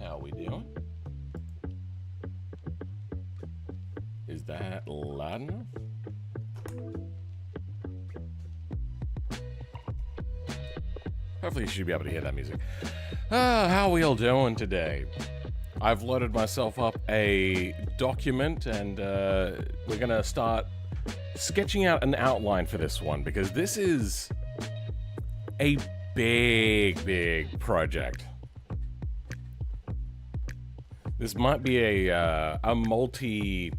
How we doing? Is that loud enough? Hopefully you should be able to hear that music. How are we all doing today? I've loaded myself up a document and we're gonna start sketching out an outline for this one because this is a big project. This might be a multi,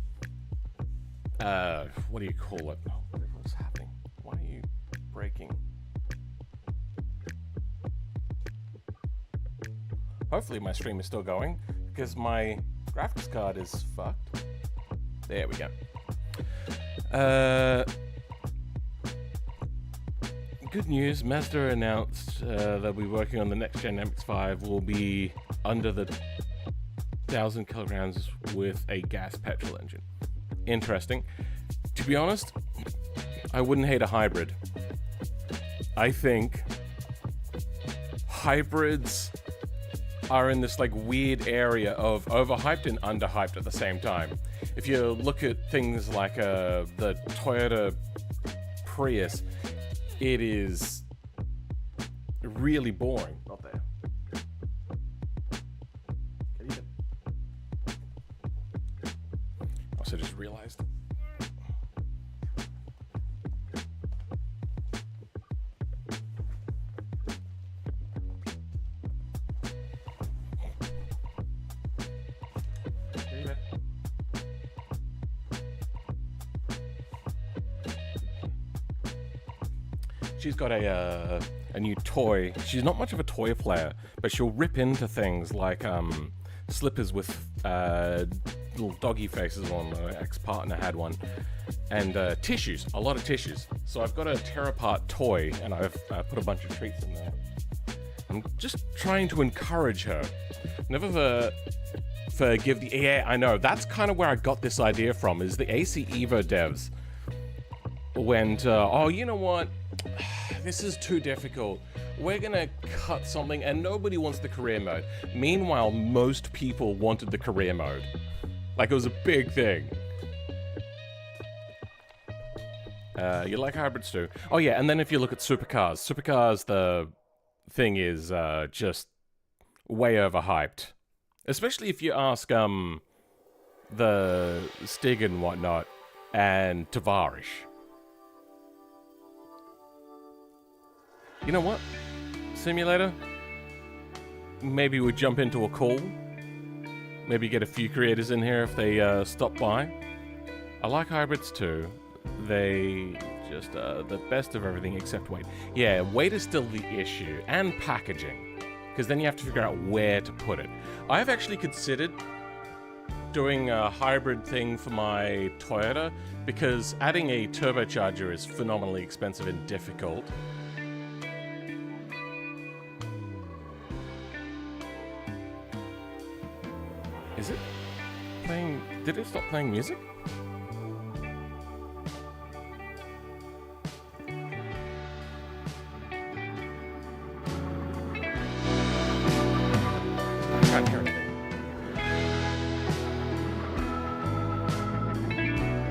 what do you call it? Oh, what's happening? Why are you breaking? Hopefully my stream is still going because my graphics card is fucked. There we go. Good news, Mazda announced they'll be working on the next gen MX-5 will be under the 1,000 kilograms with a gas petrol engine. Interesting. To be honest, I wouldn't hate a hybrid. I think hybrids are in this like weird area of overhyped and underhyped at the same time. If you look at things like the Toyota Prius, it is really boring. Not there. Also just realized. She's got a new toy. She's not much of a toy player, but she'll rip into things like slippers with little doggy faces on. My ex-partner had one. And tissues, a lot of tissues. So I've got a tear apart toy and I've put a bunch of treats in there. I'm just trying to encourage her. Never forgive the... Yeah, I know. That's kind of where I got this idea from, is the AC Evo devs went, oh, you know what? This is too difficult. We're gonna cut something, and nobody wants the career mode. Meanwhile, most people wanted the career mode. Like, it was a big thing. You like hybrids too? Oh yeah, and then if you look at supercars, the thing is just way overhyped. Especially if you ask the Stig and whatnot, and Tavarish. You know what? Simulator? Maybe we jump into a call. Maybe get a few creators in here if they stop by. I like hybrids too. They just the best of everything except weight. Yeah, weight is still the issue. And packaging. Because then you have to figure out where to put it. I've actually considered doing a hybrid thing for my Toyota because adding a turbocharger is phenomenally expensive and difficult. Is it playing? Did it stop playing music? I can't hear anything.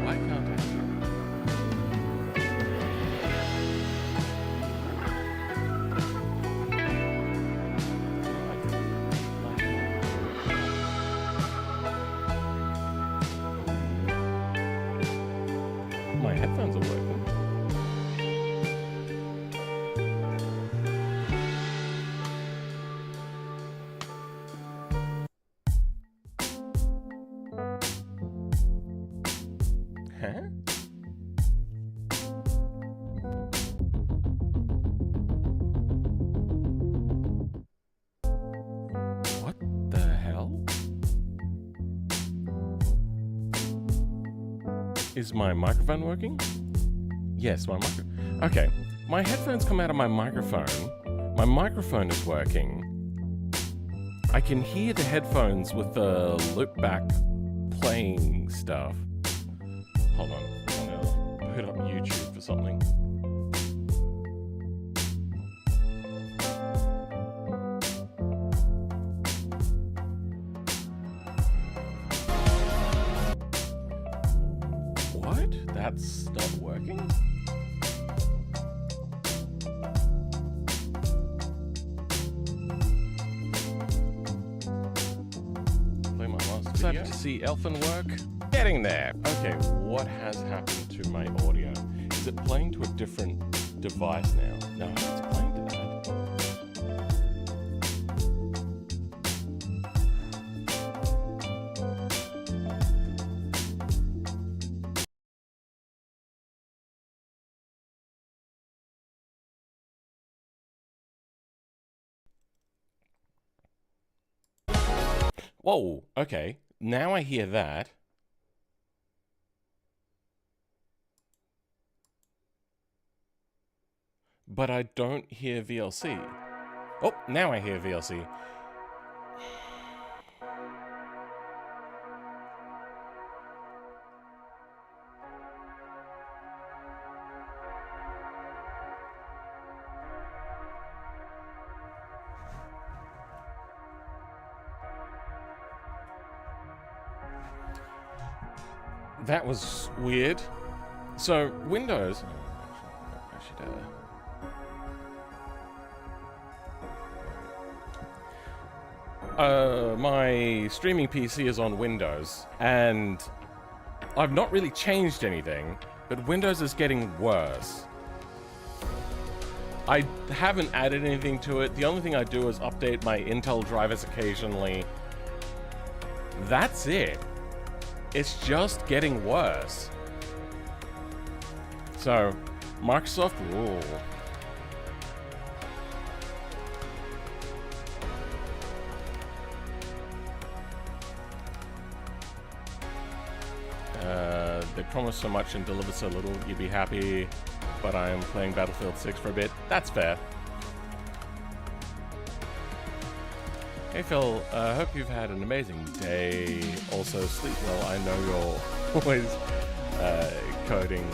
Why can't I? My headphones are working. Huh? What the hell? Is my microphone working? Yes, my microphone. Okay, my headphones come out of my microphone. My microphone is working. I can hear the headphones with the loopback playing stuff. Hold on, I'm gonna put up YouTube for something. that's not working? Play my last video. To see Elfin work. Getting there. Okay, what has happened to my audio? Is it playing to a different device now? No, it's playing to that. Whoa, okay. Now I hear that. But I don't hear VLC. Oh, now I hear VLC. That was weird. So, Windows... I should, my streaming PC is on Windows, and I've not really changed anything, but Windows is getting worse. I haven't added anything to it. The only thing I do is update my Intel drivers occasionally. That's it. It's just getting worse. So, Microsoft, ooh. They promise so much and deliver so little, you'd be happy, but I'm playing Battlefield 6 for a bit. That's fair. Hey Phil, hope you've had an amazing day. Also, sleep well. I know you're always coding.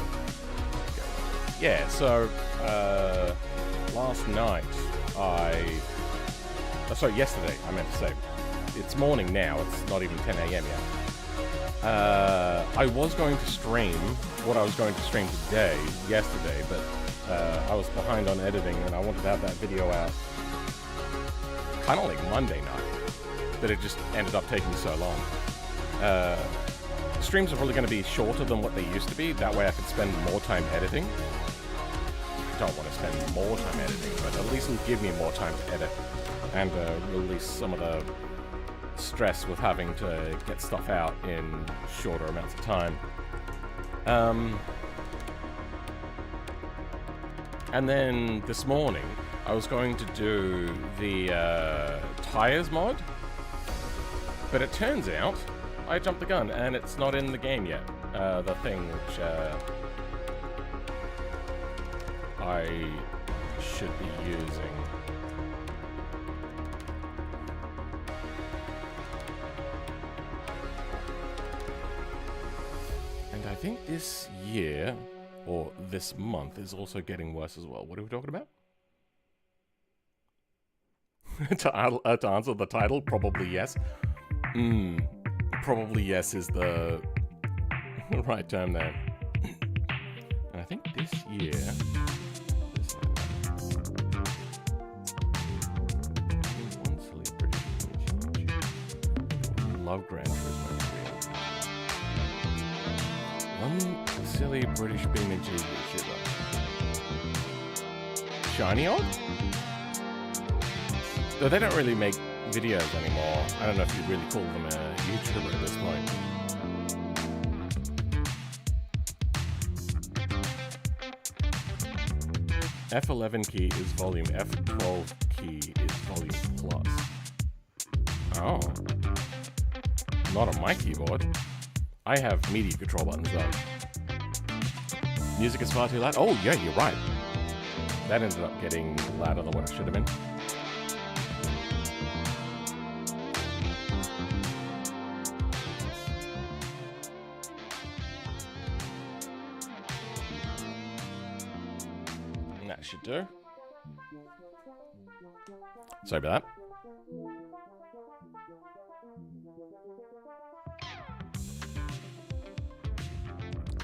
Yeah, so last night sorry, yesterday, I meant to say. It's morning now, it's not even 10 a.m. yet. I was going to stream what I was going to stream yesterday, but I was behind on editing and I wanted to have that video out kind of like Monday night, but it just ended up taking so long. Streams are probably going to be shorter than what they used to be, that way I could spend more time editing. I don't want to spend more time editing, but at least it'll give me more time to edit and release some of the stress with having to get stuff out in shorter amounts of time. And then this morning, I was going to do the tires mod, but it turns out I jumped the gun and it's not in the game yet. The thing which I should be using. And I think this year, or this month, is also getting worse as well. What are we talking about? To answer the title, probably yes. Probably yes is the right term there. And I think this year... Love Gran Turismo Career. One silly British BeamNG YouTuber. Shiny Odd? Though they don't really make videos anymore. I don't know if you'd really call them a YouTuber at this point. F11 key is volume, F12 key is volume plus. Oh. Not on my keyboard. I have MIDI control buttons though. Music is far too loud. Oh yeah, you're right. That ended up getting louder than what it should have been. And that should do. Sorry about that.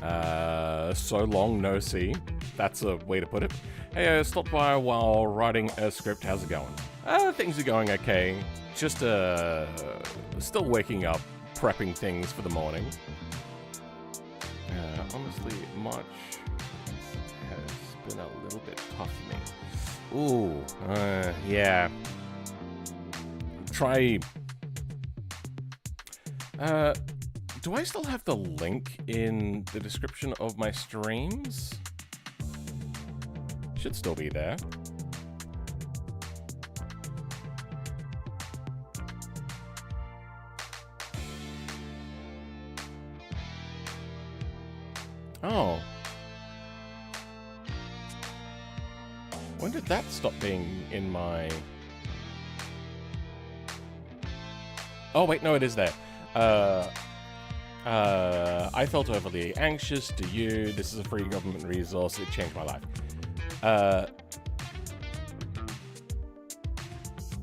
So long no see. That's a way to put it. Hey, I stopped by while writing a script. How's it going? Things are going okay. Just still waking up, prepping things for the morning. Honestly, March has been a little bit tough for me. Ooh, yeah. Try. Do I still have the link in the description of my streams? Should still be there. Oh. When did that stop being in my... Oh, wait, no, it is there. I felt overly anxious. Do you? This is a free government resource. It changed my life.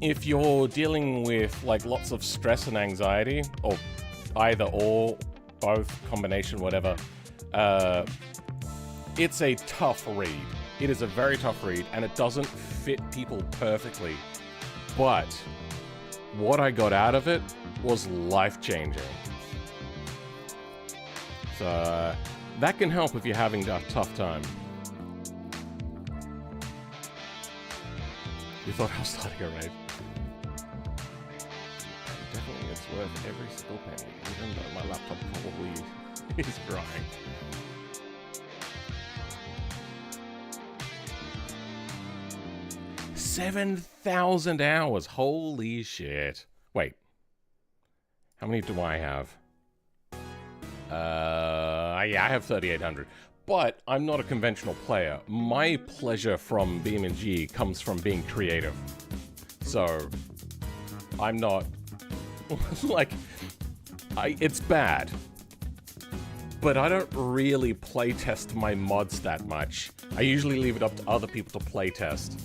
If you're dealing with like lots of stress and anxiety, or either or, both, combination, whatever, it's a tough read. It is a very tough read, and it doesn't fit people perfectly. But what I got out of it was life-changing. So that can help if you're having a tough time. You thought I was starting a raid? Definitely, it's worth every single penny, even though my laptop probably is crying. $7,000 hours. Holy shit. Wait. How many do I have? Yeah, I have 3,800. But I'm not a conventional player. My pleasure from BeamNG comes from being creative. So, I'm not... like, it's bad. But I don't really playtest my mods that much. I usually leave it up to other people to playtest.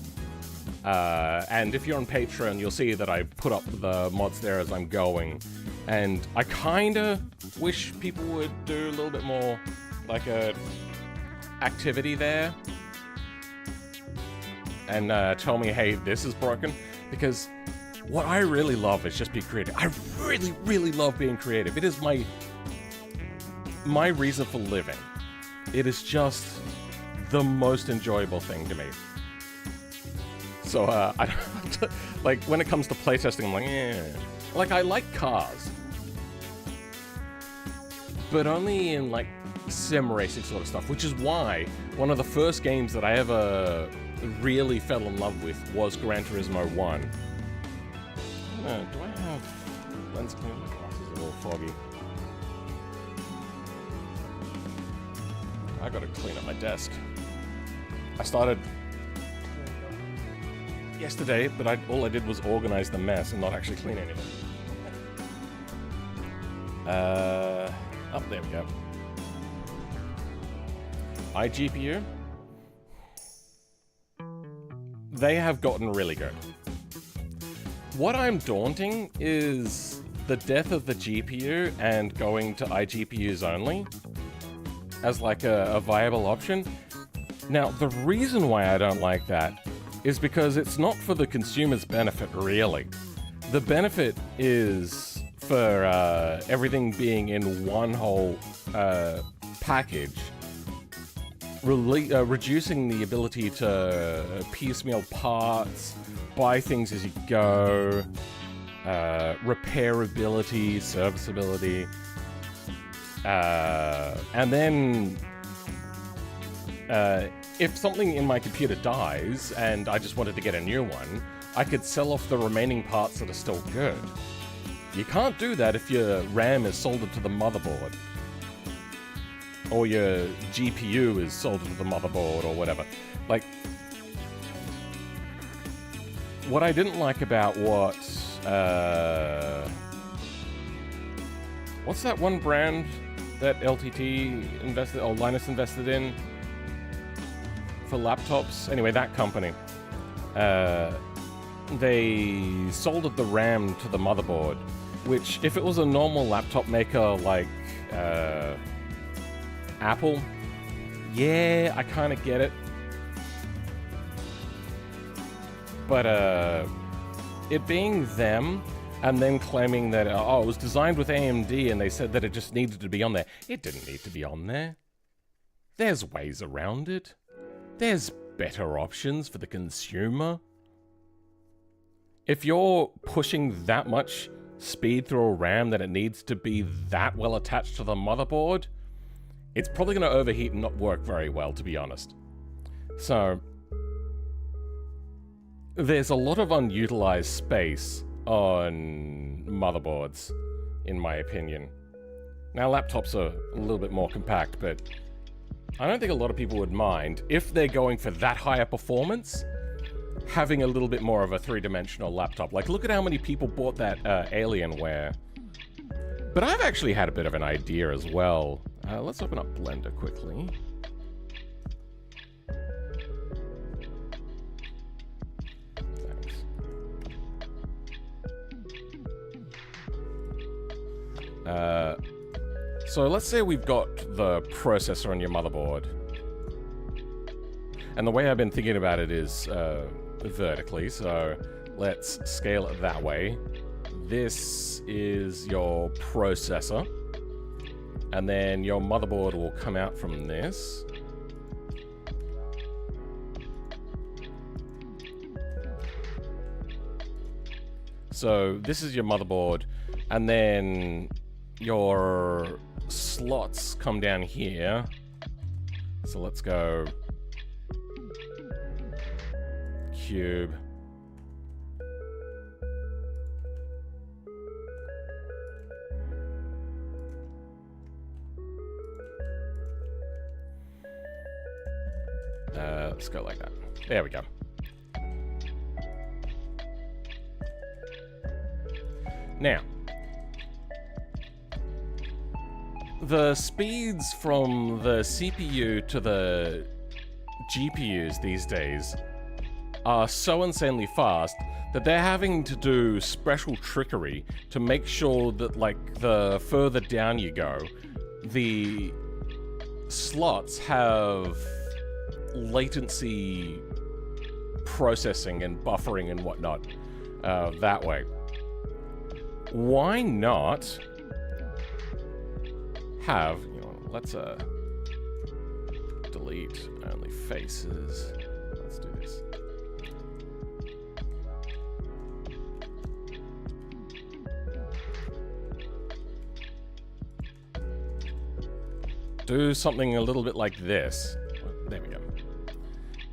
And if you're on Patreon, you'll see that I put up the mods there as I'm going. And I kinda wish people would do a little bit more, like, a activity there. And tell me, hey, this is broken. Because what I really love is just be creative. I really, really love being creative. It is my reason for living. It is just the most enjoyable thing to me. So, I don't, like, when it comes to playtesting, I'm like, eh. Like, I like cars. But only in, like, sim racing sort of stuff, which is why one of the first games that I ever really fell in love with was Gran Turismo 1. Do I have lens cleaner? My glasses are a little foggy. I gotta clean up my desk. I started yesterday, but all I did was organize the mess and not actually clean anything. Oh, there we go. iGPU. They have gotten really good. What I'm daunting is the death of the GPU and going to iGPUs only as like a viable option. Now, the reason why I don't like that is because it's not for the consumer's benefit, really. The benefit is for everything being in one whole package, reducing the ability to piecemeal parts, buy things as you go, repairability, serviceability, and then if something in my computer dies and I just wanted to get a new one, I could sell off the remaining parts that are still good. You can't do that if your RAM is soldered to the motherboard. Or your GPU is soldered to the motherboard or whatever. Like, what I didn't like about what, what's that one brand that LTT invested, or Linus invested in for laptops? Anyway, that company. They soldered the RAM to the motherboard, which if it was a normal laptop maker like Apple, yeah, I kind of get it. But it being them, and then claiming that, oh, it was designed with AMD, and they said that it just needed to be on there. It didn't need to be on there. There's ways around it. There's better options for the consumer. If you're pushing that much speed through a RAM that it needs to be that well attached to the motherboard, it's probably going to overheat and not work very well, to be honest. So, there's a lot of unutilized space on motherboards, in my opinion. Now, laptops are a little bit more compact, but I don't think a lot of people would mind, if they're going for that higher performance, having a little bit more of a three-dimensional laptop. Like, look at how many people bought that Alienware. But I've actually had a bit of an idea as well. Let's open up Blender quickly. So let's say we've got the processor on your motherboard. And the way I've been thinking about it is vertically, so let's scale it that way. This is your processor. And then your motherboard will come out from this. So this is your motherboard, and then your slots come down here. So let's go cube. Let's go like that. There we go. Now, the speeds from the CPU to the GPUs these days are so insanely fast that they're having to do special trickery to make sure that, like, the further down you go, the slots have latency processing and buffering and whatnot that way. Why not have, you know, let's delete only faces. Let's do this. Do something a little bit like this. There we go.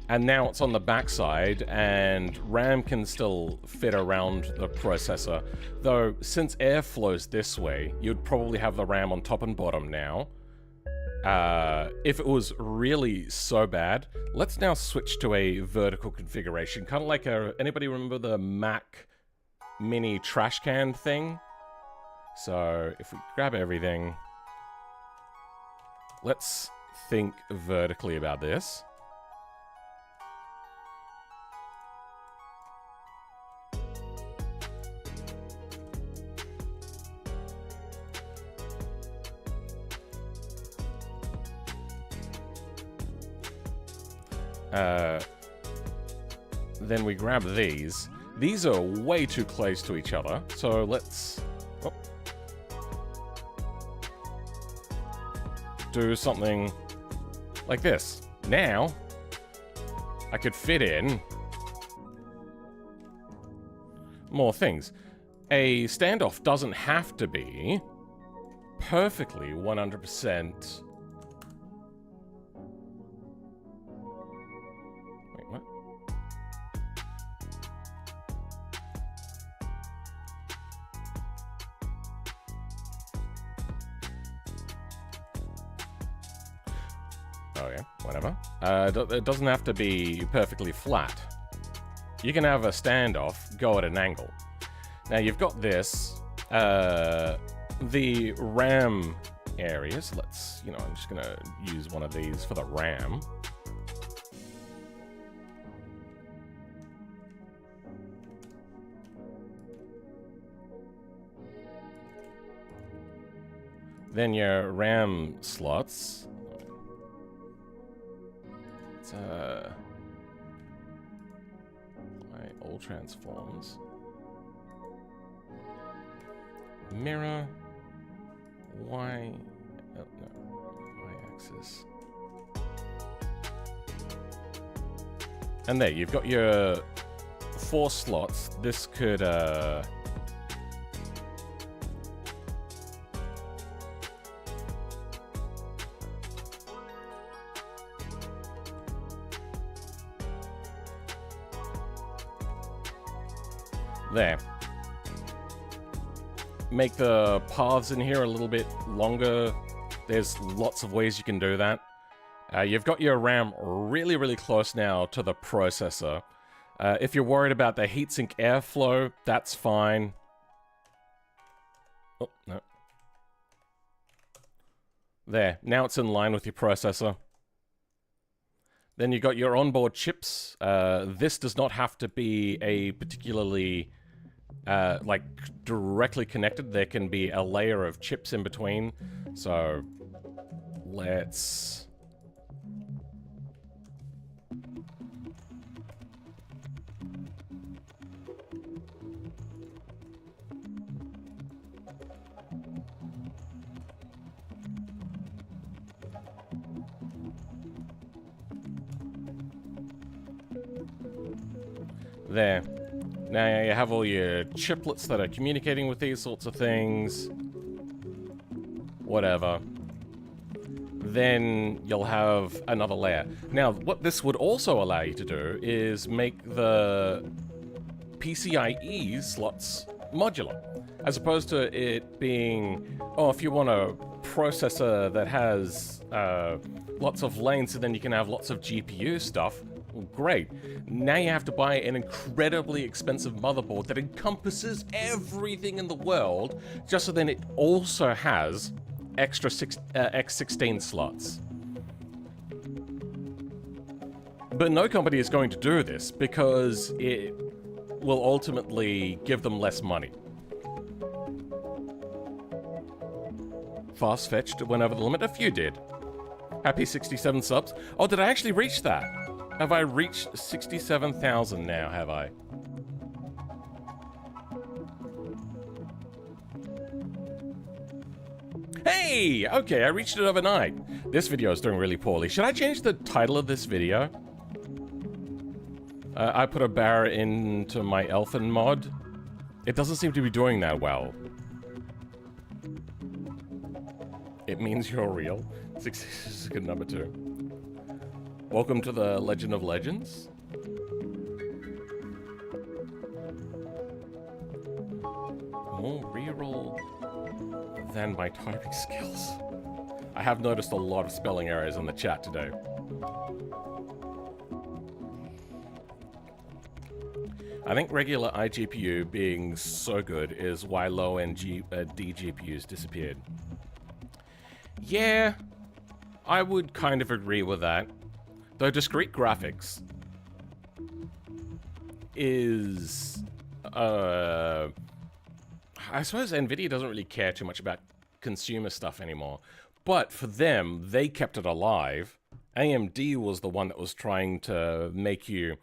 And now it's on the backside, and RAM can still fit around the processor. Though, since air flows this way, you'd probably have the RAM on top and bottom now. If it was really so bad, let's now switch to a vertical configuration. Kind of like anybody remember the Mac mini trash can thing? So, if we grab everything, let's think vertically about this. Then we grab these. These are way too close to each other, so let's do something like this. Now, I could fit in more things. A standoff doesn't have to be perfectly 100%. Wait, what? Oh yeah, whatever. It doesn't have to be perfectly flat. You can have a standoff go at an angle. Now you've got this, the RAM areas. Let's, you know, I'm just gonna use one of these for the RAM. Then your RAM slots. It's why all transforms. Mirror. Y. Oh, no. Y-axis. And there, you've got your 4 slots. This could, there. Make the paths in here a little bit longer. There's lots of ways you can do that. You've got your RAM really, really close now to the processor. If you're worried about the heatsink airflow, that's fine. Oh, no. There, now it's in line with your processor. Then you've got your onboard chips. This does not have to be a particularly, like, directly connected. There can be a layer of chips in between. So, let's... There. Now you have all your chiplets that are communicating with these sorts of things. Whatever. Then you'll have another layer. Now, what this would also allow you to do is make the PCIe slots modular. As opposed to it being, oh, if you want a processor that has lots of lanes, so then you can have lots of GPU stuff. Well, great. Now you have to buy an incredibly expensive motherboard that encompasses everything in the world, just so then it also has extra X16 slots. But no company is going to do this because it will ultimately give them less money. Fast fetched went over the limit. A few did. Happy 67 subs. Oh, did I actually reach that? Have I reached 67,000 now, have I? Hey! Okay, I reached it overnight. This video is doing really poorly. Should I change the title of this video? I put a barra into my Elfin mod. It doesn't seem to be doing that well. It means you're real. 6 is a good number too. Welcome to the Legend of Legends. More reroll than my typing skills. I have noticed a lot of spelling errors in the chat today. I think regular iGPU being so good is why low-end DGPUs disappeared. Yeah, I would kind of agree with that. Though discrete graphics is, I suppose NVIDIA doesn't really care too much about consumer stuff anymore. But for them, they kept it alive. AMD was the one that was trying to make you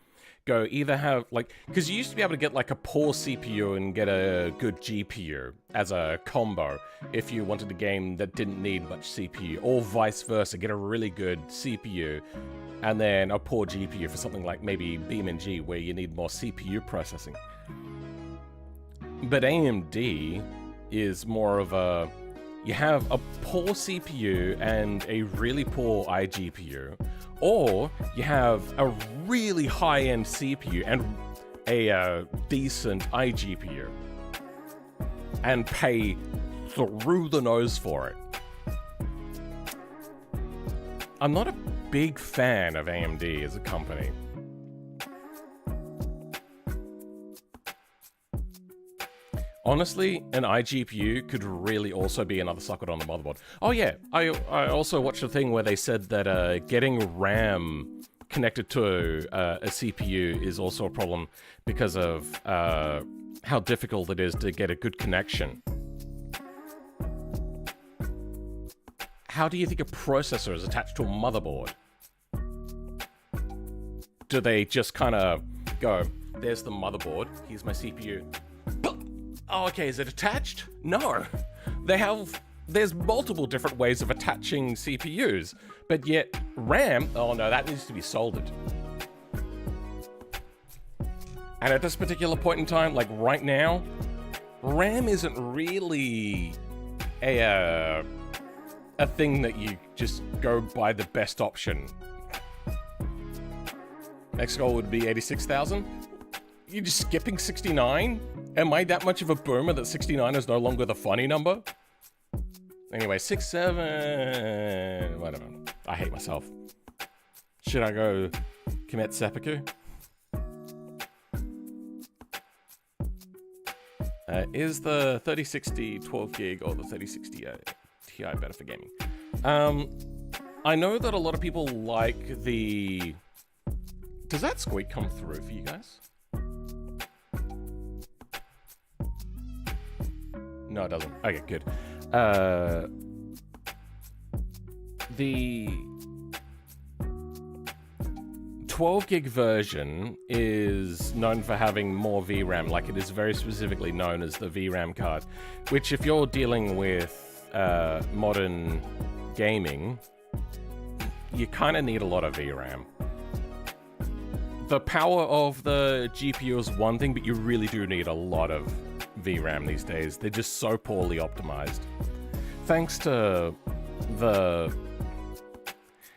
go either have, like, because you used to be able to get like a poor CPU and get a good GPU as a combo if you wanted a game that didn't need much CPU, or vice versa, get a really good CPU and then a poor GPU for something like maybe BeamNG where you need more CPU processing. But AMD is more of a, you have a poor CPU and a really poor iGPU, or you have a really high-end CPU and a decent iGPU, and pay through the nose for it. I'm not a big fan of AMD as a company. Honestly, an iGPU could really also be another socket on the motherboard. Oh yeah, I also watched a thing where they said that getting RAM connected to a CPU is also a problem because of how difficult it is to get a good connection. How do you think a processor is attached to a motherboard? do they just kind of go, there's the motherboard, here's my CPU. Oh, okay, is it attached? No. There's multiple different ways of attaching CPUs, but yet RAM, oh no, that needs to be soldered. And at this particular point in time, like right now, RAM isn't really a thing that you just go by the best option. Next goal would be 86,000. You're just skipping 69? Am I that much of a boomer that 69 is no longer the funny number? Anyway, 67, whatever. I hate myself. Should I go commit seppuku? Is the 3060 12 gig or the 3060 Ti better for gaming? I know that a lot of people like the... Does that squeak come through for you guys? No, it doesn't. Okay, good. The 12 gig version is known for having more VRAM, like it is very specifically known as the VRAM card, which if you're dealing with modern gaming, you kind of need a lot of VRAM. The power of the GPU is one thing, but you really do need a lot of VRAM these days. They're just so poorly optimized. Thanks to the...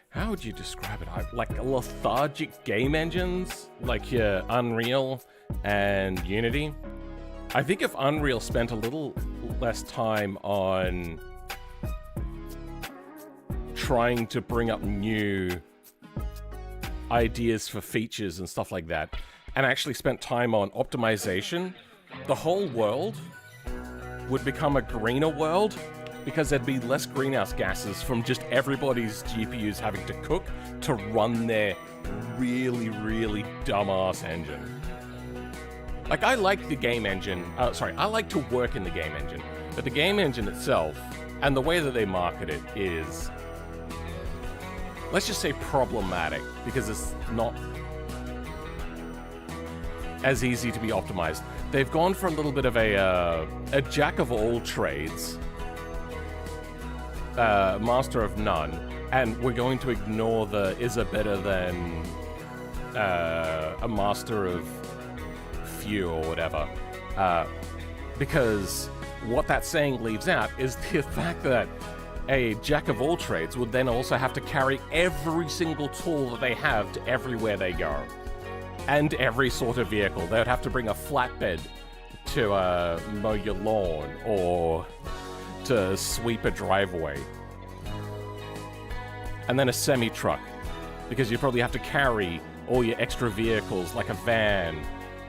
How would you describe it? Like lethargic game engines, like your Unreal and Unity. I think if Unreal spent a little less time on trying to bring up new ideas for features and stuff like that, and actually spent time on optimization, the whole world would become a greener world, because there'd be less greenhouse gases from just everybody's GPUs having to cook to run their really, really dumbass engine. Like, I like the game engine, I like to work in the game engine, but the game engine itself, and the way that they market it is, let's just say problematic, because it's not as easy to be optimized. They've gone for a little bit of a jack of all trades, master of none, and we're going to ignore the is a better than a master of few or whatever, because what that saying leaves out is the fact that a jack of all trades would then also have to carry every single tool that they have to everywhere they go, and every sort of vehicle. They would have to bring a flatbed to mow your lawn or to sweep a driveway, and then a semi-truck, because you probably have to carry all your extra vehicles like a van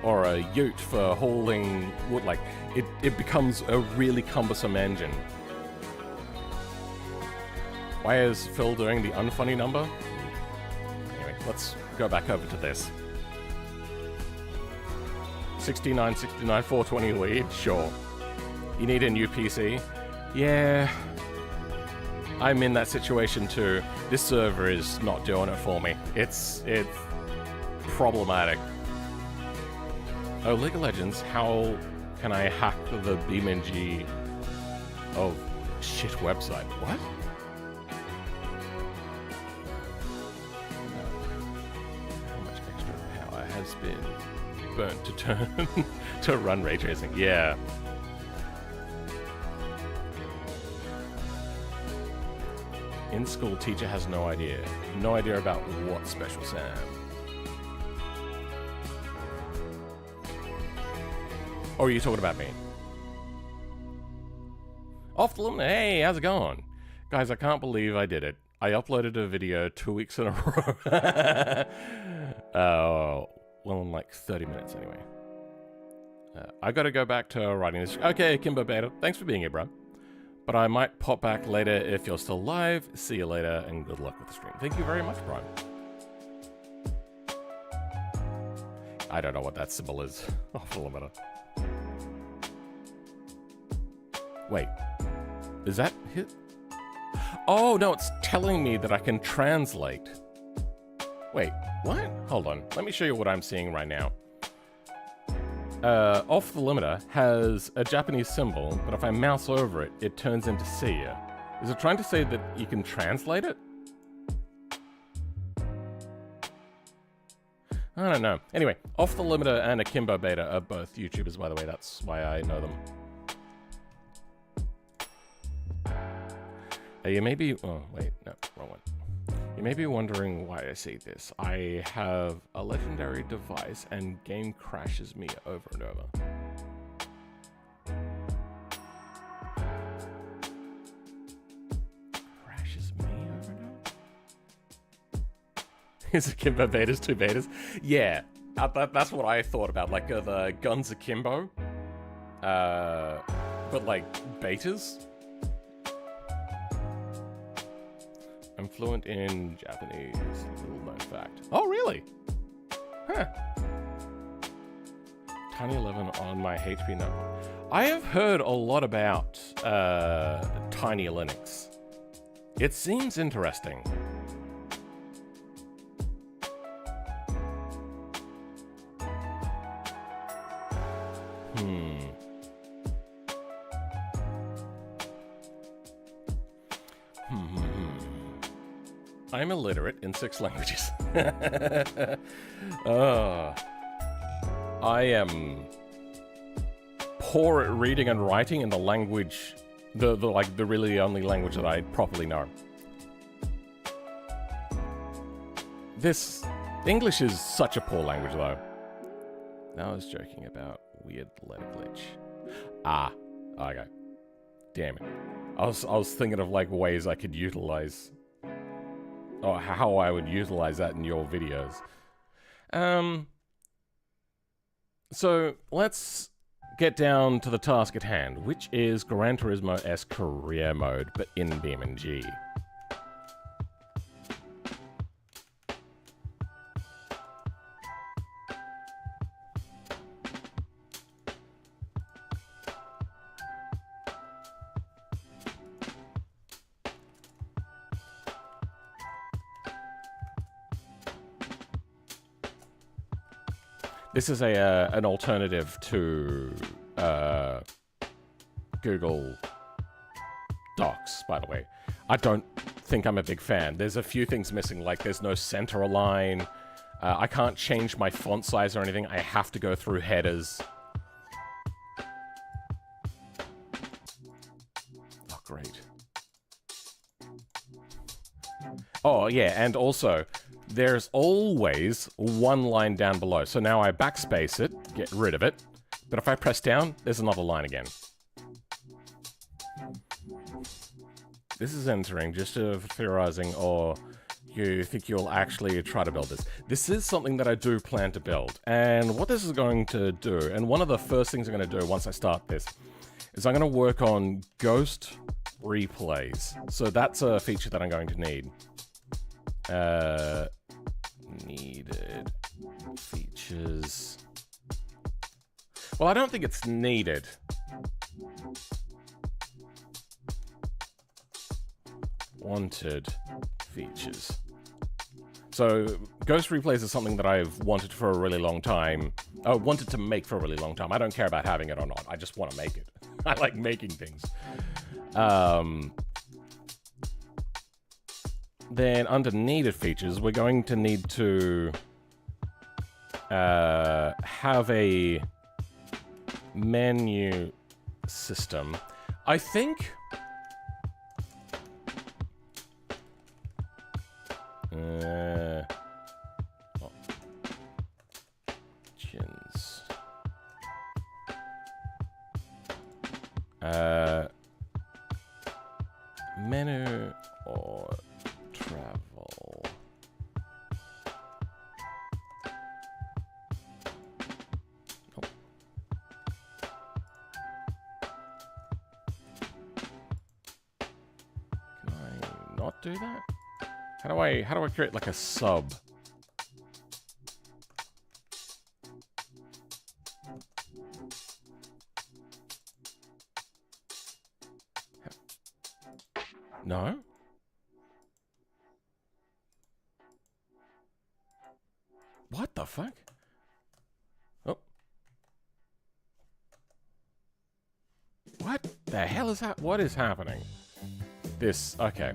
or a ute for hauling wood. Like, it becomes a really cumbersome engine. Why is Phil doing the unfunny number? Anyway, let's go back over to this. 69, 420 lead, sure. You need a new PC? Yeah, I'm in that situation too. This server is not doing it for me. It's problematic. Oh, League of Legends, how can I hack the BeamNG of shit website? What? How much extra power has been burnt to turn to run ray tracing? Yeah. In-school teacher has no idea. No idea about what Special Sam. Or are you talking about me? Off the limit. Hey, how's it going? Guys, I can't believe I did it. I uploaded a video 2 weeks in a row. Well, in like 30 minutes anyway. I gotta go back to writing this. Okay, Kimbo Beta, thanks for being here, bro. But I might pop back later if you're still live. See you later, and good luck with the stream. Thank you very much, bro. I don't know what that symbol is. Off the limiter. Wait. Is that hit? Oh, no, it's telling me that I can translate. Wait. What? Hold on. Let me show you what I'm seeing right now. Off the limiter has a Japanese symbol, but if I mouse over it, it turns into C. Is it trying to say that you can translate it? I don't know. Anyway, Off the Limiter and Akimbo Beta are both YouTubers, by the way. That's why I know them. You may be... Oh, wait. No, wrong one. You may be wondering why I say this. I have a legendary device and game crashes me over and over. Crashes me over and over? Is Akimbo betas 2 betas? Yeah, that's what I thought about. Like the Guns Akimbo. But like betas? I'm fluent in Japanese, little known fact. Oh, really? Huh. Tiny 11 on my HP notebook. I have heard a lot about Tiny Linux. It seems interesting. I'm illiterate in 6 languages. I am poor at reading and writing in the language, the really only language that I properly know. English is such a poor language though. I was joking about weird letter glitch. Ah, okay. Damn it. I was thinking of like ways I could utilize, or how I would utilize that in your videos. So let's get down to the task at hand, which is Gran Turismo S Career Mode, but in BeamNG. This is an alternative to Google Docs, by the way. I don't think I'm a big fan. There's a few things missing, like there's no center align. I can't change my font size or anything. I have to go through headers. Oh, great. Oh, yeah, and also, there's always one line down below. So now I backspace it, get rid of it. But if I press down, there's another line again. This is entering, just theorizing, or you think you'll actually try to build this. This is something that I do plan to build. And what this is going to do, and one of the first things I'm going to do once I start this, is I'm going to work on ghost replays. So that's a feature that I'm going to need. Needed features. Well, I don't think it's needed. Wanted features. So, ghost replays is something that I've wanted for a really long time. Oh, wanted to make for a really long time. I don't care about having it or not. I just want to make it. I like making things. Then under needed features, we're going to need to have a menu system. I think options. Menu or travel. Oh. Can I not do that? How do I create like a sub? No? fuck? Oh. What the hell is that? What is happening? This, okay.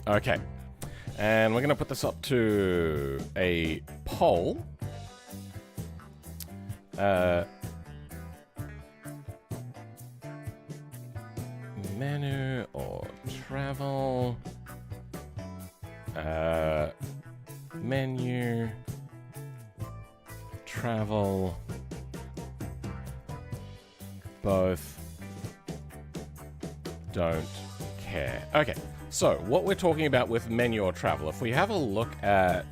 Okay. And we're going to put this up to a poll. Menu or travel. Menu. Travel. Both. Don't care. Okay. So, what we're talking about with menu or travel, if we have a look at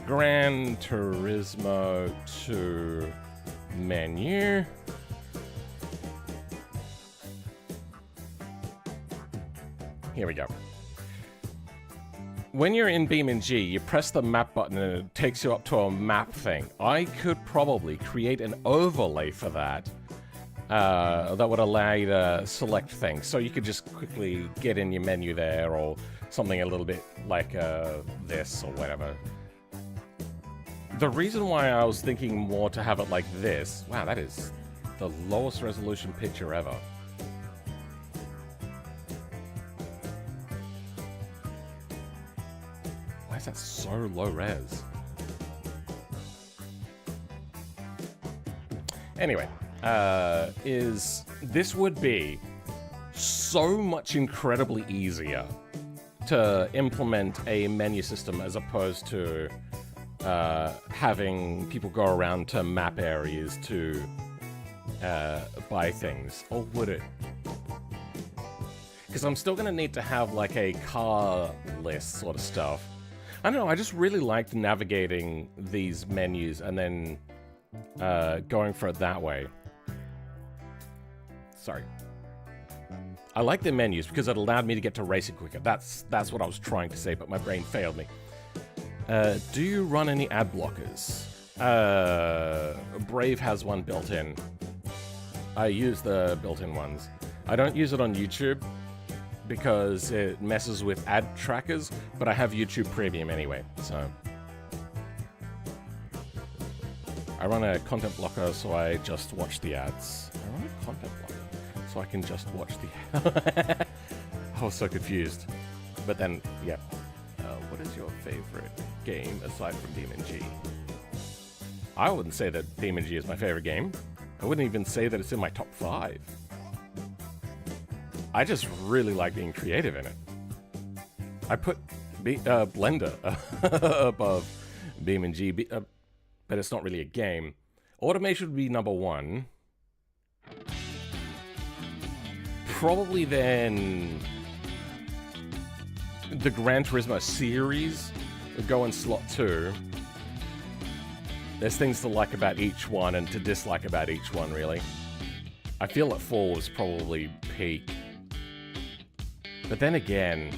Gran Turismo 2 menu, here we go. When you're in BeamNG, you press the map button and it takes you up to a map thing. I could probably create an overlay for that. That would allow you to select things. So you could just quickly get in your menu there, or something a little bit like this or whatever. The reason why I was thinking more to have it like this... Wow, that is the lowest resolution picture ever. Why is that so low res? Anyway. This would be so much incredibly easier to implement a menu system as opposed to having people go around to map areas to buy things. Or would it? Because I'm still going to need to have like a car list sort of stuff. I don't know, I just really liked navigating these menus and then going for it that way. Sorry. I like the menus because it allowed me to get to racing quicker. That's what I was trying to say, but my brain failed me. Do you run any ad blockers? Brave has one built in. I use the built-in ones. I don't use it on YouTube because it messes with ad trackers, but I have YouTube Premium anyway, so... I run a content blocker, so I just watch the ads. I run a content blocker, so I can just watch the... I was so confused. But then, yeah. What is your favorite game aside from BeamNG? I wouldn't say that BeamNG is my favorite game. I wouldn't even say that it's in my top 5. I just really like being creative in it. I put Blender above BeamNG, but it's not really a game. Automation would be number 1. Probably then the Gran Turismo series would go in slot 2. There's things to like about each one and to dislike about each one, really. I feel that 4 was probably peak. But then again,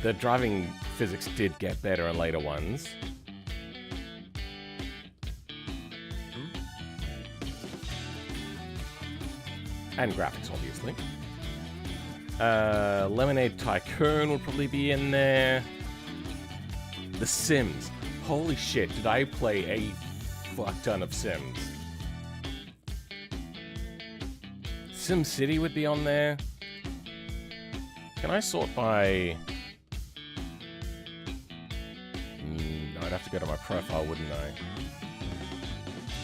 the driving physics did get better in later ones. And graphics, obviously. Lemonade Tycoon would probably be in there. The Sims. Holy shit, did I play a fuck ton of Sims. SimCity would be on there. Can I sort by... I'd have to go to my profile, wouldn't I?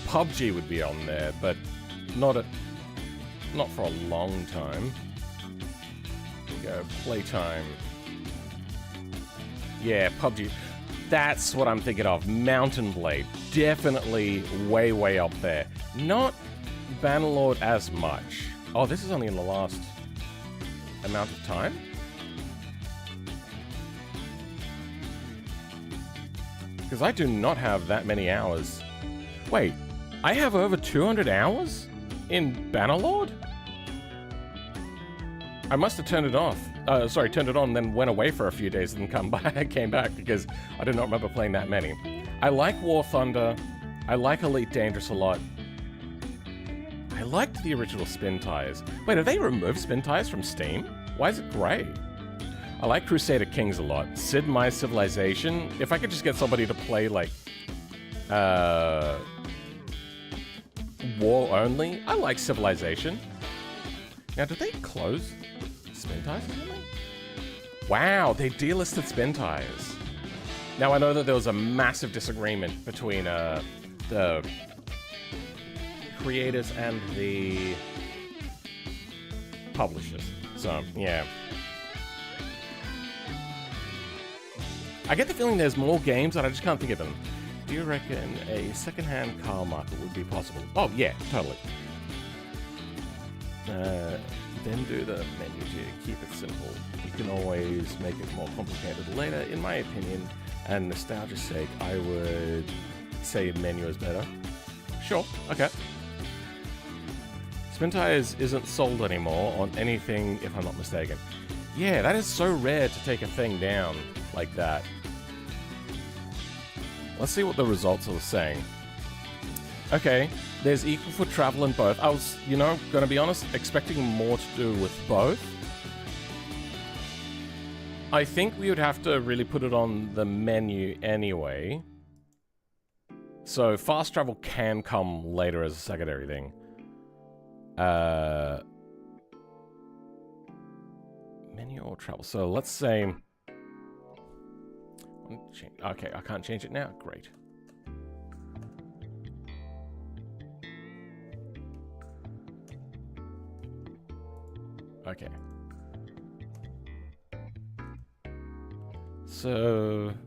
PUBG would be on there, but not for a long time. Here we go, playtime. Yeah, PUBG. That's what I'm thinking of. Mountain Blade. Definitely way, way up there. Not Bannerlord as much. Oh, this is only in the last amount of time? Because I do not have that many hours. Wait, I have over 200 hours in Bannerlord? I must have turned it off. Turned it on, then went away for a few days and came back because I do not remember playing that many. I like War Thunder. I like Elite Dangerous a lot. I liked the original Spin Tires. Wait, have they removed Spin Tires from Steam? Why is it grey? I like Crusader Kings a lot. Sid Meier's Civilization. If I could just get somebody to play, like, War only. I like Civilization. Now, did they close Spin Tires or something? Wow, they delisted Spin Tires. Now, I know that there was a massive disagreement between the creators and the publishers. So, yeah. I get the feeling there's more games, and I just can't think of them. Do you reckon a second-hand car market would be possible? Oh, yeah, totally. Then do the menu to keep it simple. You can always make it more complicated later. In my opinion, and nostalgia's sake, I would say menu is better. Sure, okay. Spin Tires isn't sold anymore on anything, if I'm not mistaken. Yeah, that is so rare to take a thing down like that. Let's see what the results are saying. Okay, there's equal for travel and both. I was, you know, gonna be honest, expecting more to do with both. I think we would have to really put it on the menu anyway. So fast travel can come later as a secondary thing. Menu or travel. So let's say... Okay, I can't change it now. Great. Okay. Survey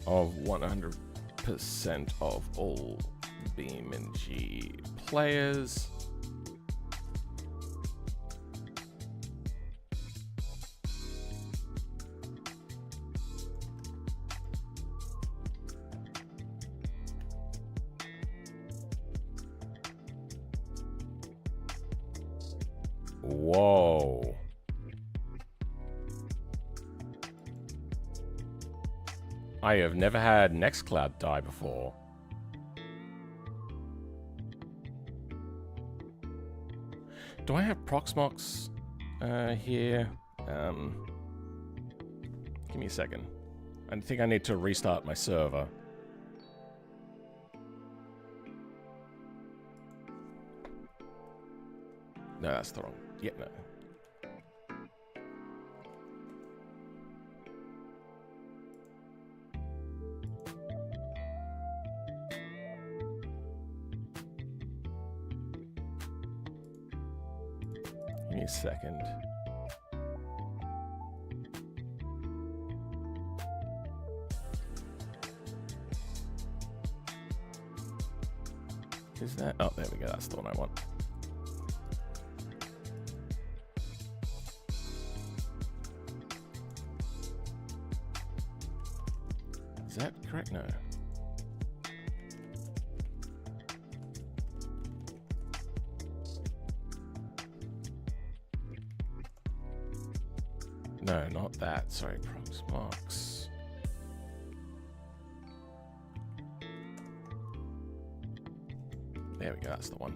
of 100% of all BeamNG players. Whoa. I have never had Nextcloud die before. Do I have Proxmox here? Give me a second. I think I need to restart my server. No, that's the wrong. Yeah, no. Give me a second. Is that? Oh, there we go. That's the one I want. Is that correct? No. No, not that. Sorry, Proxmox. There we go. That's the one.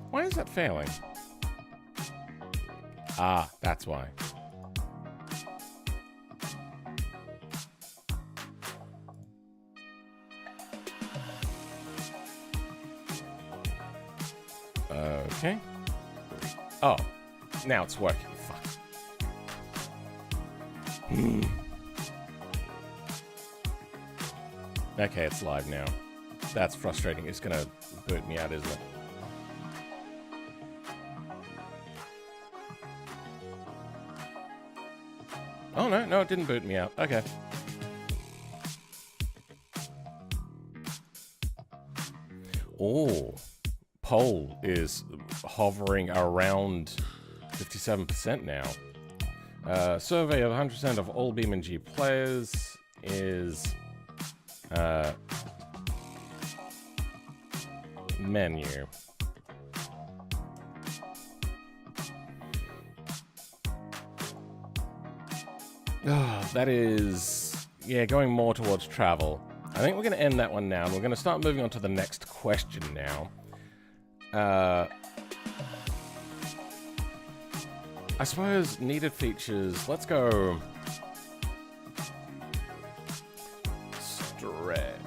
Why is that failing? Ah, that's why. Okay. Oh, now it's working. Fuck. Okay, it's live now. That's frustrating. It's gonna boot me out, isn't it? Oh, no, it didn't boot me out. Okay. Oh, poll is hovering around 57% now. Survey of 100% of all BeamNG players is menu. That is, yeah, going more towards travel. I think we're going to end that one now, and we're going to start moving on to the next question now. I suppose needed features. Let's go stretch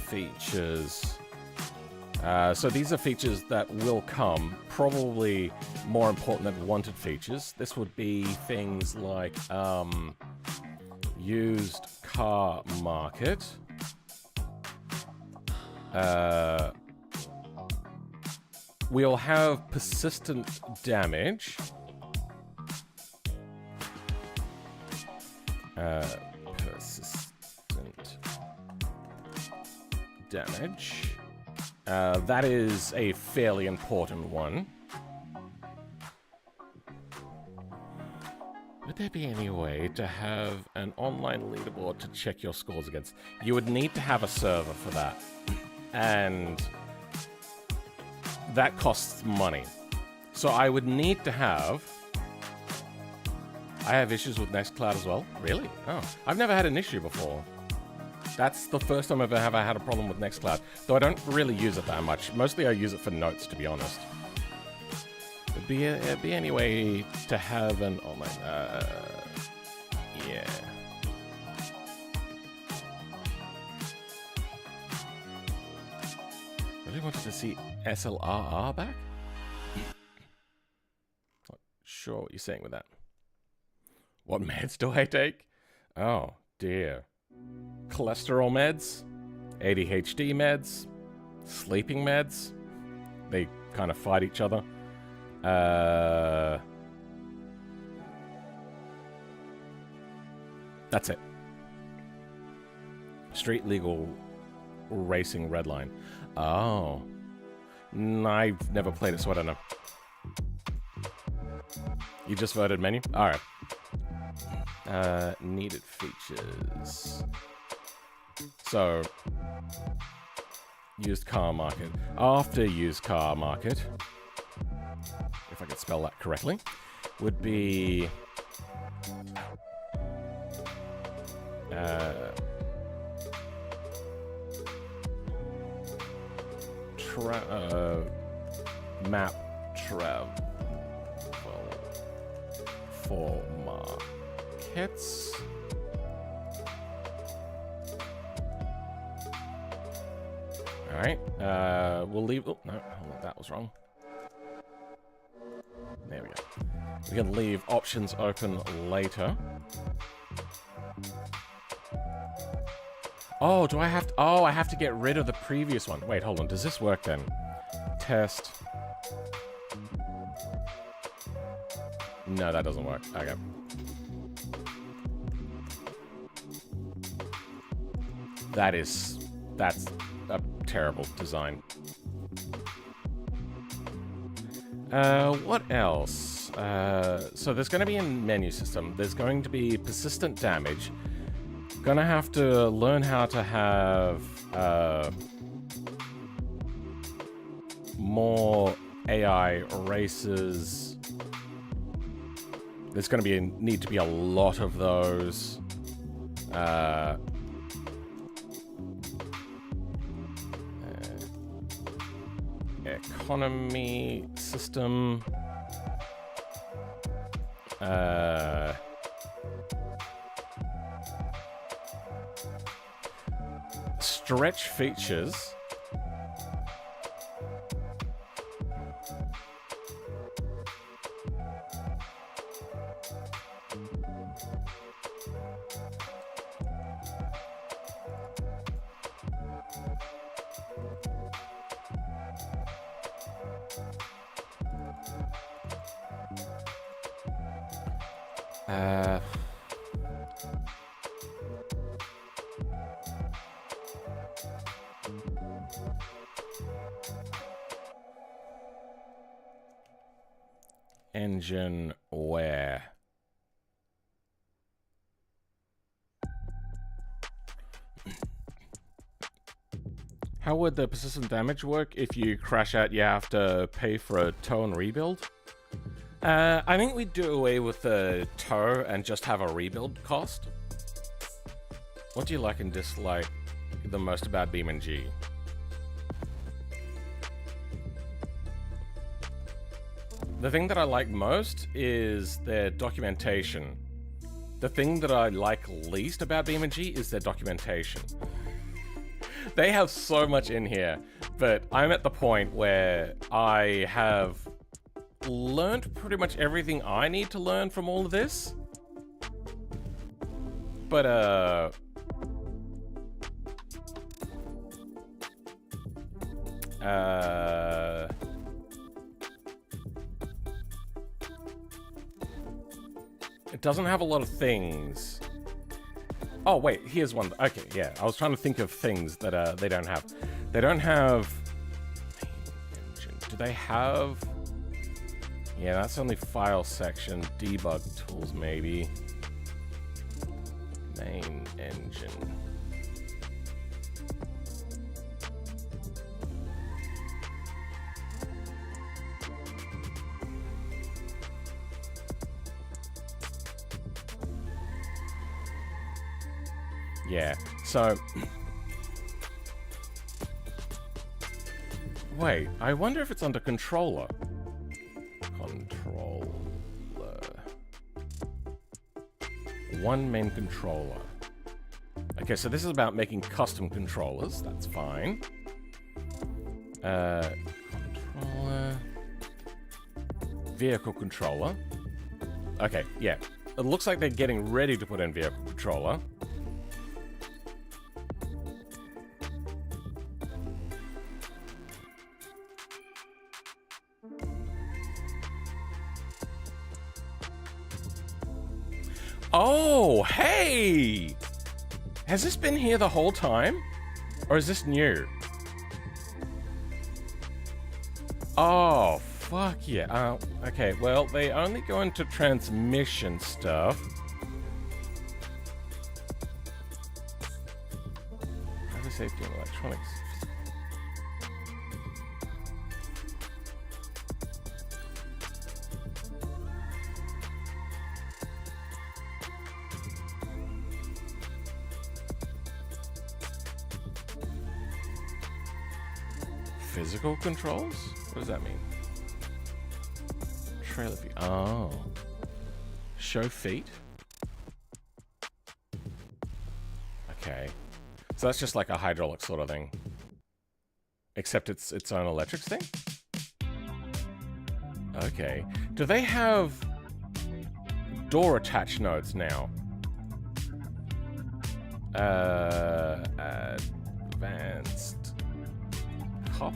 features. So these are features that will come, probably more important than wanted features. This would be things like used car market. We'll have persistent damage. Persistent damage. That is a fairly important one. Would there be any way to have an online leaderboard to check your scores against? You would need to have a server for that. And that costs money. So I would need to have... I have issues with Nextcloud as well. Really? Oh, I've never had an issue before. That's the first time I've ever had a problem with Nextcloud. Though I don't really use it that much. Mostly I use it for notes, to be honest. Would be any way to have an online... yeah. Really wanted to see SLRR back? Not sure what you're saying with that. What meds do I take? Oh, dear. Cholesterol meds? ADHD meds? Sleeping meds? They kind of fight each other. That's it. Street legal racing redline. Oh. I've never played it, so I don't know. You just voted menu? Alright. Needed features. So, used car market. After used car market, if I could spell that correctly, would be map travel for markets. All right, we'll leave. Oh no, hold on, that was wrong. There we go. We can leave options open later. Oh, do I have to? Oh, I have to get rid of the previous one. Wait, hold on. Does this work then? Test. No, that doesn't work. Okay. That's a terrible design. What else? So there's going to be a menu system. There's going to be persistent damage. Gonna have to learn how to have more AI races. There's going to need to be a lot of those. Economy system. Stretch features. Engine where? How would the persistent damage work? If you crash out, you have to pay for a tow and rebuild? I think we do away with the tow and just have a rebuild cost. What do you like and dislike the most about BeamNG? The thing that I like most is their documentation. The thing that I like least about BeamNG is their documentation. They have so much in here, but I'm at the point where I have learned pretty much everything I need to learn from all of this. But, it doesn't have a lot of things. Oh, wait, here's one. Okay, yeah, I was trying to think of things that they don't have. They don't have... Do they have... Yeah, that's only file section. Debug tools, maybe. Main engine. Yeah, so... Wait, I wonder if it's under controller. Controller. One main controller. Okay, so this is about making custom controllers. That's fine. Controller. Vehicle controller. Okay, yeah. It looks like they're getting ready to put in vehicle controller. Oh, hey! Has this been here the whole time? Or is this new? Oh, fuck yeah. Okay, well, they only go into transmission stuff. Driver safety and electronics. Physical controls? What does that mean? Trailer view. Oh. Show feet? Okay. So that's just like a hydraulic sort of thing. Except it's its own electrics thing? Okay. Do they have door attach nodes now? Advanced. Cop.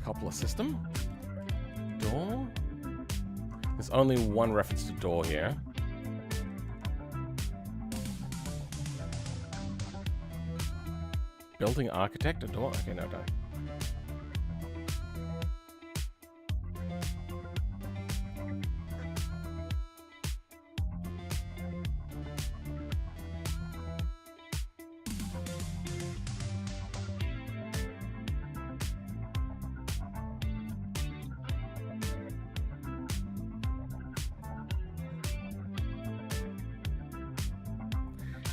Coupler system. Door. There's only one reference to door here. Building architect, a door? Okay, no, don't.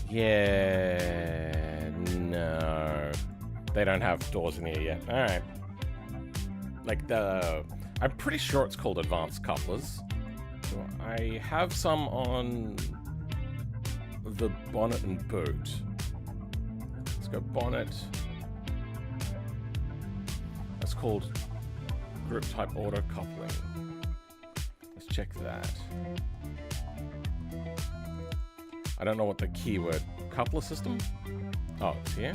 Yeah, no. They don't have doors in here yet. Alright. Like I'm pretty sure it's called advanced couplers. So I have some on the bonnet and boot. Let's go bonnet. That's called group type auto coupling. Let's check that. I don't know what the keyword. Coupler system? Oh, it's here?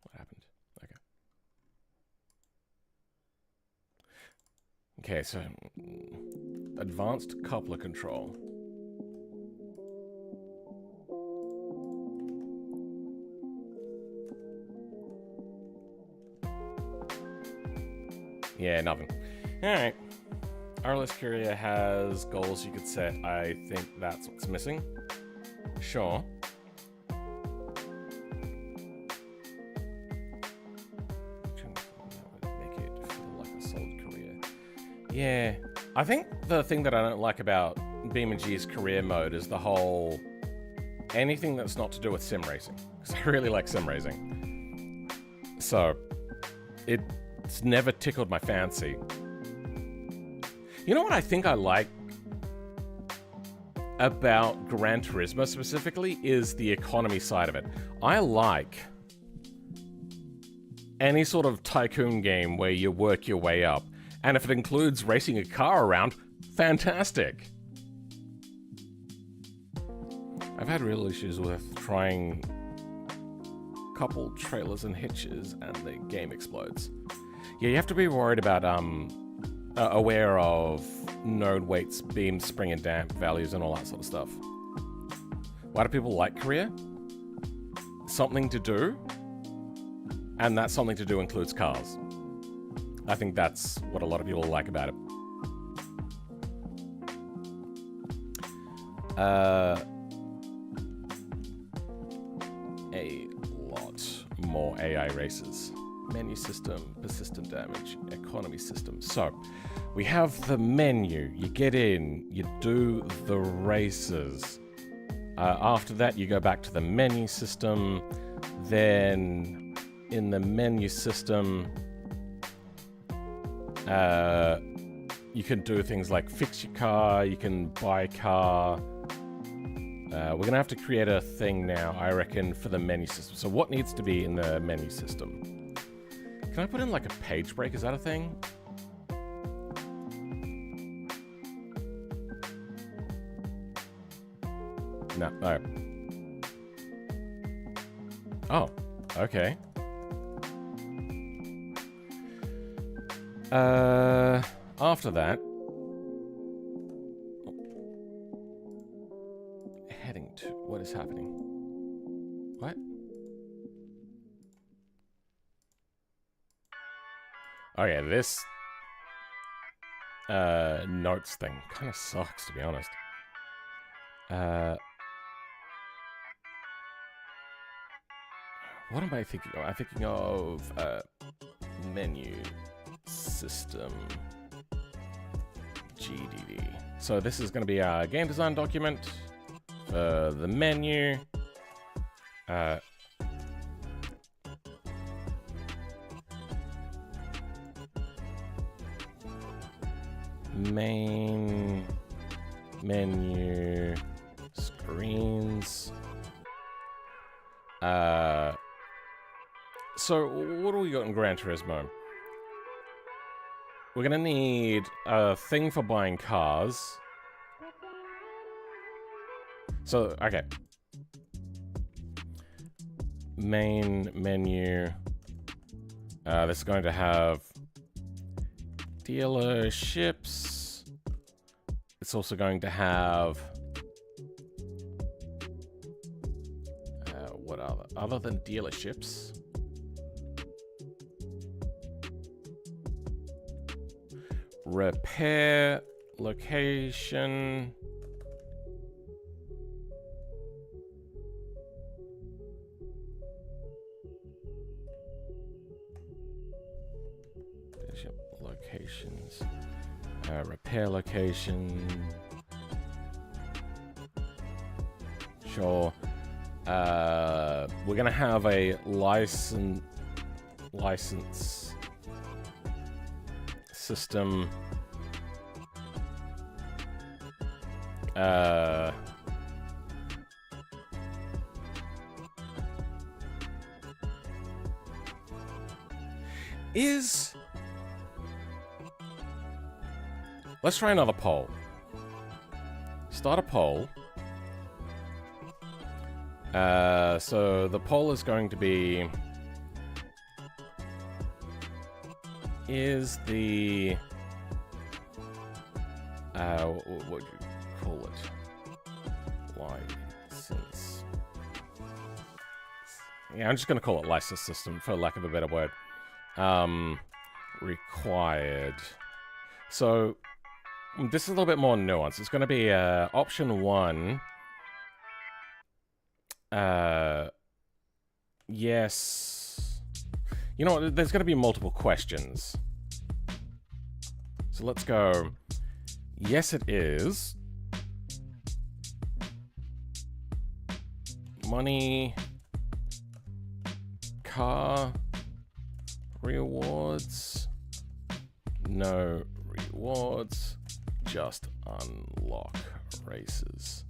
What happened? Okay. Okay, so advanced coupler control. Yeah, nothing. Alright. RLS Courier has goals you could set. I think that's what's missing. Sure. Make it feel like a solid career. Yeah. I think the thing that I don't like about BeamNG's career mode is the whole anything that's not to do with sim racing. Because I really like sim racing. So, it's never tickled my fancy. You know what I think I like about Gran Turismo specifically is the economy side of it. I like any sort of tycoon game where you work your way up. And if it includes racing a car around, fantastic. I've had real issues with trying coupled trailers and hitches and the game explodes. Yeah, you have to be worried about, aware of node weights, beam, spring, and damp values and all that sort of stuff. Why do people like Korea? Something to do, and that something to do includes cars. I think that's what a lot of people like about it. A lot more AI races. Menu system, persistent damage, economy system. So, we have the menu. You get in, you do the races. After that, you go back to the menu system. Then, in the menu system, you can do things like fix your car, you can buy a car. We're going to have to create a thing now, I reckon, for the menu system. So what needs to be in the menu system? Can I put in like a page break? Is that a thing? No. Oh, okay. After that, heading to what is happening? What? Oh yeah, this notes thing kind of sucks, to be honest. What am I thinking of? I'm thinking of menu system GDD. So this is going to be our game design document for the menu. Main menu screens. So what do we got in Gran Turismo? We're gonna need a thing for buying cars. So, okay. Main menu. This is going to have dealerships. It's also going to have what other than dealerships? Repair location. Locations. Repair location. Sure. We're gonna have a license system. Let's try another poll. Start a poll. So the poll is going to be... Is the... what would you call it? License. Yeah, I'm just going to call it license system, for lack of a better word. Required. So... This is a little bit more nuanced. It's going to be option 1. Yes. You know what? There's going to be multiple questions. So let's go. Yes, it is. Money. Car. Rewards. No rewards. Just unlock races.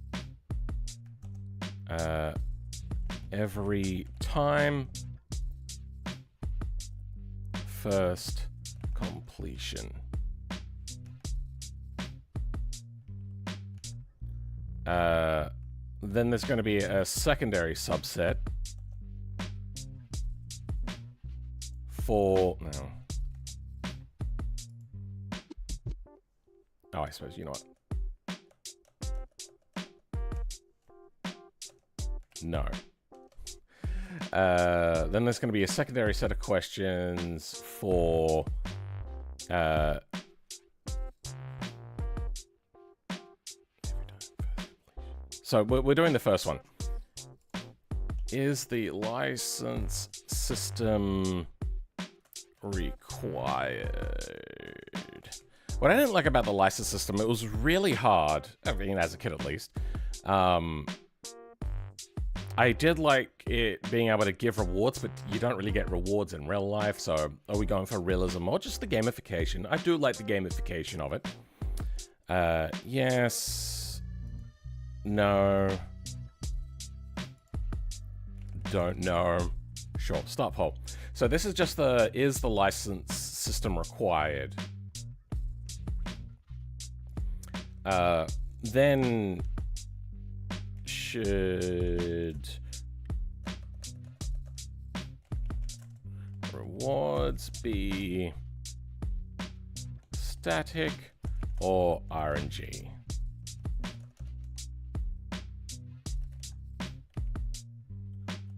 Every time. First completion. Then there's going to be a secondary subset for... No. Oh, I suppose, you know what? No. Then there's going to be a secondary set of questions for... So we're doing the first one. Is the license system required? What I didn't like about the license system, it was really hard, I mean, as a kid at least. I did like it being able to give rewards, but you don't really get rewards in real life, so are we going for realism or just the gamification? I do like the gamification of it. Yes. No. Don't know. Sure, stop poll. So this is just the, is the license system required? Then should rewards be static or RNG?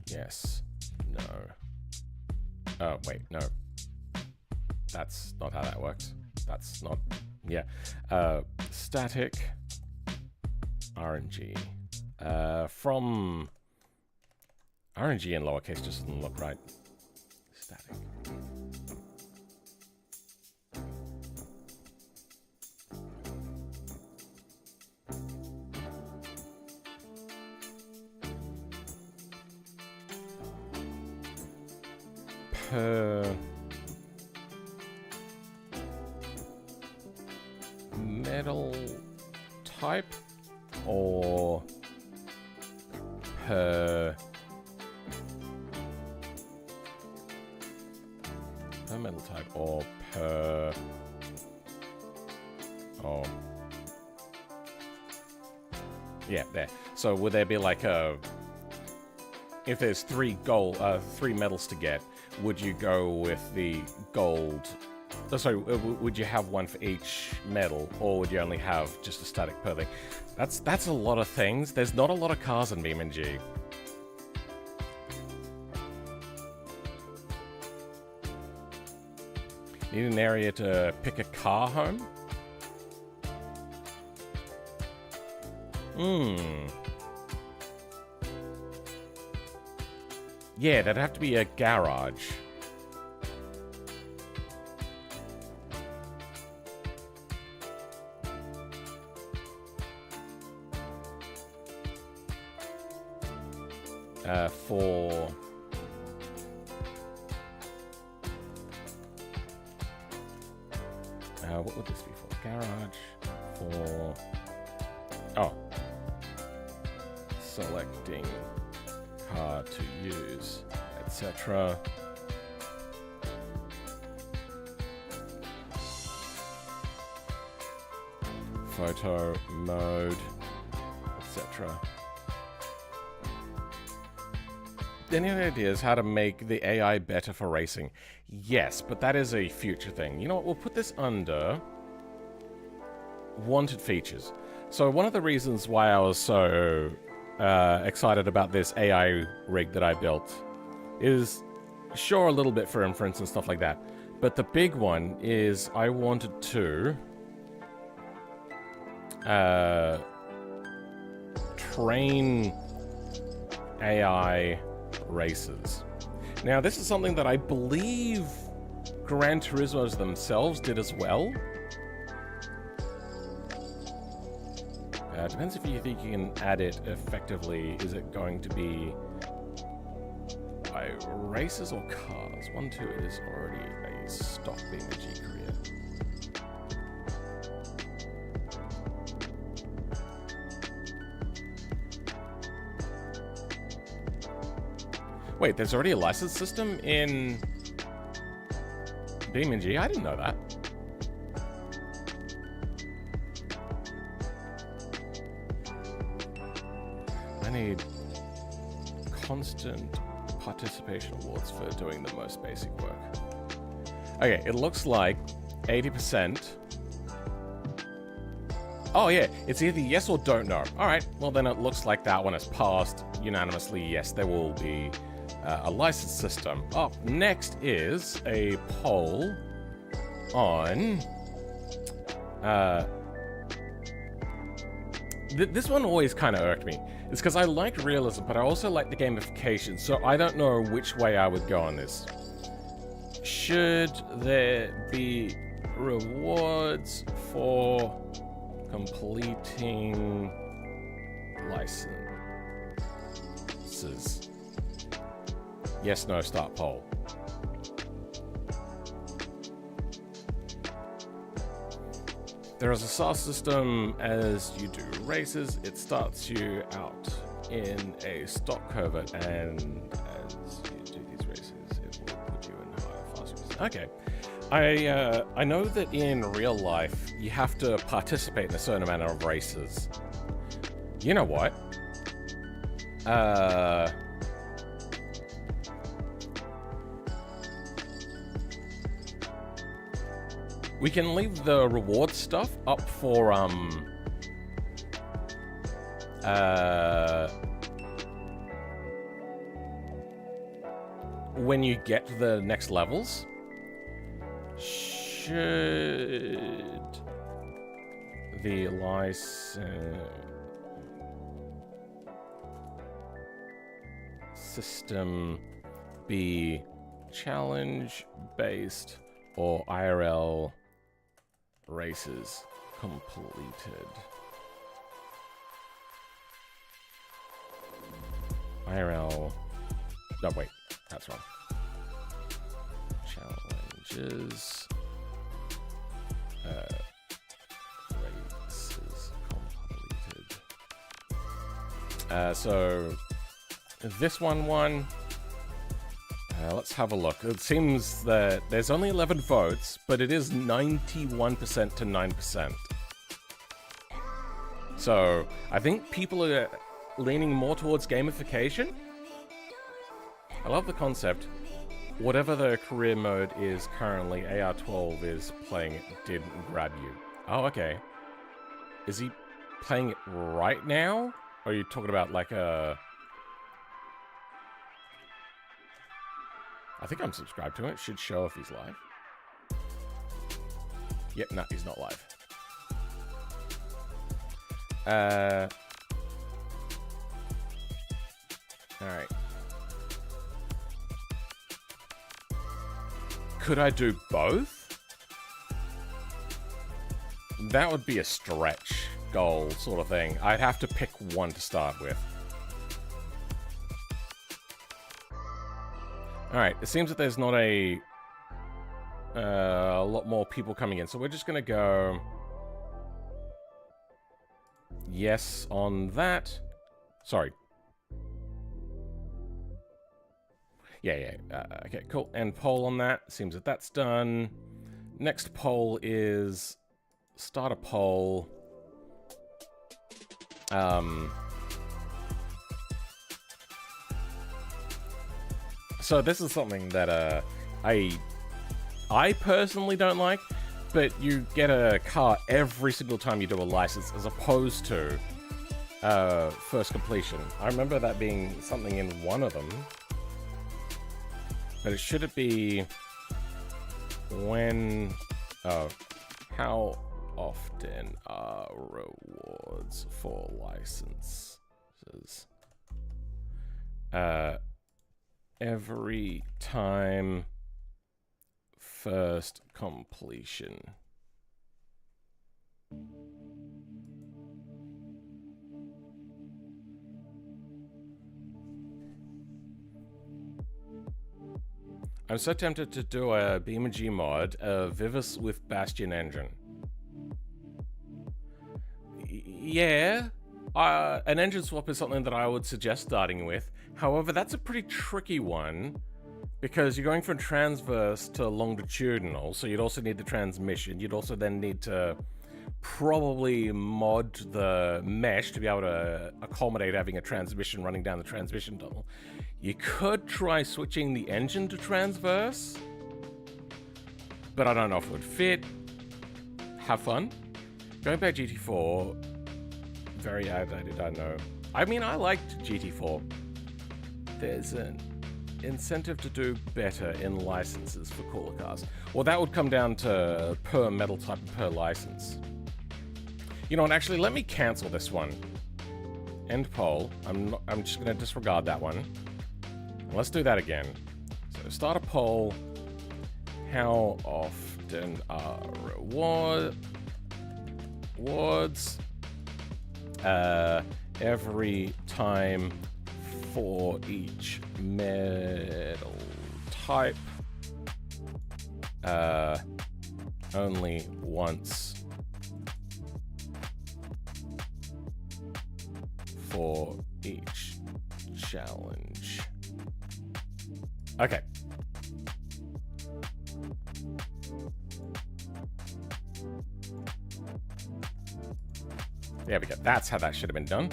Yes. No. Oh, wait, no. That's not how that works. That's not... Yeah. Static RNG. From... RNG in lowercase just doesn't look right. Static. Per metal type or per metal type or per yeah, there. So would there be like a, if there's three metals to get, would you go with the gold? Oh, sorry, would you have one for each metal, or would you only have just a static per thing? That's a lot of things. There's not a lot of cars in BeamNG. Need an area to pick a car home? Yeah, that'd have to be a garage. For... what would this be for? Garage for... Oh. Selecting car to use, etc. photo mode, etc. Any ideas how to make the AI better for racing? Yes, but that is a future thing. You know what? We'll put this under wanted features. So one of the reasons why I was so excited about this AI rig that I built is, sure, a little bit for inference and stuff like that, but the big one is I wanted to train AI races. Now, this is something that I believe Gran Turismo themselves did as well. Depends if you think you can add it effectively. Is it going to be by races or cars? 1, 2 is already a stock BeamNG Career. Wait, there's already a license system in BeamNG? I didn't know that. I need constant participation awards for doing the most basic work. Okay, it looks like 80%. Oh yeah, it's either yes or don't know. All right, well then it looks like that one has passed unanimously. Yes, there will be a license system. Up next is a poll on... this one always kind of irked me. It's because I like realism, but I also like the gamification, so I don't know which way I would go on this. Should there be rewards for completing licenses? Yes, no, start poll. There is a SaaS system as you do races. It starts you out in a stock covert, and as you do these races, it will put you in higher, faster races. Okay. I know that in real life, you have to participate in a certain amount of races. You know what? We can leave the reward stuff up for, when you get to the next levels. Should the license system be challenge-based or IRL races completed? IRL... No, wait. That's wrong. Challenges... races completed. So... this one won. Let's have a look. It seems that there's only 11 votes, but it is 91% to 9%. So, I think people are leaning more towards gamification. I love the concept. Whatever the career mode is currently, AR12 is playing it didn't grab you. Oh, okay. Is he playing it right now? Or are you talking about like a... I think I'm subscribed to it. It should show if he's live. Yep, no, he's not live. Alright. Could I do both? That would be a stretch goal sort of thing. I'd have to pick one to start with. Alright, it seems that there's not a lot more people coming in, so we're just going to go yes on that. Sorry. Yeah. Okay, cool. And poll on that. Seems that that's done. Next poll is start a poll. So this is something that I personally don't like, but you get a car every single time you do a license, as opposed to first completion. I remember that being something in one of them, but should it be when? Oh, how often are rewards for licenses? Every time first completion. I'm so tempted to do a BeamNG mod, Vivis with Bastion engine. Yeah, an engine swap is something that I would suggest starting with. However, that's a pretty tricky one because you're going from transverse to longitudinal, so you'd also need the transmission. You'd also then need to probably mod the mesh to be able to accommodate having a transmission running down the transmission tunnel. You could try switching the engine to transverse, but I don't know if it would fit. Have fun. Going back GT4, very outdated, I know. I mean, I liked GT4. There's an incentive to do better in licenses for cooler cars. Well, that would come down to per metal type and per license. You know what, actually, let me cancel this one. End poll. I'm just going to disregard that one. Let's do that again. So start a poll. How often are rewards? Every time for each metal type. Only once for each challenge. Okay. There we go. That's how that should have been done.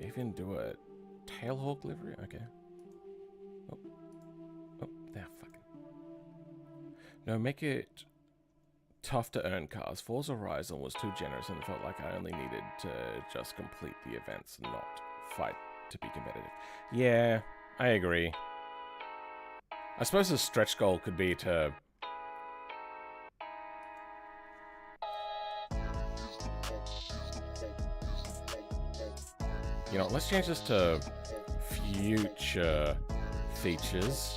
Even do a tailhawk livery? Okay. Oh, there, fucking. No, make it tough to earn cars. Forza Horizon was too generous and it felt like I only needed to just complete the events and not fight to be competitive. Yeah, I agree. I suppose a stretch goal could be to... You know, let's change this to future features.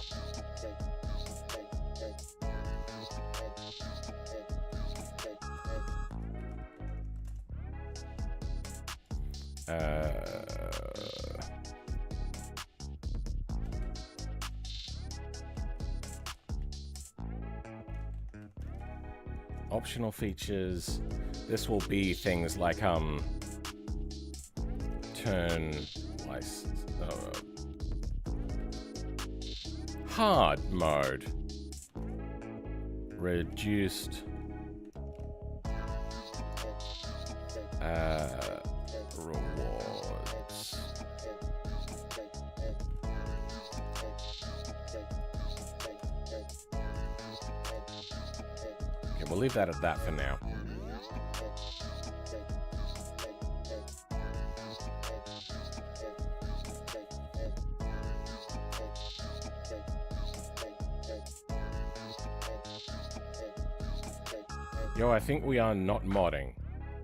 Optional features. This will be things like turn license. Hard mode. Reduced rewards. Okay, we'll leave that at that for now. Yo, I think we are not modding.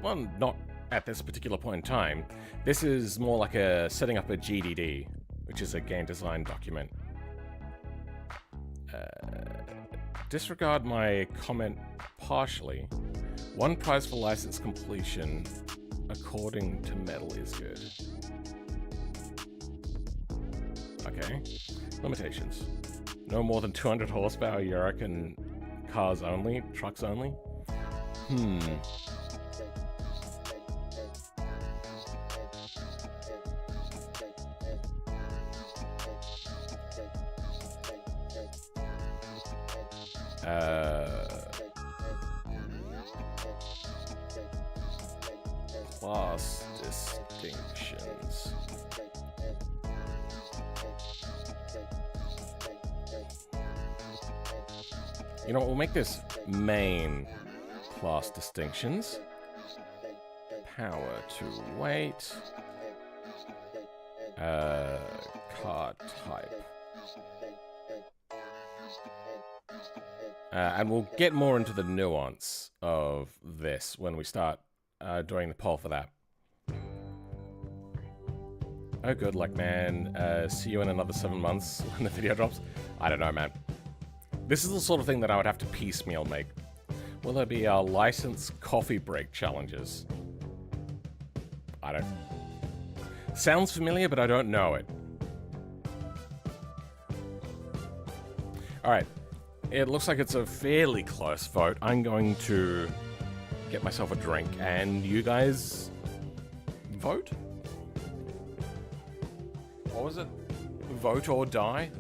Well, not at this particular point in time. This is more like a setting up a GDD, which is a game design document. Disregard my comment partially. One prize for license completion, according to metal, is good. Okay. Limitations. No more than 200 horsepower European cars only, trucks only. Class distinctions. You know what, we'll make this main class distinctions. Power to weight. Car type. And we'll get more into the nuance of this when we start doing the poll for that. Oh, good luck, man. See you in another 7 months when the video drops. I don't know, man. This is the sort of thing that I would have to piecemeal make. Will there be licensed coffee break challenges? I don't... Sounds familiar, but I don't know it. Alright. It looks like it's a fairly close vote. I'm going to get myself a drink, and you guys vote? What was it? Vote or die?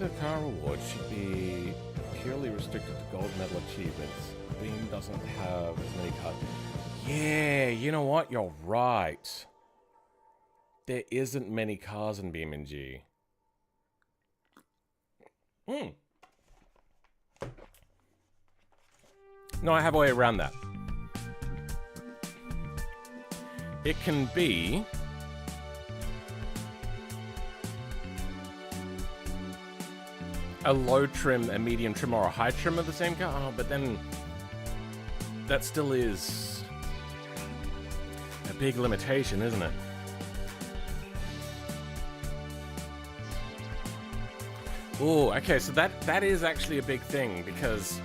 The car award should be purely restricted to gold medal achievements. Beam doesn't have as many cars. Yeah, you know what? You're right. There isn't many cars in BeamNG. No, I have a way around that. It can be... a low trim, a medium trim, or a high trim of the same car. Oh, but then that still is a big limitation, isn't it? Oh, okay, so that is actually a big thing, because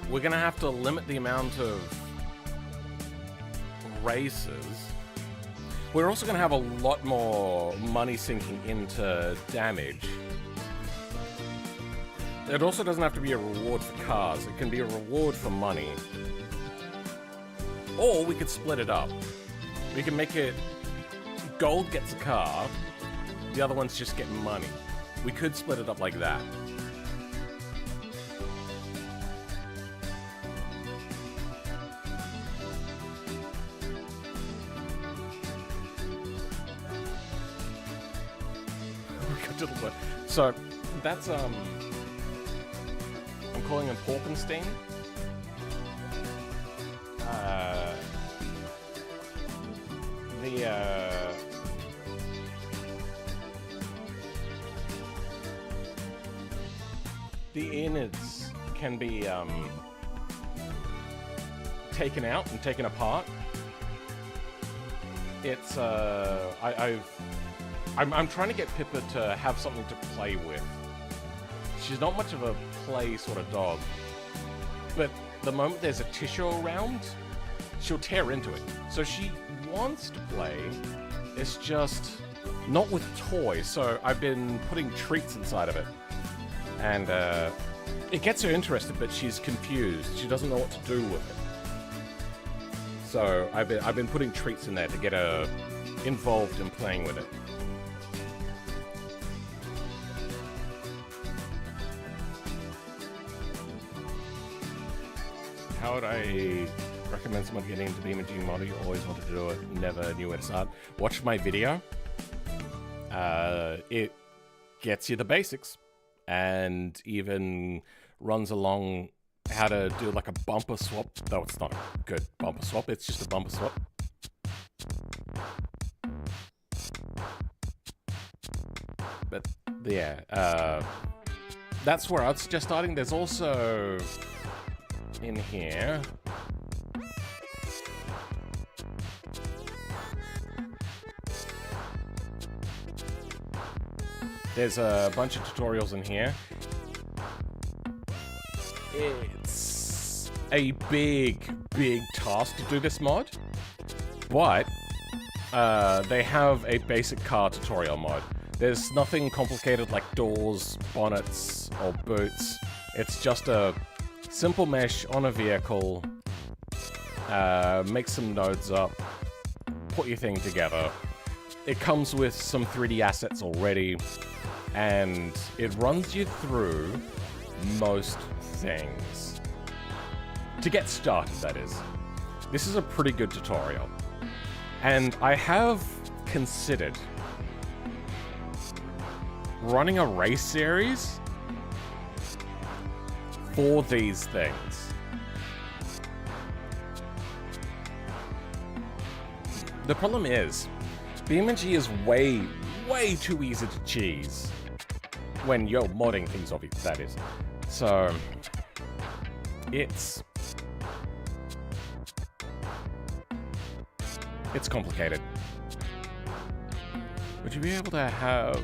we're gonna have to limit the amount of races. We're also gonna have a lot more money sinking into damage. It also doesn't have to be a reward for cars. It can be a reward for money. Or we could split it up. We can make it gold gets a car, the other ones just get money. We could split it up like that. So that's I'm calling him Porkenstein. The innards can be taken out and taken apart it's I'm trying to get Pippa to have something to play with. She's not much of a play sort of dog, but the moment there's a tissue around, she'll tear into it. So she wants to play, it's just not with toys. So I've been putting treats inside of it, and it gets her interested, but she's confused. She doesn't know what to do with it. So I've been putting treats in there to get her involved in playing with it. How would I recommend someone getting into BeamNG modding? You always wanted to do it, never knew where to start. Watch my video. It gets you the basics, and even runs along how to do like a bumper swap. Though it's not a good bumper swap, it's just a bumper swap. But yeah, that's where I'd suggest starting. There's also in here there's a bunch of tutorials in here. It's a big task to do this mod, but they have a basic car tutorial mod. There's nothing complicated like doors, bonnets, or boots. It's just a simple mesh on a vehicle, make some nodes up, put your thing together. It comes with some 3D assets already, and it runs you through most things. To get started, that is. This is a pretty good tutorial. And I have considered running a race series for these things. The problem is, BeamNG is way too easy to cheese when you're modding things, obviously, that is. So, it's complicated. Would you be able to have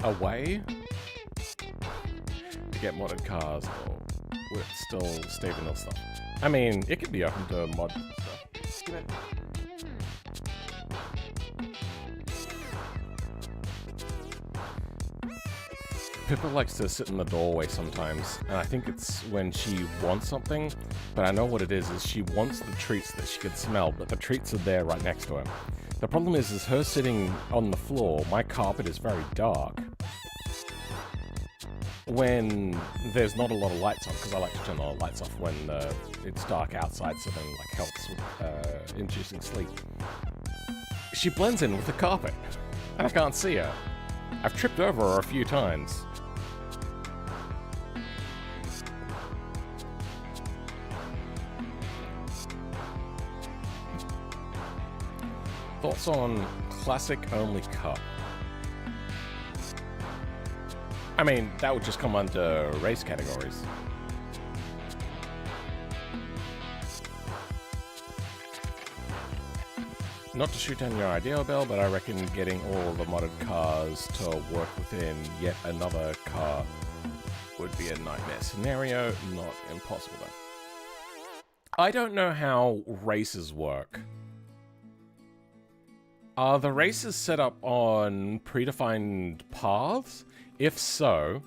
a way to get modded cars, or would it still stay vanilla stuff? I mean, it could be open to mod stuff. Give it. Pippa likes to sit in the doorway sometimes, and I think it's when she wants something, but I know what it is she wants the treats that she can smell, but the treats are there right next to her. The problem is her sitting on the floor, my carpet is very dark when there's not a lot of lights on, because I like to turn all the lights off when it's dark outside, so then like helps with inducing sleep. She blends in with the carpet, and I can't see her. I've tripped over her a few times. Thoughts on classic-only cup? I mean, that would just come under race categories. Not to shoot down your idea, Bell, but I reckon getting all the modded cars to work within yet another car would be a nightmare scenario. Not impossible, though. I don't know how races work. Are the races set up on predefined paths? If so,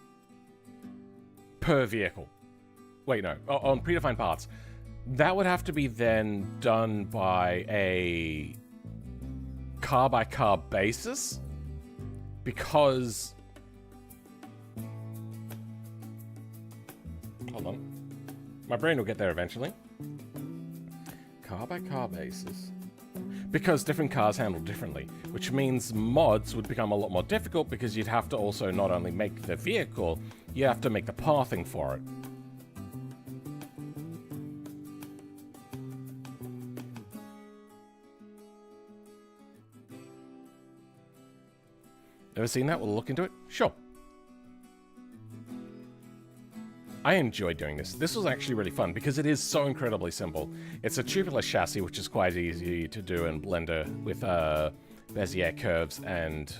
per vehicle. Wait, no, on predefined paths. That would have to be then done by a car-by-car basis, because... Hold on. My brain will get there eventually. Car-by-car basis. Because different cars handle differently, which means mods would become a lot more difficult, because you'd have to also not only make the vehicle, you have to make the pathing for it. Ever seen that? We'll look into it. Sure. I enjoyed doing this. This was actually really fun because it is so incredibly simple. It's a tubular chassis, which is quite easy to do in Blender with Bezier curves and...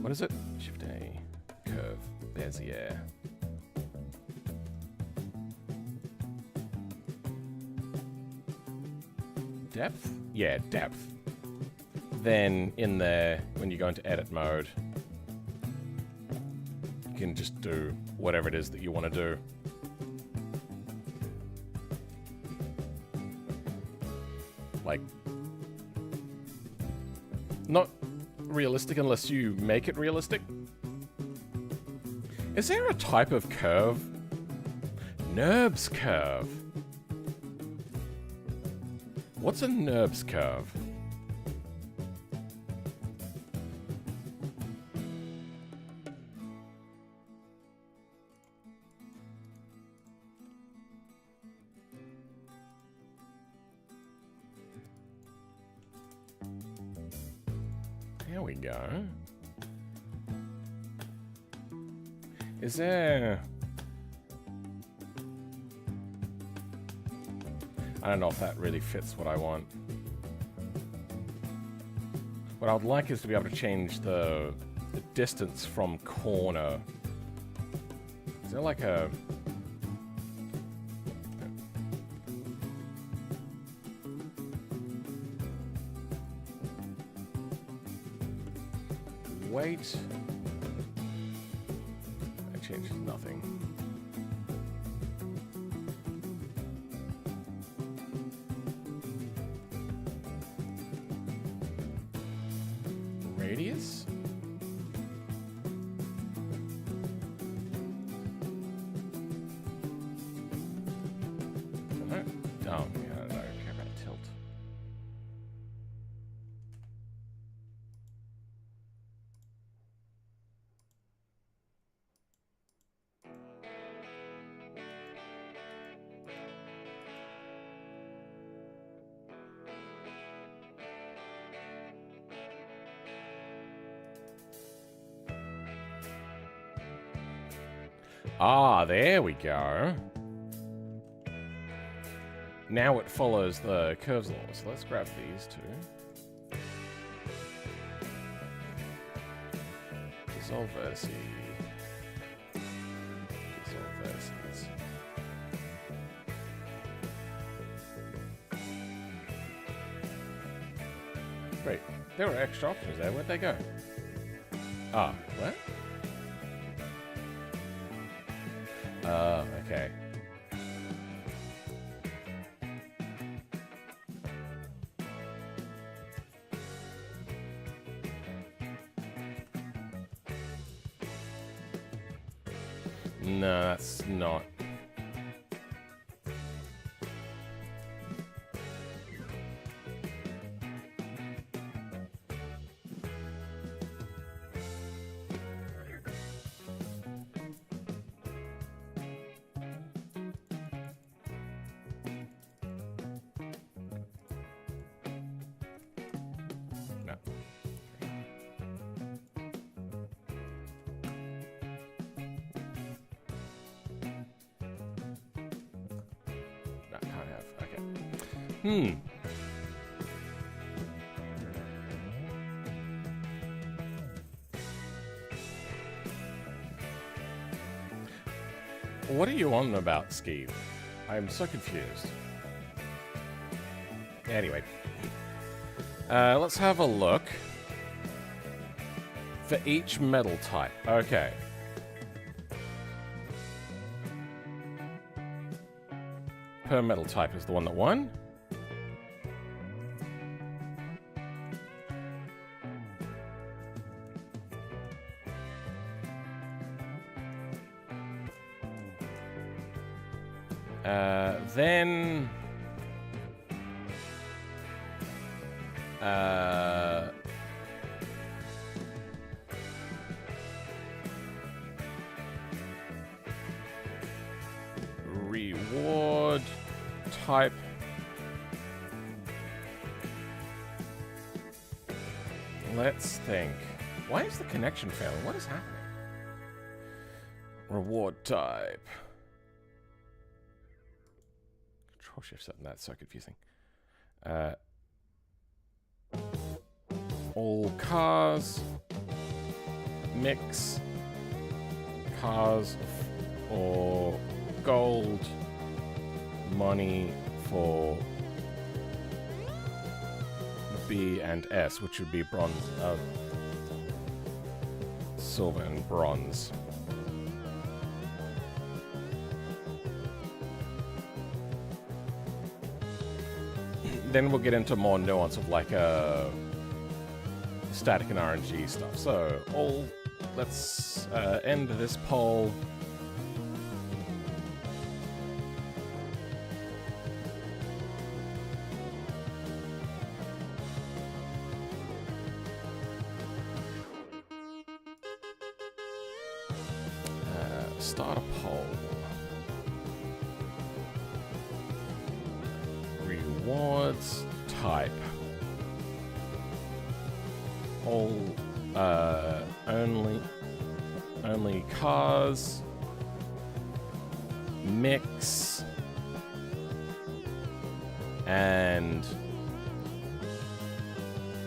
what is it? Shift A, curve, Bezier. Depth? Yeah, depth. Then in there, when you go into edit mode, you can just do whatever it is that you want to do. Like, not realistic unless you make it realistic. Is there a type of curve? NURBS curve. What's a NURBS curve? There we go. Is there... I don't know if that really fits what I want. What I would like is to be able to change the distance from corner. Is there like a... Wait. That changes nothing. Radius? Oh, yeah, I don't care about tilt. Ah, there we go. Now it follows the curves law. So let's grab these two. Dissolve vertices. Dissolve vertices. Wait, there were extra options there. Where'd they go? Ah, what? Okay. No, that's not. What are you on about, Skeeve? I'm so confused. Anyway. Let's have a look. For each metal type. Okay. Per metal type is the one that won. Then reward type. Let's think. Why is the connection failing? What is happening? Reward type. Control Shift 7. That's so confusing. All cars, mix, cars or gold, money for B and S, which would be bronze, silver and bronze. Then we'll get into more nuance of like static and RNG stuff. So let's end this poll. Start a poll. Rewards type. All only cars. Mix and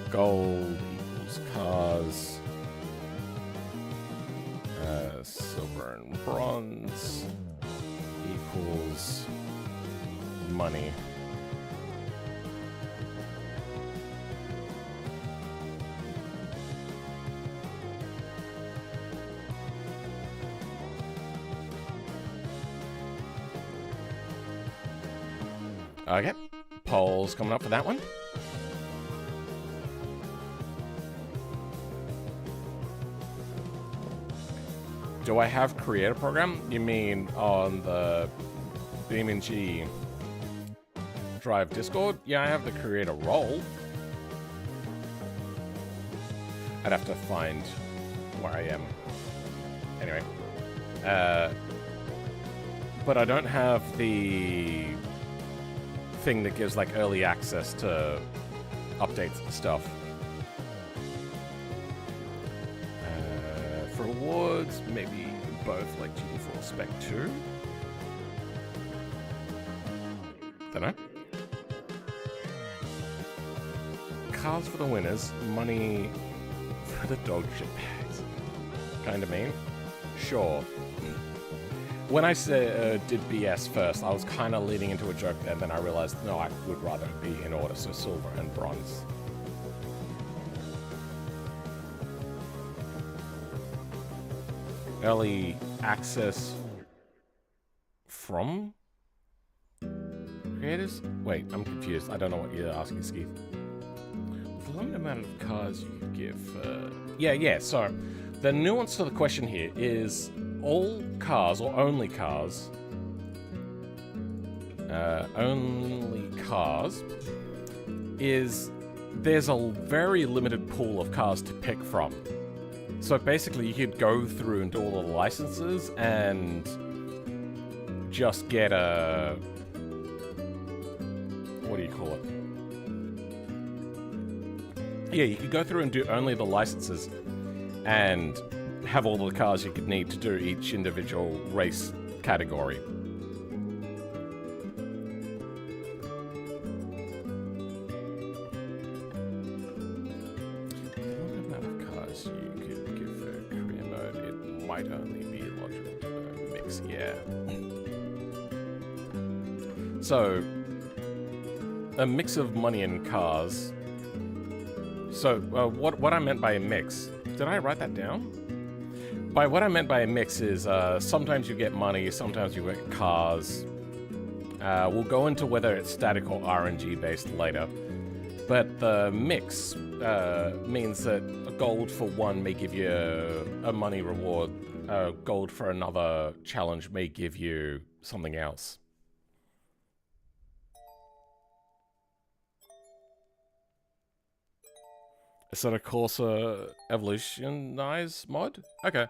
gold equals cars. Silver and bronze equals money. Okay, polls coming up for that one. Do I have creator program? You mean on the BeamNG Drive Discord? Yeah, I have the creator role. I'd have to find where I am. Anyway. But I don't have the thing that gives like early access to updates and stuff. For awards, maybe both like GT4 Spec 2. Dunno. Cars for the winners, money for the dog shit bags. Kinda mean? Sure. When I did BS first, I was kind of leading into a joke, and then I realized, no, I would rather be in order, so silver and bronze. Early access from creators? Wait, I'm confused. I don't know what you're asking, Skeeth. The limited amount of cars you could give. Yeah, so the nuance to the question here is all cars or only cars. Only cars is there's a very limited pool of cars to pick from. So basically you could go through and do all the licenses and just get a... what do you call it? Yeah, you could go through and do only the licenses and have all the cars you could need to do each individual race category. Might only be logical to mix, yeah. So, a mix of money and cars. So, what I meant by a mix, did I write that down? By what I meant by a mix is sometimes you get money, sometimes you get cars. We'll go into whether it's static or RNG based later. But the mix means that a gold for one may give you a money reward. Gold for another challenge may give you something else. Is that a Corsa Evolutionize mod? Okay.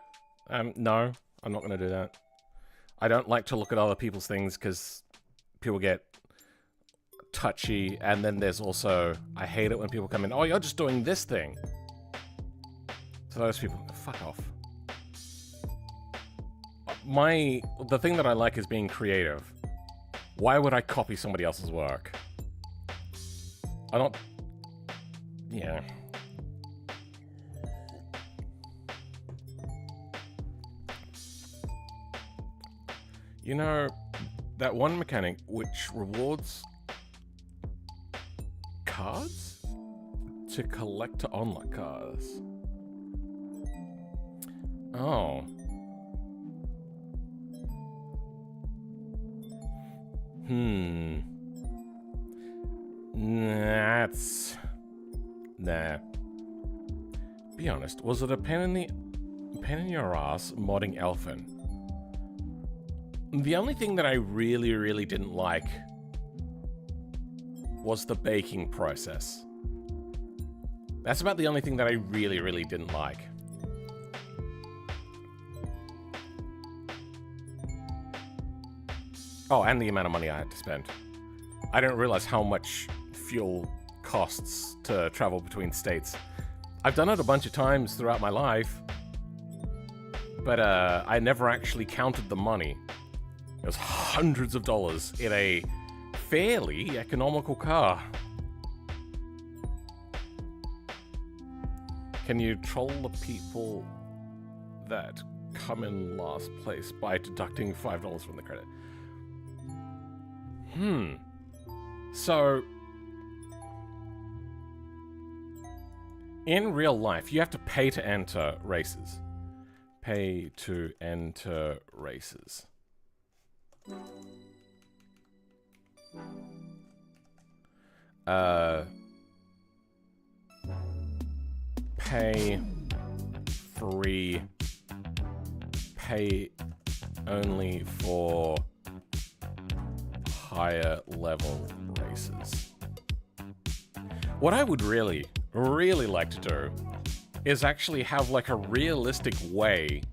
No, I'm not going to do that. I don't like to look at other people's things because people get touchy, and then there's also, I hate it when people come in, oh, you're just doing this thing. So those people, fuck off. The thing that I like is being creative. Why would I copy somebody else's work? I don't... Yeah. You know, that one mechanic which rewards cards to collect to unlock cars. Oh. That's... Nah. Be honest, was it a pain in your ass modding Elfin? The only thing that I really didn't like was the baking process. That's about the only thing that I really didn't like. Oh, and the amount of money I had to spend. I didn't realize how much fuel costs to travel between states. I've done it a bunch of times throughout my life, but I never actually counted the money. It was hundreds of dollars in a fairly economical car. Can you troll the people that come in last place by deducting $5 from the credit? So, in real life, you have to pay to enter races. Pay to enter races. Pay free. Pay only for higher level races. What I would really like to do is actually have like a realistic way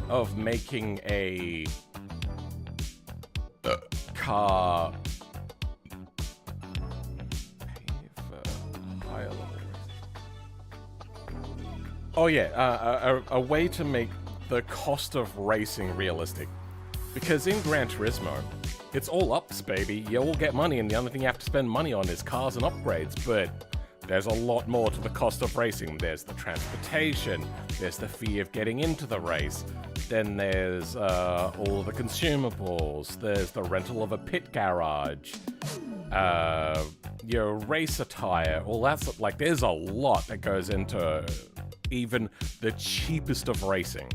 of making a car pay for higher level races. Oh yeah, a way to make the cost of racing realistic. Because in Gran Turismo, it's all ups, baby. You all get money, and the only thing you have to spend money on is cars and upgrades, but there's a lot more to the cost of racing. There's the transportation, there's the fee of getting into the race, then there's all the consumables, there's the rental of a pit garage, your race attire, all that stuff. Like, there's a lot that goes into even the cheapest of racing.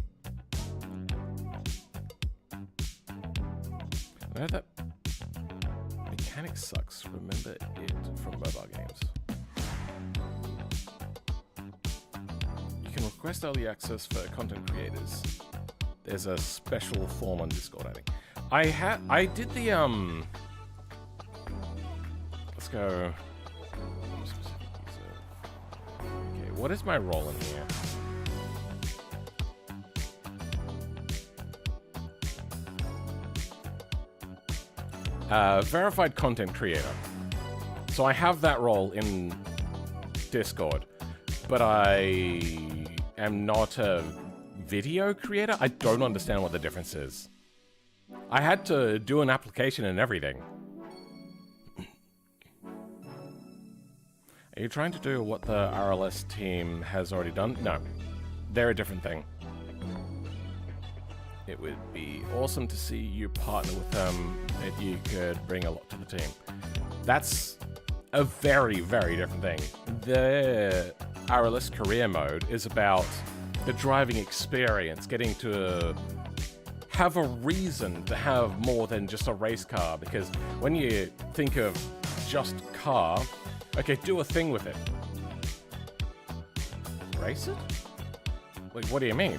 I know that mechanic sucks. Remember it from mobile games. You can request early access for content creators. There's a special form on Discord, I think. I did the let's go. Okay, what is my role in here? Verified content creator. So I have that role in Discord, but I am not a video creator. I don't understand what the difference is. I had to do an application and everything. Are you trying to do what the RLS team has already done? No, they're a different thing. It would be awesome to see you partner with them, that you could bring a lot to the team. That's a very different thing. The RLS career mode is about the driving experience, getting to have a reason to have more than just a race car, because when you think of just car, okay, do a thing with it. Race it? Like, what do you mean?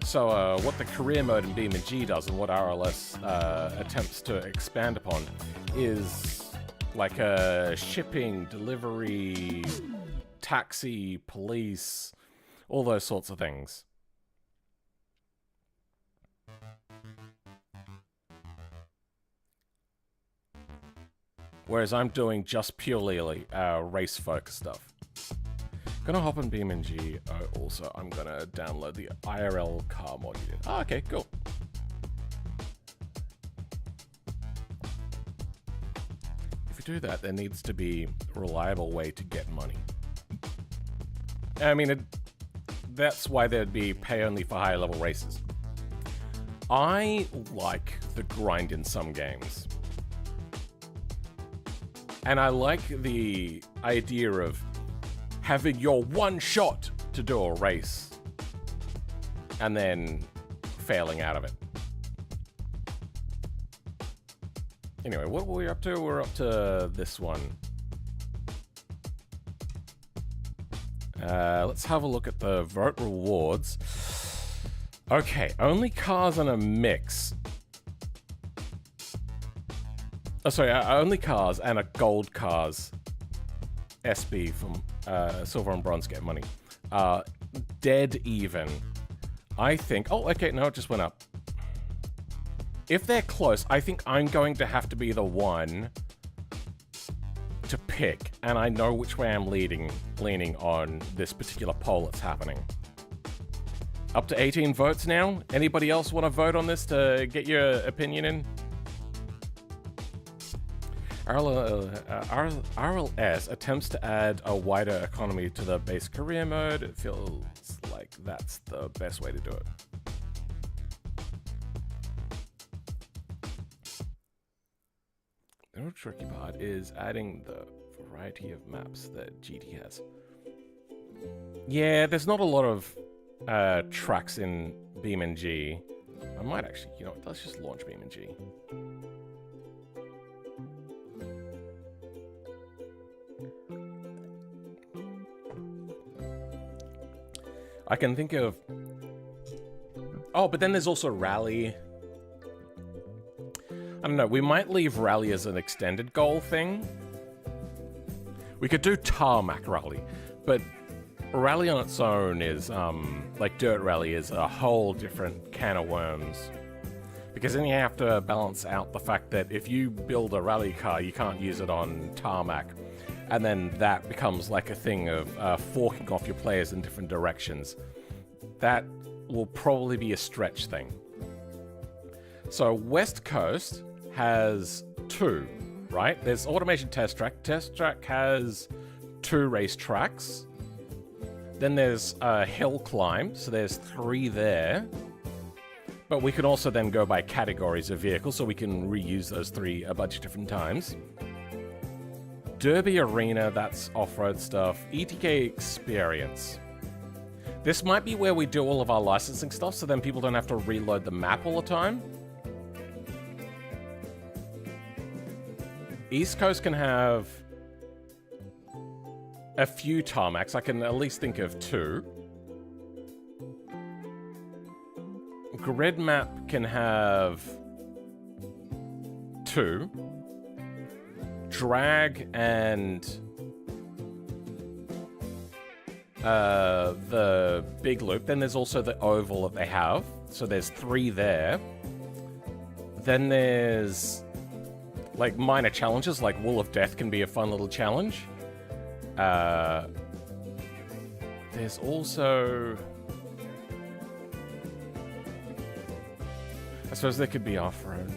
So what the career mode in BeamNG does, and what RLS attempts to expand upon, is like shipping, delivery, taxi, police, all those sorts of things. Whereas I'm doing just purely race-focused stuff. Gonna hop on BeamNG. Oh, also, I'm gonna download the IRL car mod you did. Oh, okay, cool. we do that, there needs to be a reliable way to get money. I mean, that's why there'd be pay only for higher level races. I like the grind in some games. And I like the idea of having your one shot to do a race and then failing out of it. Anyway, what were we up to? We're up to this one. Let's have a look at the vote rewards. Okay, only cars and a mix. Oh, sorry, only cars and a gold cars. SB from silver and bronze get money. Dead even. I think... Oh, okay, no, it just went up. If they're close, I think I'm going to have to be the one to pick, and I know which way I'm leaning on this particular poll that's happening. Up to 18 votes now. Anybody else want to vote on this to get your opinion in? RLS attempts to add a wider economy to the base career mode. It feels like that's the best way to do it. The real tricky part is adding the variety of maps that GT has. Yeah, there's not a lot of tracks in BeamNG. I might actually, you know what, let's just launch BeamNG. I can think of... Oh, but then there's also Rally. I don't know, we might leave Rally as an extended goal thing. We could do Tarmac Rally, but Rally on its own is, like Dirt Rally is a whole different can of worms. Because then you have to balance out the fact that if you build a rally car, you can't use it on tarmac. And then that becomes like a thing of forking off your players in different directions. That will probably be a stretch thing. So West Coast has 2, right? There's Automation Test Track. Test Track has 2 race tracks. Then there's Hill Climb, so there's 3 there. But we can also then go by categories of vehicles, so we can reuse those 3 a bunch of different times. Derby Arena, that's off-road stuff. ETK Experience. This might be where we do all of our licensing stuff, so then people don't have to reload the map all the time. East Coast can have a few tarmacs. I can at least think of 2. Grid map can have 2. Drag and the big loop. Then there's also the oval that they have. So there's 3 there. Then there's like minor challenges, like Wall of Death can be a fun little challenge. There's also... I suppose there could be off-road.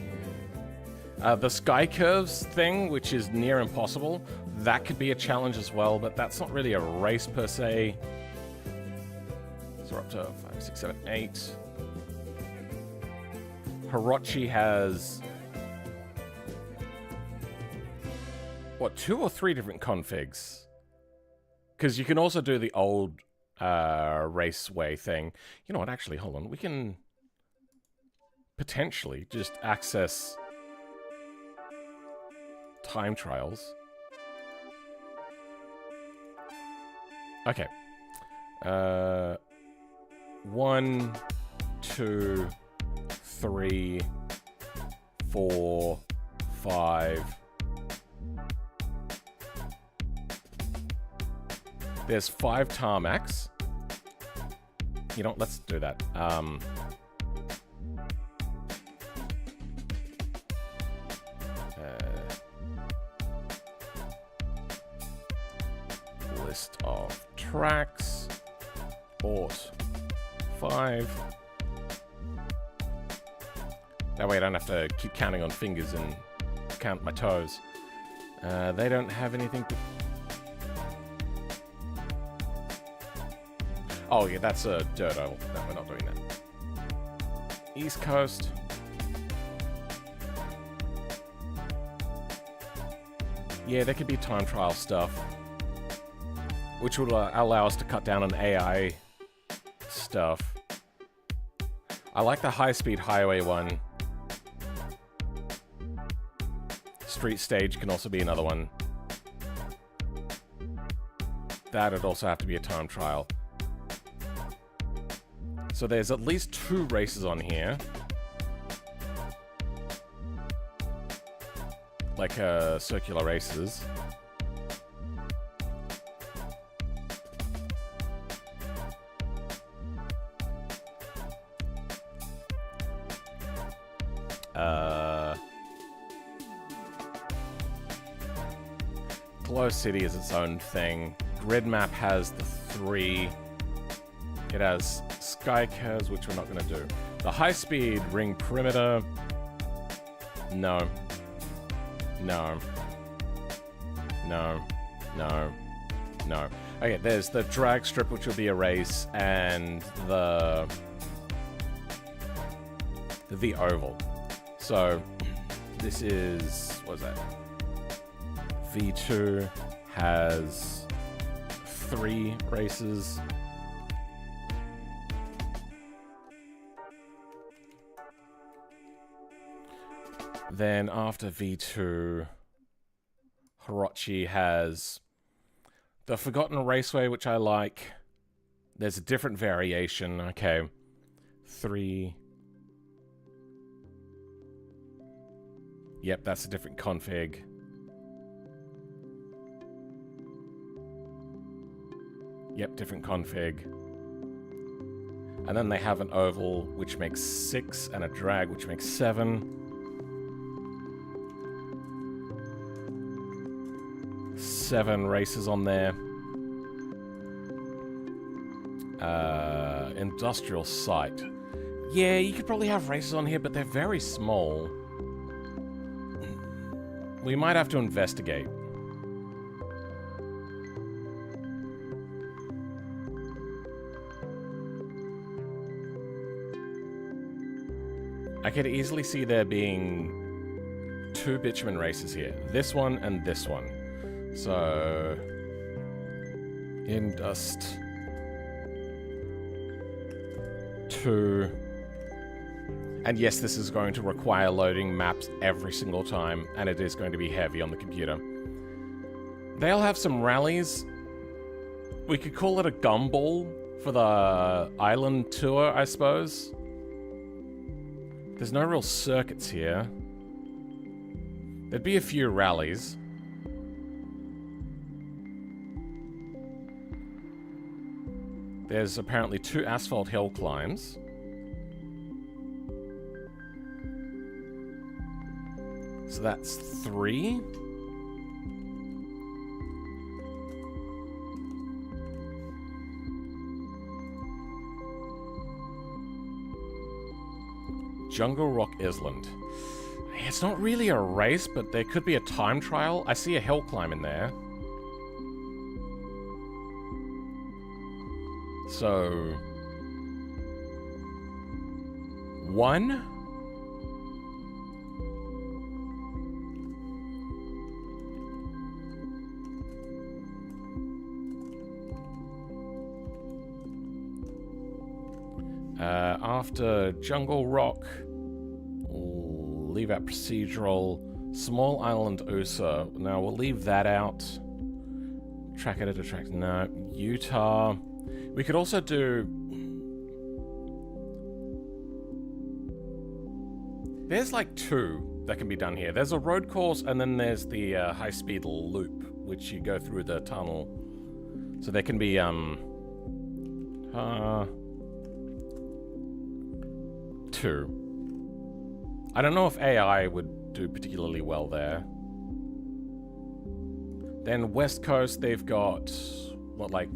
The Sky Curves thing, which is near impossible, that could be a challenge as well, but that's not really a race per se. So we're up to 5, 6, 7, 8. Hirochi has... what, 2 or 3 different configs? Because you can also do the old raceway thing. You know what, actually, hold on. We can potentially just access time trials. Okay. 1, 2, 3, 4, 5. There's 5 tarmacs. You know, let's do that. List of tracks. Port 5. That way I don't have to keep counting on fingers and count my toes. They don't have anything to... Oh, yeah, that's a dirt oval. No, we're not doing that. East Coast. Yeah, there could be time trial stuff, which would allow us to cut down on AI stuff. I like the high-speed highway one. Street stage can also be another one. That would also have to be a time trial. So there's at least 2 races on here. Like circular races. Glow City is its own thing. Grid Map has the 3. It has Sky Curves, which we're not going to do. The high-speed ring perimeter. No. No. No. No. No. Okay, there's the drag strip, which will be a race, and the oval. So this is, what is that? V2 has 3 races. Then after V2, Hirochi has the Forgotten Raceway, which I like. There's a different variation. Okay. 3. Yep, that's a different config. Yep, different config. And then they have an oval, which makes 6, and a drag, which makes 7. 7 races on there. Industrial site. Yeah, you could probably have races on here, but they're very small. We might have to investigate. I could easily see there being 2 bitumen races here. This one and this one. So... Indust... 2... And yes, this is going to require loading maps every single time, and it is going to be heavy on the computer. They'll have some rallies. We could call it a gumball for the island tour, I suppose. There's no real circuits here. There'd be a few rallies. There's apparently 2 asphalt hill climbs. So that's 3. Jungle Rock Island. It's not really a race, but there could be a time trial. I see a hill climb in there. So... 1? After Jungle Rock, we'll leave out procedural. Small Island USA. Now we'll leave that out. Track editor track. No. Utah. We could also do... There's like 2 that can be done here. There's a road course, and then there's the high-speed loop, which you go through the tunnel. So there can be 2. I don't know if AI would do particularly well there. Then West Coast, they've got, what, like,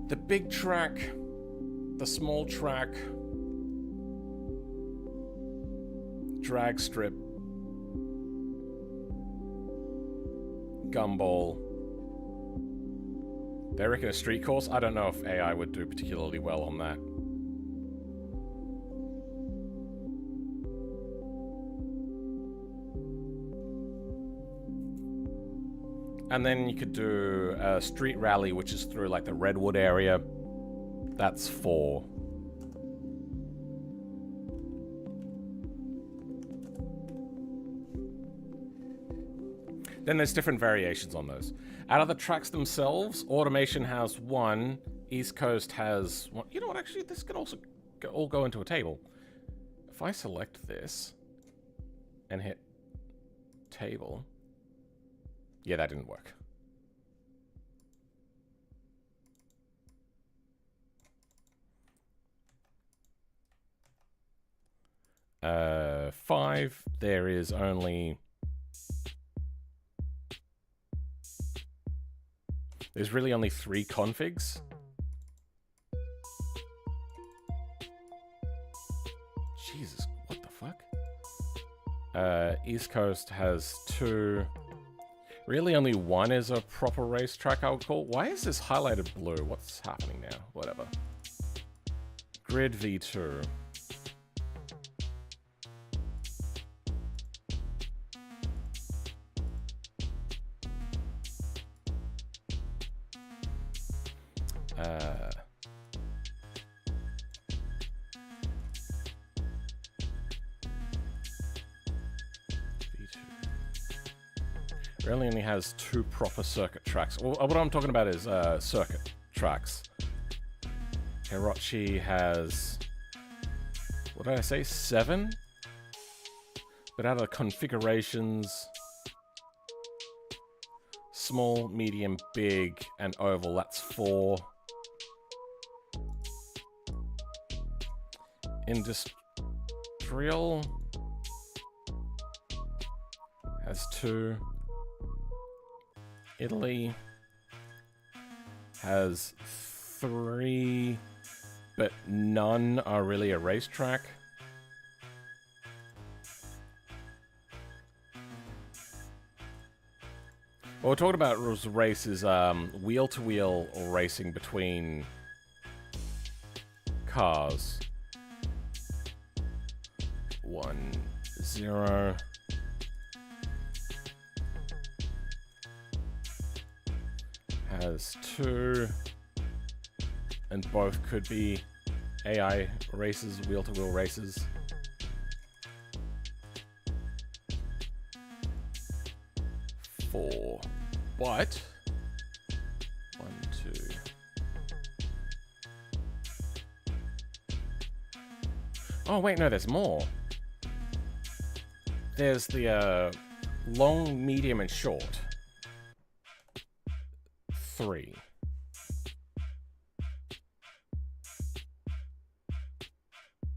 the big track, the small track, drag strip, Gumball. They reckon a street course? I don't know if AI would do particularly well on that. And then you could do a street rally, which is through like the Redwood area. That's 4. Then there's different variations on those. Out of the tracks themselves, Automation has 1. East Coast has 1. You know what, actually, this can also all go into a table. If I select this and hit table... Yeah, that didn't work. Five, there is only... There's really only 3 configs. Jesus, what the fuck? East Coast has 2. Really only 1 is a proper racetrack, I would call. Why is this highlighted blue? What's happening now? Whatever. Grid V2. Really only has 2 proper circuit tracks. Well, what I'm talking about is circuit tracks. Hirochi has, what did I say, 7? But out of the configurations, small, medium, big, and oval, that's 4. Industrial has 2. Italy has 3, but none are really a racetrack. What we're talking about was races, wheel-to-wheel racing between cars. 1, 0. Has 2, and both could be AI races, wheel-to-wheel races. Four. What? 1, 2. Oh wait, no, there's more. There's the long, medium, and short. 3.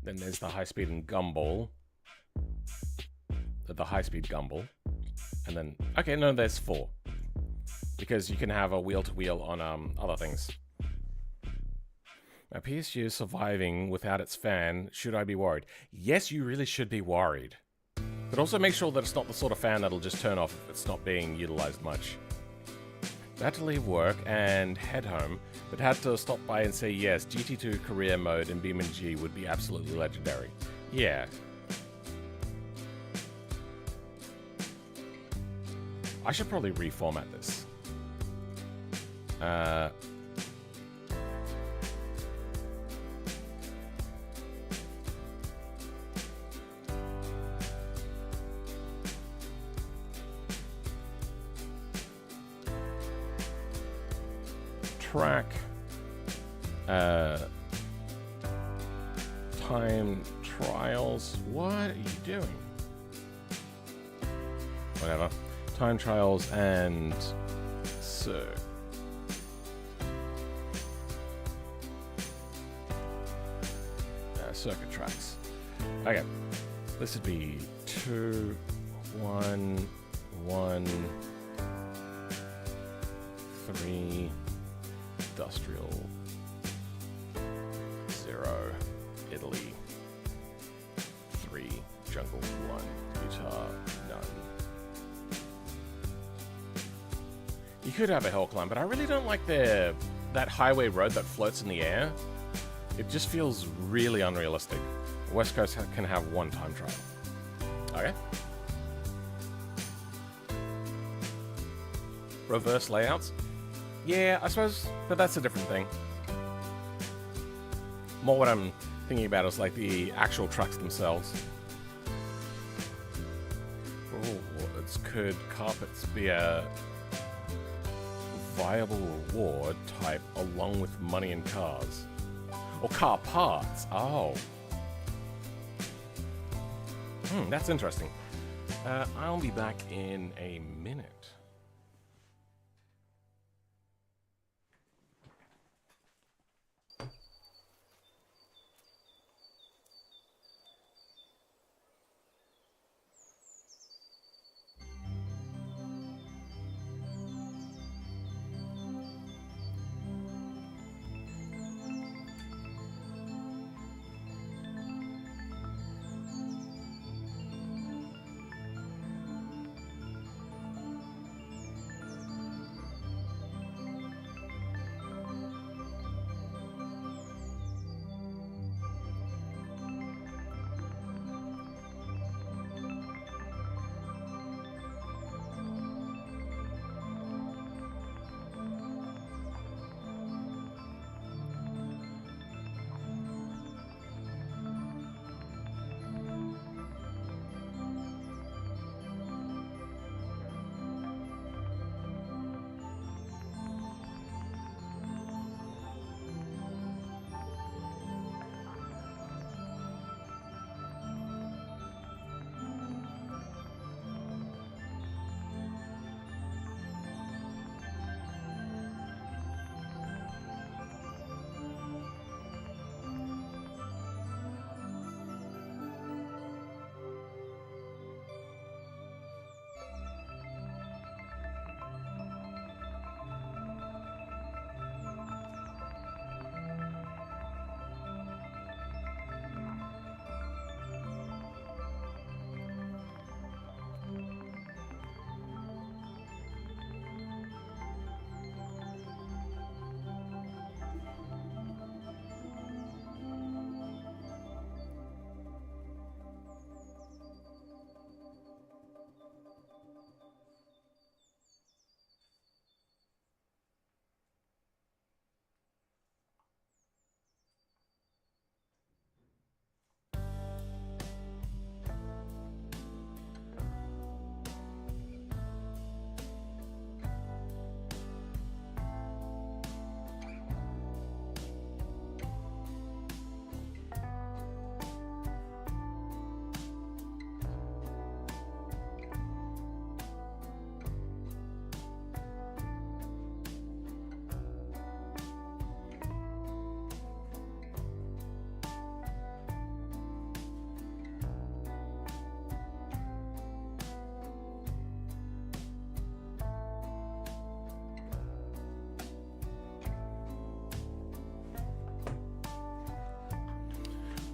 Then there's the high-speed and gumball. The high-speed gumball. And then, okay, no, there's 4. Because you can have a wheel-to-wheel on other things. Now, PSU is surviving without its fan. Should I be worried? Yes, you really should be worried. But also make sure that it's not the sort of fan that'll just turn off if it's not being utilized much. I had to leave work and head home, but had to stop by and say yes, GT2 career mode in BeamNG would be absolutely legendary. Yeah. I should probably reformat this. Track, time trials. What are you doing? Whatever. Time trials and circuit tracks. Okay, this would be 2, 1, 1, 3. Industrial, 0, Italy, 3, jungle, 1, Utah, none. could have a hill climb, but I really don't like that highway road that floats in the air. It just feels really unrealistic. West Coast can have one time trial. Okay. Reverse layouts? Yeah, I suppose, but that's a different thing. More what I'm thinking about is like the actual trucks themselves. Oh, could carpets be a viable reward type along with money and cars? Or car parts? Oh. That's interesting. I'll be back in a minute.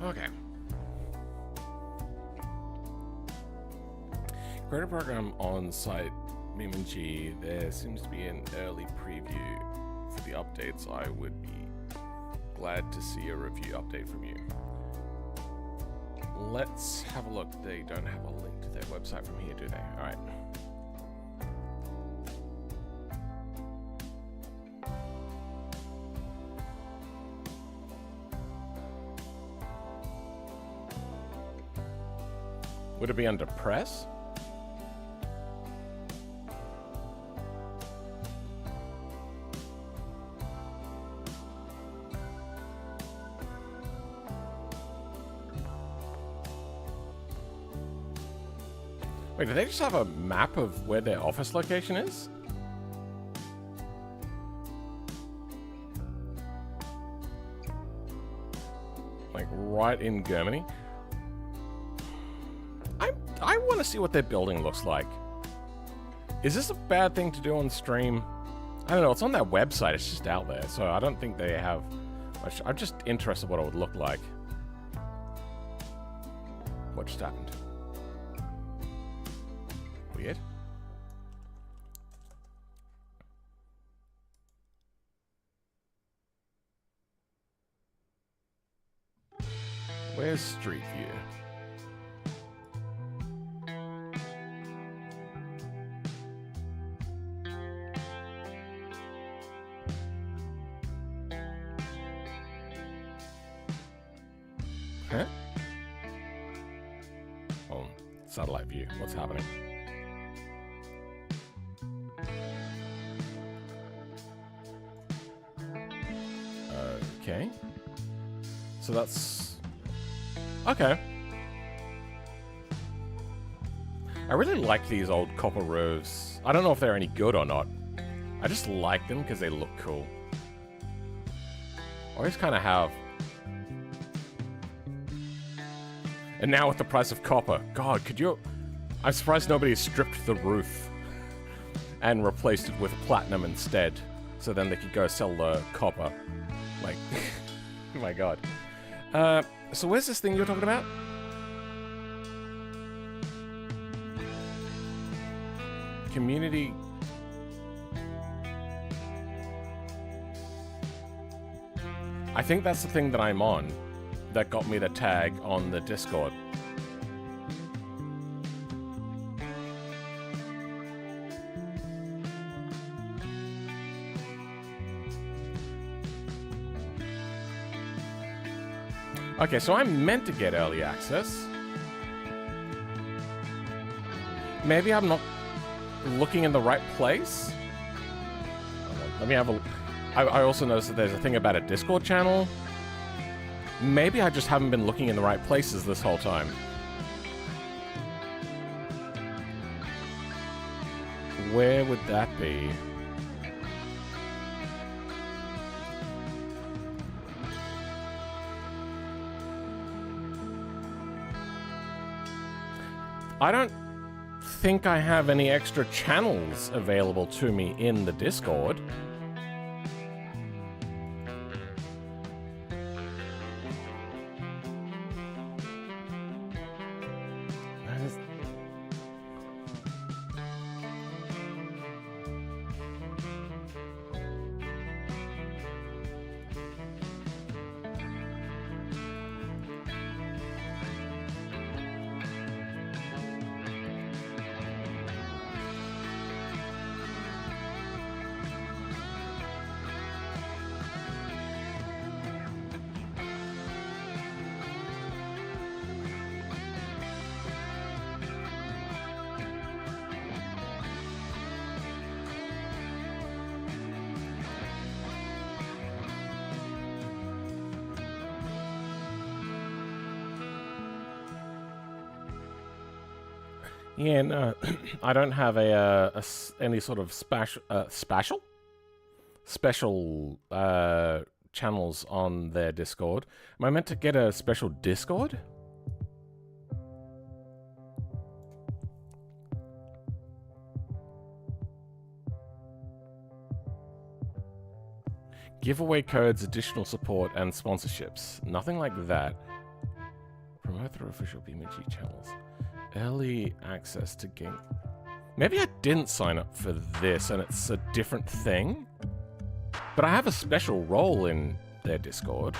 Okay. Create a program on site BeamNG. There seems to be an early preview for the updates. I would be glad to see a review update from you. Let's have a look. They don't have a link to their website from here, do they? All right. Would it be under press? Wait, do they just have a map of where their office location is? Like right in Germany? I want to see what their building looks like. Is this a bad thing to do on stream? I don't know. It's on their website. It's just out there. So I don't think they have much. I'm just interested what it would look like. What just happened? Weird. Where's Street View? Huh? Oh, satellite view. What's happening? Okay. So that's... Okay. I really like these old copper roofs. I don't know if they're any good or not. I just like them because they look cool. Always kind of have. And now with the price of copper. God, could you... I'm surprised nobody stripped the roof and replaced it with platinum instead. So then they could go sell the copper. Like, oh my god. So where's this thing you're talking about? Community... I think that's the thing that I'm on that got me the tag on the Discord. Okay, so I'm meant to get early access. Maybe I'm not looking in the right place? Let me have a... I also noticed that there's a thing about a Discord channel. Maybe I just haven't been looking in the right places this whole time. Where would that be? I don't think I have any extra channels available to me in the Discord. Yeah, no, I don't have any sort of special channels on their Discord. Am I meant to get a special Discord? Giveaway codes, additional support, and sponsorships. Nothing like that. Promote their official BeamNG channels. Early access to game. Maybe I didn't sign up for this and it's a different thing. But I have a special role in their Discord.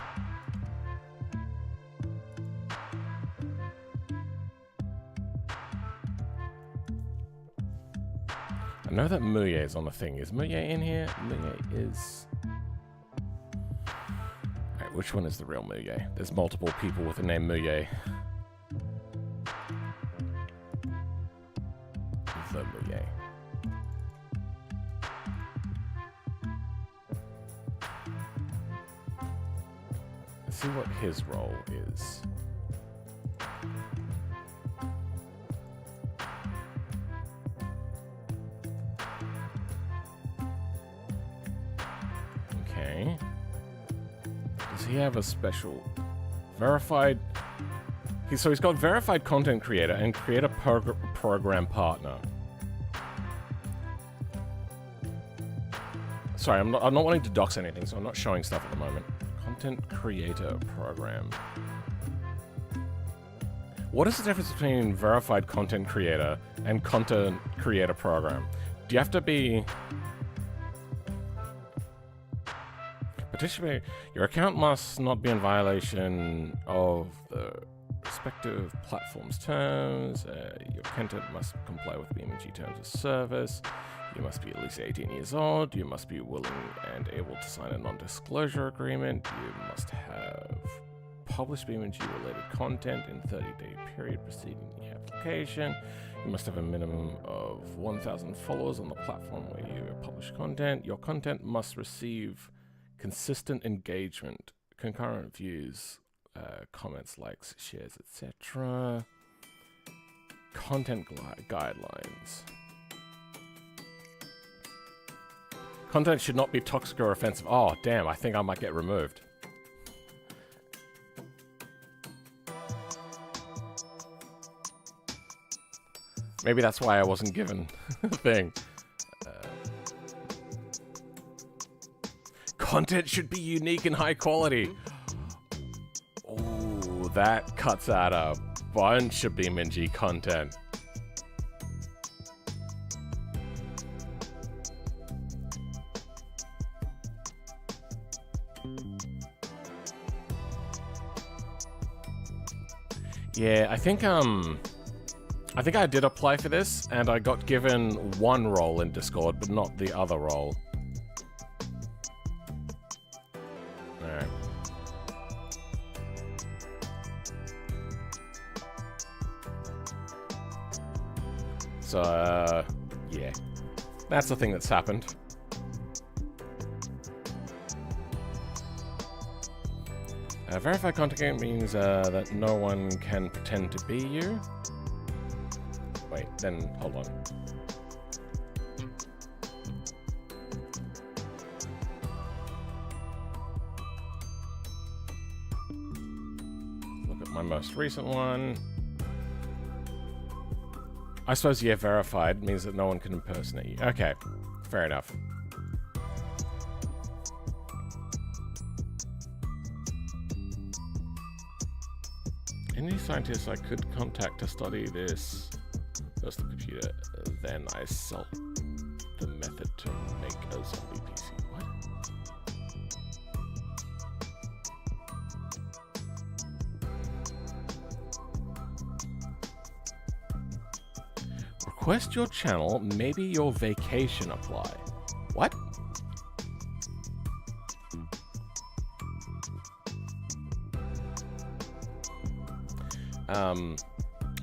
I know that Muye is on the thing. Is Muye in here? Muye is... Alright, which one is the real Muye? There's multiple people with the name Muye. Let's see what his role is. Okay. Does he have a special verified? So he's got verified content creator and creator program partner. Sorry, I'm not wanting to dox anything, so I'm not showing stuff at the moment. Content creator program. What is the difference between verified content creator and content creator program? Do you have to be... Your account must not be in violation of the respective platform's terms. Your content must comply with BeamNG terms of service. You must be at least 18 years old. You must be willing and able to sign a non-disclosure agreement. You must have published BeamNG related content in 30-day period preceding the application. You must have a minimum of 1,000 followers on the platform where you publish content. Your content must receive consistent engagement, concurrent views, comments, likes, shares, etc. Content guidelines. Content should not be toxic or offensive. Oh, damn, I think I might get removed. Maybe that's why I wasn't given a thing. Content should be unique and high quality. Oh, that cuts out a bunch of BeamNG content. Yeah, I think I did apply for this, and I got given one role in Discord, but not the other role. Alright. So, yeah. That's the thing that's happened. Verified content means that no one can pretend to be you. Wait, then hold on. Look at my most recent one. I suppose, yeah, verified means that no one can impersonate you. Okay, fair enough. Any scientists I could contact to study this personal computer, then I sell the method to make a zombie PC. What? Request your channel, maybe your vacation apply. What?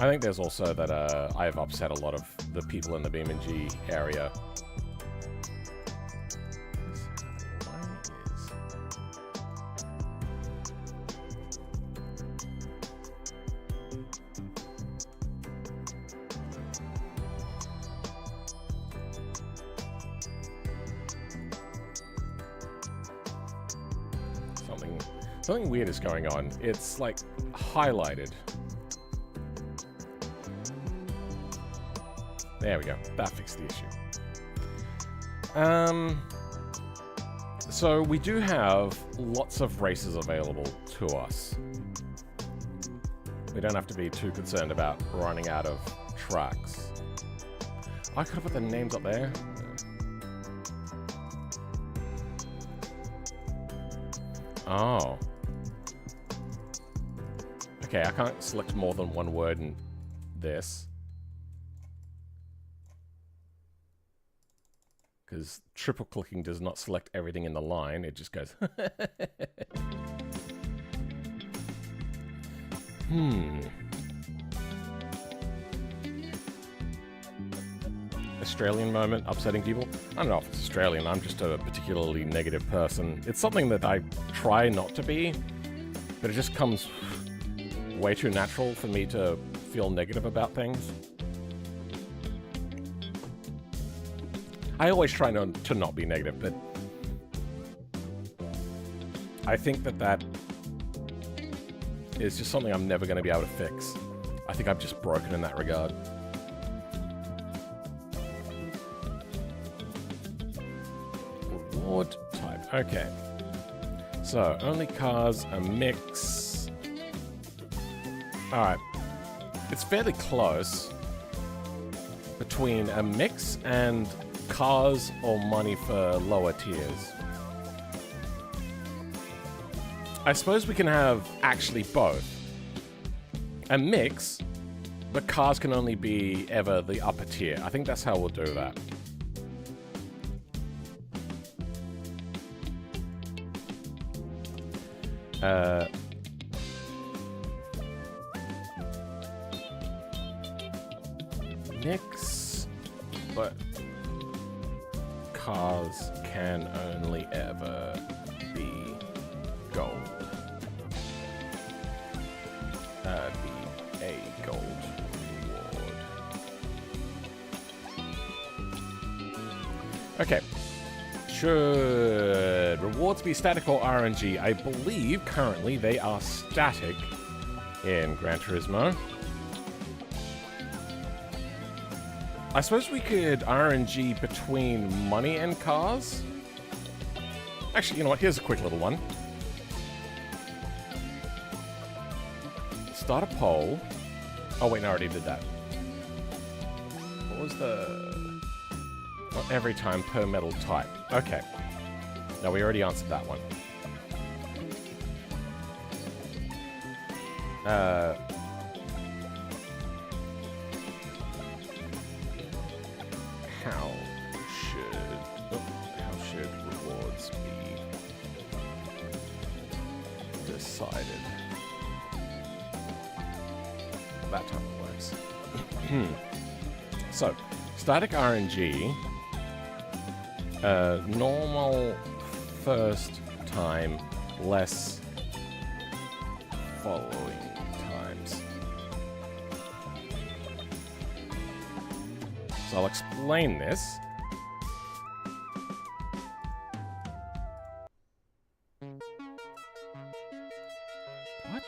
I think there's also that I've upset a lot of the people in the BeamNG area. Something weird is going on. It's like highlighted. There we go. That fixed the issue. So we do have lots of races available to us. We don't have to be too concerned about running out of tracks. I could have put the names up there. Oh. Okay, I can't select more than one word in this. Because triple clicking does not select everything in the line, it just goes. Australian moment, upsetting people. I don't know if it's Australian, I'm just a particularly negative person. It's something that I try not to be, but it just comes way too natural for me to feel negative about things. I always try to not be negative, but I think that is just something I'm never going to be able to fix. I think I'm just broken in that regard. Reward type. Okay. So, only cars, a mix. Alright. It's fairly close between a mix and cars or money for lower tiers. I suppose we can have actually both. A mix, but cars can only be ever the upper tier. I think that's how we'll do that. Mix, but cars can only ever be gold. Be a gold reward. Okay. Should rewards be static or RNG? I believe currently they are static in Gran Turismo. I suppose we could RNG between money and cars. Actually, you know what? Here's a quick little one. Start a poll. Oh wait, no, I already did that. What was the... Not every time per metal type. Okay. No, we already answered that one. How should rewards be decided? That time it works. So, static RNG. Normal first time, less following times. So I'll explain this. What?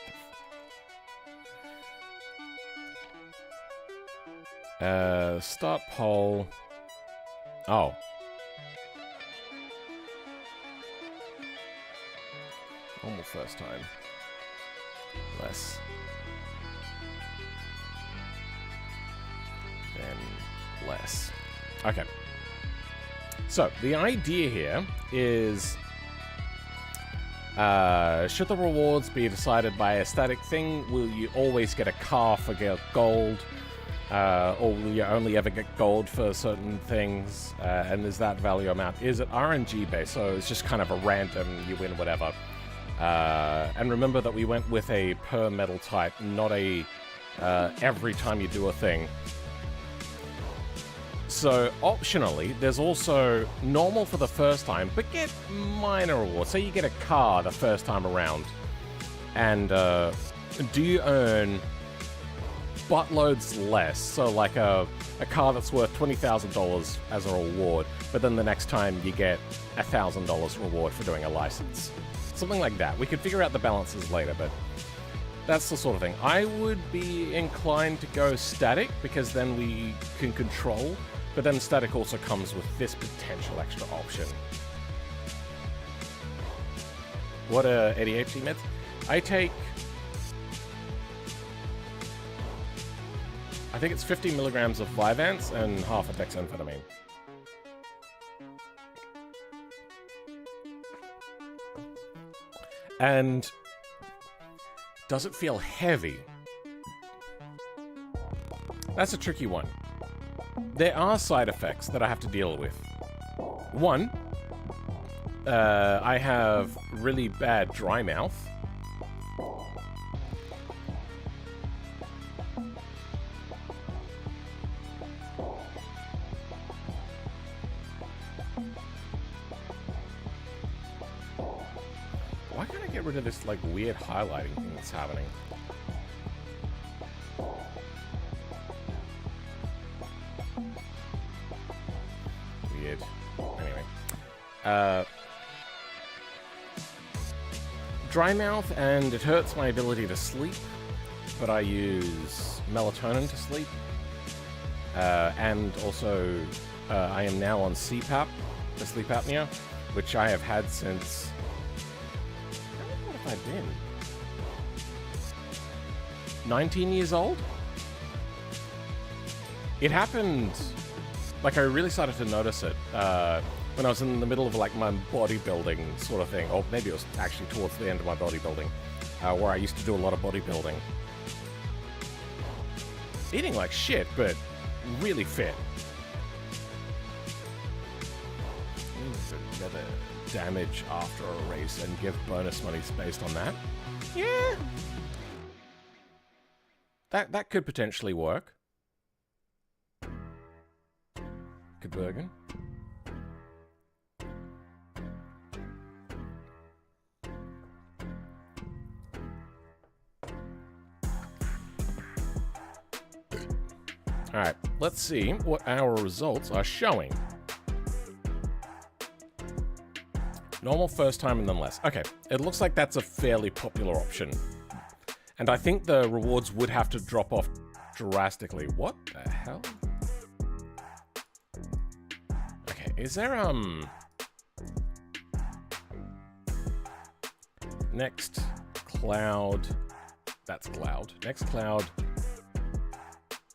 Start poll. Oh. Normal first time. Less. Then less. Okay. So, the idea here is... should the rewards be decided by a static thing? Will you always get a car for gold? Or will you only ever get gold for certain things? And is that value amount? Is it RNG based? So it's just kind of a random, you win whatever. And remember that we went with a per metal type, not a every time you do a thing. So optionally, there's also normal for the first time, but get minor rewards. Say you get a car the first time around, and do you earn buttloads less? So like a car that's worth $20,000 as a reward, but then the next time you get $1,000 reward for doing a license. Something like that. We could figure out the balances later, but that's the sort of thing. I would be inclined to go static, because then we can control, but then static also comes with this potential extra option. What are ADHD meds? I take... I think it's 50 milligrams of Vyvanse and half of dexamphetamine. And does it feel heavy? That's a tricky one. There are side effects that I have to deal with. One, I have really bad dry mouth. Why can't I get rid of this, like, weird highlighting thing that's happening? Weird. Anyway. Dry mouth, and it hurts my ability to sleep, but I use melatonin to sleep. And also, I am now on CPAP, for sleep apnea, which I have had since... What have I been? 19 years old? It happened... Like, I really started to notice it when I was in the middle of like my bodybuilding sort of thing, or maybe it was actually towards the end of my bodybuilding, where I used to do a lot of bodybuilding. Eating like shit, but really fit. Never damage after a race and give bonus monies based on that. Yeah. That could potentially work. Gebergen. Alright, let's see what our results are showing. Normal, first time, and then less. Okay, it looks like that's a fairly popular option. And I think the rewards would have to drop off drastically. What the hell? Okay, is there, next cloud. That's cloud. Next cloud.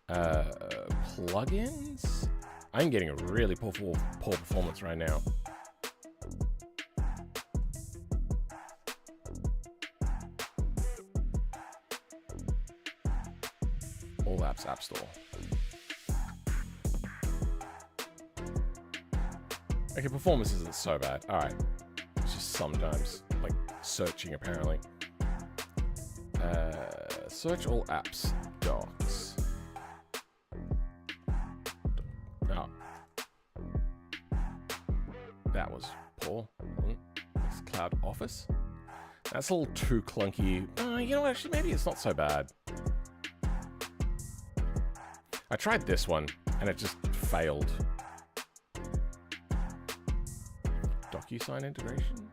Plugins? I'm getting a really poor performance right now. All apps, App Store. Okay, performance isn't so bad. Alright. It's just sometimes, like, searching apparently. Search all apps. Docs. Oh. That was poor. Next cloud Office. That's a little too clunky. You know, actually, maybe it's not so bad. I tried this one, and it just failed. DocuSign integration?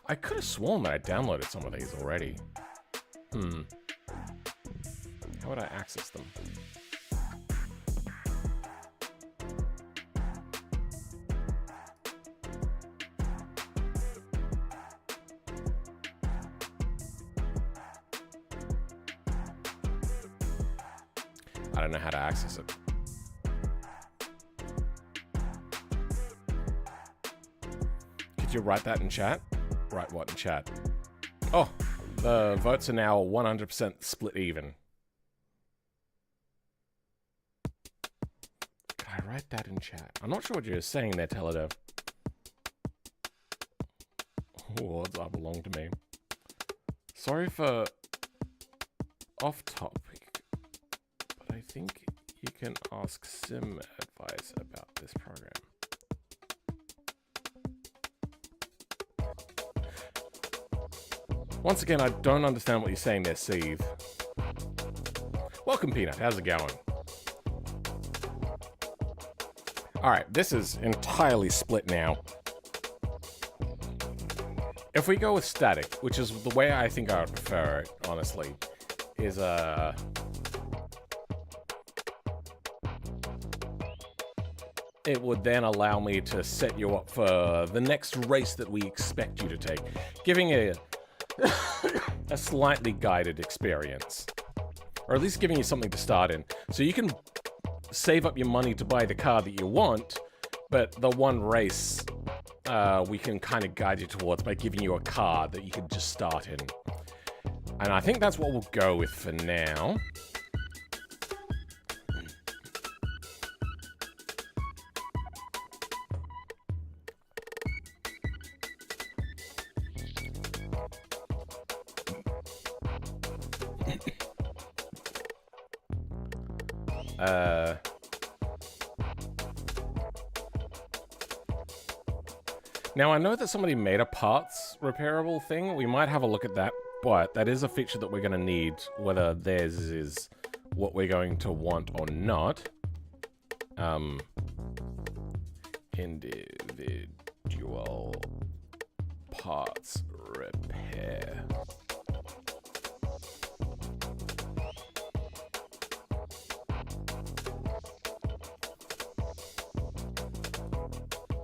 I could have sworn that I downloaded some of these already. How would I access them? I don't know how to access it. Could you write that in chat? Write what in chat? Oh, the votes are now 100% split even. Could I write that in chat? I'm not sure what you're saying there, Teledev. Awards are belong to me. Sorry for off topic, but I think you can ask Sim advice about this program. Once again, I don't understand what you're saying there, Steve. Welcome, Peanut. How's it going? Alright, this is entirely split now. If we go with static, which is the way I think I would prefer it, honestly, is it would then allow me to set you up for the next race that we expect you to take, giving a slightly guided experience, or at least giving you something to start in, so you can save up your money to buy the car that you want, but the one race we can kind of guide you towards by giving you a car that you can just start in. And I think that's what we'll go with for now. Now, I know that somebody made a parts repairable thing. We might have a look at that, but that is a feature that we're going to need, whether theirs is what we're going to want or not. Individual parts repair.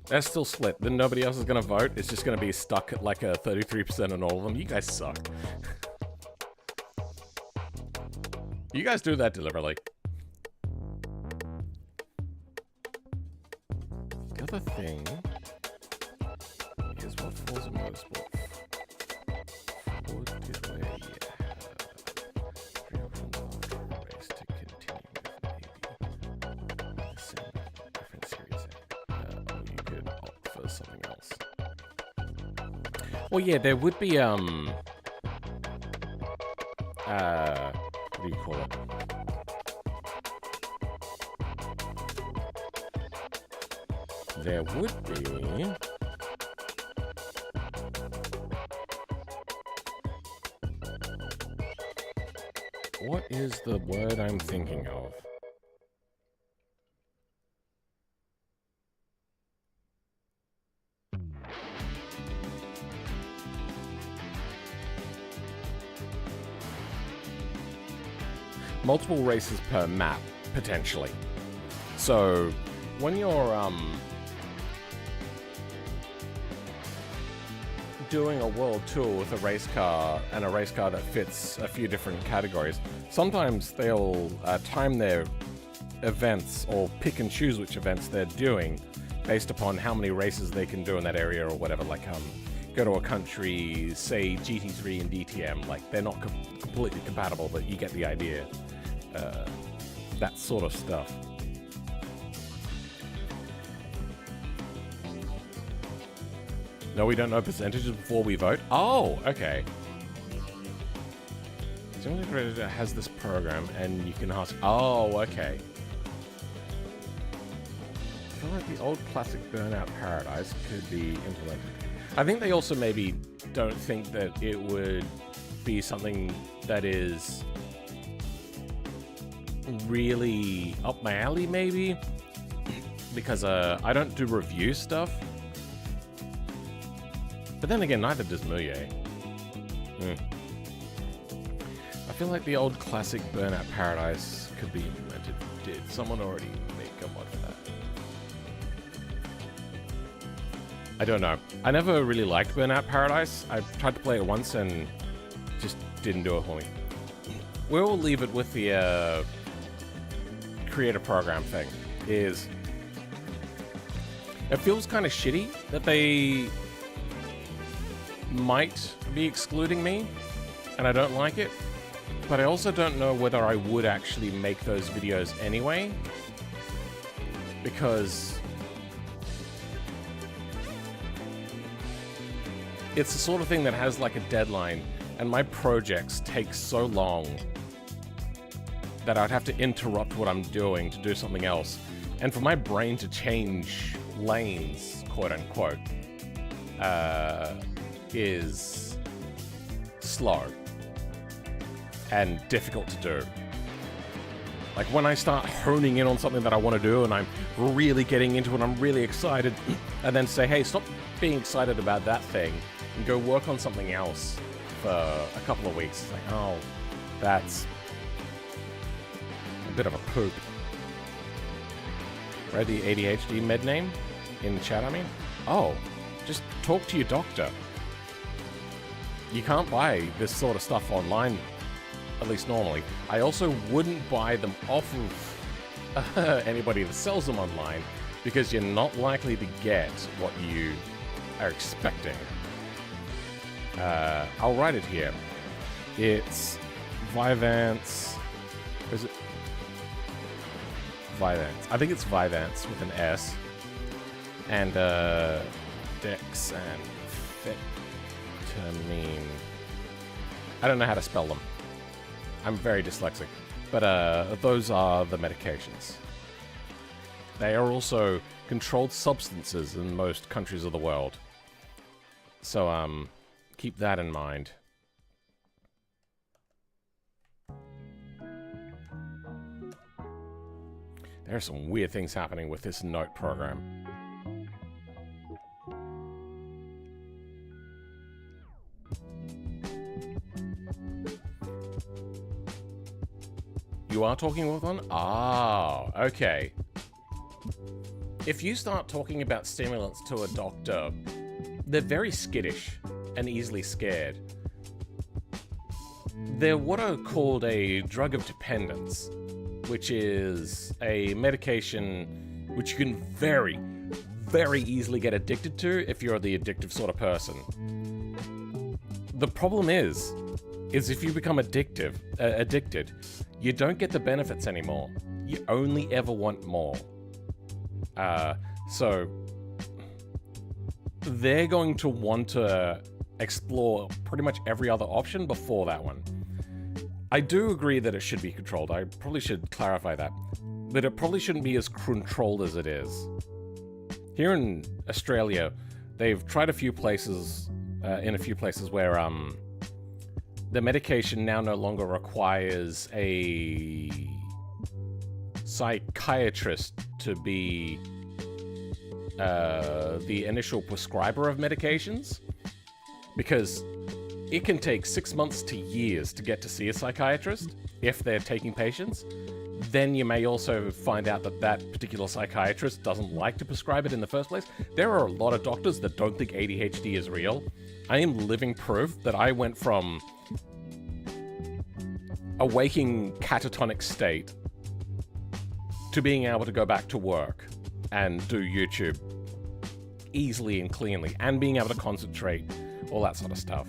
They're still split. Then nobody else is going to vote. It's just going to be stuck at like a 33% on all of them. You guys suck. You guys do that deliberately. other thing is what falls in motorsport. Ford did where race to continue with maybe the same different series. Or you could opt for something else. Well, yeah, there would be what do you call it? There would be what is the word I'm thinking of? Multiple races per map, potentially. So when you're doing a world tour with a race car and a race car that fits a few different categories, sometimes they'll time their events or pick and choose which events they're doing based upon how many races they can do in that area or whatever. Like go to a country, say GT3 and DTM, like they're not completely compatible, but you get the idea. That sort of stuff. No, we don't know percentages before we vote. Oh, okay. Simulator has this program, and you can ask. Oh, okay. I feel like the old classic Burnout Paradise could be implemented. I think they also maybe don't think that it would be something that is really up my alley, maybe, because I don't do review stuff. But then again, neither does Muye. I feel like the old classic Burnout Paradise could be implemented. Did someone already make a mod for that? I don't know. I never really liked Burnout Paradise. I tried to play it once and just didn't do it for me. We'll leave it with the creator program thing. It feels kind of shitty that they might be excluding me, and I don't like it, but I also don't know whether I would actually make those videos anyway, because it's the sort of thing that has like a deadline, and my projects take so long that I'd have to interrupt what I'm doing to do something else, and for my brain to change lanes, quote unquote, is slow and difficult to do. Like when I start honing in on something that I want to do and I'm really getting into it, I'm really excited, and then say, hey, stop being excited about that thing and go work on something else for a couple of weeks. It's like, oh, that's a bit of a poop. Read the ADHD med name in the chat, I mean? Oh, just talk to your doctor. You can't buy this sort of stuff online, at least normally. I also wouldn't buy them off of anybody that sells them online, because you're not likely to get what you are expecting. I'll write it here. It's Vyvanse. Is it Vyvanse? I think it's Vyvanse with an S. And Dex and Phetamine. I don't know how to spell them. I'm very dyslexic. But those are the medications. They are also controlled substances in most countries of the world. So, keep that in mind. There are some weird things happening with this note program. You are talking with one? Ah, okay. If you start talking about stimulants to a doctor, they're very skittish and easily scared. They're what are called a drug of dependence, which is a medication which you can very very easily get addicted to if you're the addictive sort of person. The problem is if you become addicted, you don't get the benefits anymore. You only ever want more. So they're going to want to explore pretty much every other option before that one. I do agree that it should be controlled. I probably should clarify that. But it probably shouldn't be as controlled as it is. Here in Australia, they've tried a few places, where the medication now no longer requires a psychiatrist to be the initial prescriber of medications, because it can take 6 months to years to get to see a psychiatrist if they're taking patients. Then you may also find out that that particular psychiatrist doesn't like to prescribe it in the first place. There are a lot of doctors that don't think ADHD is real. I am living proof that I went from a waking catatonic state to being able to go back to work and do YouTube easily and cleanly, and being able to concentrate, all that sort of stuff.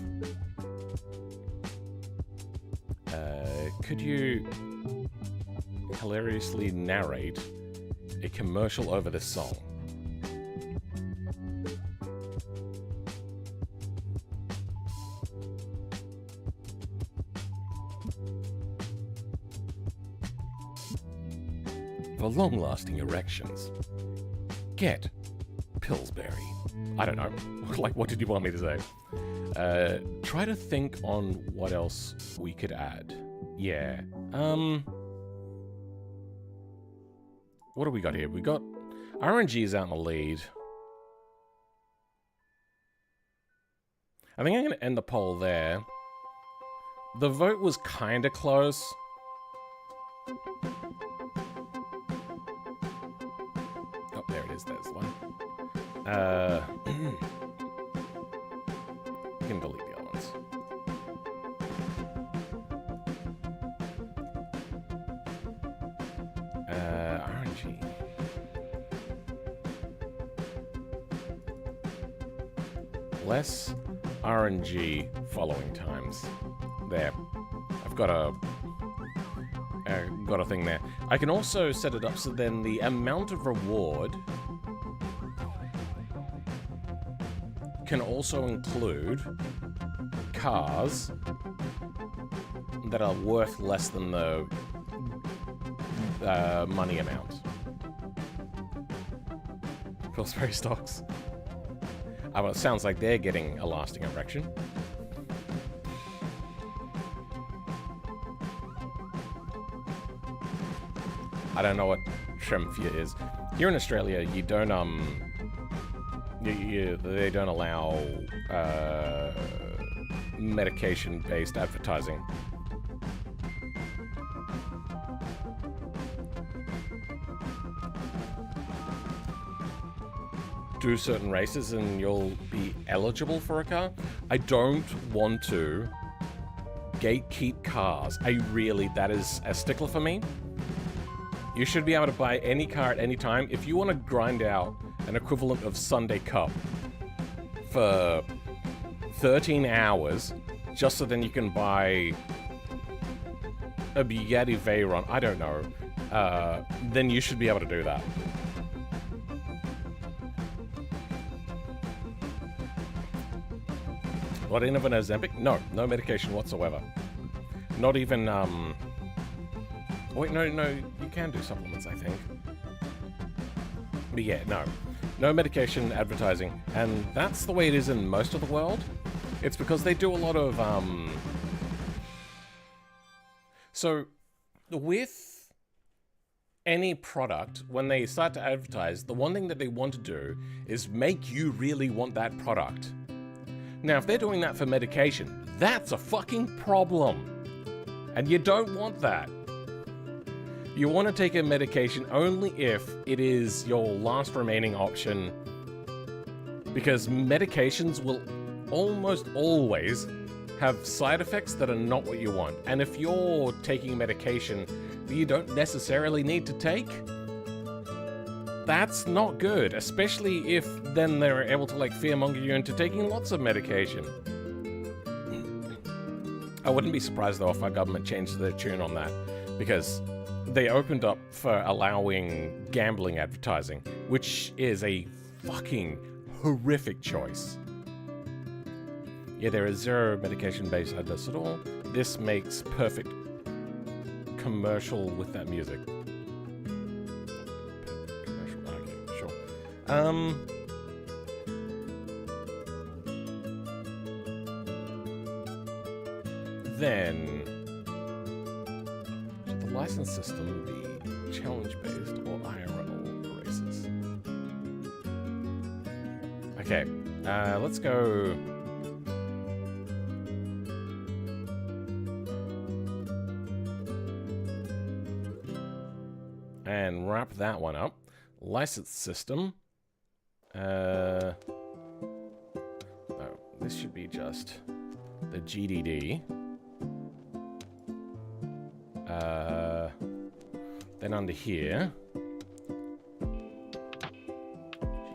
Could you hilariously narrate a commercial over this song? For long-lasting erections, get Pillsbury. I don't know. Like, what did you want me to say? Try to think on what else we could add. Yeah. What do we got here? We got RNG is out in the lead. I think I'm going to end the poll there. The vote was kind of close. Oh, there it is. There's the one. You can delete the other ones. RNG. Less RNG following times. There. I've got a thing there. I can also set it up so then the amount of reward can also include cars that are worth less than the money amount. Pillsbury stocks. Well, it sounds like they're getting a lasting erection. I don't know what Tremfia is. Here in Australia, you don't they don't allow medication-based advertising. Do certain races and you'll be eligible for a car. I don't want to gatekeep cars. That is a stickler for me. You should be able to buy any car at any time. If you want to grind out an equivalent of Sunday Cup for 13 hours, just so then you can buy a Bugatti Veyron, I don't know, then you should be able to do that. What, in of an Ozempic? No, no medication whatsoever. Not even, wait, no, you can do supplements, I think. But yeah, no medication advertising. And that's the way it is in most of the world. It's because they do a lot of, so, with any product, when they start to advertise, the one thing that they want to do is make you really want that product. Now, if they're doing that for medication, that's a fucking problem. And you don't want that. You want to take a medication only if it is your last remaining option, because medications will almost always have side effects that are not what you want. And if you're taking medication that you don't necessarily need to take, that's not good, especially if then they're able to like fearmonger you into taking lots of medication. I wouldn't be surprised though if our government changed their tune on that, because they opened up for allowing gambling advertising, which is a fucking horrific choice. Yeah, there is zero medication-based adverse at all. This makes perfect commercial with that music. Commercial, okay, sure. Then, should the license system be challenge-based or IRL races? Okay, let's go. And wrap that one up. License system. Oh, this should be just the GDD. Then under here,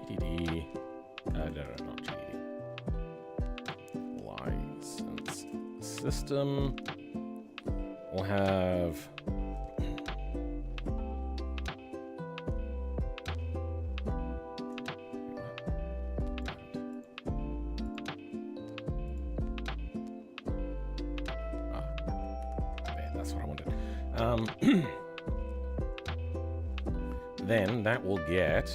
GDD. No, not GDD. License system. We'll have. Then that will get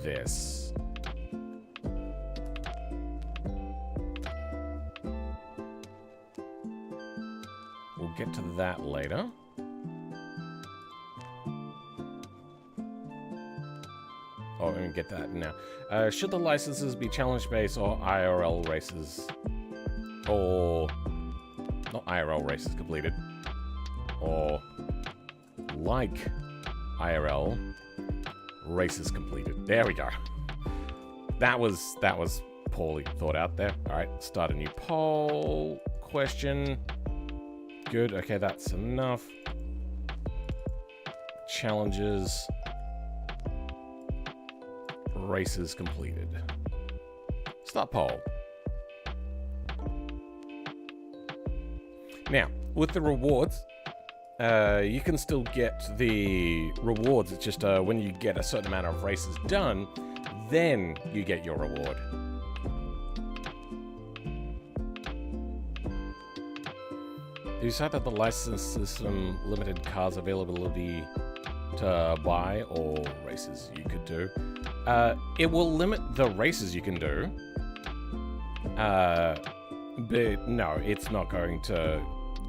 this. We'll get to that later. Oh, we can get that now. Should the licenses be challenge-based or IRL races? Or not IRL races completed. Or like IRL races completed. There we go. That was poorly thought out there. All right, start a new poll question. Good. Okay, that's enough. Challenges. Races completed. Start poll. Now, with the rewards, you can still get the rewards. It's just when you get a certain amount of races done, then you get your reward. You decide that the license system limited cars availability to buy or races you could do. It will limit the races you can do. But no, it's not going to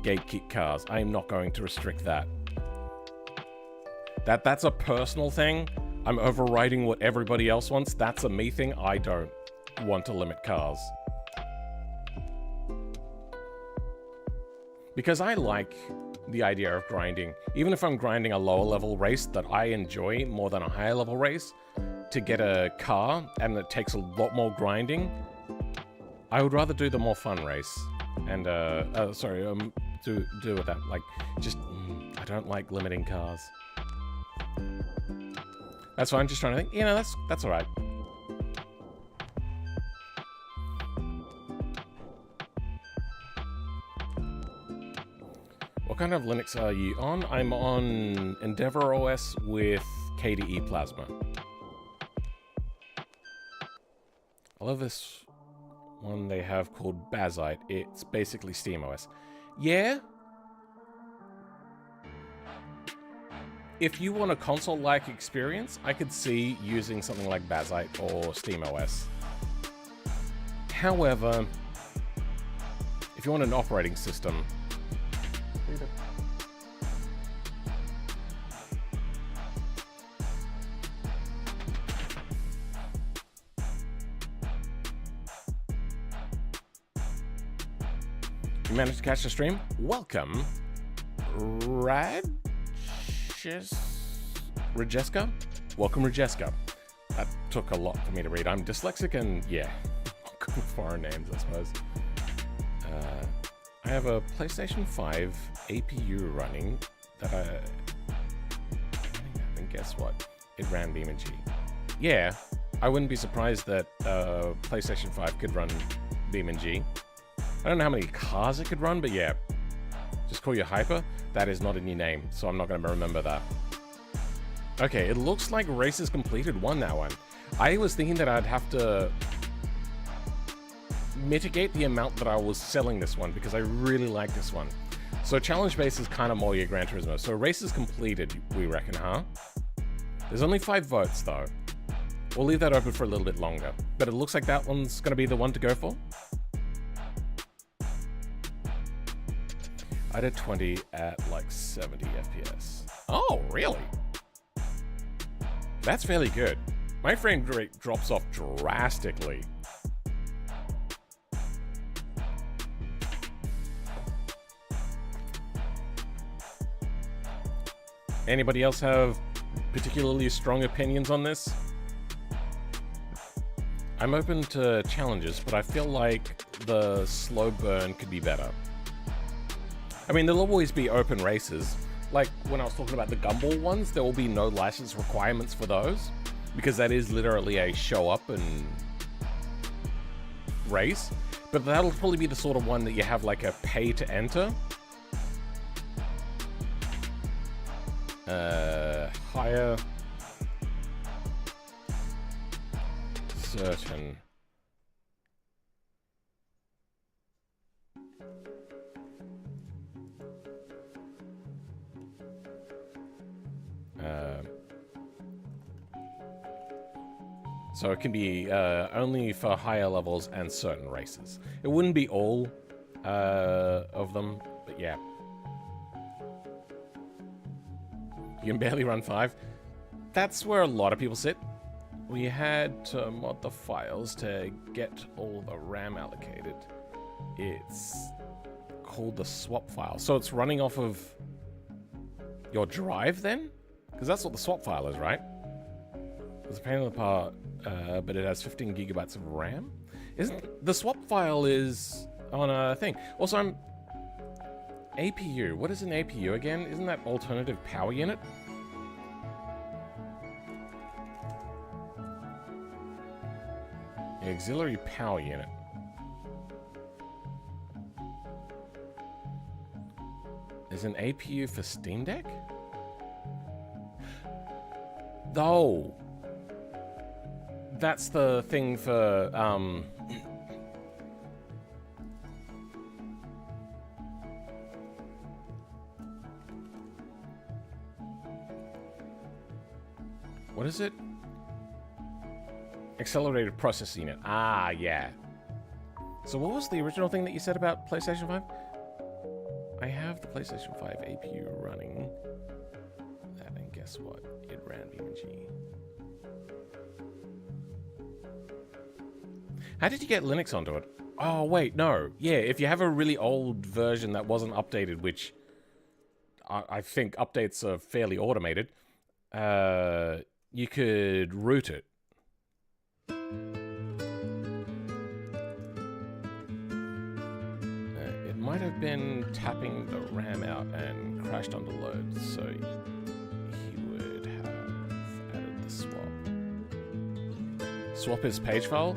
gatekeep cars. I am not going to restrict that. That's a personal thing. I'm overriding what everybody else wants. That's a me thing. I don't want to limit cars. Because I like the idea of grinding. Even if I'm grinding a lower level race that I enjoy more than a higher level race, to get a car and it takes a lot more grinding, I would rather do the more fun race. And, do with that. Like, just, I don't like limiting cars. That's why I'm just trying to think, you know, that's alright. What kind of Linux are you on? I'm on EndeavourOS with KDE Plasma. I love this one they have called Bazite. It's basically SteamOS. Yeah? If you want a console-like experience, I could see using something like Bazite or SteamOS. However, if you want an operating system, you managed to catch the stream? Welcome, Rajeska? Welcome, Rajeska. That took a lot for me to read. I'm dyslexic and, yeah, good with foreign names, I suppose. I have a PlayStation 5 APU running that guess what? It ran BeamNG. Yeah, I wouldn't be surprised that PlayStation 5 could run BeamNG. I don't know how many cars it could run, but yeah. Just call you Hyper. That is not a new name, so I'm not going to remember that. Okay, it looks like Races Completed won that one. I was thinking that I'd have to mitigate the amount that I was selling this one because I really like this one. So challenge base is kind of more your Gran Turismo. So Races Completed, we reckon, huh? There's only 5 votes though. We'll leave that open for a little bit longer. But it looks like that one's going to be the one to go for. I did 20 at like 70 FPS. Oh, really? That's fairly good. My frame rate drops off drastically. Anybody else have particularly strong opinions on this? I'm open to challenges, but I feel like the slow burn could be better. I mean, there'll always be open races. Like when I was talking about the Gumball ones, there will be no license requirements for those because that is literally a show up and race. But that'll probably be the sort of one that you have like a pay to enter. Higher certain so it can be only for higher levels and certain races. It wouldn't be all of them, but yeah. You can barely run 5. That's where a lot of people sit. We had to mod the files to get all the RAM allocated. It's called the swap file. So it's running off of your drive then? Because that's what the swap file is, right? It's a pain in the part, but it has 15 gigabytes of RAM. Isn't the swap file is on a thing? Also, I'm APU. What is an APU again? Isn't that alternative power unit? Auxiliary power unit. Is an APU for Steam Deck? Oh, that's the thing for what is it? Accelerated processing unit. Ah, yeah. So what was the original thing that you said about PlayStation 5? I have the PlayStation 5 APU running that, and guess what? It ran BeamNG. How did you get Linux onto it? Oh, wait, no. Yeah, if you have a really old version that wasn't updated, which I think updates are fairly automated, you could root it. It might have been tapping the RAM out and crashed under load, so he would have added the swap. Swap is page file?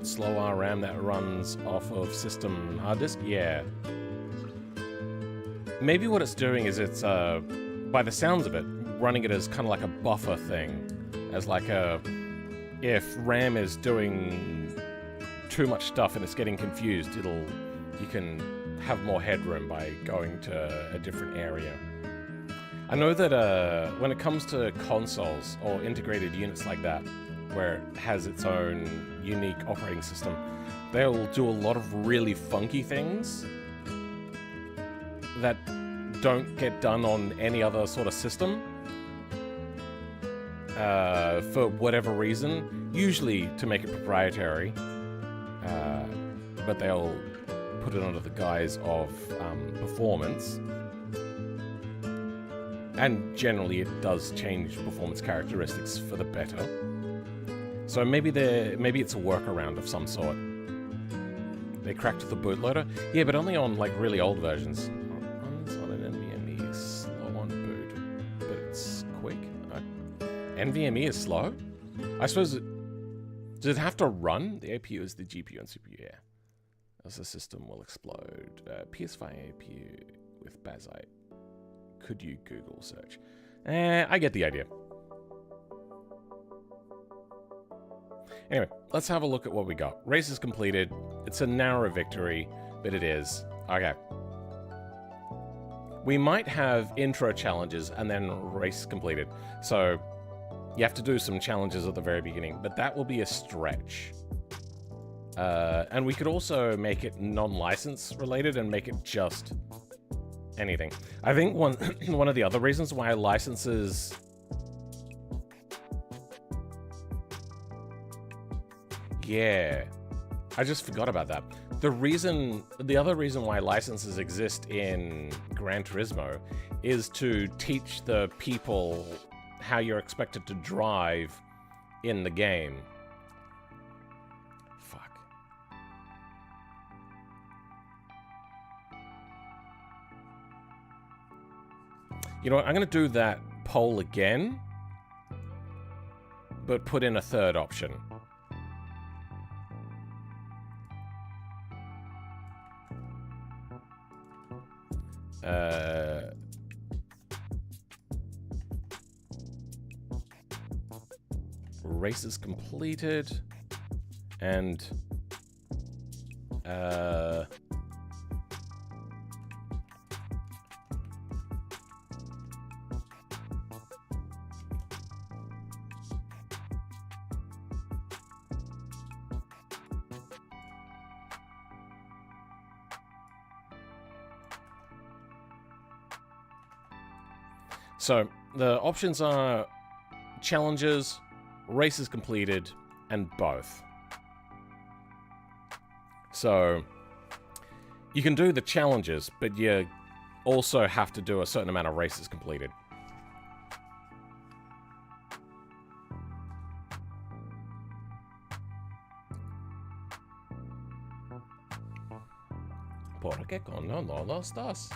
Slow RAM that runs off of system hard disk? Yeah. Maybe what it's doing is it's, by the sounds of it, running it as kind of like a buffer thing. As like a, if RAM is doing too much stuff and it's getting confused, you can have more headroom by going to a different area. I know that when it comes to consoles or integrated units like that, where it has its own unique operating system, they'll do a lot of really funky things that don't get done on any other sort of system. For whatever reason, usually to make it proprietary, but they'll put it under the guise of performance. And generally it does change performance characteristics for the better. So maybe it's a workaround of some sort. They cracked the bootloader? Yeah, but only on like really old versions. Runs on an NVMe, slow on boot, but it's quick. NVMe is slow? I suppose does it have to run? The APU is the GPU and CPU, yeah. As the system will explode. PS5 APU with Bazite. Could you Google search? I get the idea. Anyway, let's have a look at what we got. Race is completed. It's a narrow victory, but it is. Okay. We might have intro challenges and then race completed. So you have to do some challenges at the very beginning, but that will be a stretch. And we could also make it non-license related and make it just anything. I think one of the other reasons why licenses... Yeah, I just forgot about that. The other reason why licenses exist in Gran Turismo is to teach the people how you're expected to drive in the game. Fuck. You know what? I'm going to do that poll again, but put in a third option. Races completed, and so the options are challenges, races completed, and both. So you can do the challenges, but you also have to do a certain amount of races completed. ¿Por qué coño no lo estás?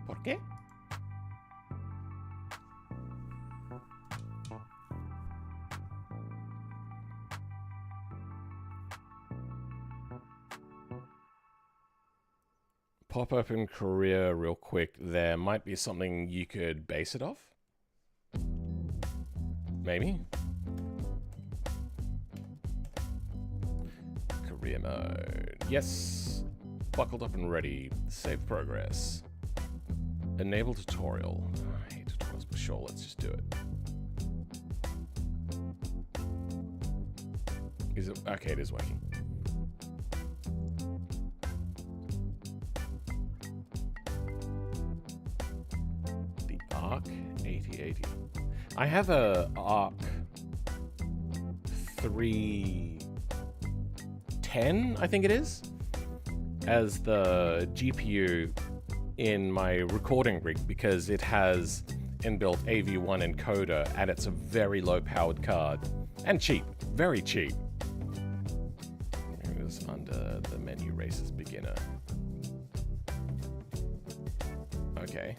¿Por qué? Pop open career real quick. There might be something you could base it off. Maybe. Career mode. Yes. Buckled up and ready. Save progress. Enable tutorial. I hate tutorials, but sure, let's just do it. Is it? Okay, it is working. Arc 8080. I have a Arc 310, I think it is, as the GPU in my recording rig because it has inbuilt AV1 encoder and it's a very low powered card and cheap, very cheap. It was under the menu races beginner. Okay.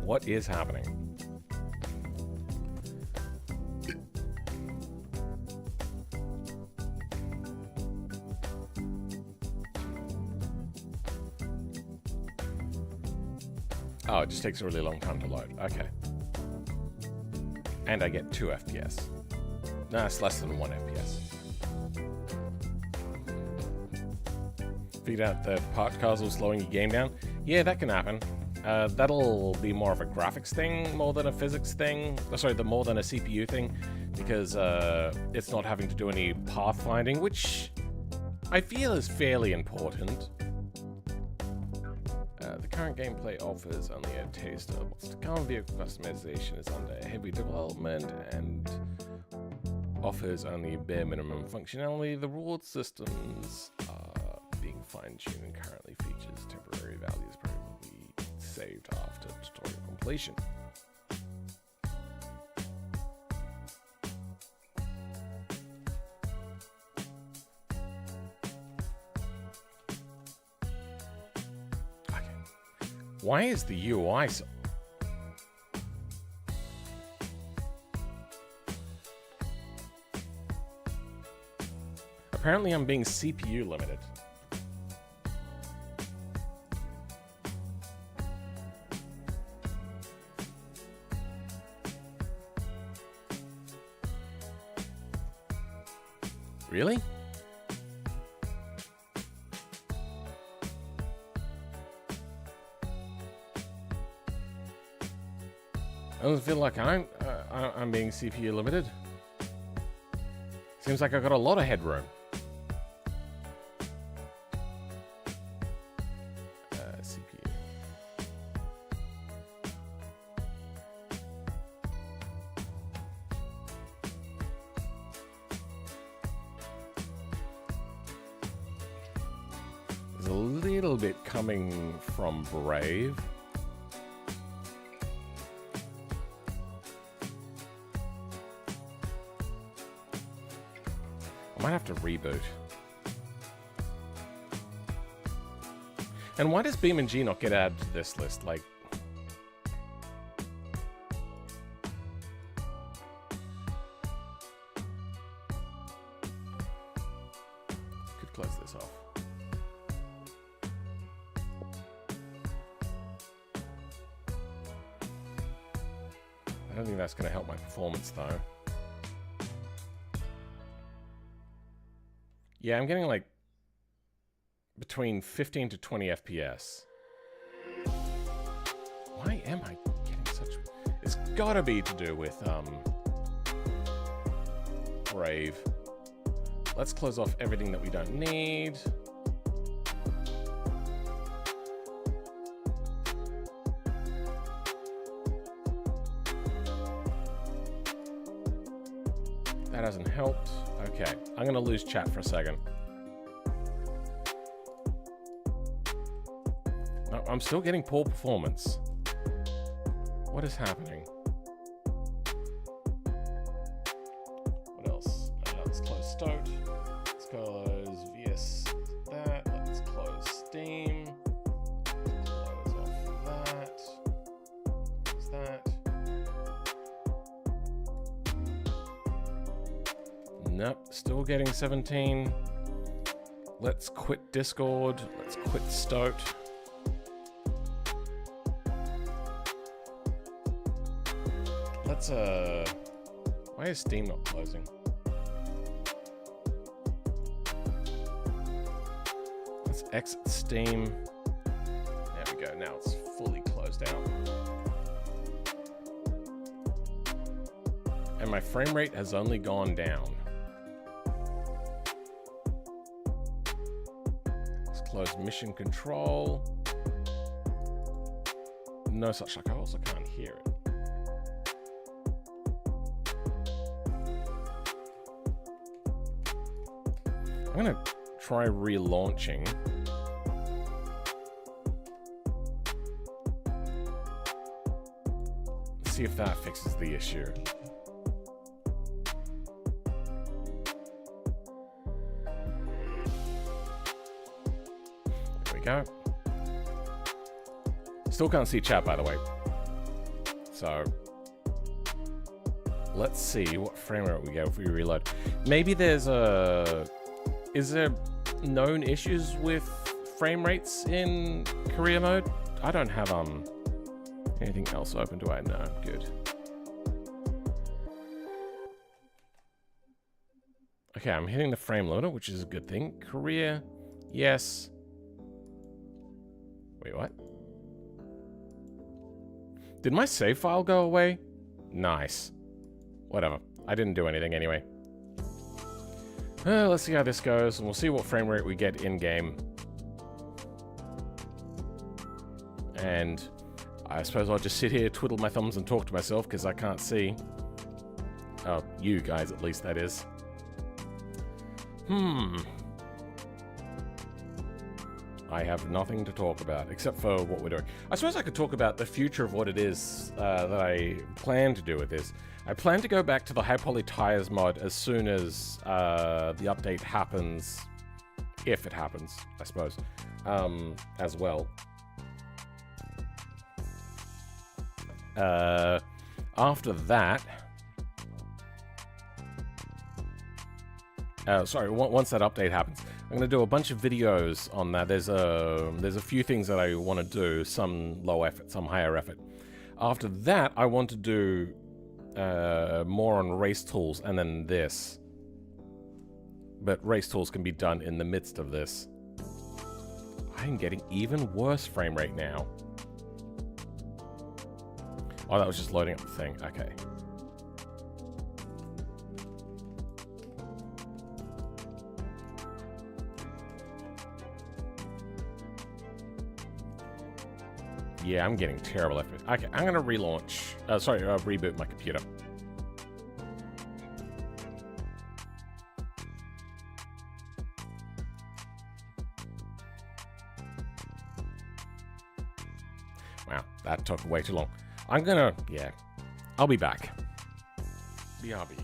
What is happening? Oh, it just takes a really long time to load. Okay. And I get 2 FPS. No, it's less than 1 FPS. Figured out that parked cars were slowing your game down. Yeah, that can happen. That'll be more of a graphics thing more than a physics thing. Sorry, more than a CPU thing, because it's not having to do any pathfinding, which I feel is fairly important. The current gameplay offers only a taste of what's to come. Vehicle customization is under heavy development and offers only bare minimum functionality. The reward systems are being fine-tuned and currently features temporary values probably saved after tutorial completion. Why is the UI so... Apparently I'm being CPU limited. Really? I don't feel like I'm being CPU limited. Seems like I've got a lot of headroom. CPU. There's a little bit coming from Brave. I might have to reboot. And why does BeamNG not get added to this list? Like, could close this off. I don't think that's going to help my performance though. Yeah, I'm getting like between 15 to 20 FPS. Why am I getting such... It's gotta be to do with Brave. Let's close off everything that we don't need. That hasn't helped. Okay, I'm gonna lose chat for a second. No, I'm still getting poor performance. What is happening? What else? Let's close Stoat. Let's close VS that. Let's close Steam. Close off that. Close that. Nope, still getting 17. Let's quit Discord. Let's quit Stoat. Let's, why is Steam not closing? Let's exit Steam. There we go, now it's fully closed out. And my frame rate has only gone down. Close mission control. No such luck. I also can't hear it. I'm gonna try relaunching. See if that fixes the issue. Go. Still can't see chat, by the way. So let's see what frame rate we get if we reload. Maybe there's a... Is there known issues with frame rates in career mode? I don't have anything else open, do I? No, good. Okay, I'm hitting the frame limiter, which is a good thing. Career, yes. Wait, what? Did my save file go away? Nice. Whatever. I didn't do anything anyway. Let's see how this goes, and we'll see what frame rate we get in-game. And I suppose I'll just sit here, twiddle my thumbs, and talk to myself because I can't see. Oh, you guys, at least, that is. I have nothing to talk about except for what we're doing. I suppose I could talk about the future of what it is that I plan to do with this. I plan to go back to the High Poly Tyres mod as soon as the update happens, if it happens, I suppose, as well. After that, once that update happens, I'm going to do a bunch of videos on that. There's a few things that I want to do, some low effort, some higher effort. After that, I want to do more on race tools and then this. But race tools can be done in the midst of this. I'm getting even worse frame rate now. Oh, that was just loading up the thing. Okay. Yeah, I'm getting terrible effort. Okay, I'm gonna relaunch. Reboot my computer. Wow, that took way too long. Yeah, I'll be back. BRB.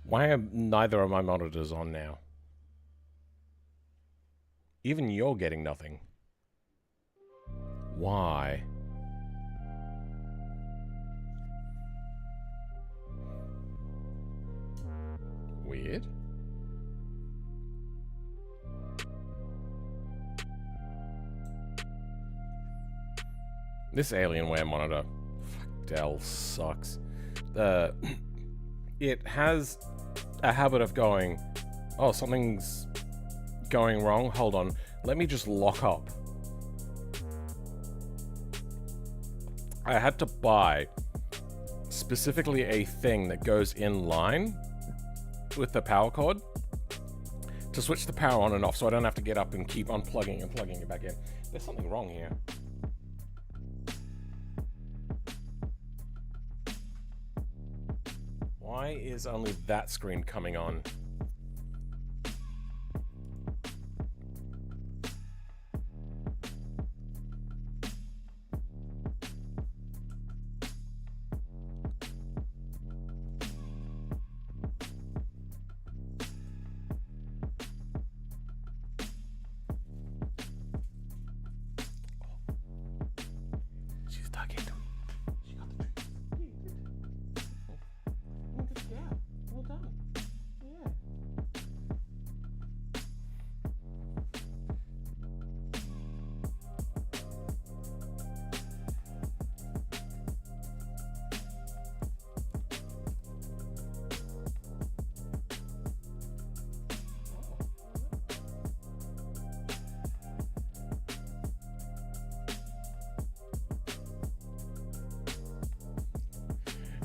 Why are neither of my monitors on now? Even you're getting nothing. Why? Weird. This Alienware monitor, fuck, Dell sucks. It has a habit of going, oh, something's going wrong. Hold on, let me just lock up. I had to buy specifically a thing that goes in line with the power cord to switch the power on and off, so I don't have to get up and keep unplugging and plugging it back in. There's something wrong here. Why is only that screen coming on? She's talking to me. She got the drink. Yeah. Well done. Yeah.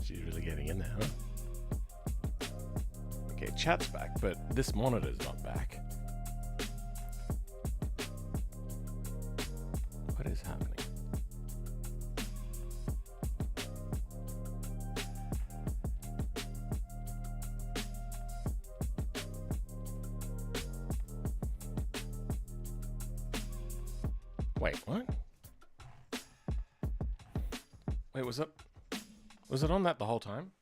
She's really getting in there, huh? Okay, chat's back, but this monitor's not back. What is happening? Wait, what? Wait, was it on that the whole time?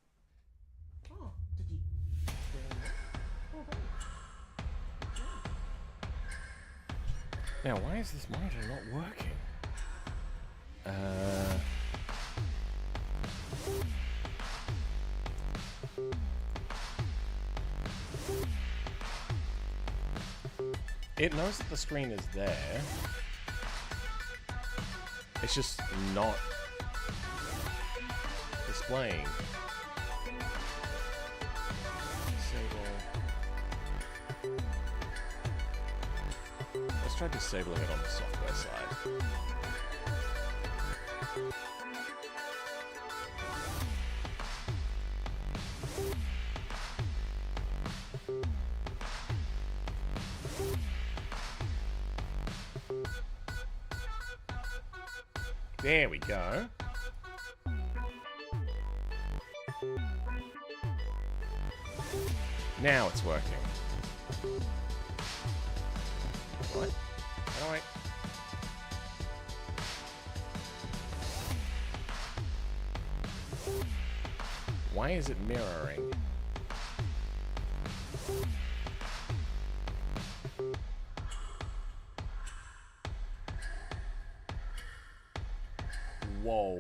Oh, did you? Now, why is this monitor not working? It knows that the screen is there. It's just not displaying. Disable. Let's try disabling it on the software side. There we go. Now it's working. What? How do I... Why is it mirroring? Whoa.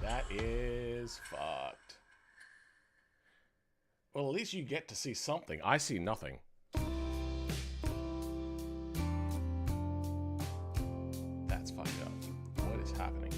That is fucked. Well, at least you get to see something. I see nothing. That's fucked up. What is happening?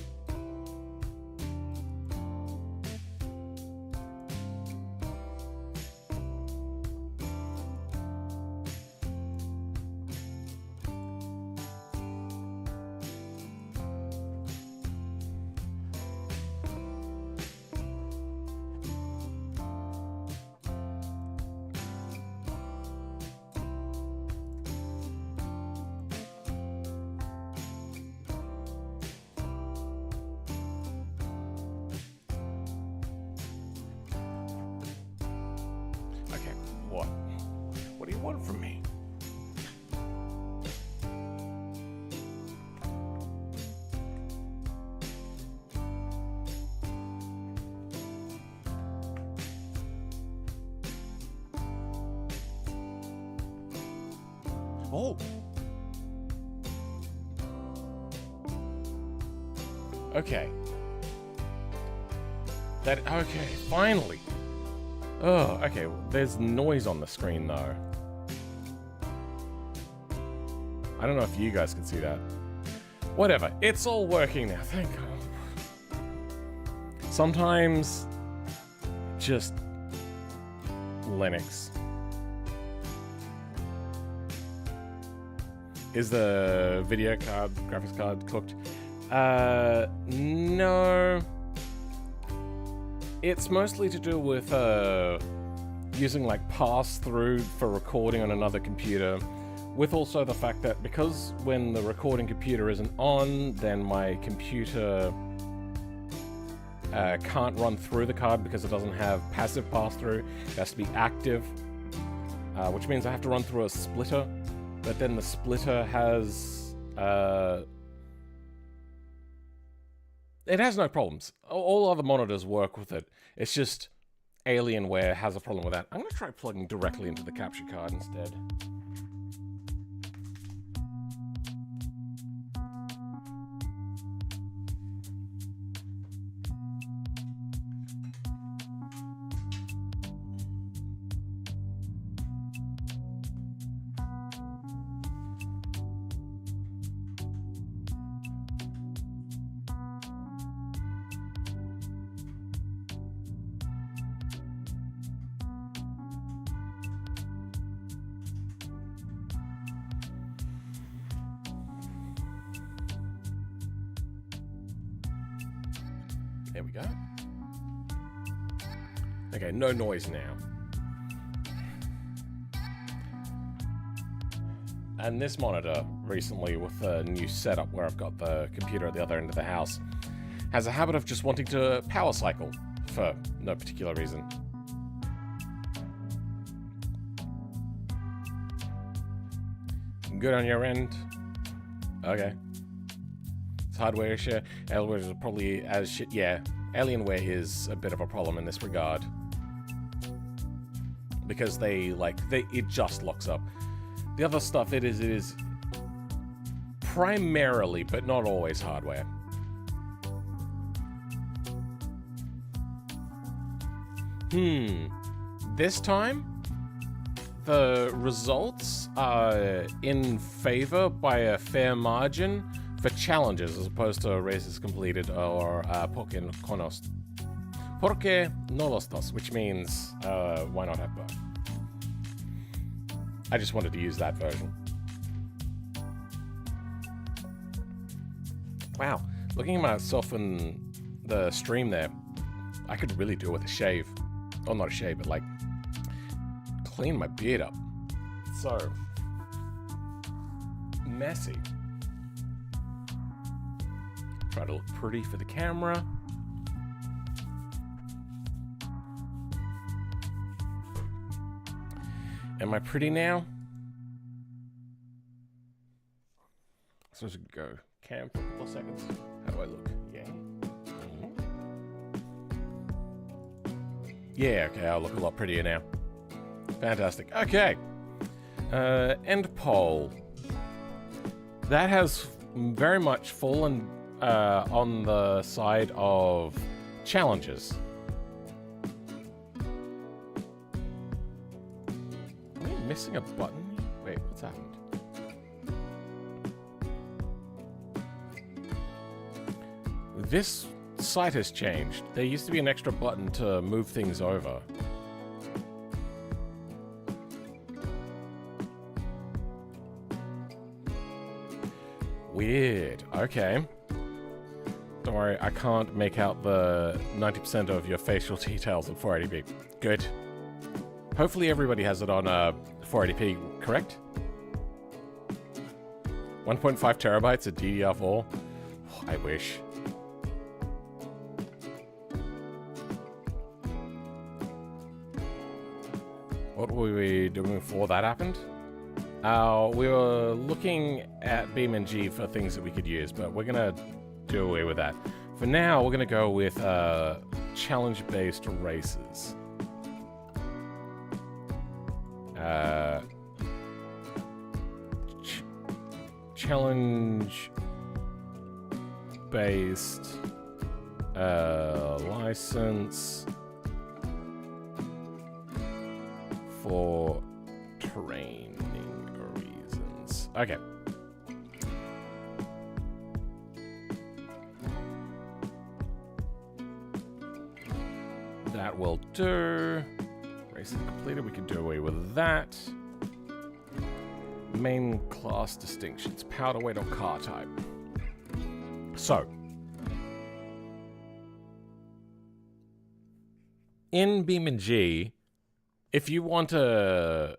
Oh. Okay. Okay, finally. Oh, okay. There's noise on the screen, though. I don't know if you guys can see that. Whatever. It's all working now. Thank God. Sometimes, just Linux. Is the video card, graphics card cooked? No. It's mostly to do with using like pass-through for recording on another computer, with also the fact that because when the recording computer isn't on, then my computer can't run through the card because it doesn't have passive pass-through. It has to be active, which means I have to run through a splitter, but then the splitter has... it has no problems. All other monitors work with it. It's just Alienware has a problem with that. I'm going to try plugging directly into the capture card instead. There we go. Okay, no noise now. And this monitor, recently with the new setup where I've got the computer at the other end of the house, has a habit of just wanting to power cycle for no particular reason. Good on your end? Okay. It's hardware issue. Alienware is probably as shit. Yeah, Alienware is a bit of a problem in this regard because it just locks up. The other stuff it is primarily, but not always, hardware. This time the results are in favor by a fair margin for challenges as opposed to races completed or porque no los dos, which means why not have both? I just wanted to use that version. Wow, looking at myself in the stream there, I could really do it with a shave. Oh, not a shave, but like clean my beard up. It's so messy. Try to look pretty for the camera. Am I pretty now? So let's go cam for a couple of seconds. How do I look? Yeah. Yeah, okay, I'll look a lot prettier now. Fantastic. Okay. End poll. That has very much fallen on the side of challenges. Am I missing a button? Wait, what's happened? This site has changed. There used to be an extra button to move things over. Weird. Okay. Don't worry, I can't make out the 90% of your facial details in 480p. Good. Hopefully everybody has it on 480p, correct? 1.5 terabytes of DDR4? Oh, I wish. What were we doing before that happened? We were looking at BeamNG for things that we could use, but we're gonna do away with that. For now, we're gonna go with challenge-based races. challenge-based license for training reasons. Okay. That will do. Races completed. We can do away with that. Main class distinctions. Powder weight or car type. So. In BeamNG, if you want to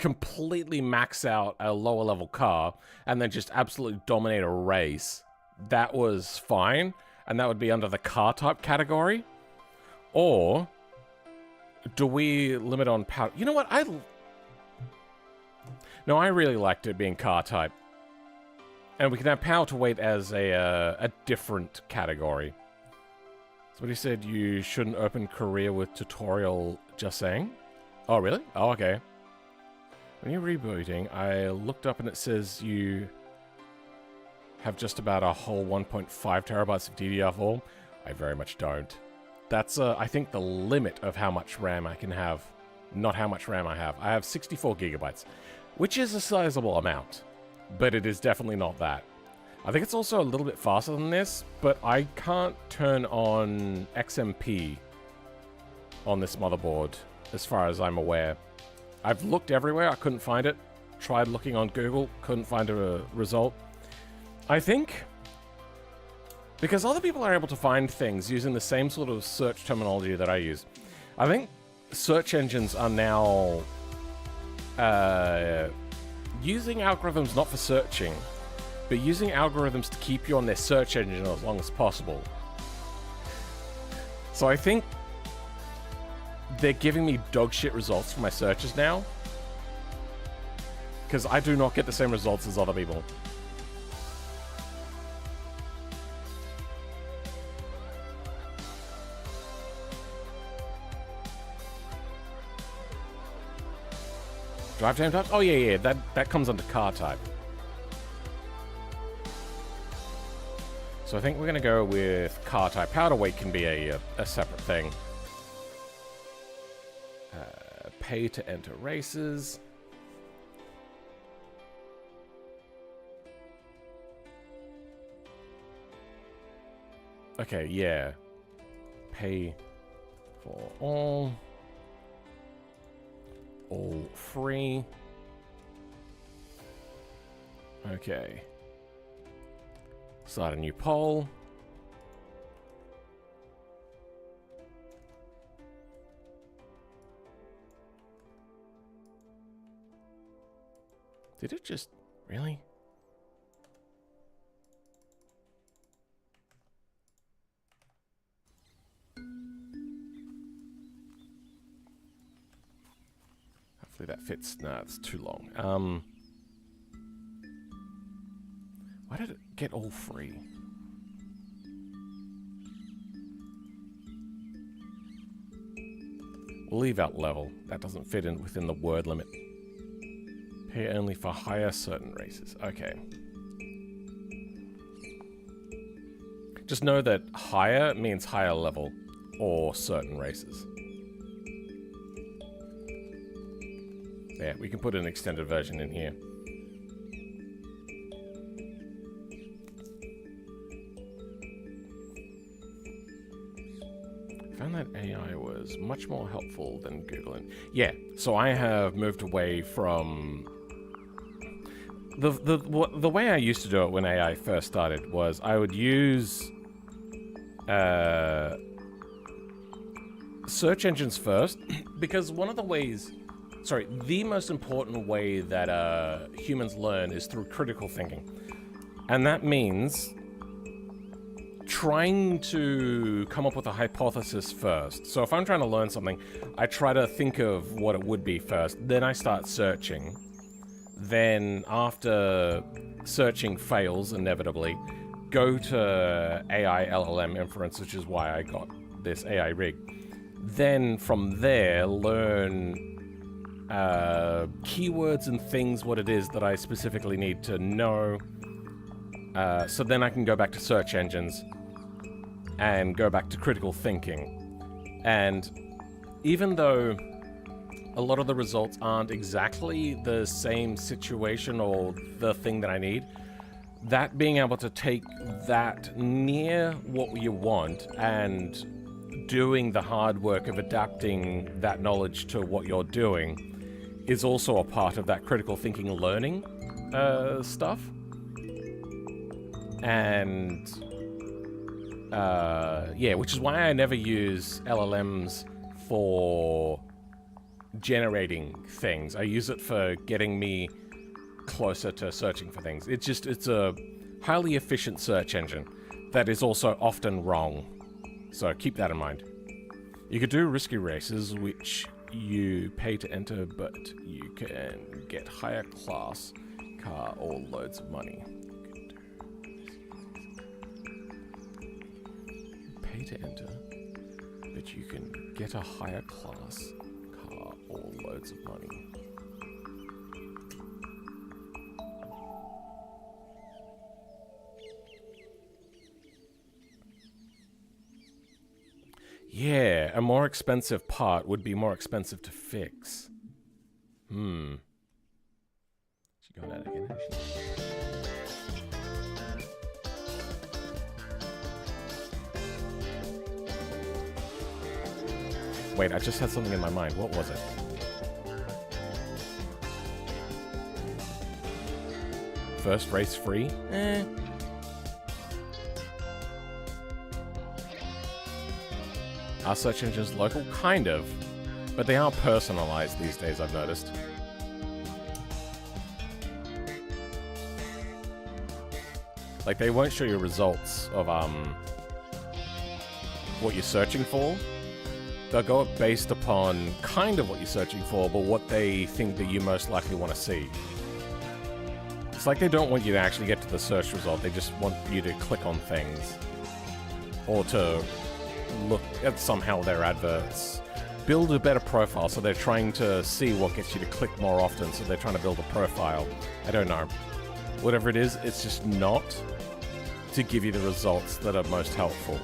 completely max out a lower level car and then just absolutely dominate a race, that was fine. And that would be under the car type category. Or do we limit on power? You know what? No, I really liked it being car type. And we can have power to weight as a different category. So what he said, you shouldn't open career with tutorial, just saying. Oh, really? Oh, okay. When you're rebooting, I looked up and it says you have just about a whole 1.5 terabytes of DDR4. I very much don't. That's, I think, the limit of how much RAM I can have. Not how much RAM I have. I have 64 gigabytes, which is a sizable amount, but it is definitely not that. I think it's also a little bit faster than this, but I can't turn on XMP on this motherboard, as far as I'm aware. I've looked everywhere, I couldn't find it. Tried looking on Google, couldn't find a result. I think because other people are able to find things using the same sort of search terminology that I use, I think search engines are now using algorithms not for searching, but using algorithms to keep you on their search engine as long as possible. So I think they're giving me dog shit results for my searches now, because I do not get the same results as other people. Drive time types? Oh yeah, that comes under car type. So I think we're gonna go with car type. Powder weight can be a separate thing. Pay to enter races. Okay, yeah. Pay for all. All free. Okay. Start a new poll. Did it just... really? Hopefully that fits. Nah, it's too long. Why did it get all free? We'll leave out level. That doesn't fit in within the word limit. Pay only for higher certain races. Okay. Just know that higher means higher level or certain races. Yeah, we can put an extended version in here. I found that AI was much more helpful than Googling. Yeah, so I have moved away from... The way I used to do it when AI first started was I would use search engines first, because one of the ways... Sorry, the most important way that humans learn is through critical thinking. And that means trying to come up with a hypothesis first. So if I'm trying to learn something, I try to think of what it would be first. Then I start searching. Then after searching fails, inevitably, go to AI LLM inference, which is why I got this AI rig. Then from there, learn keywords and things, what it is that I specifically need to know. So then I can go back to search engines and go back to critical thinking. And even though a lot of the results aren't exactly the same situation or the thing that I need, that being able to take that near what you want and doing the hard work of adapting that knowledge to what you're doing is also a part of that critical thinking learning stuff. And yeah, which is why I never use LLMs for generating things. I use it for getting me closer to searching for things. It's a highly efficient search engine that is also often wrong. So keep that in mind. You could do risky races, which you pay to enter, but you can get higher class car or loads of money. Pay to enter, but you can get a higher class car or loads of money. Yeah, a more expensive part would be more expensive to fix. She got that again, hasn't she? Wait, I just had something in my mind. What was it? First race free? Are search engines local? Kind of. But they are personalized these days, I've noticed. Like, they won't show you results of, what you're searching for. They'll go up based upon kind of what you're searching for, but what they think that you most likely want to see. It's like they don't want you to actually get to the search result, they just want you to click on things. Or to look at somehow their adverts. Build a better profile, so they're trying to see what gets you to click more often, so they're trying to build a profile. I don't know. Whatever it is, it's just not to give you the results that are most helpful.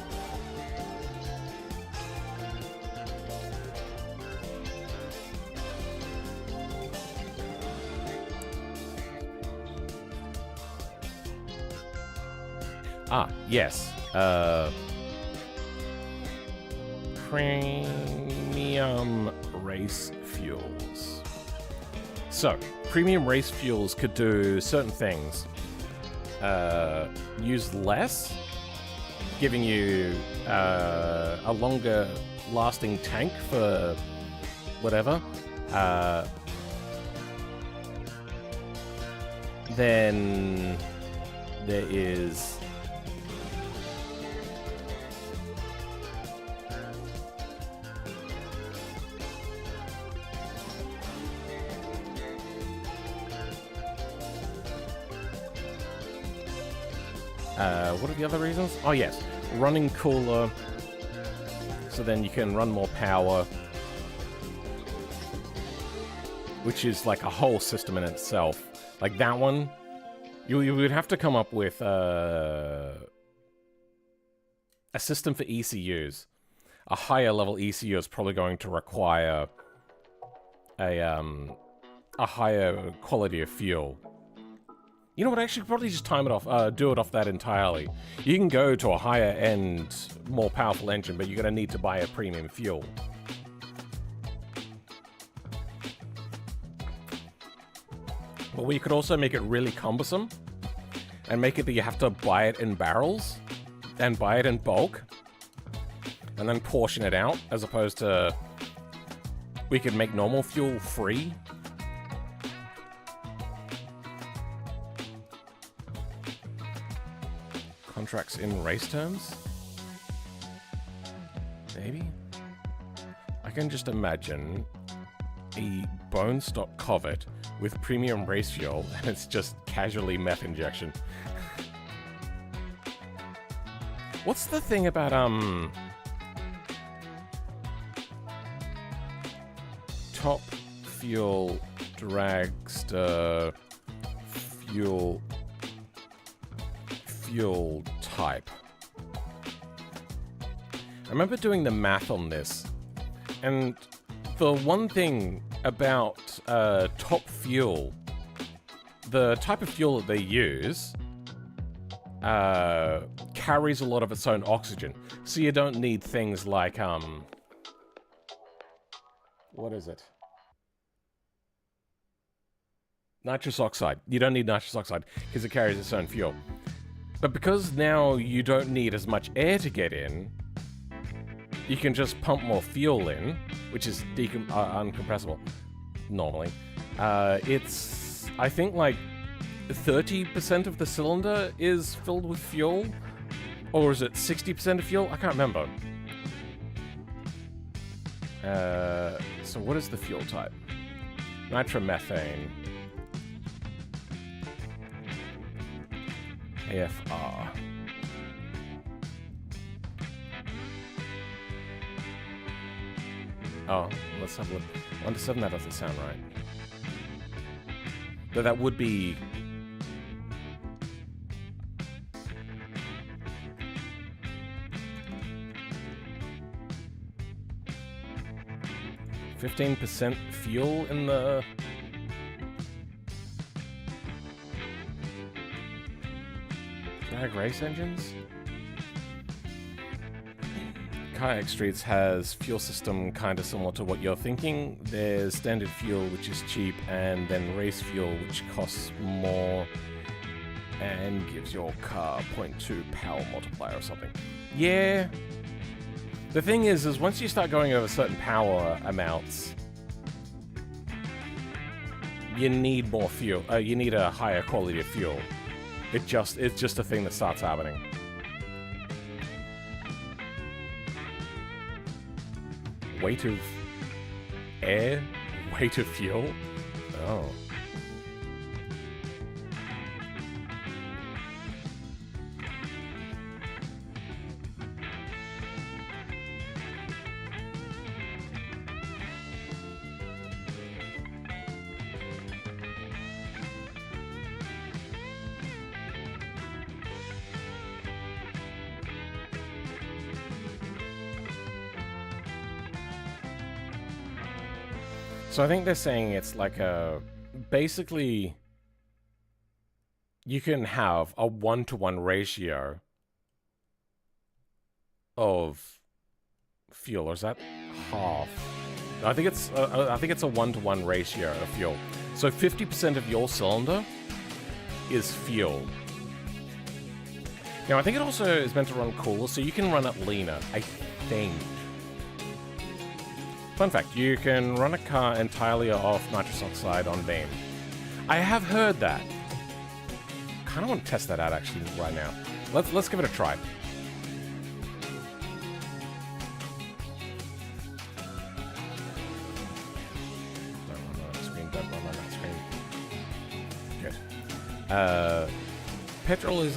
Ah, yes. Premium race fuels. So, premium race fuels could do certain things. Use less, giving you a longer lasting tank for whatever. Then there is what are the other reasons? Oh yes, running cooler, so then you can run more power, which is like a whole system in itself. Like that one, you would have to come up with a system for ECUs. A higher level ECU is probably going to require a higher quality of fuel. You know what, I should probably just time it off, do it off that entirely. You can go to a higher end, more powerful engine, but you're going to need to buy a premium fuel. But we could also make it really cumbersome, and make it that you have to buy it in barrels, and buy it in bulk, and then portion it out, as opposed to we could make normal fuel free. Contracts in race terms? Maybe? I can just imagine a bone stock Covet with premium race fuel, and it's just casually meth injection. What's the thing about, top fuel dragster fuel type. I remember doing the math on this, and the one thing about top fuel, the type of fuel that they use carries a lot of its own oxygen, so you don't need things like what is it? Nitrous oxide. You don't need nitrous oxide because it carries its own fuel. But because now you don't need as much air to get in, you can just pump more fuel in, which is uncompressible normally. It's, I think, like 30% of the cylinder is filled with fuel, or is it 60% of fuel? I can't remember. So what is the fuel type? Nitromethane. AFR. Oh, let's have a look. 1 to 7, that doesn't sound right. Though that would be... %15% fuel in the... drag race engines? Kayak Streets has fuel system kind of similar to what you're thinking. There's standard fuel, which is cheap, and then race fuel, which costs more and gives your car 0.2 power multiplier or something. Yeah. The thing is once you start going over certain power amounts, you need more fuel. You need a higher quality of fuel. It's just a thing that starts happening. Weight of air? Weight of fuel? Oh. So I think they're saying it's like a... basically, you can have a 1-to-1 ratio of fuel, or is that half? I think it's a 1-to-1 ratio of fuel. So 50% of your cylinder is fuel. Now I think it also is meant to run cooler, so you can run it leaner, I think. Fun fact, you can run a car entirely off nitrous oxide on Beam. I have heard that. Kind of want to test that out actually right now. Let's give it a try. Don't run on that screen, don't run on that screen. Good. Petrol is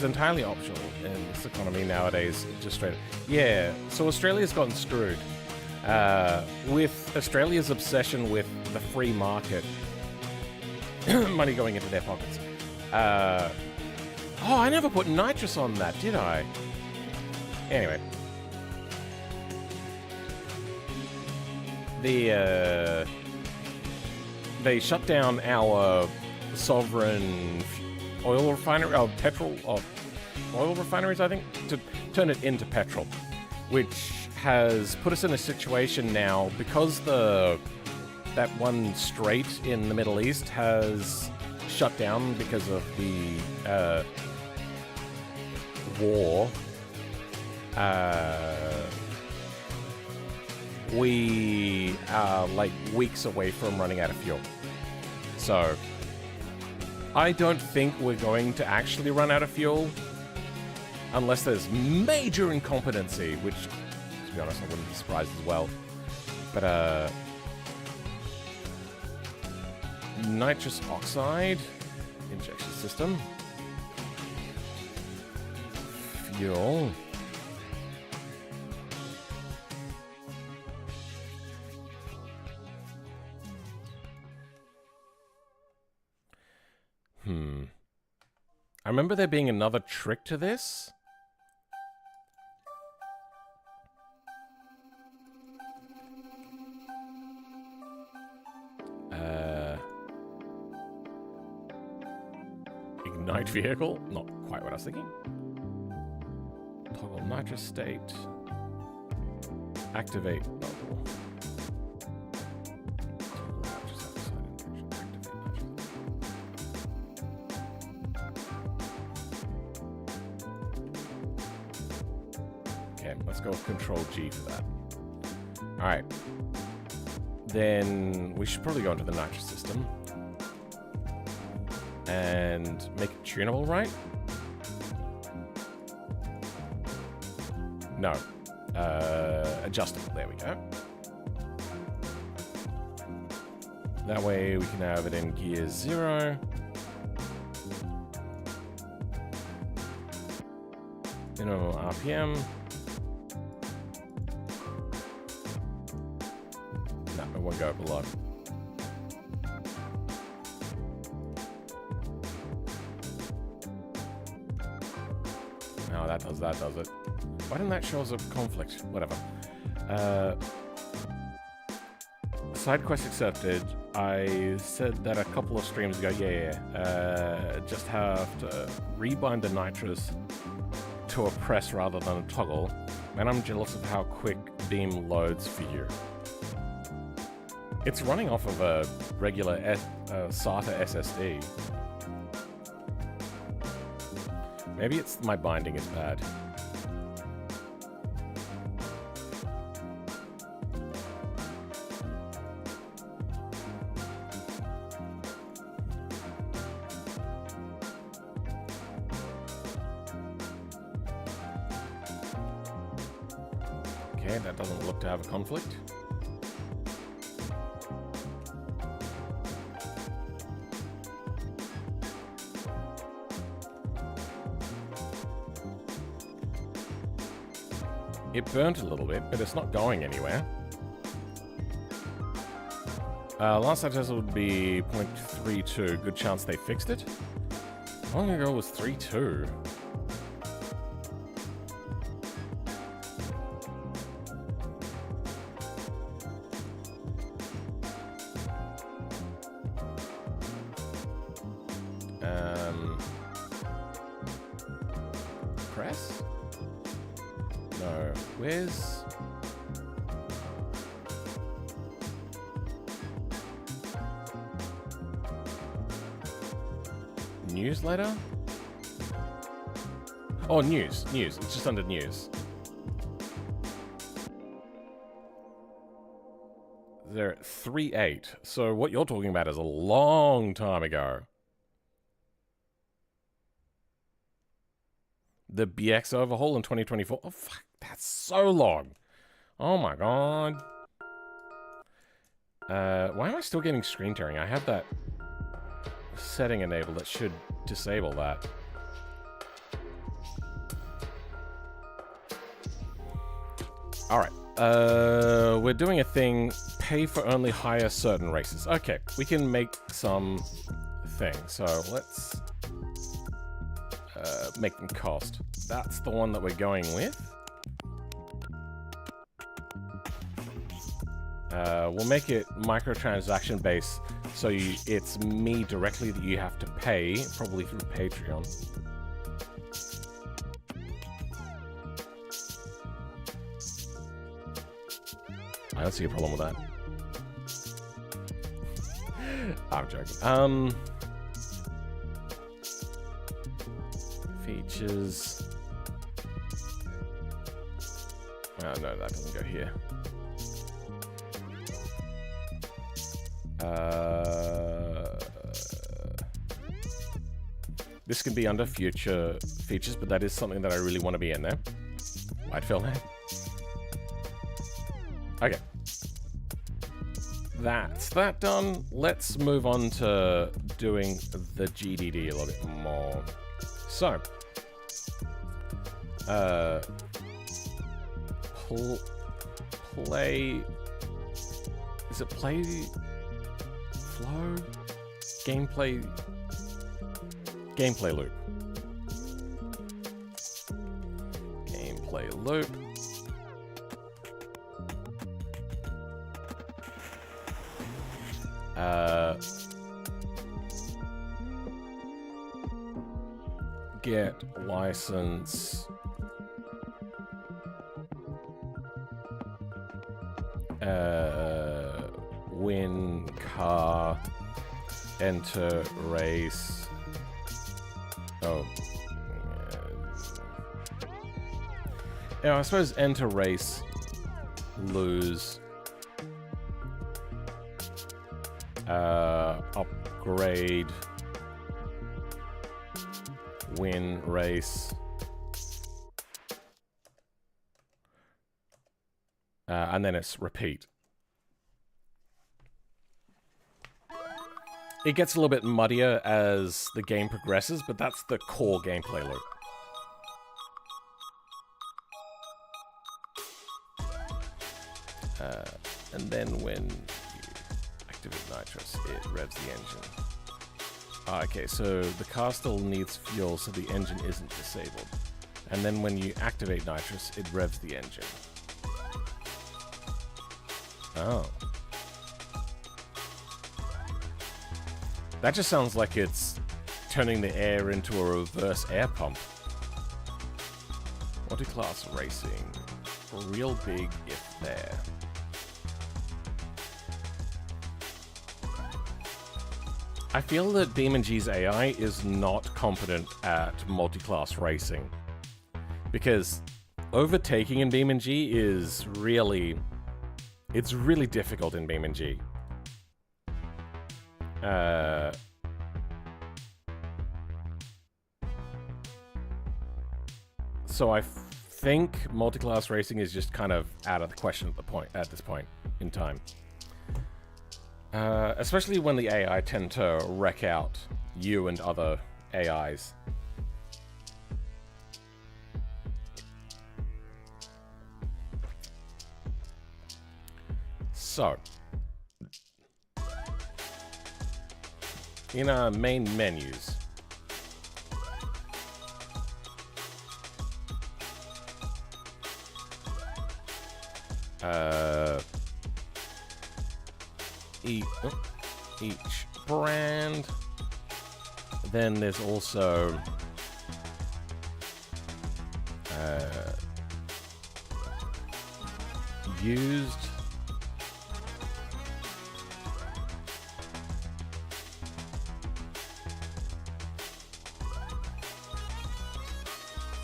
entirely optional in this economy nowadays, just straight. Yeah, so Australia's gotten screwed. With Australia's obsession with the free market, money going into their pockets. Oh, I never put nitrous on that, did I? Anyway. They shut down our sovereign oil refinery, oil refineries, I think, to turn it into petrol, which has put us in a situation now because that one strait in the Middle East has shut down because of the war. We are like weeks away from running out of fuel. So I don't think we're going to actually run out of fuel unless there's major incompetency, which, to be honest, I wouldn't be surprised as well. But, nitrous oxide injection system. Fuel. I remember there being another trick to this. Ignite vehicle? Not quite what I was thinking. Toggle nitrous state. Activate toggle. Okay, let's go with Control G for that. Alright. Then we should probably go into the nitrous system. And make it tunable, right? No. Adjustable. There we go. That way we can have it in gear 0. Minimum RPM. No, it won't go below. That does it. Why didn't that show us a conflict? Whatever. Side quest accepted. I said that a couple of streams ago. Just have to rebind the nitrous to a press rather than a toggle. And I'm jealous of how quick Beam loads for you. It's running off of a regular SATA SSD. Maybe it's my binding is bad. Okay, that doesn't look to have a conflict. It burnt a little bit, but it's not going anywhere. Last I tested would be 0.32. Good chance they fixed it. How long ago was 3.2? Press? No. Where's... Newsletter? Oh, news. News. It's just under news. They're at 3.8. So what you're talking about is a long time ago. The BX overhaul in 2024. Oh, fuck. That's so long. Oh, my God. Why am I still getting screen tearing? I have that setting enabled that should disable that. All right. We're doing a thing. Pay for only hire certain races. Okay. We can make some things. So let's... make them cost. That's the one that we're going with. We'll make it microtransaction based, so it's me directly that you have to pay, probably through Patreon. I don't see a problem with that. I'm joking. Features. Oh, no, that doesn't go here. This can be under future features, but that is something that I really want to be in there. Whitefield head. Okay. That's that done. Let's move on to doing the GDD a little bit more. So, play. Is it play? Flow? Gameplay loop. gameplay loop. Get license. Win car. Enter race. Oh. Yeah, I suppose enter race. Lose. Upgrade. Win race. And then it's repeat. It gets a little bit muddier as the game progresses, but that's the core gameplay loop. And then when you activate nitrous, it revs the engine. Okay, so the car still needs fuel, so the engine isn't disabled. And then when you activate nitrous, it revs the engine. Oh. That just sounds like it's turning the air into a reverse air pump. Multi-class racing. Real big if there. I feel that BeamNG's AI is not competent at multi-class racing. Because overtaking in BeamNG is really... It's really difficult in BeamNG. So I think multi-class racing is just kind of out of the question at this point in time. Especially when the AI tend to wreck out you and other AIs. So, in our main menus, each brand. Then there's also used.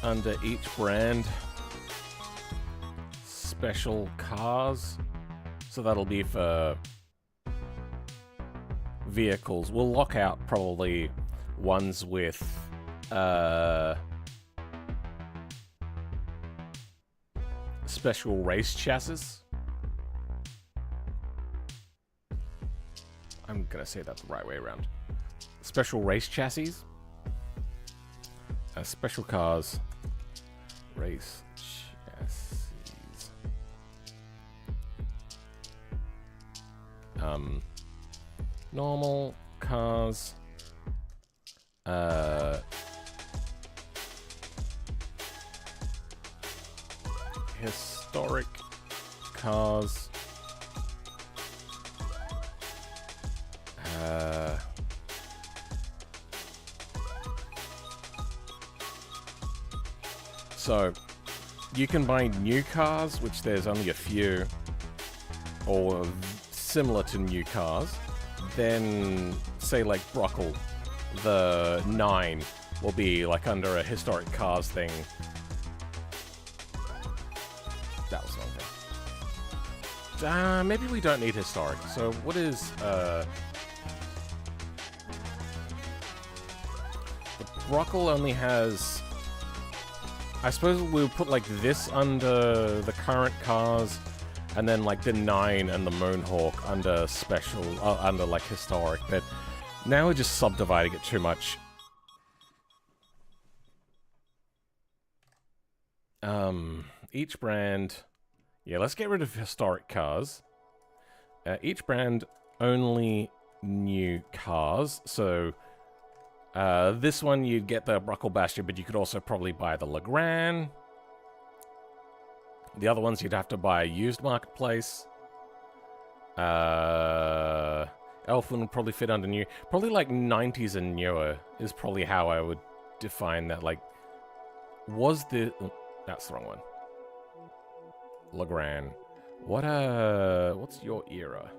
Under each brand, special cars. So that'll be for vehicles. We'll lock out probably ones with special race chassis. I'm gonna say that the right way around. Special race chassis. Special cars. Race chassis. Normal cars. Historic cars. So, you can buy new cars, which there's only a few, or similar to new cars. Then, say like Brockle, the 9 will be like under a historic cars thing. That was one thing. Maybe we don't need historic. So what is the Brockle only has. I suppose we'll put like this under the current cars, and then like the 9 and the Moonhawk under special, under like historic. But now we're just subdividing it too much. Each brand, yeah, let's get rid of historic cars. Each brand only new cars. So this one you'd get the Brockle Bastion, but you could also probably buy the Legrand. The other ones you'd have to buy a used marketplace. Elephant would probably fit under new. Probably like 90s and newer is probably how I would define that. Like, was the... Oh, that's the wrong one. Legrand. What's your era?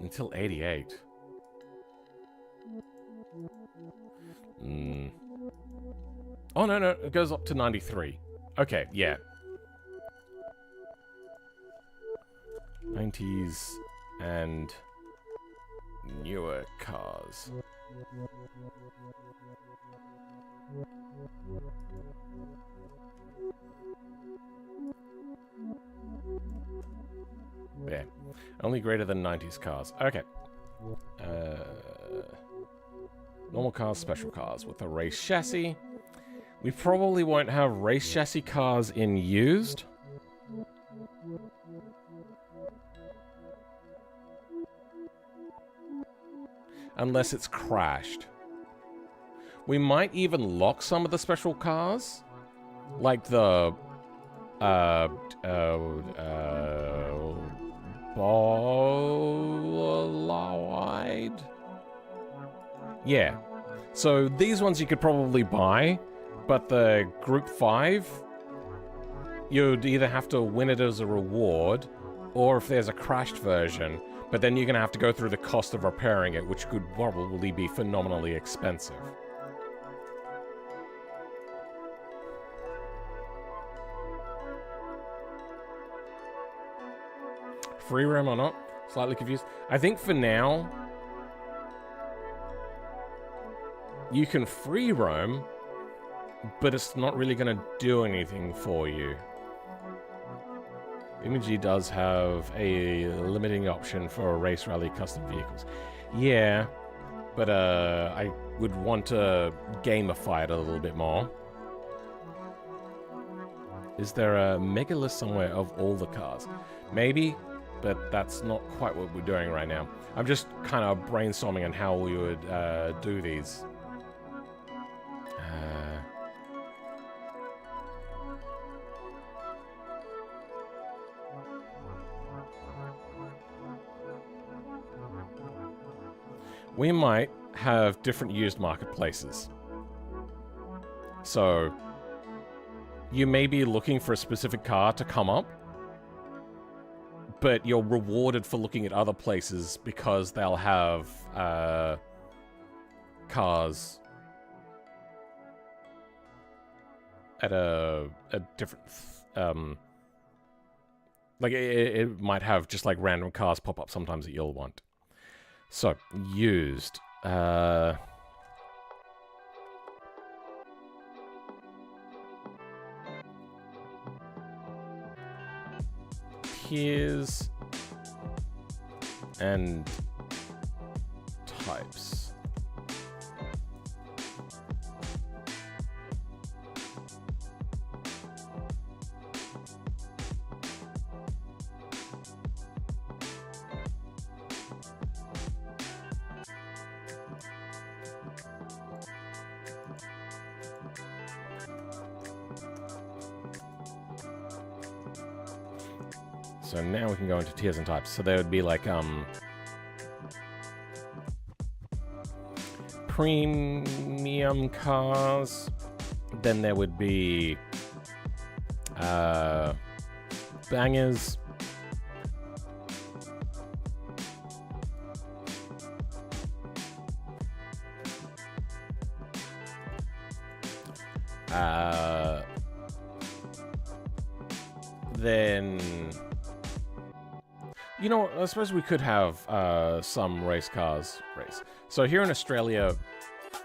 Until 88. Oh, no, it goes up to 93. Okay, yeah. 90s and newer cars. Yeah, only greater than 90s cars. Okay. Normal cars, special cars with a race chassis. We probably won't have race chassis cars in used. Unless it's crashed. We might even lock some of the special cars. Like the... Bolide? Yeah. So these ones you could probably buy, but the Group 5, you'd either have to win it as a reward, or if there's a crashed version, but then you're going to have to go through the cost of repairing it, which could probably be phenomenally expensive. Free roam or not? Slightly confused. I think for now, you can free roam, but it's not really going to do anything for you. BeamNG does have a limiting option for race rally custom vehicles. Yeah, but I would want to gamify it a little bit more. Is there a mega list somewhere of all the cars? Maybe, but that's not quite what we're doing right now. I'm just kind of brainstorming on how we would do these. We might have different used marketplaces. So, you may be looking for a specific car to come up, but you're rewarded for looking at other places because they'll have cars at a different... like, it might have just, like, random cars pop up sometimes that you'll want. So, used. Tiers and types. So now we can go into tiers and types. So there would be like premium cars. Then there would be bangers. Then, you know, I suppose we could have some race cars race. So here in Australia,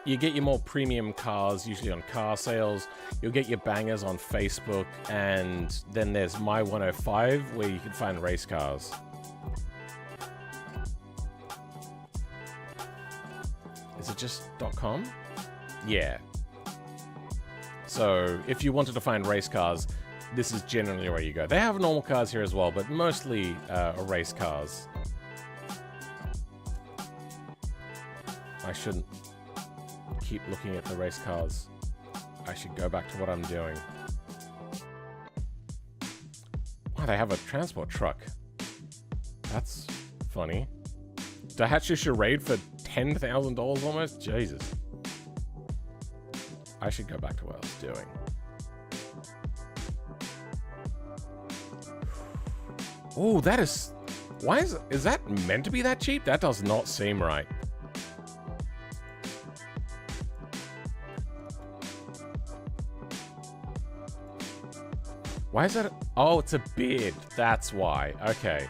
you get your more premium cars, usually on car sales. You'll get your bangers on Facebook, and then there's My 105, where you can find race cars. Is it just .com? Yeah. So if you wanted to find race cars, this is generally where you go. They have normal cars here as well, but mostly race cars. I shouldn't keep looking at the race cars. I should go back to what I'm doing. Wow, they have a transport truck. That's funny. To hatch a charade for $10,000 almost? Jesus. I should go back to what I was doing. Oh, that is... Why is that meant to be that cheap? That does not seem right. Why is that? Oh, it's a bid. That's why. Okay.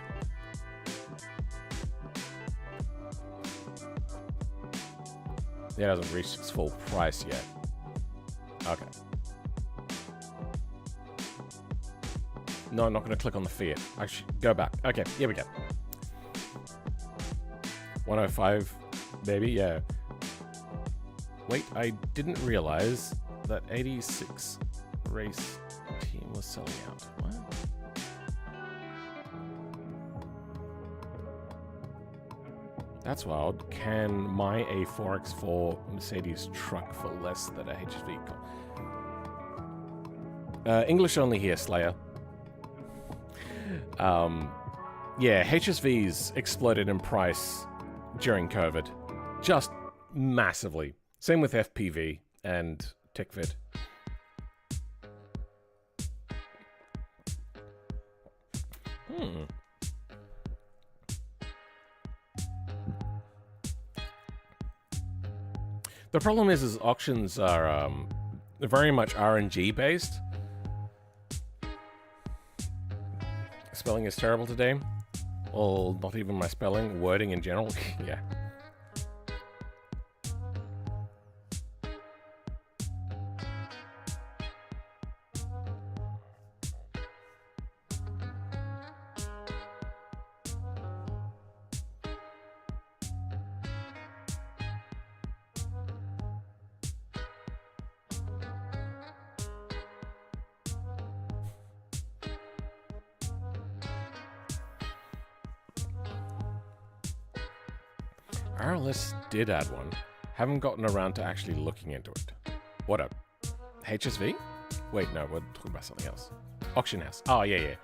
It hasn't reached its full price yet. Okay. No, I'm not going to click on the Fiat. I should go back. Okay, here we go. 105, baby, yeah. Wait, I didn't realize that 86 race team was selling out. What? That's wild. Can my A4X4 Mercedes truck for less than a HSV? English only here, Slayer. Yeah, HSVs exploded in price during COVID. Just massively. Same with FPV and TickFit. The problem is auctions are very much RNG based. Spelling is terrible today. Well, not even my spelling, wording in general. Yeah. RLS did add one. Haven't gotten around to actually looking into it. What up? HSV? Wait, no, we're talking about something else. Auction house. Oh, yeah, yeah.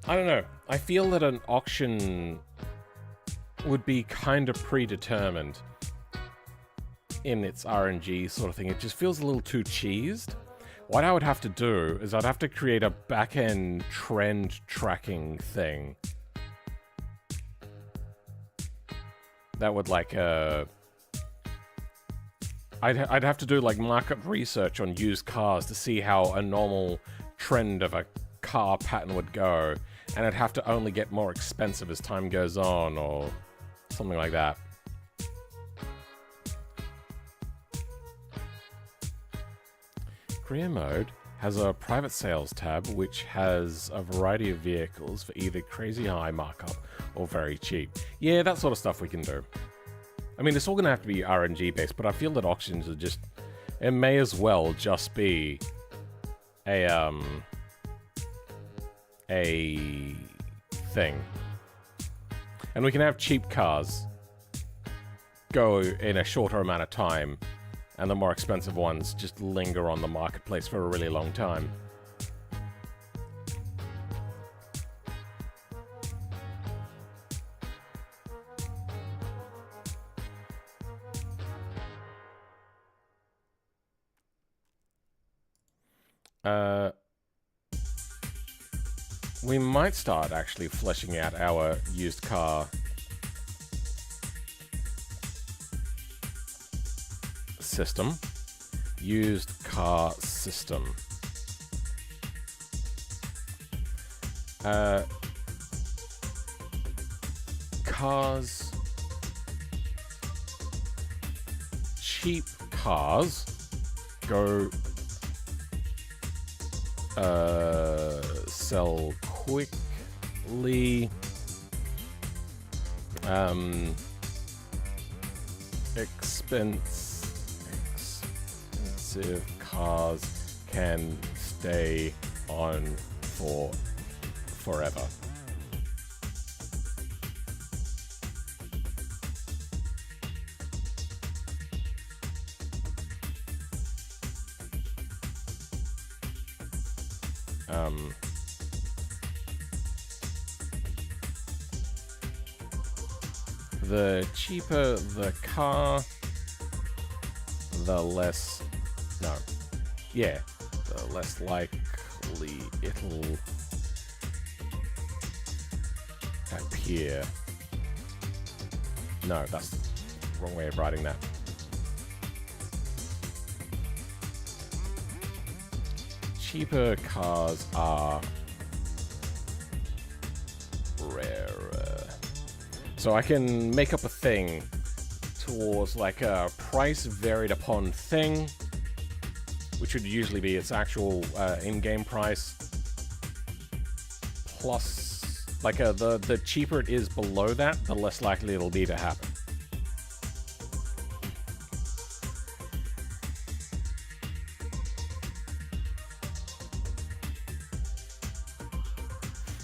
I don't know. I feel that an auction would be kind of predetermined in its RNG sort of thing. It just feels a little too cheesed. What I would have to do is I'd have to create a back-end trend tracking thing that would like I'd have to do like market research on used cars to see how a normal trend of a car pattern would go, and I'd have to only get more expensive as time goes on or something like that. Career mode has a private sales tab which has a variety of vehicles for either crazy high markup or very cheap. Yeah, that sort of stuff we can do. I mean, it's all gonna have to be RNG based, but I feel that auctions are just... It may as well just be a thing. And we can have cheap cars go in a shorter amount of time, and the more expensive ones just linger on the marketplace for a really long time. We might start actually fleshing out our used car system. Used car system. Cars. Cheap cars go sell quickly. Expensive cars can stay on for forever. The cheaper the car, the less... No. Yeah. The less likely it'll appear. No, that's the wrong way of writing that. Cheaper cars are rarer. So I can make up a thing towards like a price varied upon thing, which would usually be its actual in-game price, plus like the cheaper it is below that, the less likely it'll be to happen.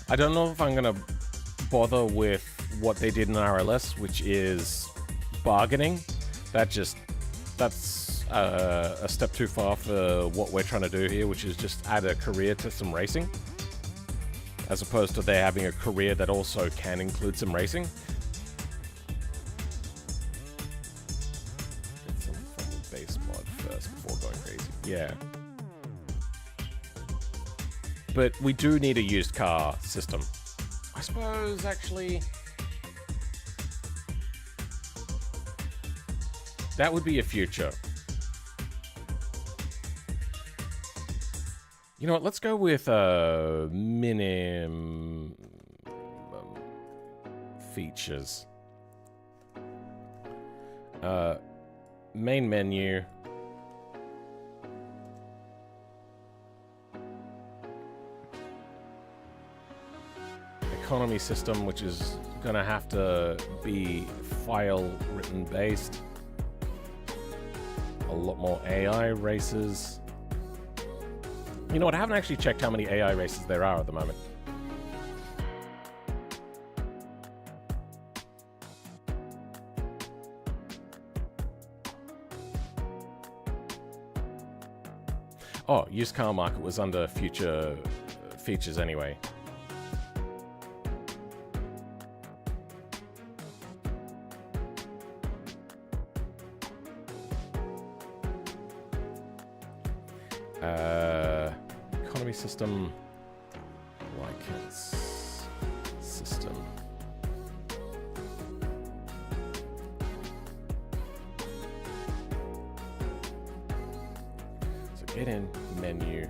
I don't know if I'm gonna bother with what they did in RLS, which is bargaining. That's a step too far for what we're trying to do here, which is just add a career to some racing, as opposed to they having a career that also can include some racing. Get some from the base mod first before going crazy. Yeah. But we do need a used car system. I suppose, actually... that would be a future. You know what, let's go with minimum features. Main menu. Economy system, which is gonna have to be file written based. A lot more AI races. You know what, I haven't actually checked how many AI races there are at the moment. Oh, used car market was under future features anyway. Economy system, license system. So get in, menu,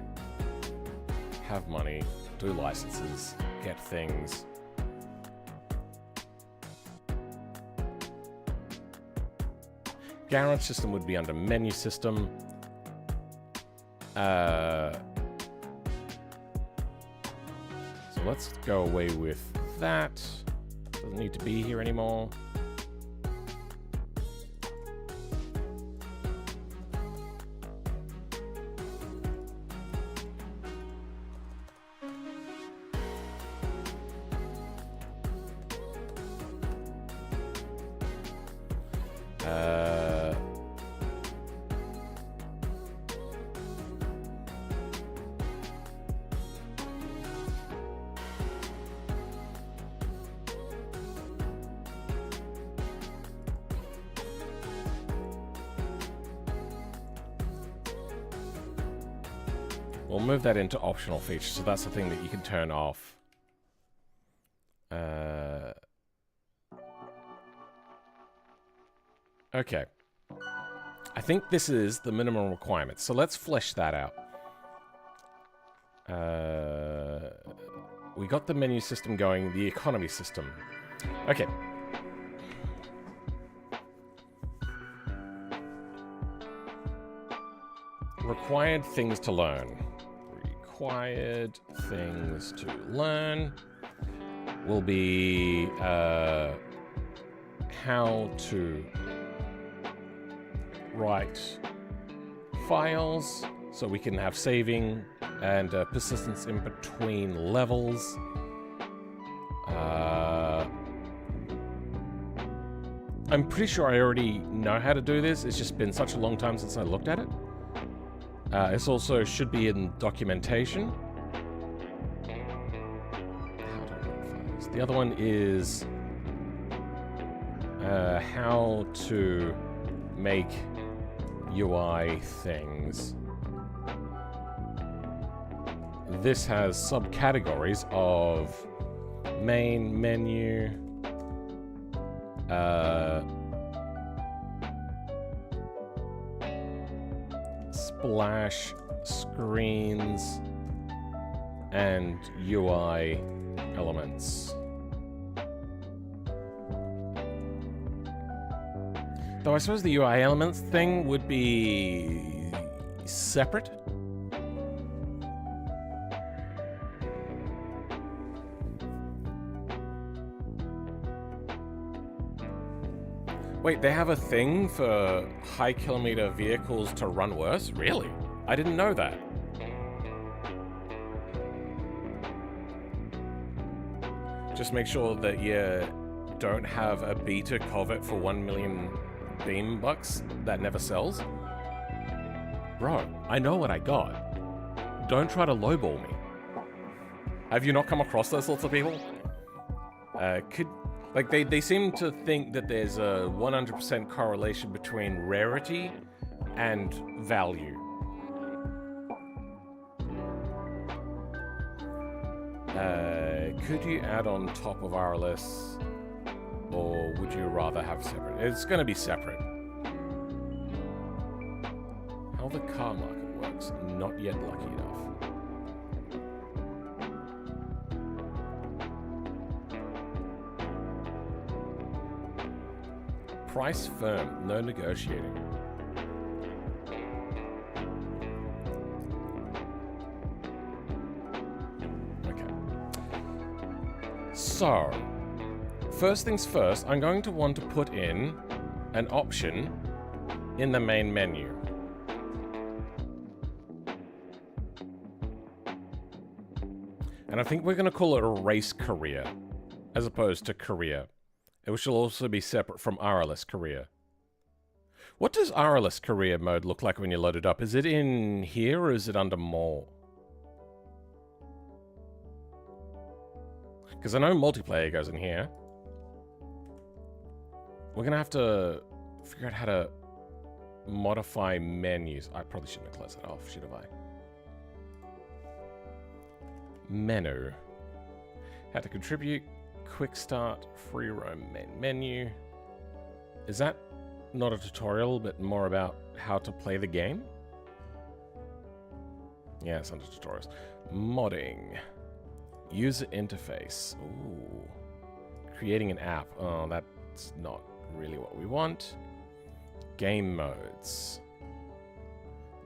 have money, do licenses, get things. Garage system would be under menu system. So let's go away with that. Doesn't need to be here anymore. We'll move that into optional features, so that's the thing that you can turn off. Okay. I think this is the minimum requirement, so let's flesh that out. We got the menu system going, the economy system. Okay. Required things to learn. Required things to learn will be how to write files so we can have saving and persistence in between levels. I'm pretty sure I already know how to do this. It's just been such a long time since I looked at it. This also should be in documentation. How to write files. The other one is how to make UI things. This has subcategories of main menu, splash screens, and UI elements. Though I suppose the UI elements thing would be separate. Wait, they have a thing for high-kilometer vehicles to run worse? Really? I didn't know that. Just make sure that you don't have a beta covert for 1 million Beam bucks that never sells. Bro, I know what I got. Don't try to lowball me. Have you not come across those sorts of people? They seem to think that there's a 100% correlation between rarity and value. Could you add on top of RLS, or would you rather have separate? It's going to be separate. How the car market works, not yet lucky enough. Price firm, no negotiating. So, first things first, I'm going to want to put in an option in the main menu. And I think we're going to call it a race career, as opposed to career, which will also be separate from RLS career. What does RLS career mode look like when you load it up? Is it in here or is it under more? Because I know multiplayer goes in here. We're going to have to figure out how to modify menus. I probably shouldn't have closed that off, should have I? Menu. How to contribute, quick start, free roam main menu. Is that not a tutorial, but more about how to play the game? Yeah, it's under tutorials. Modding. User interface. Ooh. Creating an app. Oh, that's not really what we want. Game modes.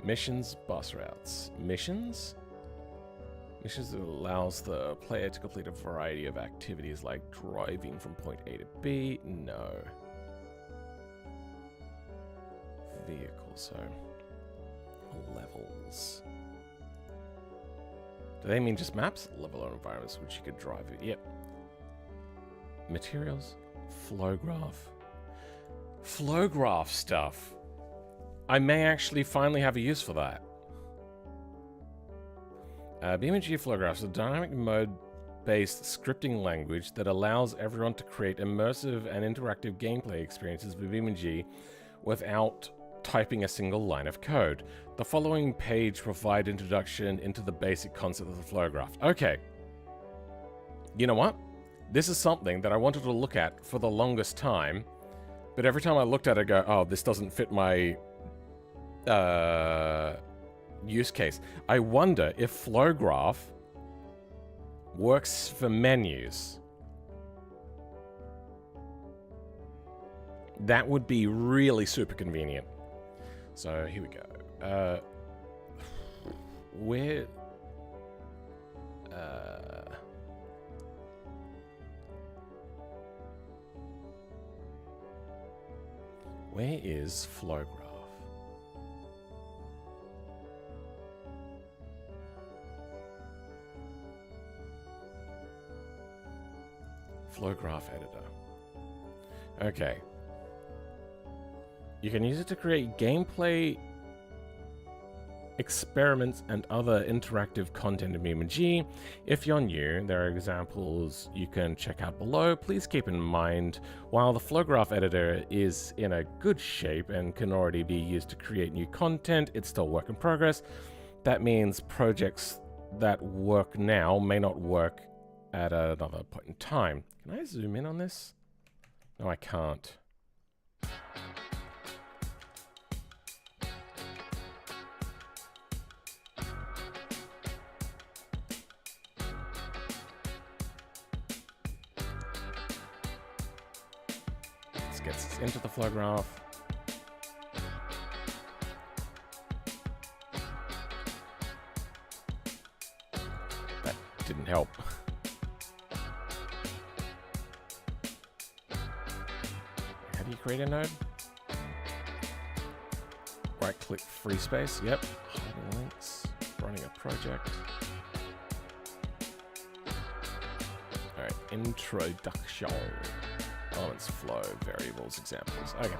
Missions, bus routes. Missions? Missions allows the player to complete a variety of activities like driving from point A to B. No. Vehicles, so levels. Do they mean just maps? Level or environments which you could drive it. Yep. Materials. Flow graph. Flow graph stuff. I may actually finally have a use for that. BeamNG Flow Graphs is a dynamic mode-based scripting language that allows everyone to create immersive and interactive gameplay experiences with BeamNG without typing a single line of code. The following page provides introduction into the basic concept of the flow graph. Okay. You know what? This is something that I wanted to look at for the longest time, but every time I looked at it, I go, oh, this doesn't fit my use case. I wonder if flow graph works for menus. That would be really super convenient. So here we go. Where is flow graph? Flow graph editor. Okay. You can use it to create gameplay experiments, and other interactive content in BeamNG. If you're new, there are examples you can check out below. Please keep in mind, while the flow graph editor is in a good shape and can already be used to create new content, it's still work in progress. That means projects that work now may not work at another point in time. Can I zoom in on this? No, I can't. This gets us into the flow graph. That didn't help. How do you create a node? Right click free space, yep. Hiding links, running a project. Alright, introduction. Elements, flow, variables, examples. Okay.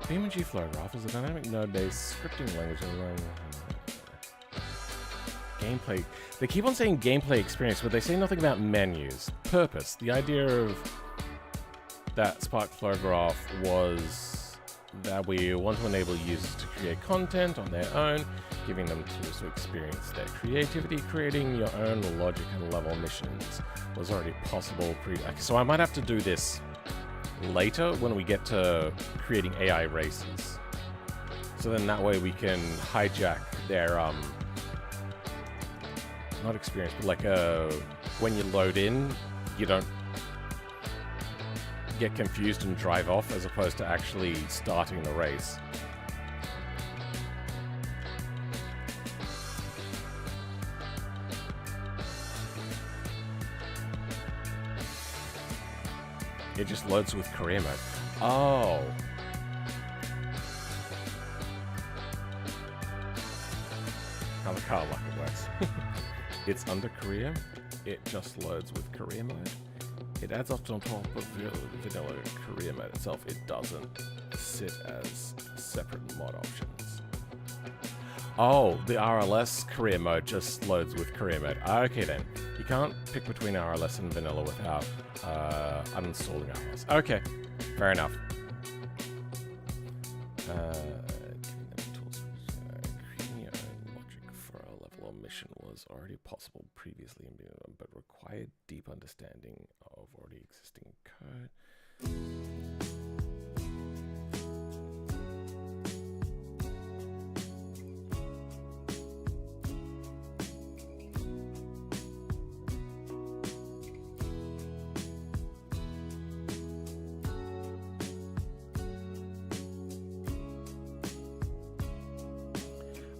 BeamNG flow graph is a dynamic node-based scripting language. Gameplay. They keep on saying gameplay experience, but they say nothing about menus. Purpose. The idea of that Spark flow graph was that we want to enable users to create content on their own, giving them tools to experience their creativity. Creating your own logic and level missions was already possible so I might have to do this later when we get to creating AI races. So then that way we can hijack their, not experience, but like when you load in, you don't get confused and drive off as opposed to actually starting the race. It just loads with career mode. Oh. How the car like it works. It's under career. It just loads with career mode. It adds up on top of vanilla career mode itself. It doesn't sit as separate mod options. Oh, the RLS career mode just loads with career mode. Okay then. You can't pick between RLS and vanilla without uninstalling RLS. Okay, fair enough. Creating your own logic for a level or mission was already possible previously, but required deep understanding of already existing code.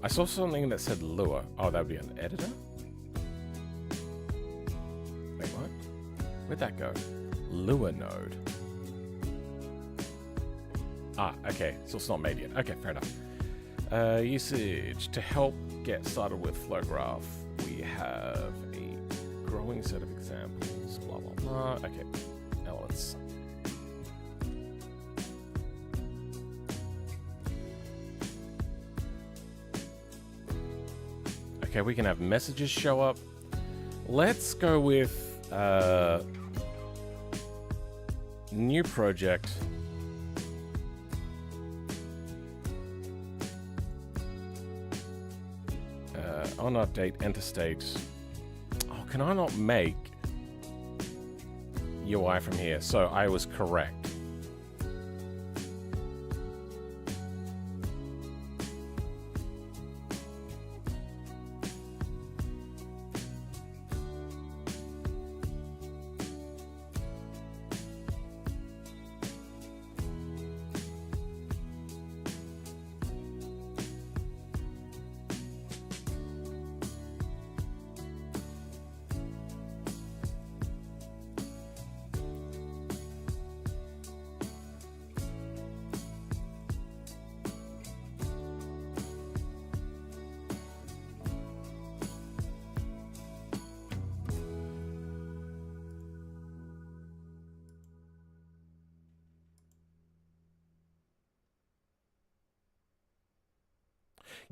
I saw something that said Lua. Oh, that would be an editor? Wait, what? Where'd that go? Lua node. Ah, okay. So it's not made yet. Okay, fair enough. Usage. To help get started with flow graph, we have a growing set of examples. Blah, blah, blah. Okay. Elements. Okay, we can have messages show up. Let's go with new project. On update, enter state. Oh, can I not make UI from here? So I was correct.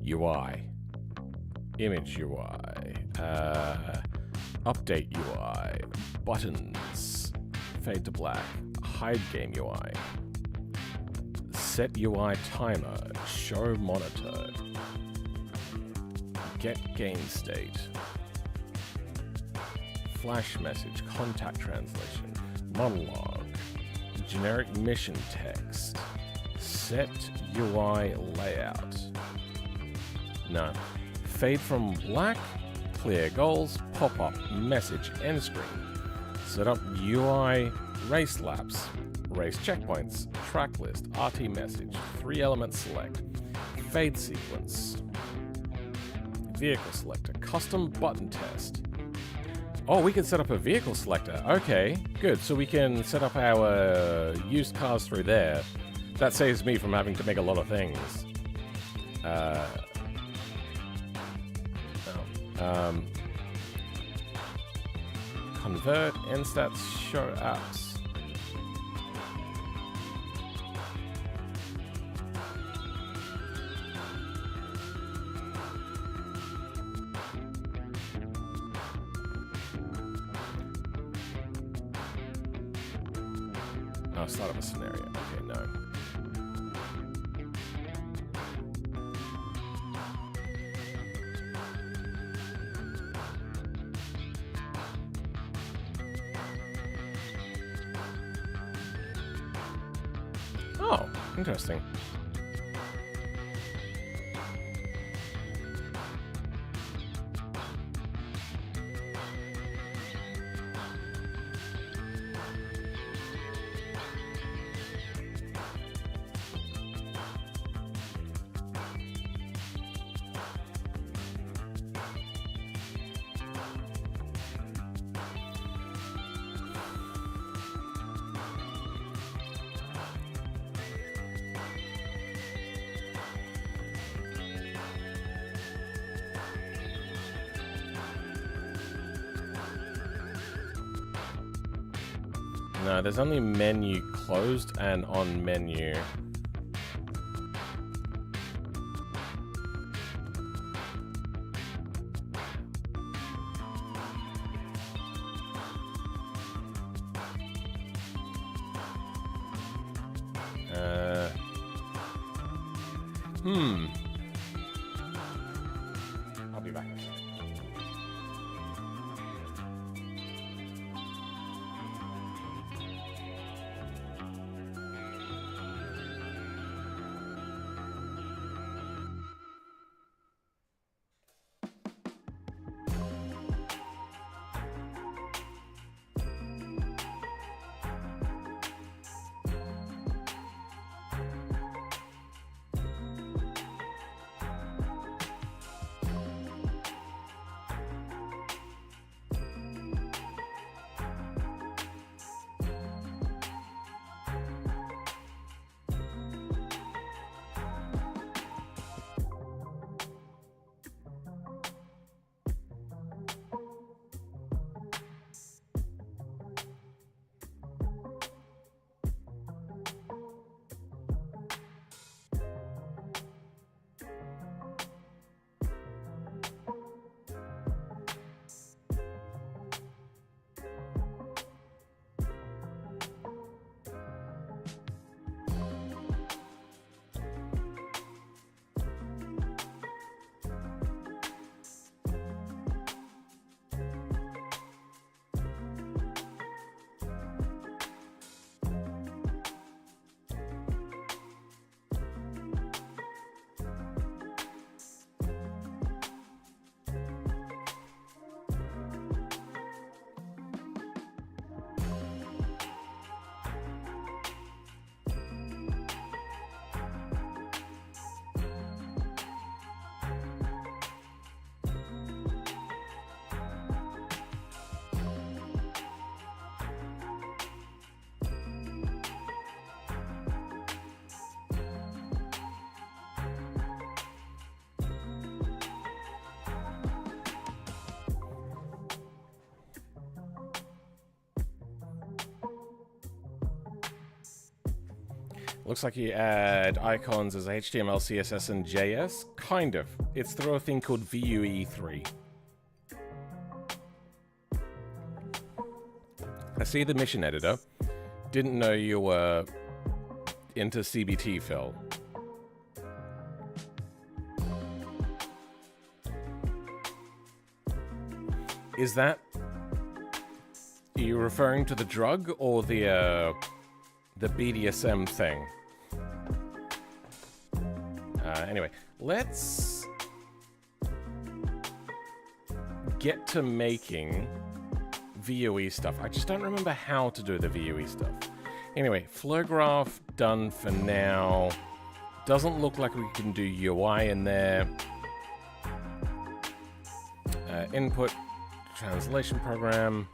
UI. image UI, update UI, buttons, fade to black, hide game UI, set UI timer, show monitor, get game state, flash message, contact translation, monologue, generic mission text, set UI layout. No. Fade from black, clear goals, pop-up, message, end screen. Set up UI race laps, race checkpoints, track list, RT message, 3-element select, fade sequence, vehicle selector, custom button test. Oh, we can set up a vehicle selector. Okay, good. So we can set up our used cars through there. That saves me from having to make a lot of things. Convert, instats, show apps. Oh, start up a scenario. Okay, no. Oh, interesting. No, there's only menu closed and on menu. I'll be back in a second. Looks like you add icons as HTML, CSS, and JS. Kind of. It's through a thing called VUE3. I see the mission editor. Didn't know you were into CBT, Phil. Is that... Are you referring to the drug or the BDSM thing? Anyway, let's get to making VUE stuff. I just don't remember how to do the VUE stuff. Anyway, flow graph done for now. Doesn't look like we can do UI in there. Input translation program.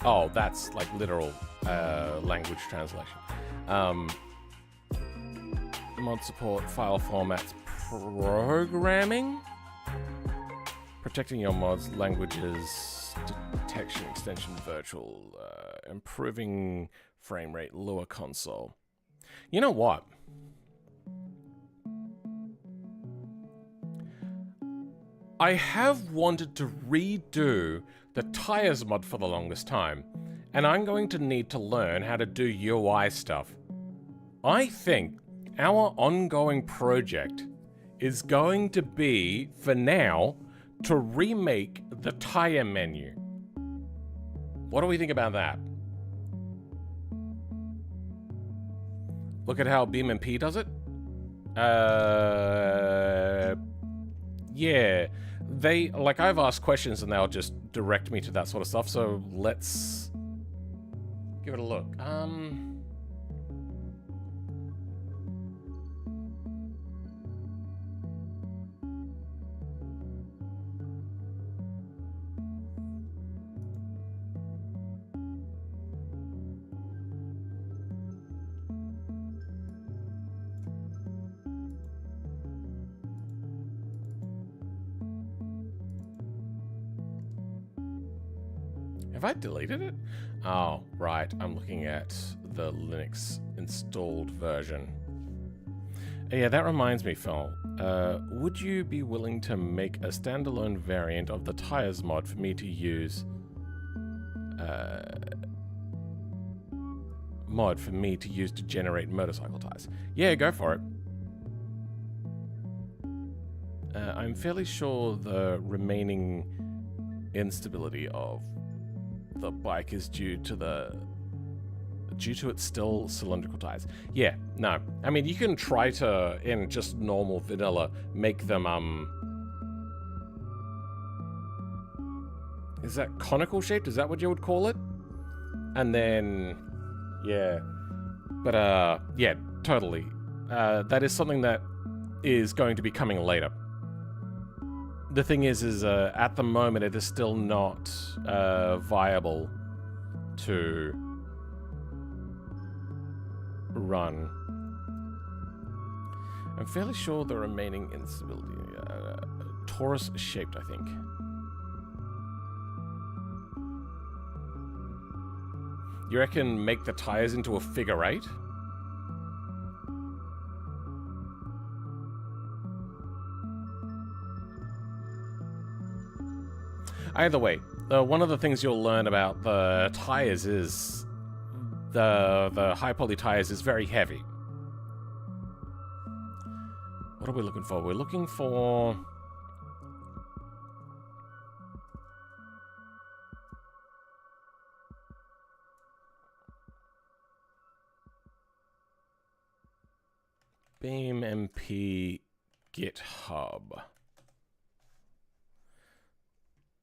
Oh, that's like literal language translation. Mod support, file formats, programming. Protecting your mods, languages, detection, extension, virtual, improving frame rate, Lua console. You know what? I have wanted to redo the tires mod for the longest time, and I'm going to need to learn how to do UI stuff. I think our ongoing project is going to be, for now, to remake the tire menu. What do we think about that? Look at how BeamNG does it. Yeah. They, like, I've asked questions and they'll just direct me to that sort of stuff, so let's give it a look. Have I deleted it? Oh, right. I'm looking at the Linux installed version. Yeah, that reminds me, Phil. Would you be willing to make a standalone variant of the tires mod for me to use? To generate motorcycle tires. Yeah, go for it. I'm fairly sure the remaining instability of the bike is due to its still cylindrical tires. Yeah, no. I mean, you can try to, in just normal vanilla, make them, is that conical shaped? Is that what you would call it? And then, yeah. But, yeah, totally. That is something that is going to be coming later. The thing is at the moment, it is still not viable to run. I'm fairly sure the remaining instability, torus-shaped, I think. You reckon make the tires into a figure 8? Either way, one of the things you'll learn about the tires is the High Poly Tyres is very heavy. What are we looking for? We're looking for... BeamNG GitHub.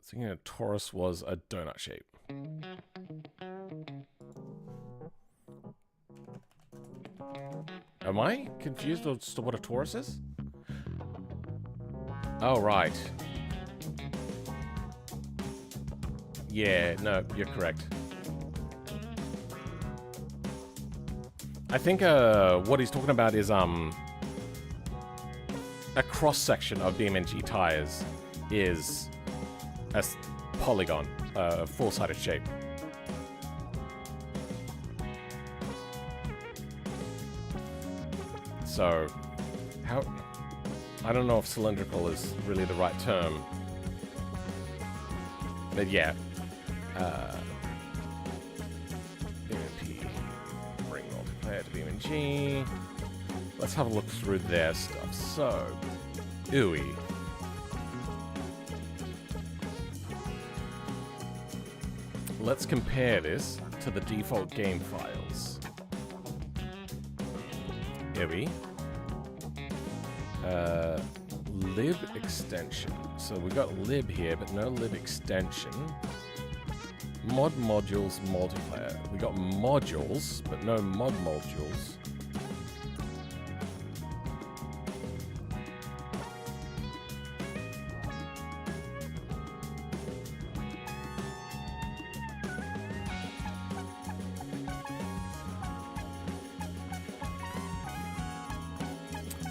Thinking a torus was a donut shape. Am I confused as to what a torus is? Oh, right. Yeah, no, you're correct. I think what he's talking about is a cross-section of BeamNG tires is a polygon, a four-sided shape. So, how... I don't know if cylindrical is really the right term. But yeah. BMP, bring multiplayer to BeamNG. Let's have a look through their stuff. So, UI. Let's compare this to the default game files. UI. Lib extension. So we got lib here, but no lib extension. Mod modules multiplayer. We got modules, but no mod modules.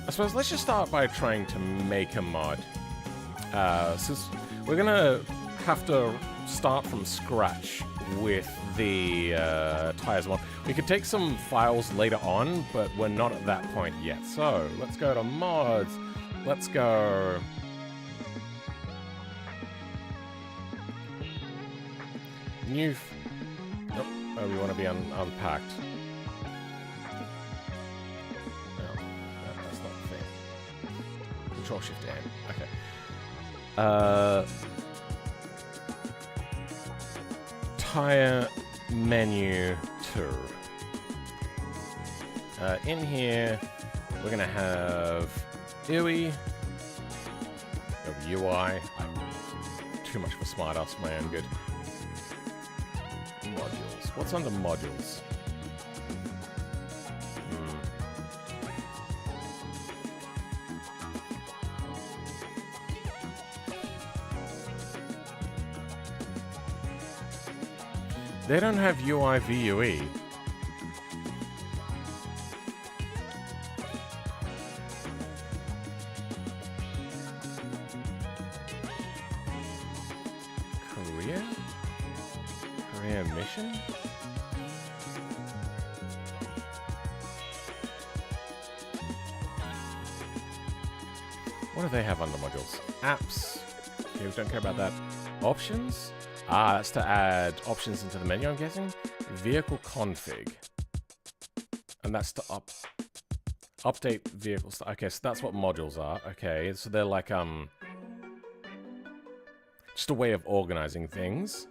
I suppose let's just start by trying to make a mod. Since we're gonna have to start from scratch with the tires mod. We could take some files later on, but we're not at that point yet. So let's go to mods. Let's go. New. Nope. Oh, we want to be unpacked. Shift N. Okay. Tire menu 2. In here, we're gonna have UI. UI. I'm too much of a smartass for my own good. Modules. What's under modules? They don't have UI VUE. Career? Career mission? What do they have under modules? Apps. Okay, we don't care about that. Options? Ah, that's to add options into the menu, I'm guessing. Vehicle config. And that's to update vehicles. Okay, so that's what modules are. Okay, so they're like, just a way of organizing things.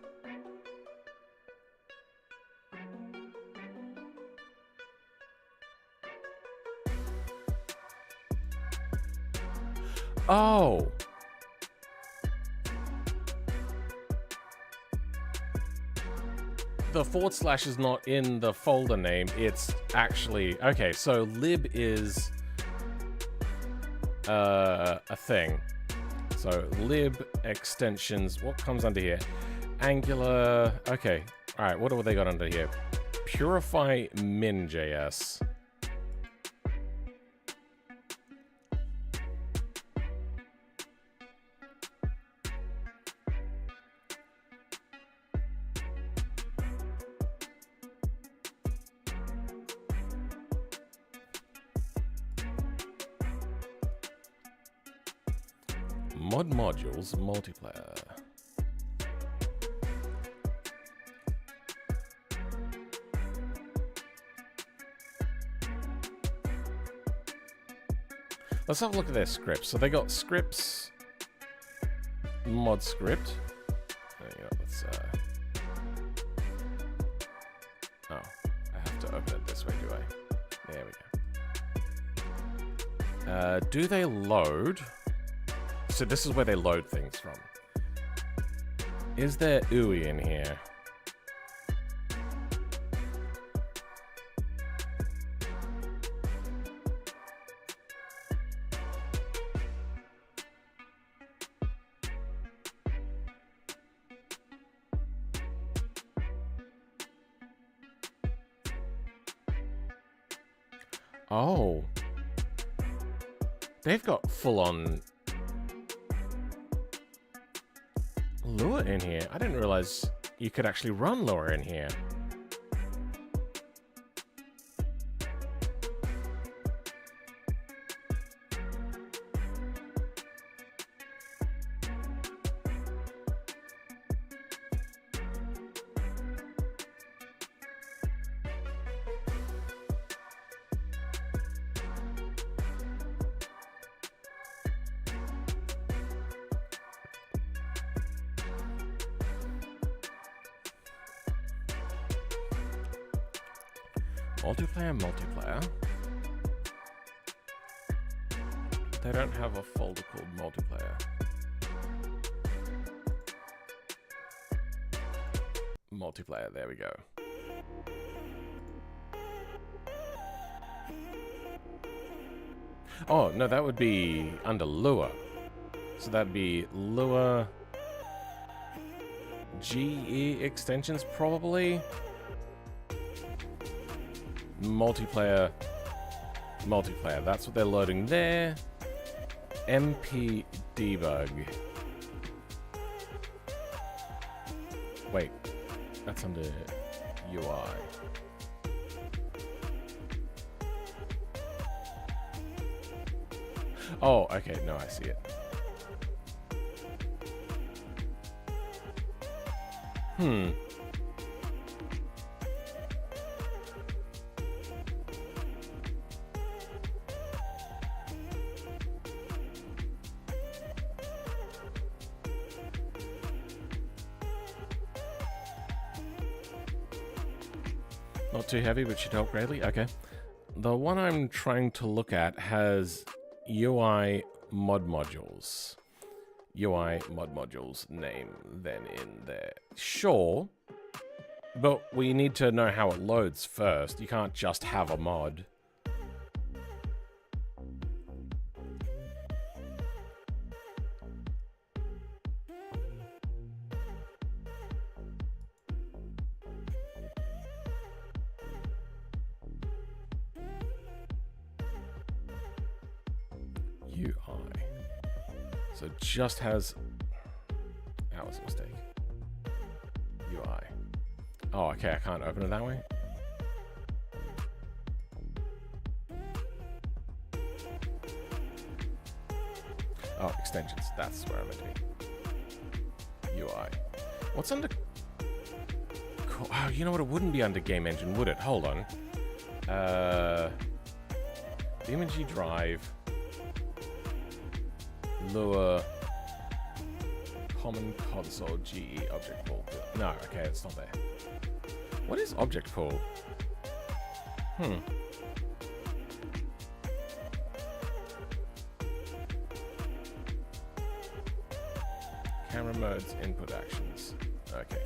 Oh! The / is not in the folder name, it's actually... Okay, so lib is a thing. So lib extensions, what comes under here? Angular... Okay, alright, what do they got under here? Purify min.js. Mod modules multiplayer. Let's have a look at their scripts. So they got scripts, mod script. Let's, oh, I have to open it this way, do I? There we go. Do they load? So this is where they load things from. Is there UI in here? Oh. They've got full-on Lua in here. I didn't realize you could actually run Lua in here. Multiplayer. They don't have a folder called multiplayer. Multiplayer, there we go. Oh, no, that would be under Lua. So that'd be Lua GE extensions, probably. Multiplayer. That's what they're loading there. MP debug. Wait, that's under UI. Oh, okay, no, I see it. Not too heavy, but should help greatly. Okay. The one I'm trying to look at has UI mod modules. UI mod modules name then in there. Sure. But we need to know how it loads first. You can't just have a mod. UI. So it just has... That was a mistake. UI. Oh, okay, I can't open it that way. Oh, extensions. That's where I'm meant to be. UI. What's under... Oh, you know what? It wouldn't be under Game Engine, would it? Hold on. BeamNG drive. Lua. Common console GE object pool. No, okay, it's not there. What is object pool? Camera modes, input actions. Okay.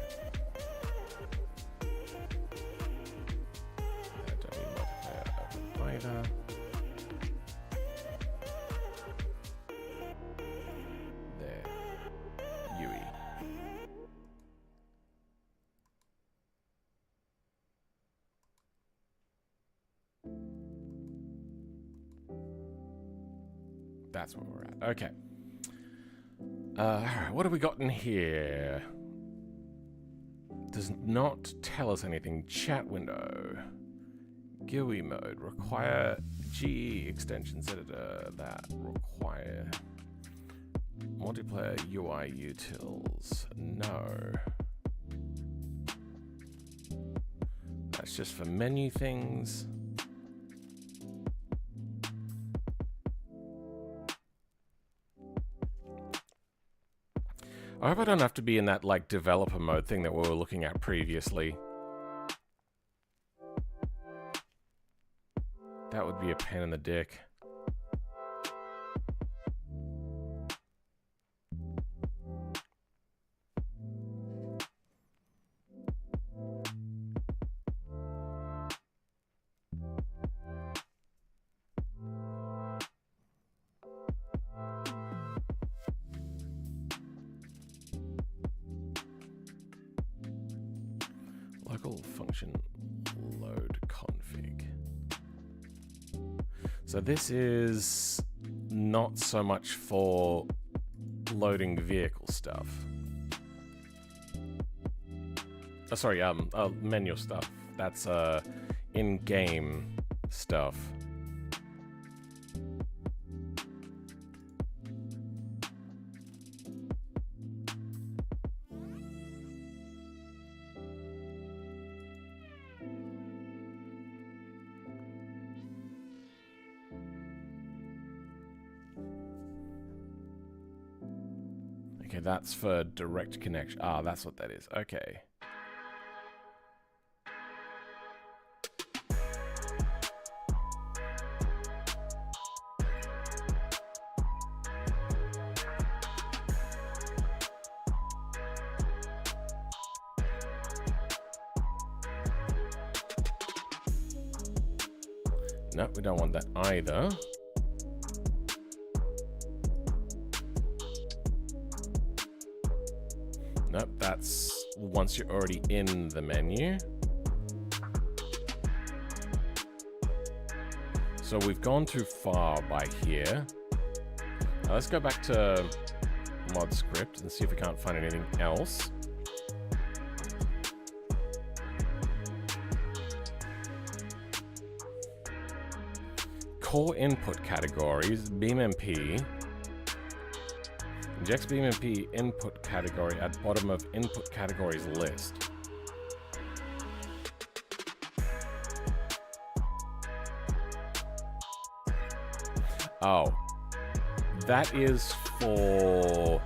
I don't need multiplayer open either. There. UI. That's where we're at. Okay. Alright, what have we got in here? Does not tell us anything. Chat window. GUI mode. Require GE extensions editor. That require multiplayer UI utils. No. That's just for menu things. I hope I don't have to be in that, like, developer mode thing that we were looking at previously. That would be a pain in the dick. Local function load config. So this is not so much for loading vehicle stuff. Oh, sorry, menu stuff. That's in-game stuff. Okay, that's for direct connection. Ah, that's what that is. Okay. No, we don't want that either. Nope, that's once you're already in the menu. So we've gone too far by here. Now let's go back to mod script and see if we can't find anything else. Core input categories, BeamNG. Injects BeamNG input category at bottom of input categories list. Oh, that is for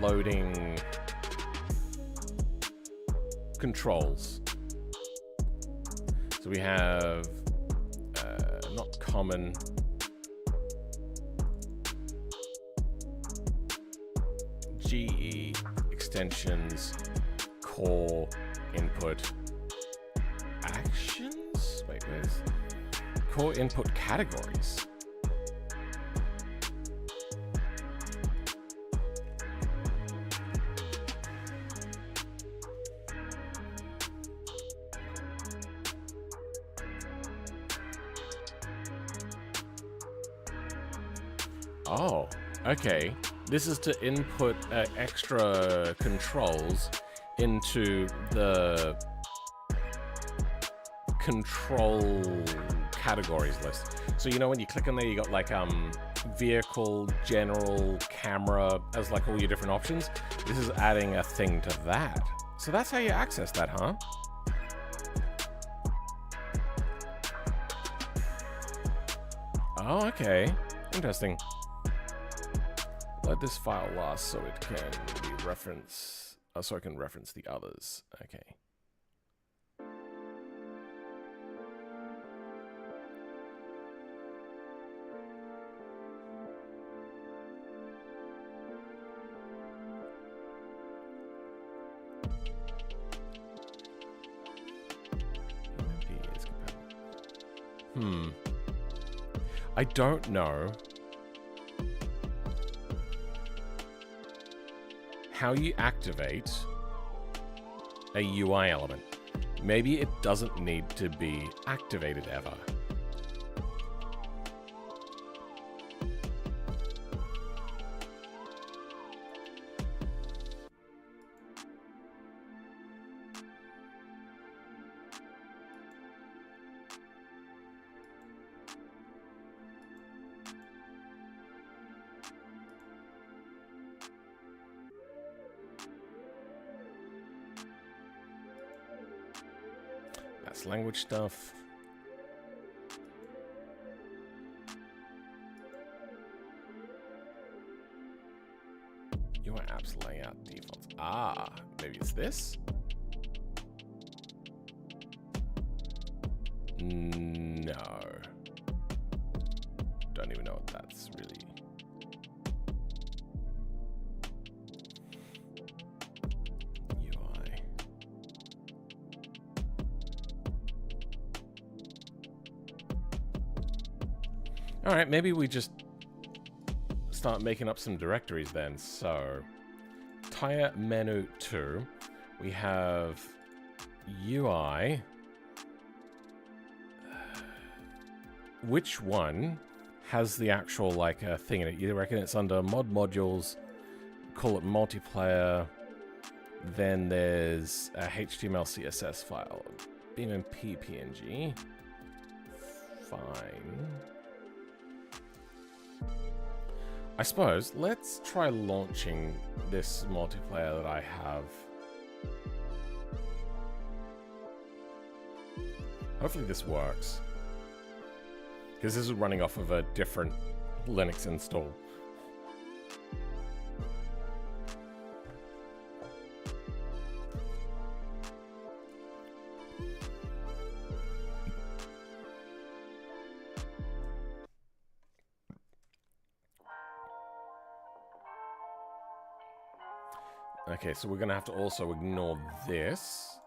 loading controls. So we have not common, GE extensions, core input actions. Wait, where's core input categories? Oh, okay. This is to input extra controls into the control categories list. So you know when you click on there, you got like vehicle, general, camera as like all your different options. This is adding a thing to that. So that's how you access that, huh? Oh, okay. Interesting. Let this file last so it can be reference, so I can reference the others. Okay. I don't know how you activate a UI element. Maybe it doesn't need to be activated ever. That's language stuff. UI apps layout defaults. Ah, maybe it's this? No. Don't even know what that's really. All right, maybe we just start making up some directories then. So, tire menu 2, we have UI. Which one has the actual like thing in it? You reckon it's under mod modules, call it multiplayer, then there's a HTML CSS file, BeamNG PNG. Fine. I suppose let's try launching this multiplayer that I have. Hopefully this works, because this is running off of a different Linux install. Okay, so we're going to have to also ignore this.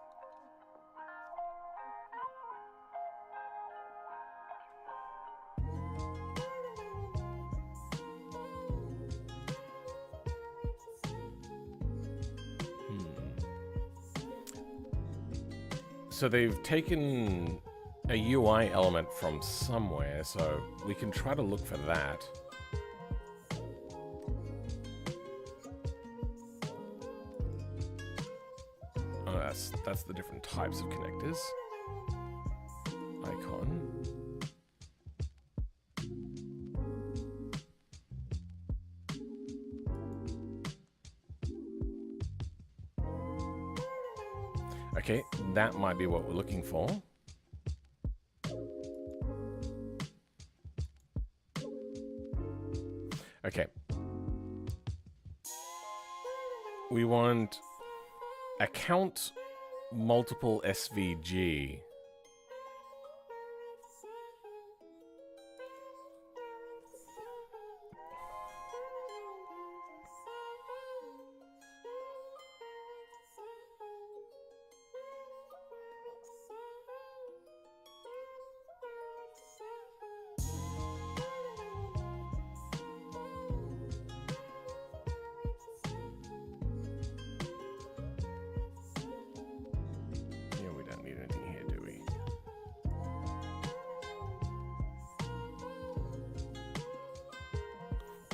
So they've taken a UI element from somewhere, so we can try to look for that. Oh, that's the different types of connectors. Icon. Okay, that might be what we're looking for. Okay. We want account multiple SVG.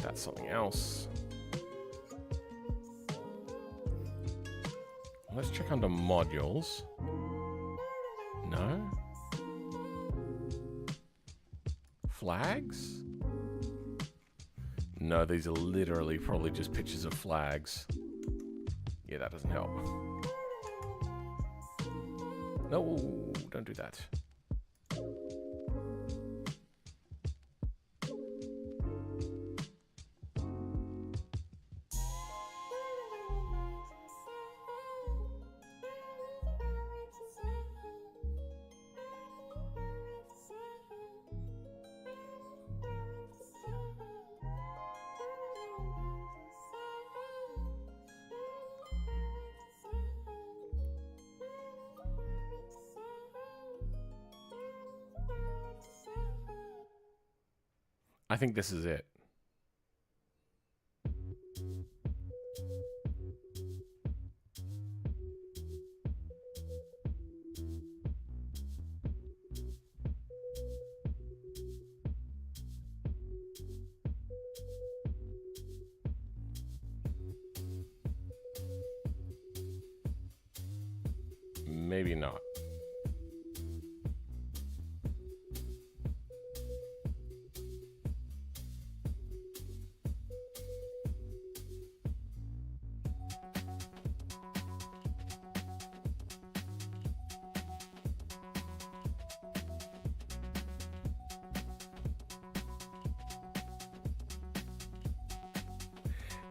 That's something else. Let's check under modules. No? Flags? No, these are literally probably just pictures of flags. Yeah, that doesn't help. No, don't do that. I think this is it. Maybe not.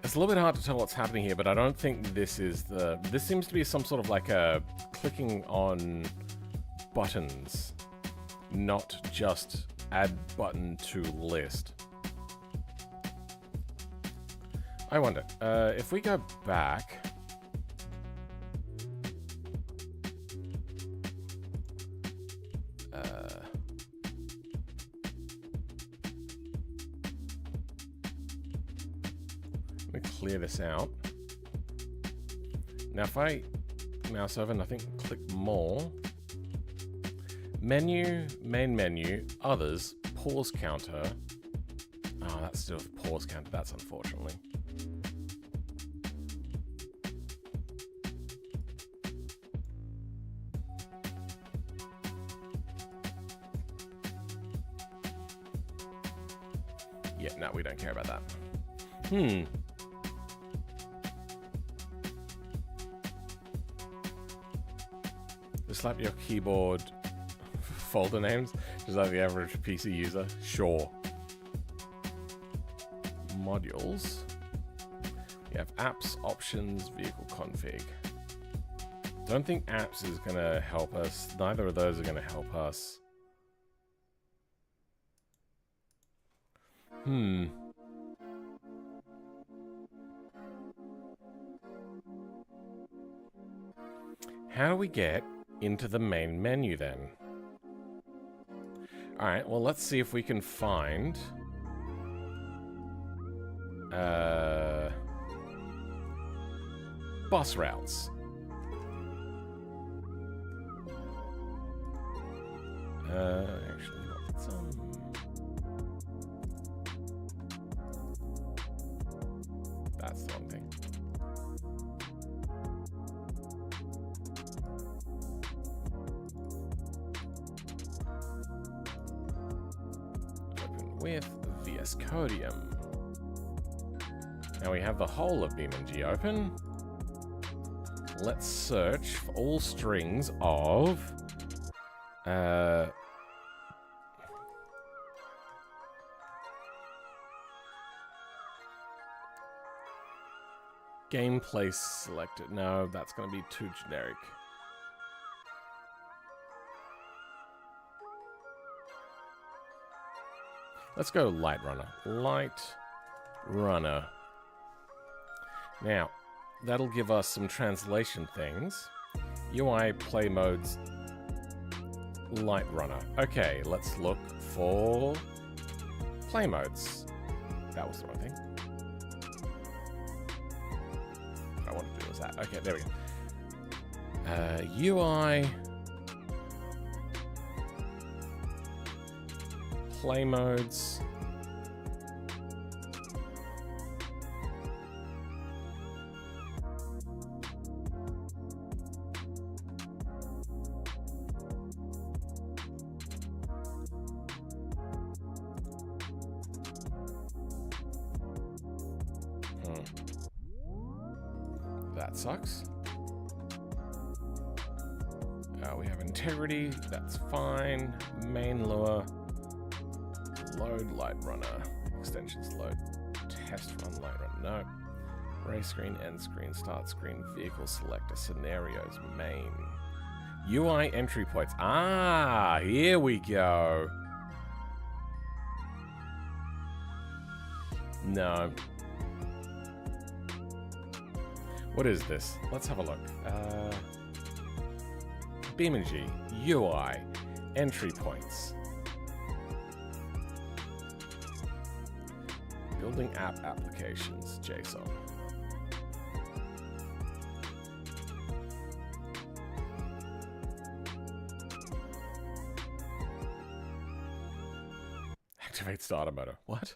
It's a little bit hard to tell what's happening here, but I don't think this is the... This seems to be some sort of like a clicking on buttons, not just add button to list. I wonder, if we go back... clear this out. Now if I mouse over and I think click more, menu, main menu, others, pause counter. Oh, that's still the pause counter. That's unfortunately. Yeah, no, we don't care about that. Slap your keyboard folder names, just like the average PC user. Sure. Modules. We have apps, options, vehicle config. Don't think apps is going to help us. Neither of those are going to help us. How do we get into the main menu then? Alright, well let's see if we can find bus routes. Actually, let's that's the one thing. Open with VS Codium. Now we have the whole of BeamNG open. Let's search for all strings of gameplay selected. No, that's going to be too generic. Let's go Light Runner. Light Runner. Now, that'll give us some translation things. UI play modes. Light Runner. Okay, let's look for play modes. That was the wrong thing. What I wanted to do was that. Okay, there we go. UI play modes. That sucks. We have integrity, that's fine. Main lure, load Light Runner, extensions load, test run Light Runner, no. Race screen, end screen, start screen, vehicle selector, scenarios, main. UI entry points. Ah, here we go. No. What is this? Let's have a look. BeamNG, UI, entry points. Building app applications, JSON. Activate starter motor. What?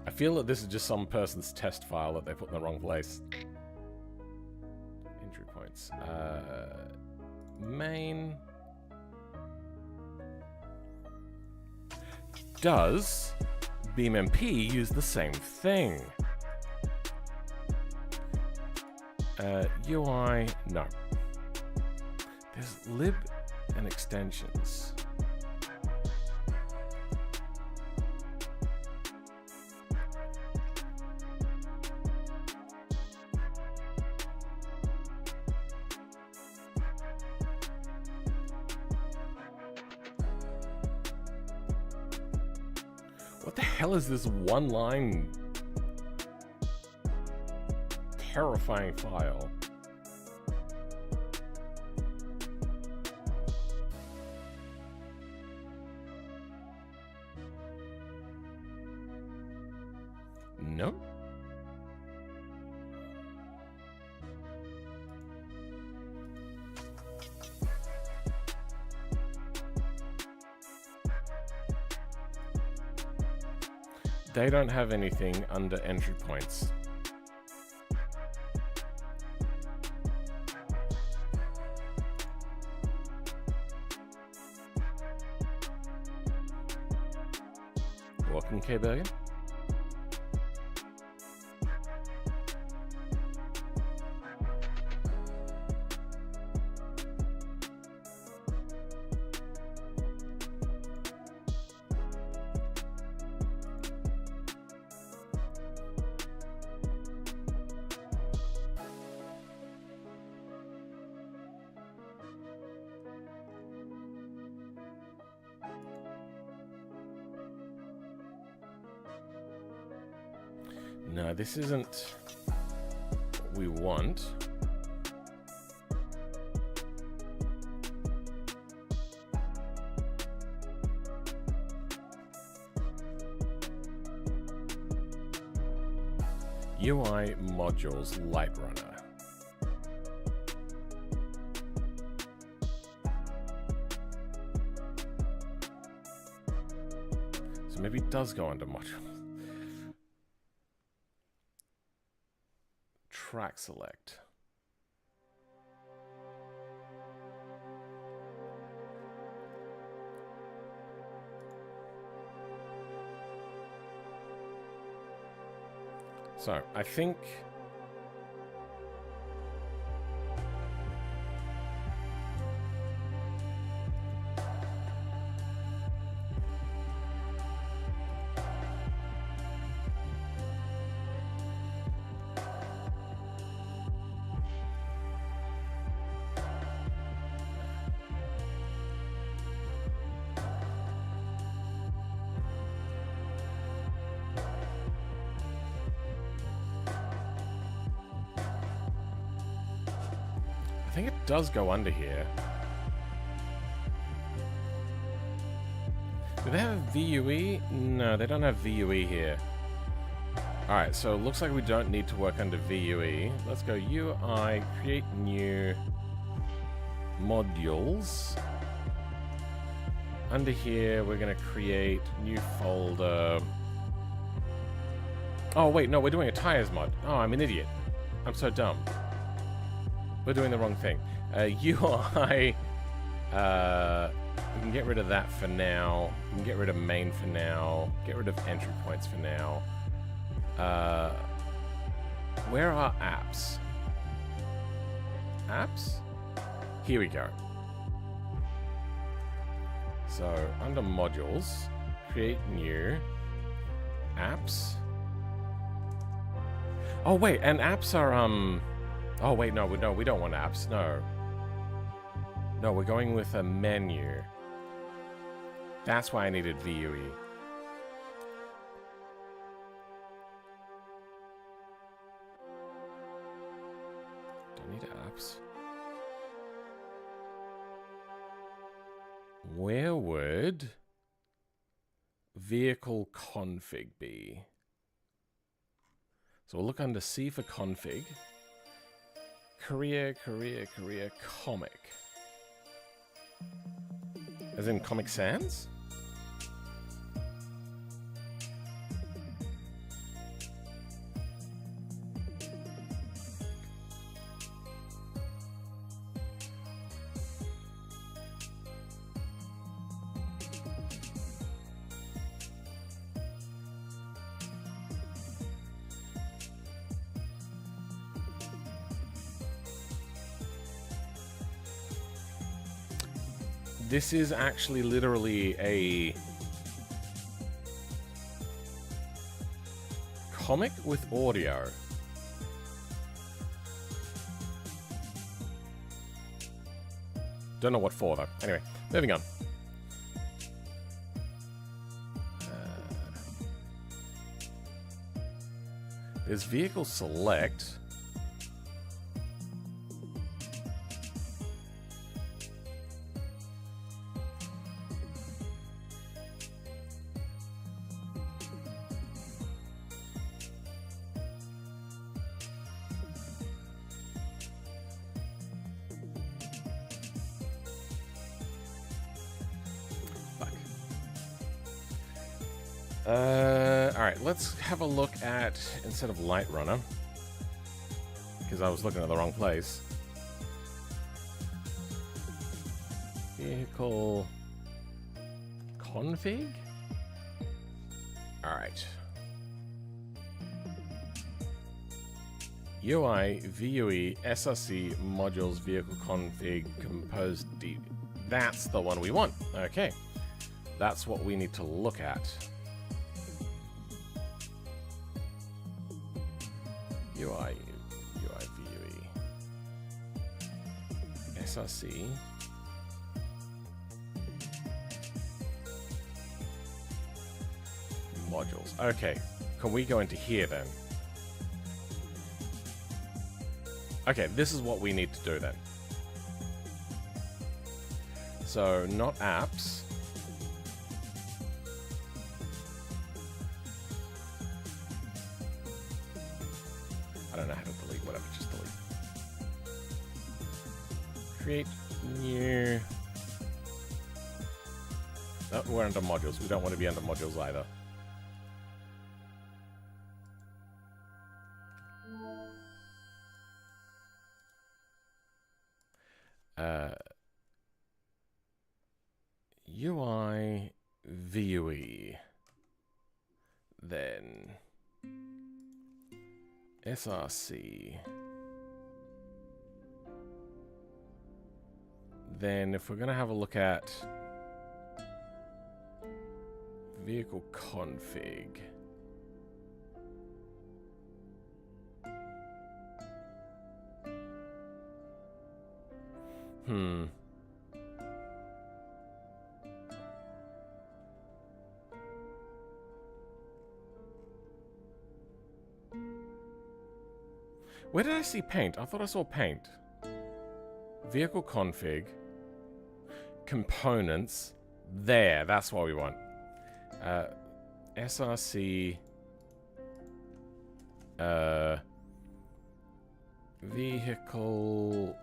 I feel that this is just some person's test file that they put in the wrong place. Entry points. Main. Does BeamMP use the same thing? UI, no. There's lib and extensions. What the hell is this one-line terrifying file? No. They don't have anything under entry points. Welcome, KDE. No, this isn't what we want. UI modules Light Runner. So maybe it does go under module. Track select. So, I think... I think it does go under here. Do they have VUE? No, they don't have VUE here. Alright, so it looks like we don't need to work under VUE. Let's go UI, create new modules. Under here, we're going to create new folder. Oh, wait, no, we're doing a tires mod. Oh, I'm an idiot. I'm so dumb. We're doing the wrong thing. UI, we can get rid of that for now. We can get rid of main for now. Get rid of entry points for now. Where are apps? Apps? Here we go. So, under modules, create new apps. Oh, wait, and apps are, oh, wait, no, we don't want apps, no. No, we're going with a menu. That's why I needed VUE. Don't need apps. Where would vehicle config be? So we'll look under C for config. Career, comic. As in Comic Sans? This is actually literally a comic with audio. Don't know what for, though. Anyway, moving on. There's vehicle select. Alright, let's have a look at, instead of Light Runner, because I was looking at the wrong place. Vehicle config? Alright. UI, VUE, SRC, modules, vehicle config, compose D. That's the one we want. Okay. That's what we need to look at. UI, VUE, SRC, modules. Okay, can we go into here then? Okay, this is what we need to do then. So, not apps. I don't know how to delete, whatever, just delete. Create new... we're under modules. We don't want to be under modules either. UI, VUE, then SRC. Then if we're going to have a look at vehicle config, where did I see paint? I thought I saw paint. Vehicle config, components, there, that's what we want. SRC, vehicle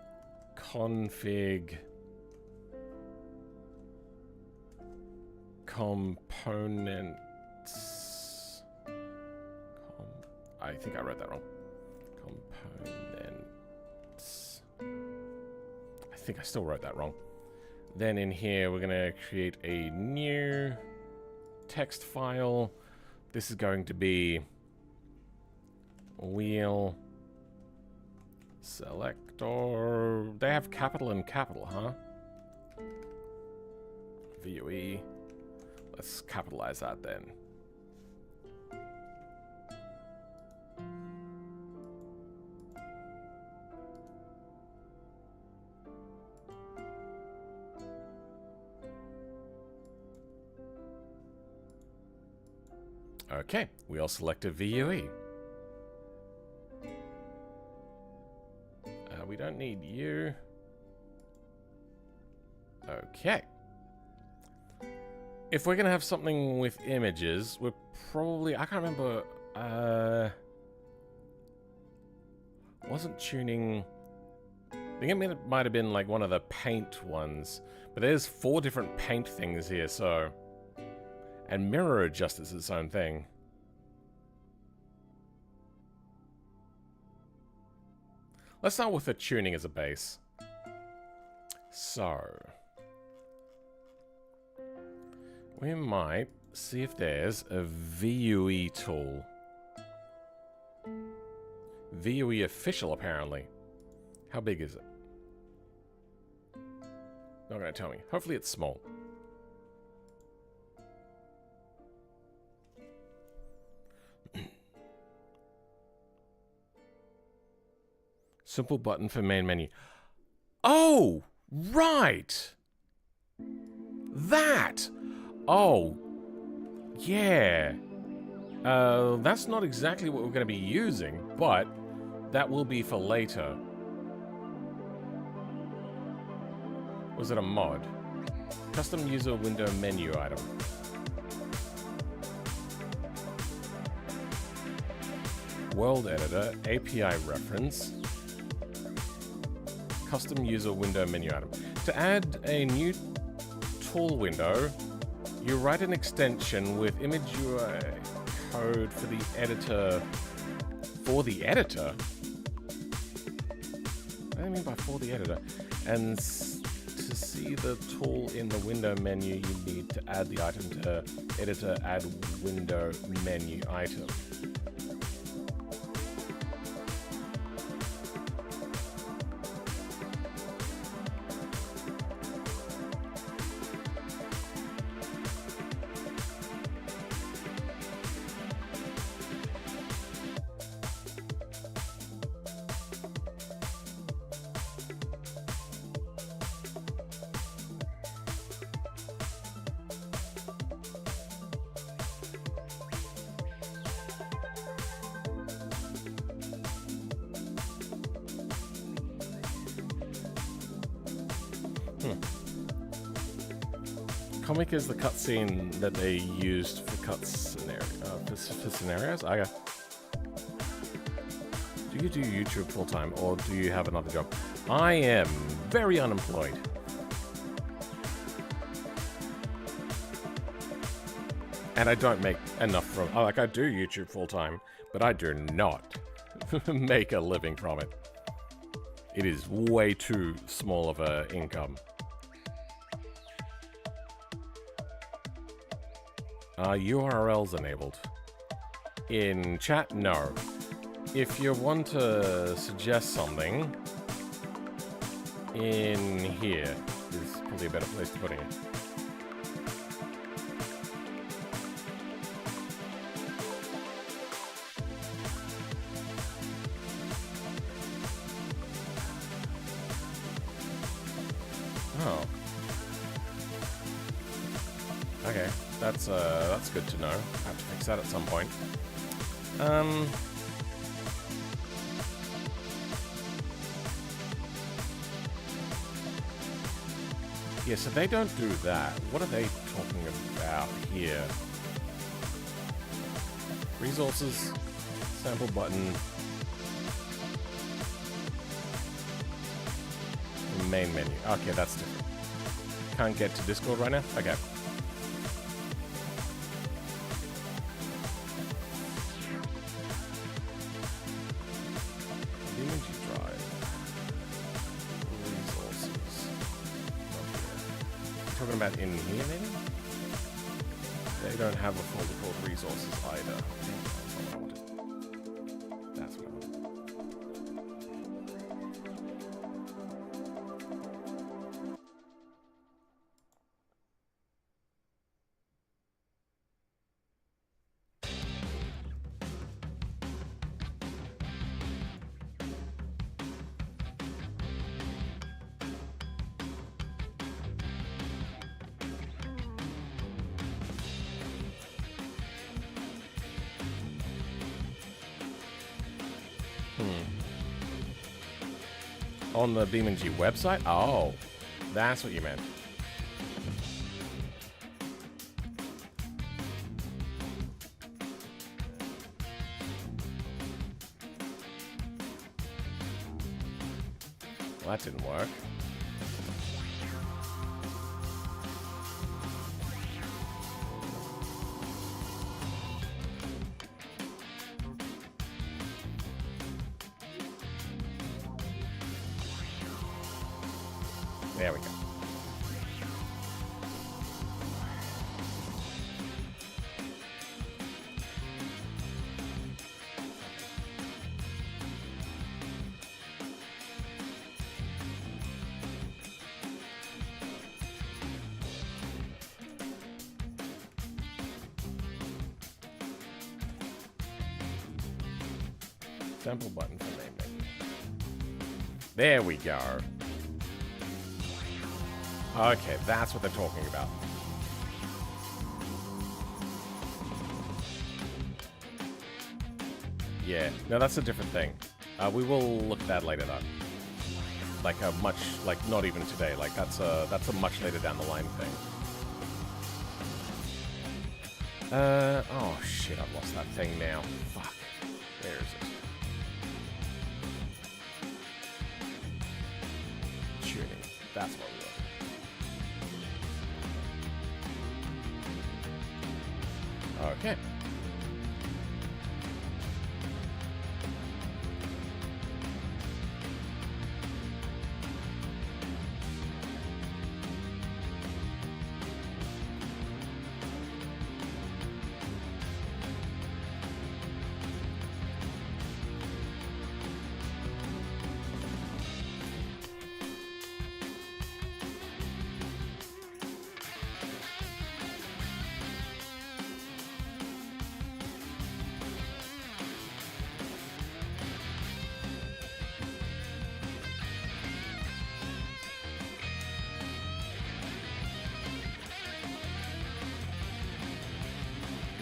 config, components. I think I wrote that wrong. Components. I think I still wrote that wrong. Then in here, we're going to create a new text file. This is going to be wheel selector. They have capital and capital, huh? VUE. Let's capitalize that then. Okay, we all selected VUE. We don't need you. Okay. If we're going to have something with images, we're probably... I can't remember... wasn't tuning... I think it might have been like one of the paint ones. But there's 4 different paint things here, so... And mirror adjust is its own thing. Let's start with the tuning as a base. So, we might see if there's a VUE tool. VUE official, apparently. How big is it? Not going to tell me. Hopefully it's small. Simple button for main menu. Oh, right. That. Oh, yeah. That's not exactly what we're going to be using, but that will be for later. Was it a mod? Custom user window menu item. World editor, API reference. Custom user window menu item. To add a new tool window, you write an extension with image UI code for the editor. For the editor? What do I mean by for the editor? And to see the tool in the window menu, you need to add the item to editor add window menu item. Comic is the cutscene that they used for scenarios. Do you do YouTube full time, or do you have another job? I am very unemployed. And I don't make enough from... Like, I do YouTube full-time, but I do not make a living from it. It is way too small of an income. URLs enabled. In chat, no. If you want to suggest something, in here is probably a better place to put it. Oh. Okay, that's good to know. I have to fix that at some point. Yeah, so they don't do that. What are they talking about here? Resources, sample button, main menu. Okay, that's different. Can't get to Discord right now? Okay. BeamNG drive. Resources. Talking about in here, maybe? They don't have a folder called resources either. That's what I wanted. On the BeamNG website? Oh, that's what you meant. Well, that didn't work. There we go. Sample button for main menu. There we go. Okay, that's what they're talking about. Yeah, no, that's a different thing. We will look at that later, though. Like a much, like not even today. Like that's a much later down the line thing. Oh shit, I've lost that thing now. Fuck. Where is it? Tuning. That's what we want. Okay.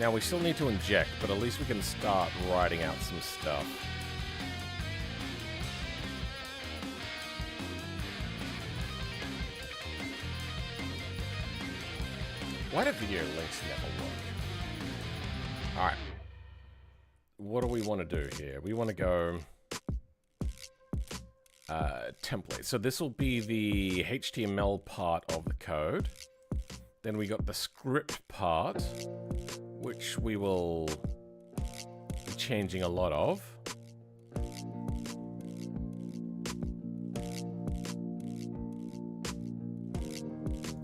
Now we still need to inject, but at least we can start writing out some stuff. Why do video links never work? Alright. What do we want to do here? We want to go... template. So this will be the HTML part of the code. Then we got the script part. which we will be changing a lot of.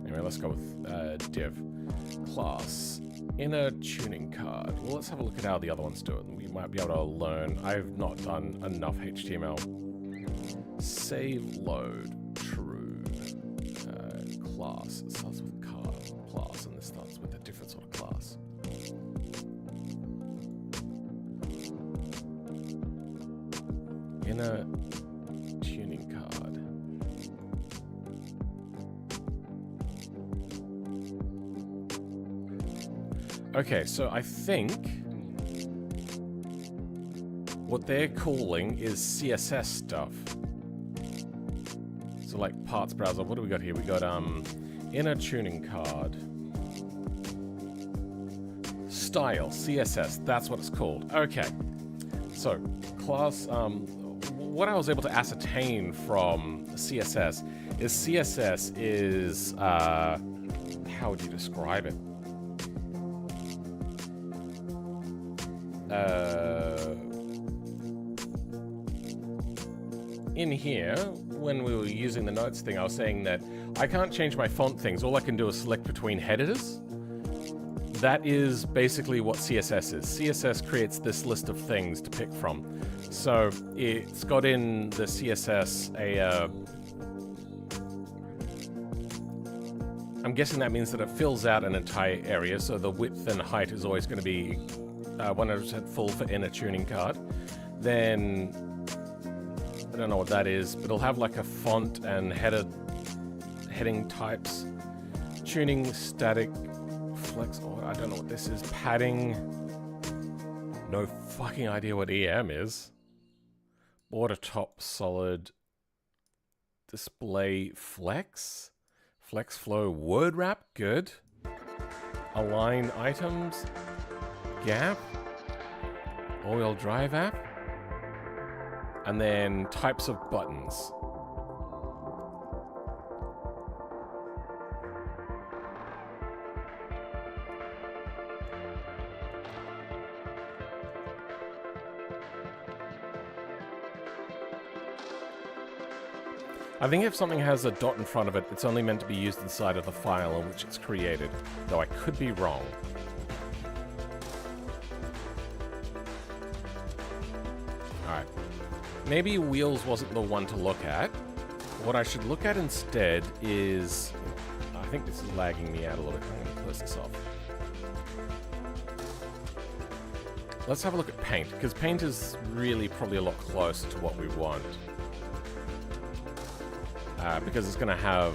Anyway, let's go with div class inner tuning card. Well, let's have a look at how the other ones do it. We might be able to learn. I've not done enough HTML. Save load true class. It starts with class, and this starts with a different sort of class. Inner tuning card. Okay, so I think what they're calling is CSS stuff. So like parts browser, what do we got here? We got inner tuning card. Style, CSS, that's what it's called. Okay, so class, what I was able to ascertain from CSS is, how would you describe it? In here, when we were using the notes thing, I was saying that I can't change my font things. All I can do is select between headers. That is basically what CSS is. CSS creates this list of things to pick from. So it's got in the CSS I'm guessing that means that it fills out an entire area, so the width and height is always going to be 100% full for inner tuning card. Then I don't know what that is, but it'll have like a font and heading types, tuning, static, flex. Oh, I don't know what this is. Padding. No fucking idea what EM is. Border top solid. Display flex. Flex flow word wrap. Good. Align items. Gap. All-wheel drive app. And then types of buttons. I think if something has a dot in front of it, it's only meant to be used inside of the file in which it's created, though I could be wrong. Alright. Maybe wheels wasn't the one to look at. What I should look at instead is... I think this is lagging me out a little bit. I'm going to close this off. Let's have a look at paint, because paint is really probably a lot closer to what we want. Because it's going to have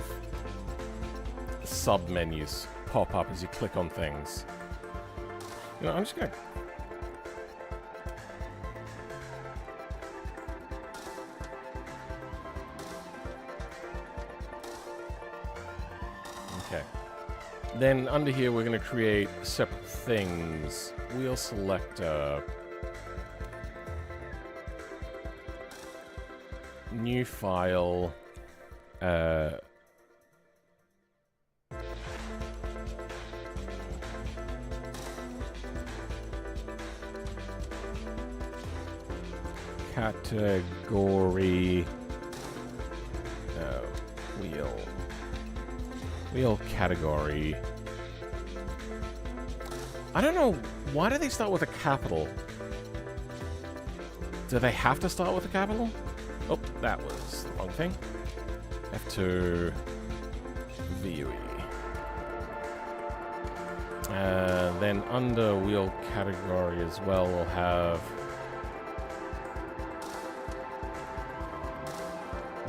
sub-menus pop up as you click on things. You know, I'm just going to... Okay. Then under here, we're going to create separate things. Wheel selector. New file. Category. Wheel category. I don't know. Why do they start with a capital? Do they have to start with a capital? Oh, that was the wrong thing. F2 VUE. Then under wheel category as well, we'll have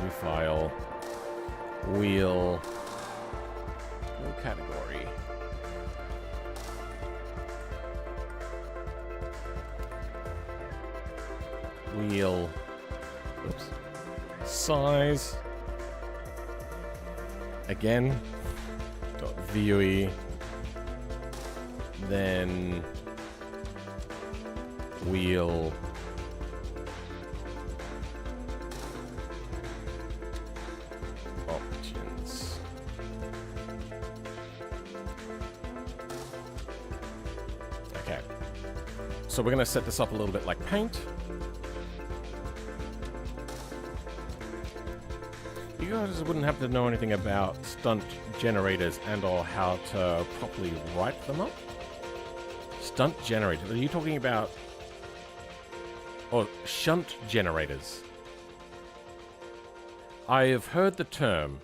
new file, wheel category. Wheel, oops, size, again, .vue, then wheel, options. So we're going to set this up a little bit like Paint. You guys wouldn't happen to know anything about stunt generators and or how to properly write them up? Stunt generators. Are you talking about... or shunt generators? I have heard the term,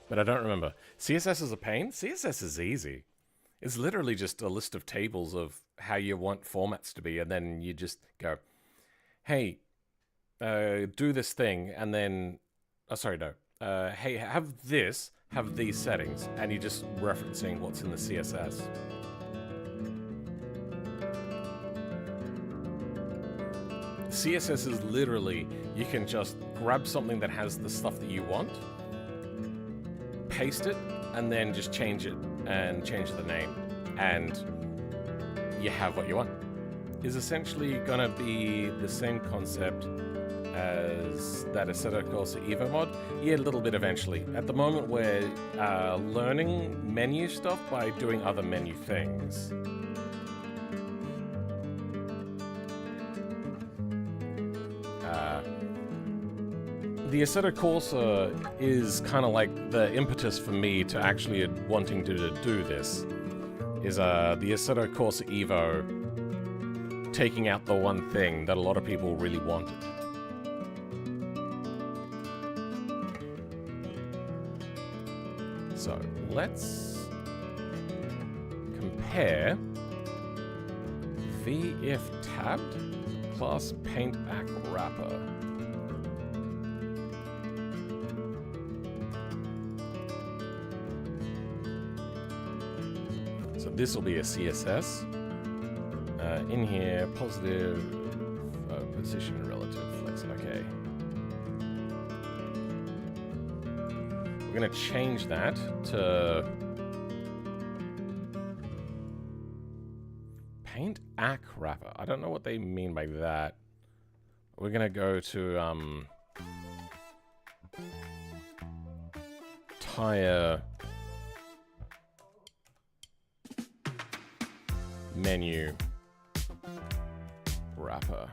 but I don't remember. CSS is a pain? CSS is easy. It's literally just a list of tables of how you want formats to be, and then you just go, hey, do this thing, and then... oh, sorry, no. Hey, have these settings, and you're just referencing what's in the CSS. CSS is literally, you can just grab something that has the stuff that you want, paste it, and then just change it, and change the name, and you have what you want. Is essentially gonna be the same concept as that Iterative Evo mod. Yeah, a little bit eventually. At the moment, we're learning menu stuff by doing other menu things. The Assetto Corsa is kind of like the impetus for me to actually wanting to do this. Is the Assetto Corsa Evo taking out the one thing that a lot of people really wanted. So let's compare v-if tabbed plus paint ack wrapper. So this will be a CSS. In here, positive position relative flex. Okay. We're going to change that to paint ack wrapper. I don't know what they mean by that. We're going to go to tire menu wrapper.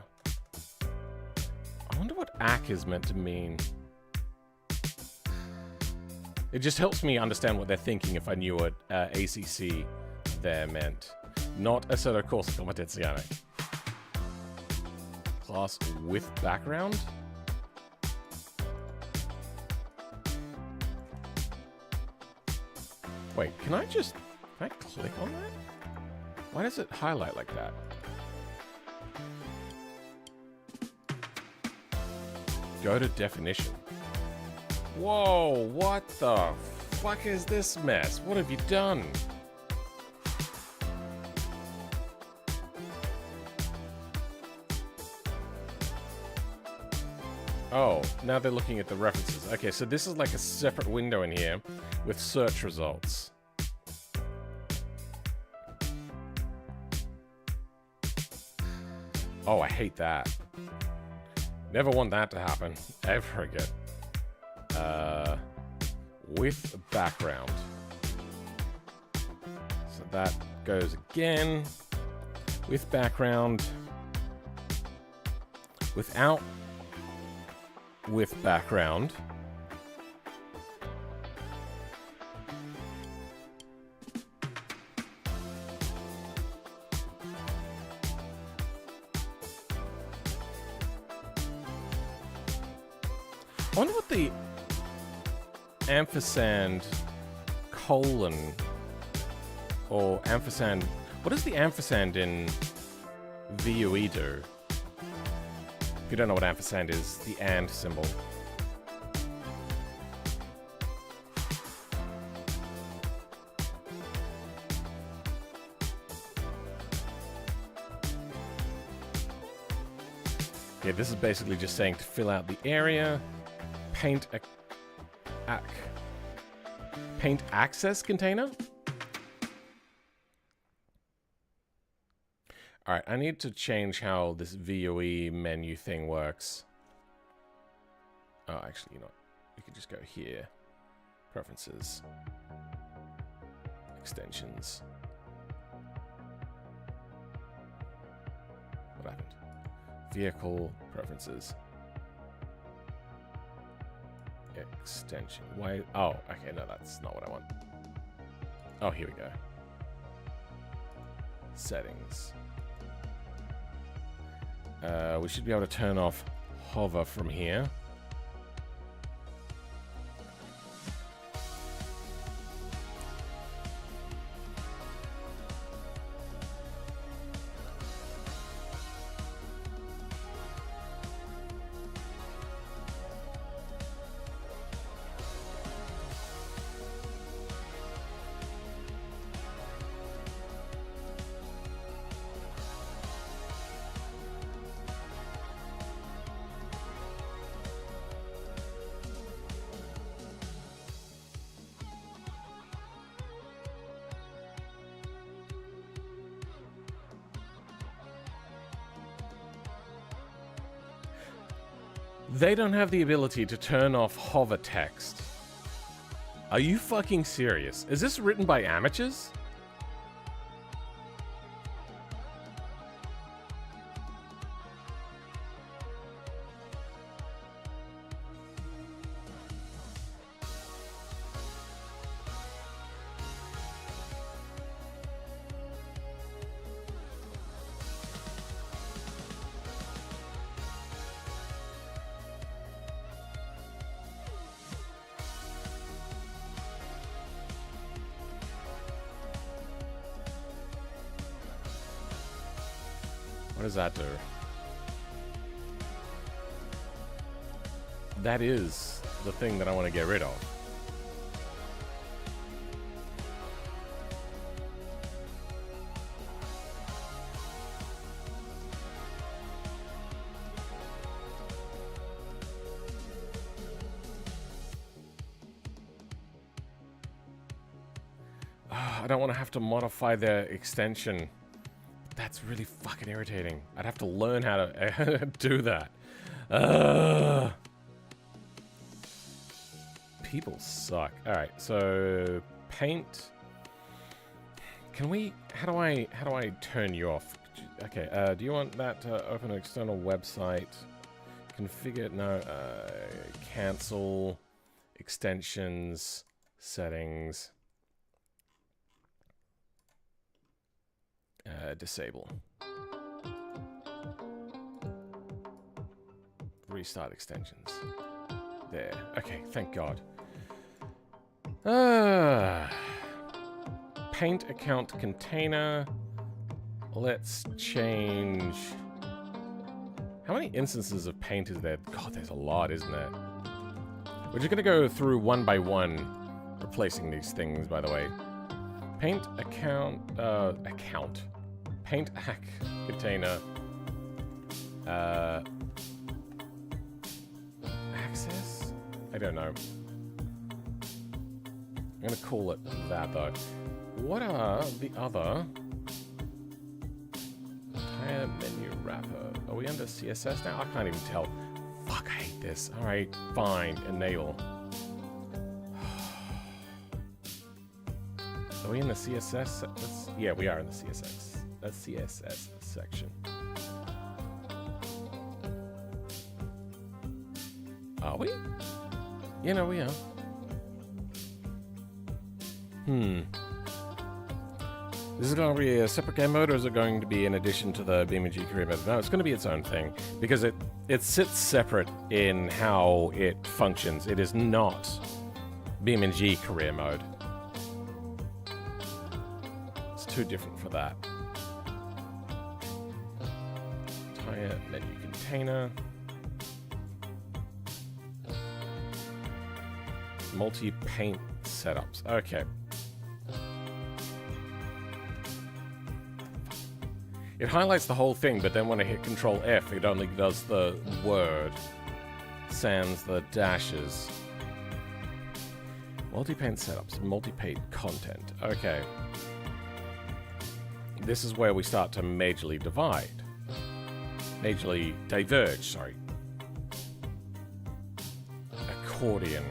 I wonder what ack is meant to mean. It just helps me understand what they're thinking if I knew what ACC there meant. Not Assetto Corsa Competenziale. Class with background? Wait, can I click on that? Why does it highlight like that? Go to definition. Whoa, what the fuck is this mess? What have you done? Oh, now they're looking at the references. Okay, so this is like a separate window in here with search results. Oh, I hate that. Never want that to happen, ever again. With background. So that goes again. With background. Without with background. I wonder what the ampersand colon or ampersand... What does the ampersand in VUE do? If you don't know what ampersand is, the and symbol. Yeah, this is basically just saying to fill out the area. Paint access container? Alright, I need to change how this VUE menu thing works. Oh, actually, you know what? We could just go here. Preferences. Extensions. Vehicle preferences. Extension. Why? Oh, okay. No, that's not what I want. Oh, here we go. Settings. We should be able to turn off hover from here. They don't have the ability to turn off hover text. Are you fucking serious? Is this written by amateurs? What does that do? That is the thing that I want to get rid of. I don't want to have to modify the extension. That's really fucking irritating. I'd have to learn how to do that. People suck. All right, so paint. Can we? How do I turn you off? Okay. Do you want that to open an external website? Configure? No. Cancel. Extensions. Settings. Disable. Restart extensions. There. Okay, thank God. Paint account container. Let's change... How many instances of paint is there? God, there's a lot, isn't there? We're just going to go through one by one, replacing these things, by the way. Paint account... Paint hack container. Access? I don't know. I'm gonna call it that though. What are the other? Tire menu wrapper. Are we under CSS now? I can't even tell. Fuck, I hate this. Alright, fine. Enable. Are we in the CSS? Yeah, we are in the CSS. That's CSS section. Are we? Yeah, no, we are. Is it going to be a separate game mode, or is it going to be in addition to the BeamNG Career mode? No, it's going to be its own thing, because it sits separate in how it functions. It is not BeamNG Career mode. It's too different for that. Tire menu container. Multi-paint setups. Okay. It highlights the whole thing, but then when I hit Control F, it only does the word. Sans the dashes. Multi-paint setups. Multi-paint content. Okay. This is where we start to majorly divide. Majorly diverge, sorry. Accordion.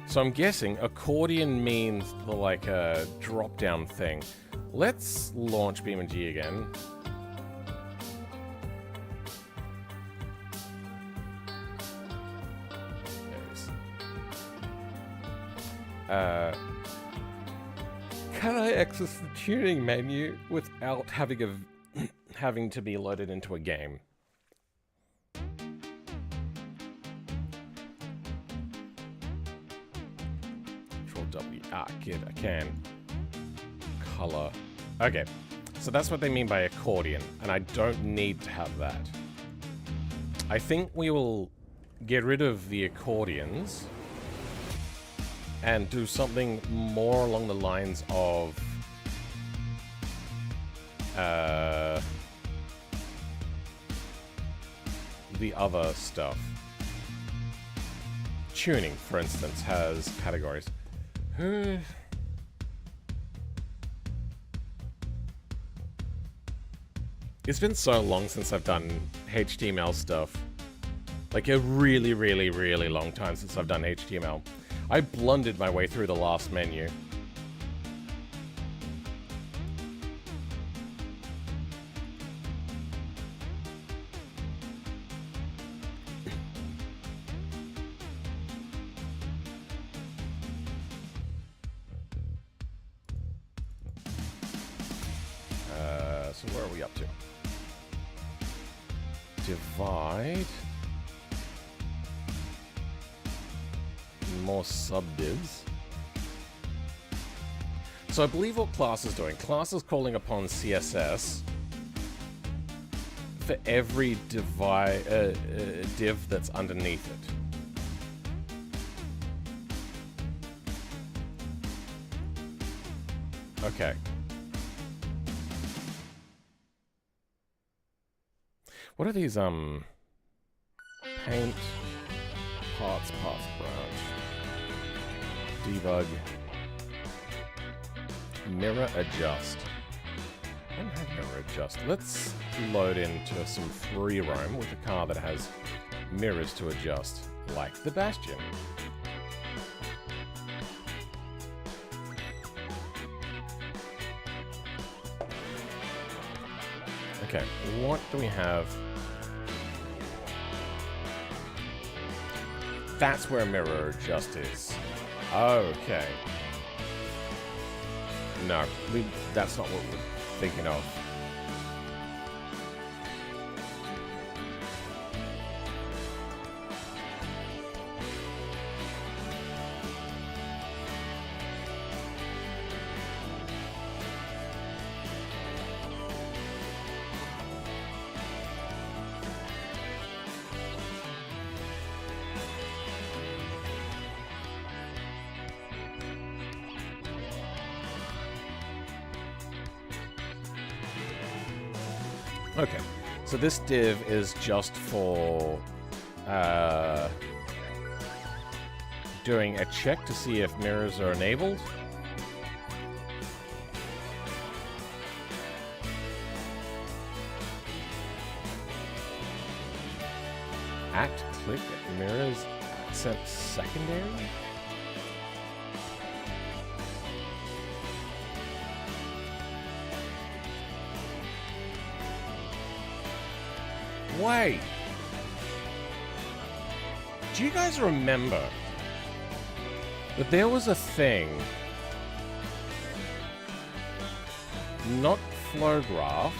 So I'm guessing accordion means the, like a drop-down thing. Let's launch BeamNG again. Can I access the tuning menu without having to be loaded into a game? Control W. Ah, good, I can. Color. Okay, so that's what they mean by accordion, and I don't need to have that. I think we will get rid of the accordions and do something more along the lines of the other stuff. Tuning, for instance, has categories. It's been so long since I've done HTML stuff. Like a really, really, really long time since I've done HTML. I blundered my way through the last menu. So where are we up to? Divide. More subdivs. So I believe what class is doing. Class is calling upon CSS for every div that's underneath it. Okay. What are these, paint, parts branch, debug, mirror adjust. I don't have mirror adjust. Let's load into some free roam with a car that has mirrors to adjust, like the Bastion. Okay, what do we have? That's where mirror adjust is. Okay. No, that's not what we're thinking of. Okay, so this div is just for doing a check to see if mirrors are enabled. At click mirrors accent secondary. Wait. Do you guys remember that there was a thing, not flow graph,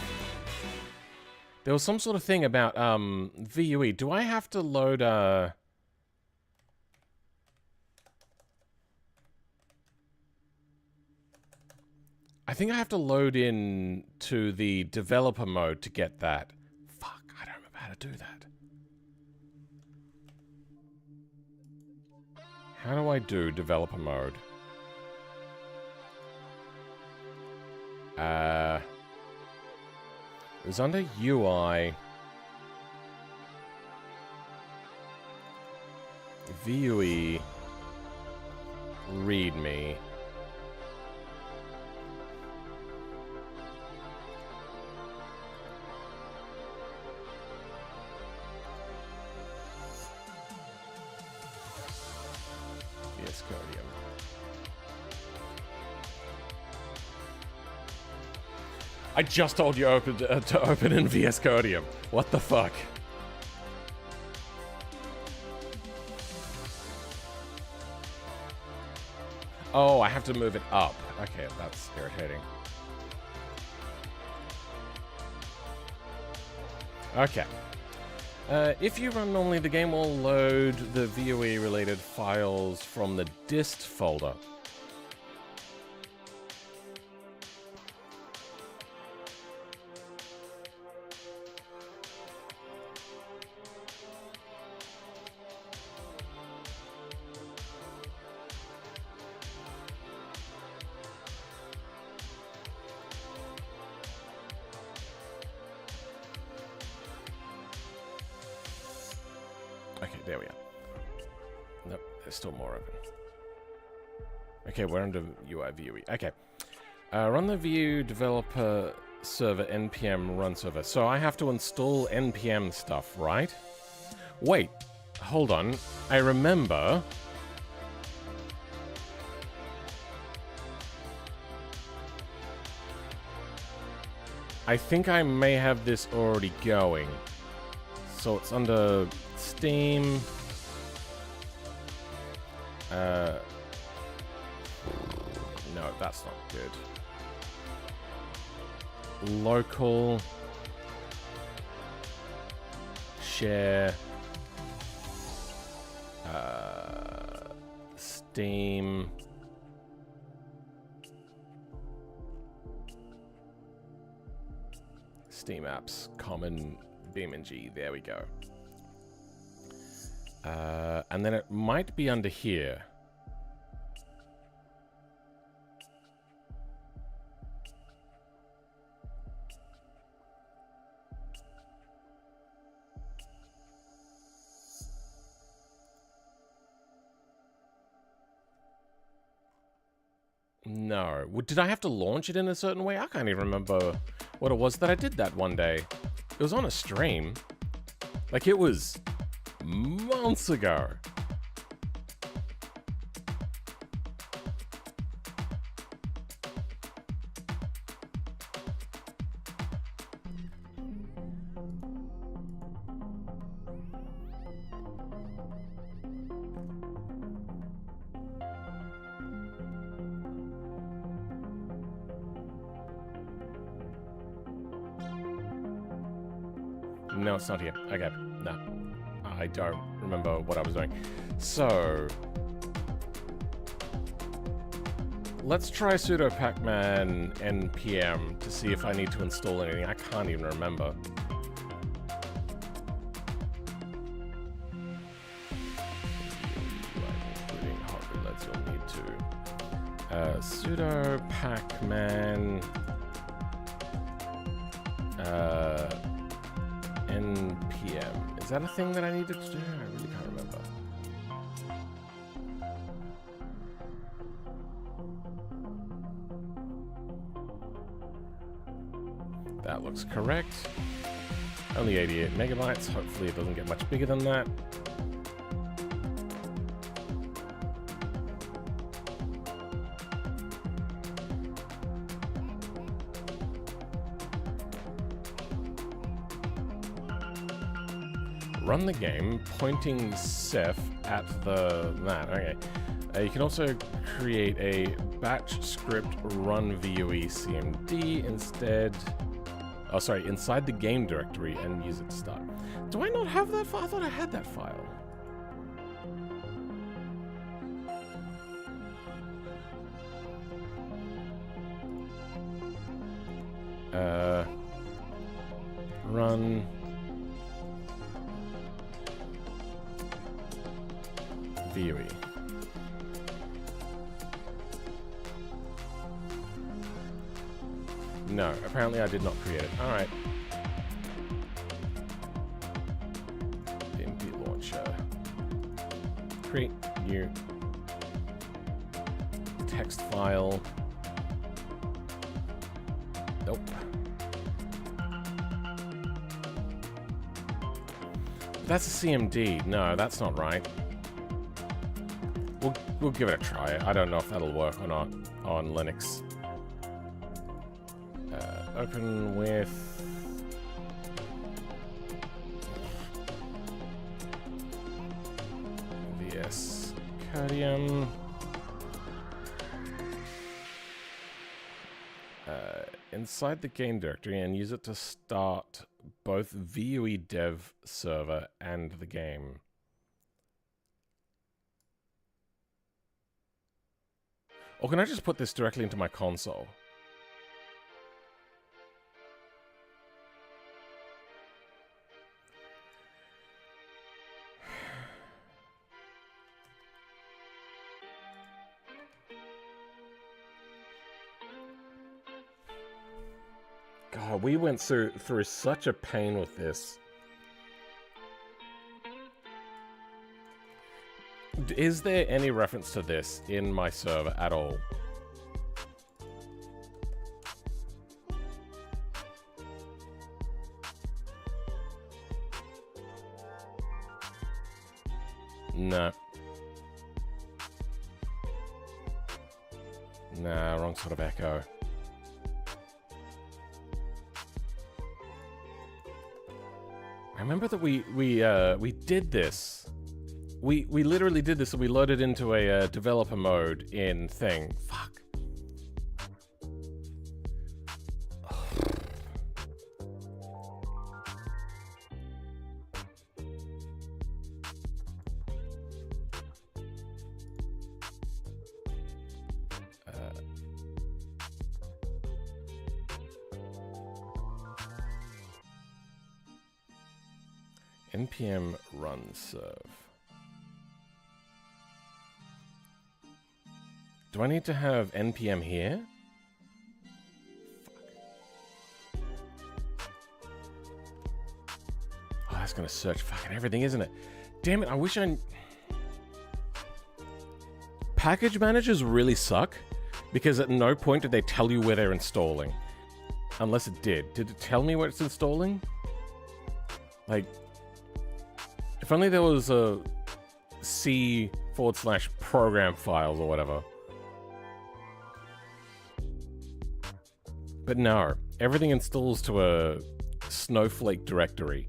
there was some sort of thing about VUE. Do I have to load I think I have to load in to the developer mode to get that. To do that. How do I do developer mode? It's under UI. VUE. README. I just told you to open in VS Codium. What the fuck? Oh, I have to move it up. Okay, that's irritating. Okay. If you run normally, the game will load the VOE-related files from the dist folder. Okay, there we are. Nope, there's still more open. Okay, we're under UI VUE. Okay. Run the Vue developer server npm run server. So I have to install npm stuff, right? Wait, hold on. I remember. I think I may have this already going. So it's under Steam. No, that's not good. Local. Share. Steam. Steam apps, common BeamNG. There we go. And then it might be under here. No. Did I have to launch it in a certain way? I can't even remember what it was that I did that one day. It was on a stream. Like, it was months ago. No, it's not here. Okay, no. I don't remember what I was doing. So, let's try sudo pacman npm to see if I need to install anything. I can't even remember. Including hot relays, you'll need to. Sudo pacman npm. Is that a thing that I needed to do? I really can't remember. That looks correct. Only 88 megabytes. Hopefully it doesn't get much bigger than that. Run the game, pointing Ceph at that. Okay. You can also create a batch script run VUE CMD instead. Oh, sorry, inside the game directory and use it to start. Do I not have that file? I thought I had that file. Run. VUE. No, apparently I did not create it. Alright. BeamNG launcher. Create new text file. Nope. That's a CMD. No, that's not right. We'll give it a try. I don't know if that'll work or not on Linux. Open with VS Codium. inside the game directory and use it to start both VUE dev server and the game. Or can I just put this directly into my console? God, we went through such a pain with this. Is there any reference to this in my server at all? No. Nah, wrong sort of echo. I remember that we did this. We literally did this, and we loaded into a developer mode in thing. Fuck. npm run serve. Do I need to have npm here? Fuck. Oh, that's gonna search fucking everything, isn't it? Damn it, I wish I... Package managers really suck, because at no point did they tell you where they're installing. Unless it did. Did it tell me where it's installing? Like... If only there was a C/program files or whatever. But no, everything installs to a Snowflake directory.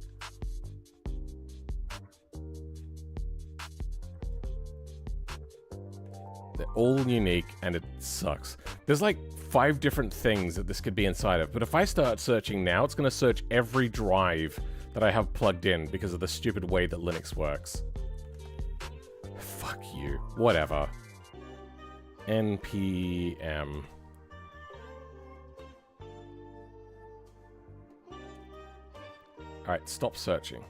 They're all unique and it sucks. There's like 5 different things that this could be inside of, but if I start searching now, it's going to search every drive that I have plugged in because of the stupid way that Linux works. Fuck you. Whatever. npm. Alright, stop searching.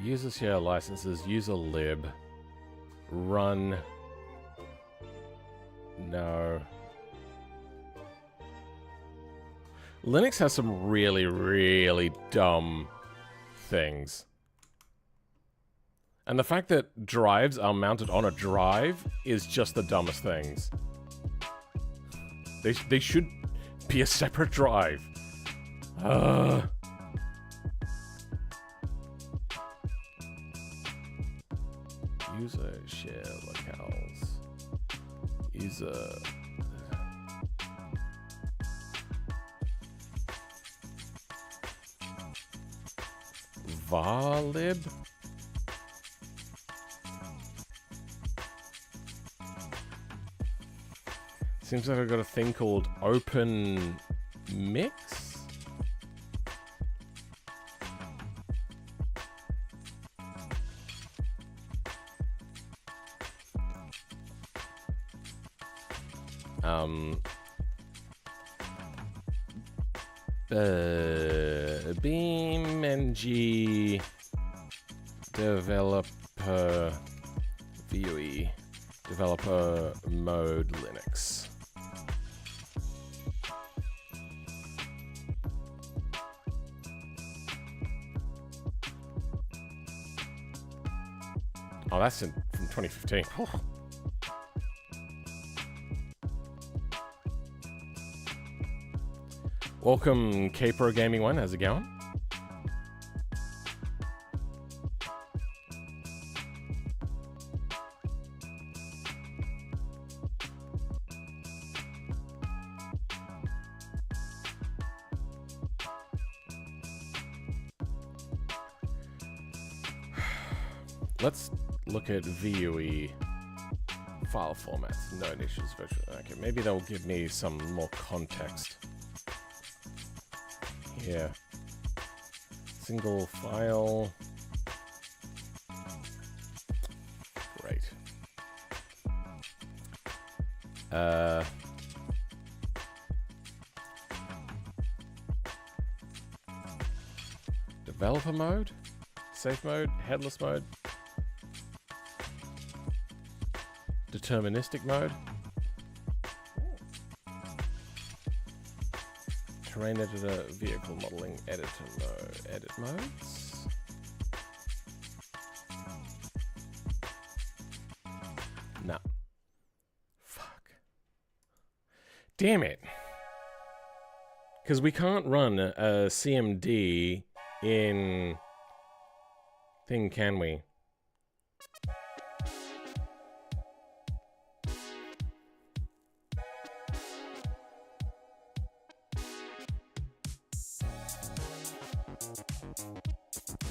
User share licenses, user lib. Run. No. Linux has some really, really dumb things. And the fact that drives are mounted on a drive is just the dumbest things. They should be a separate drive. User share locales. User... varlib? Seems like I've got a thing called open mix? BeamNG developer VUE developer mode Linux. Oh, that's from 2015. Oh. Welcome, K-Pro Gaming 1. How's it going? Let's look at VUE file formats, no niches, virtual. Okay, maybe they'll give me some more context here. Single file. Great. Developer mode, safe mode, headless mode, deterministic mode, terrain editor, vehicle modeling, editor mode, edit modes. No. Fuck. Damn it. Because we can't run a CMD in thing, can we?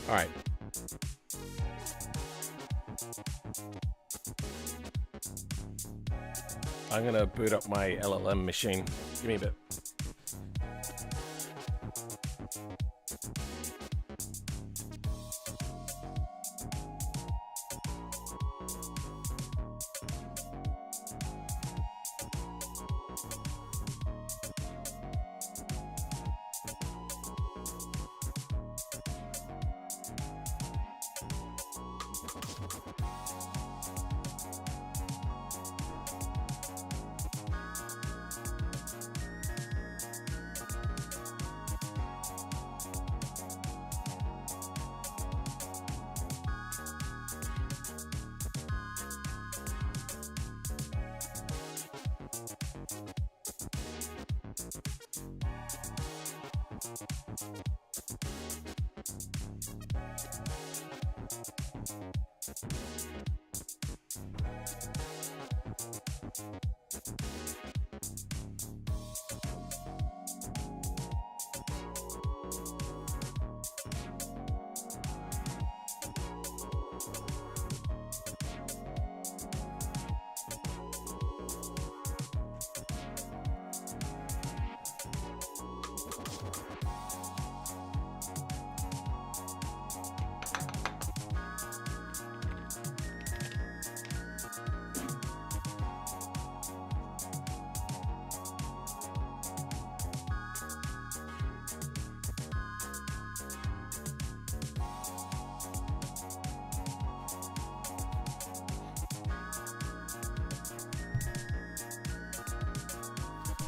All right. I'm gonna boot up my LLM machine. Give me a bit.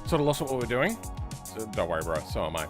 Sort of lost what we're doing. So don't worry, bro. So am I.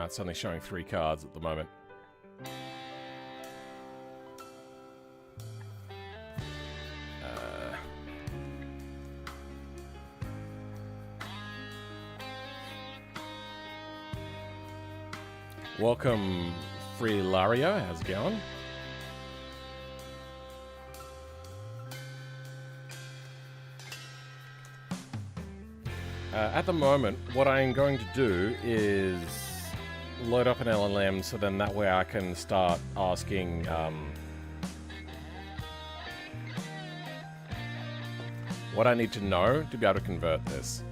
It's only showing 3 cards at the moment. Welcome, Free Lario. How's it going? At the moment, what I'm going to do is load up an LLM, so then that way I can start asking what I need to know to be able to convert this.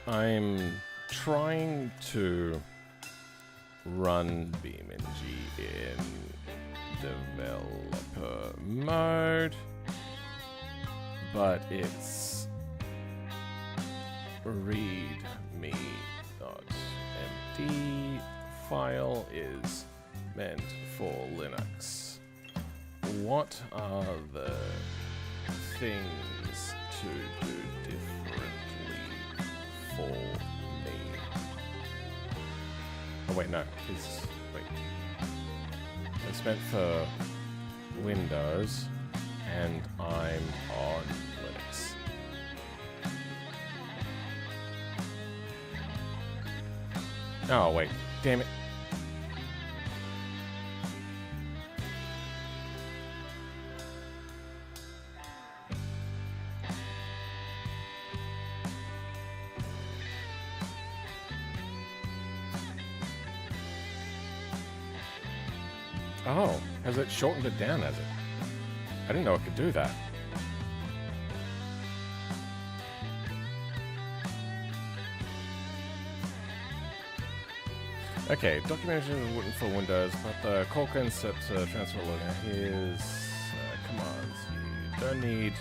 I'm trying to run BeamNG in developer mode, but its readme.md file is meant for Linux. What are the things to do differently for me? Oh wait, no, it's meant for Windows, and I'm on Linux. Oh wait, damn it. Oh, has it shortened it down, has it? I didn't know it could do that. Okay, documentation is written for Windows, but the core concept transfer login. Here's commands. You don't need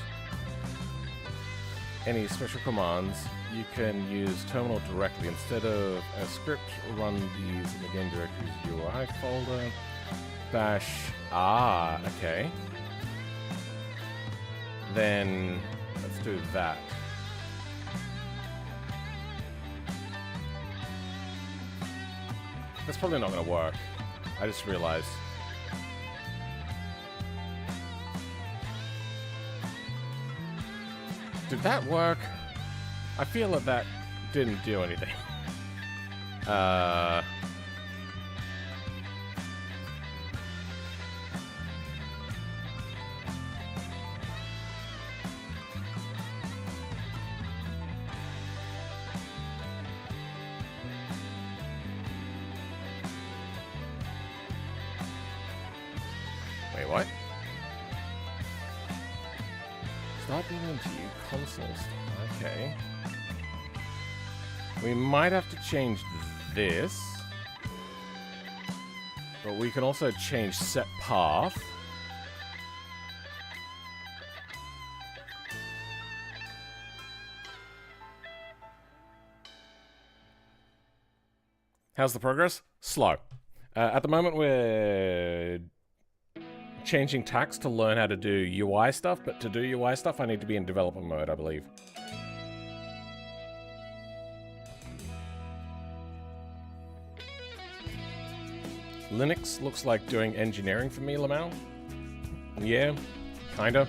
any special commands. You can use terminal directly. Instead of a script, run these in the game directory's UI folder. Bash. Ah, okay. Then let's do that. That's probably not going to work. I just realized. Did that work? I feel that that didn't do anything. Wait, what? Start BeamNG consoles. Okay. We might have to change this. But we can also change set path. How's the progress? Slow. At the moment, we're changing tax to learn how to do UI stuff, but to do UI stuff, I need to be in developer mode, I believe. Linux looks like doing engineering for me, Lamau. Yeah, kinda.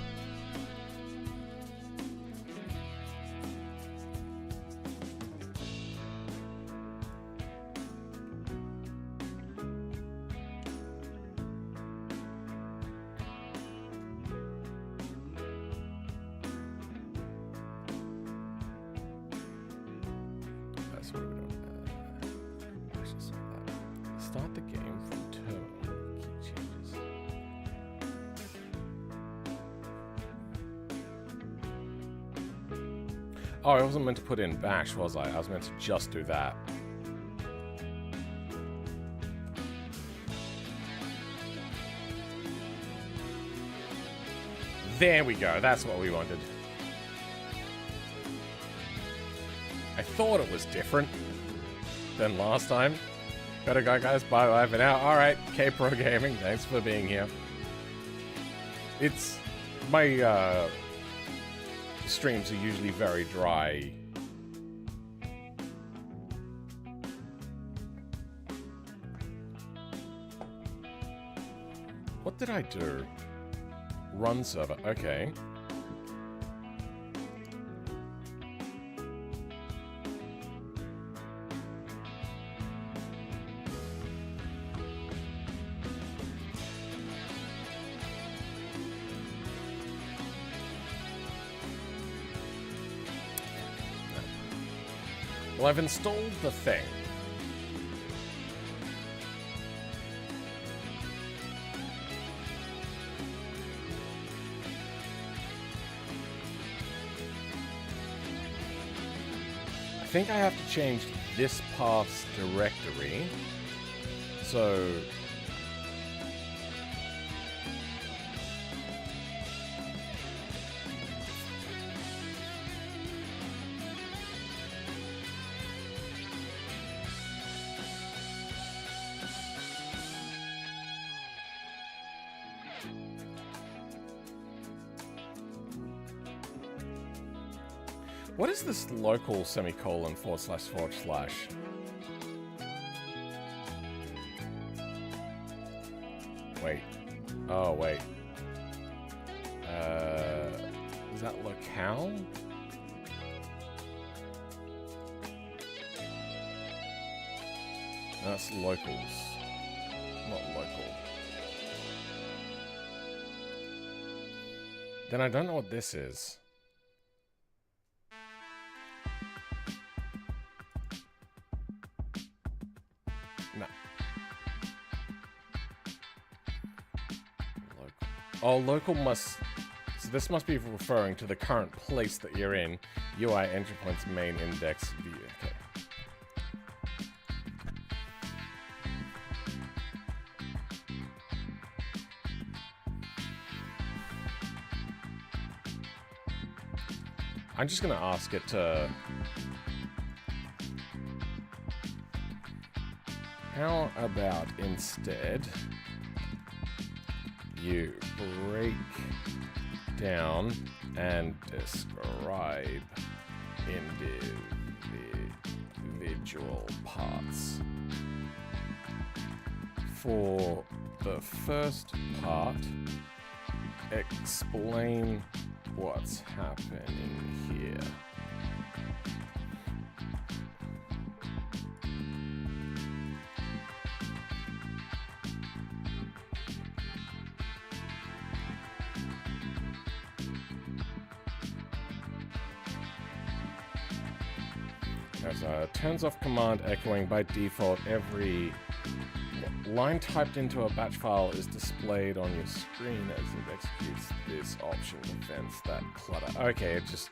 Start the game from terminal. Key changes. Oh, I wasn't meant to put in bash, was I? I was meant to just do that. There we go. That's what we wanted. I thought it was different than last time. Better go, guys. Bye for now. All right, K-Pro Gaming. Thanks for being here. It's my streams are usually very dry. What did I do? Run server. Okay. Well, I've installed the thing. I think I have to change this path's directory. So what is this local semicolon //? Wait. Oh, wait. Is that locale? No, that's locals. Not local. Then I don't know what this is. No. Local. Oh, local must... So this must be referring to the current place that you're in. UI entry points main index view. Okay. I'm just going to ask it to... How about instead you break down and describe individual parts? For the first part, explain what's happening here. Turns off command echoing. By default, every line typed into a batch file is displayed on your screen as it executes. This option prevents that clutter. Okay, it just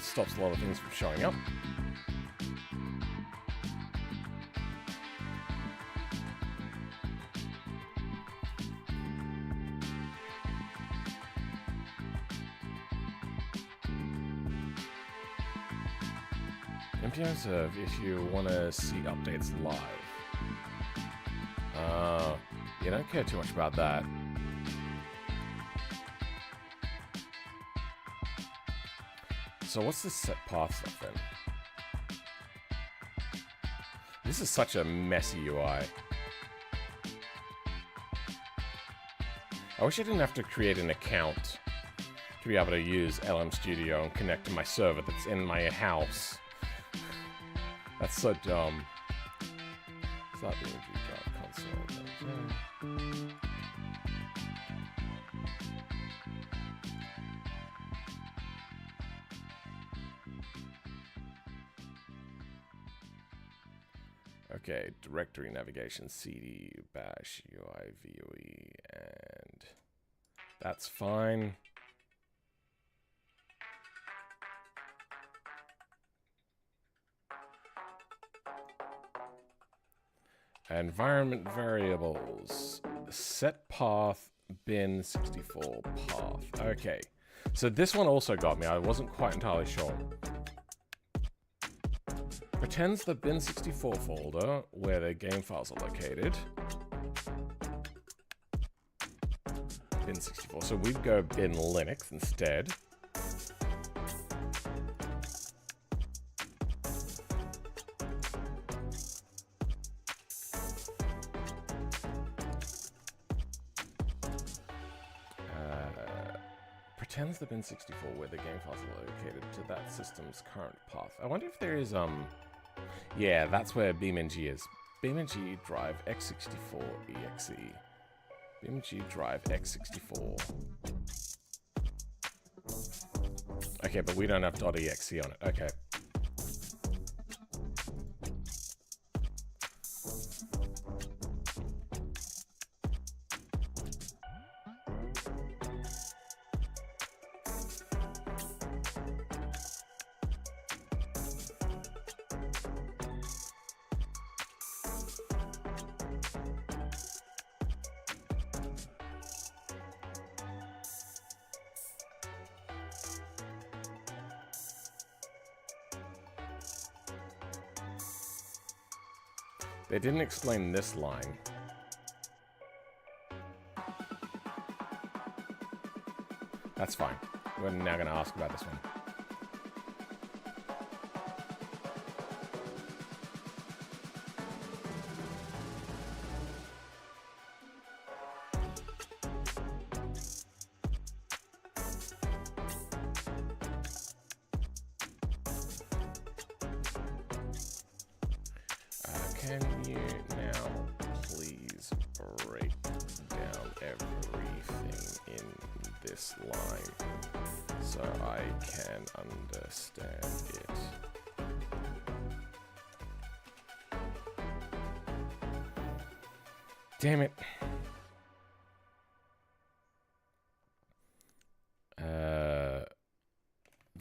stops a lot of things from showing up. Observe if you want to see updates live. You don't care too much about that. So what's this set path stuff then? This is such a messy UI. I wish I didn't have to create an account to be able to use LM Studio and connect to my server that's in my house. That's so dumb. Start BeamNG console. Okay, directory navigation cd bash UI voe, and that's fine. Environment variables, set path, bin64 path. Okay, so this one also got me. I wasn't quite entirely sure. Pretends the bin64 folder where the game files are located. Bin64, so we'd go bin Linux instead. Pretends the bin64 where the game files are located to that system's current path. I wonder if there is, yeah, that's where BeamNG is. BeamNG drive x64 exe. BeamNG drive x64. Okay, but we don't have .exe on it. Okay. They didn't explain this line. That's fine. We're now going to ask about this one. Can you now please break down everything in this line so I can understand it? Damn it.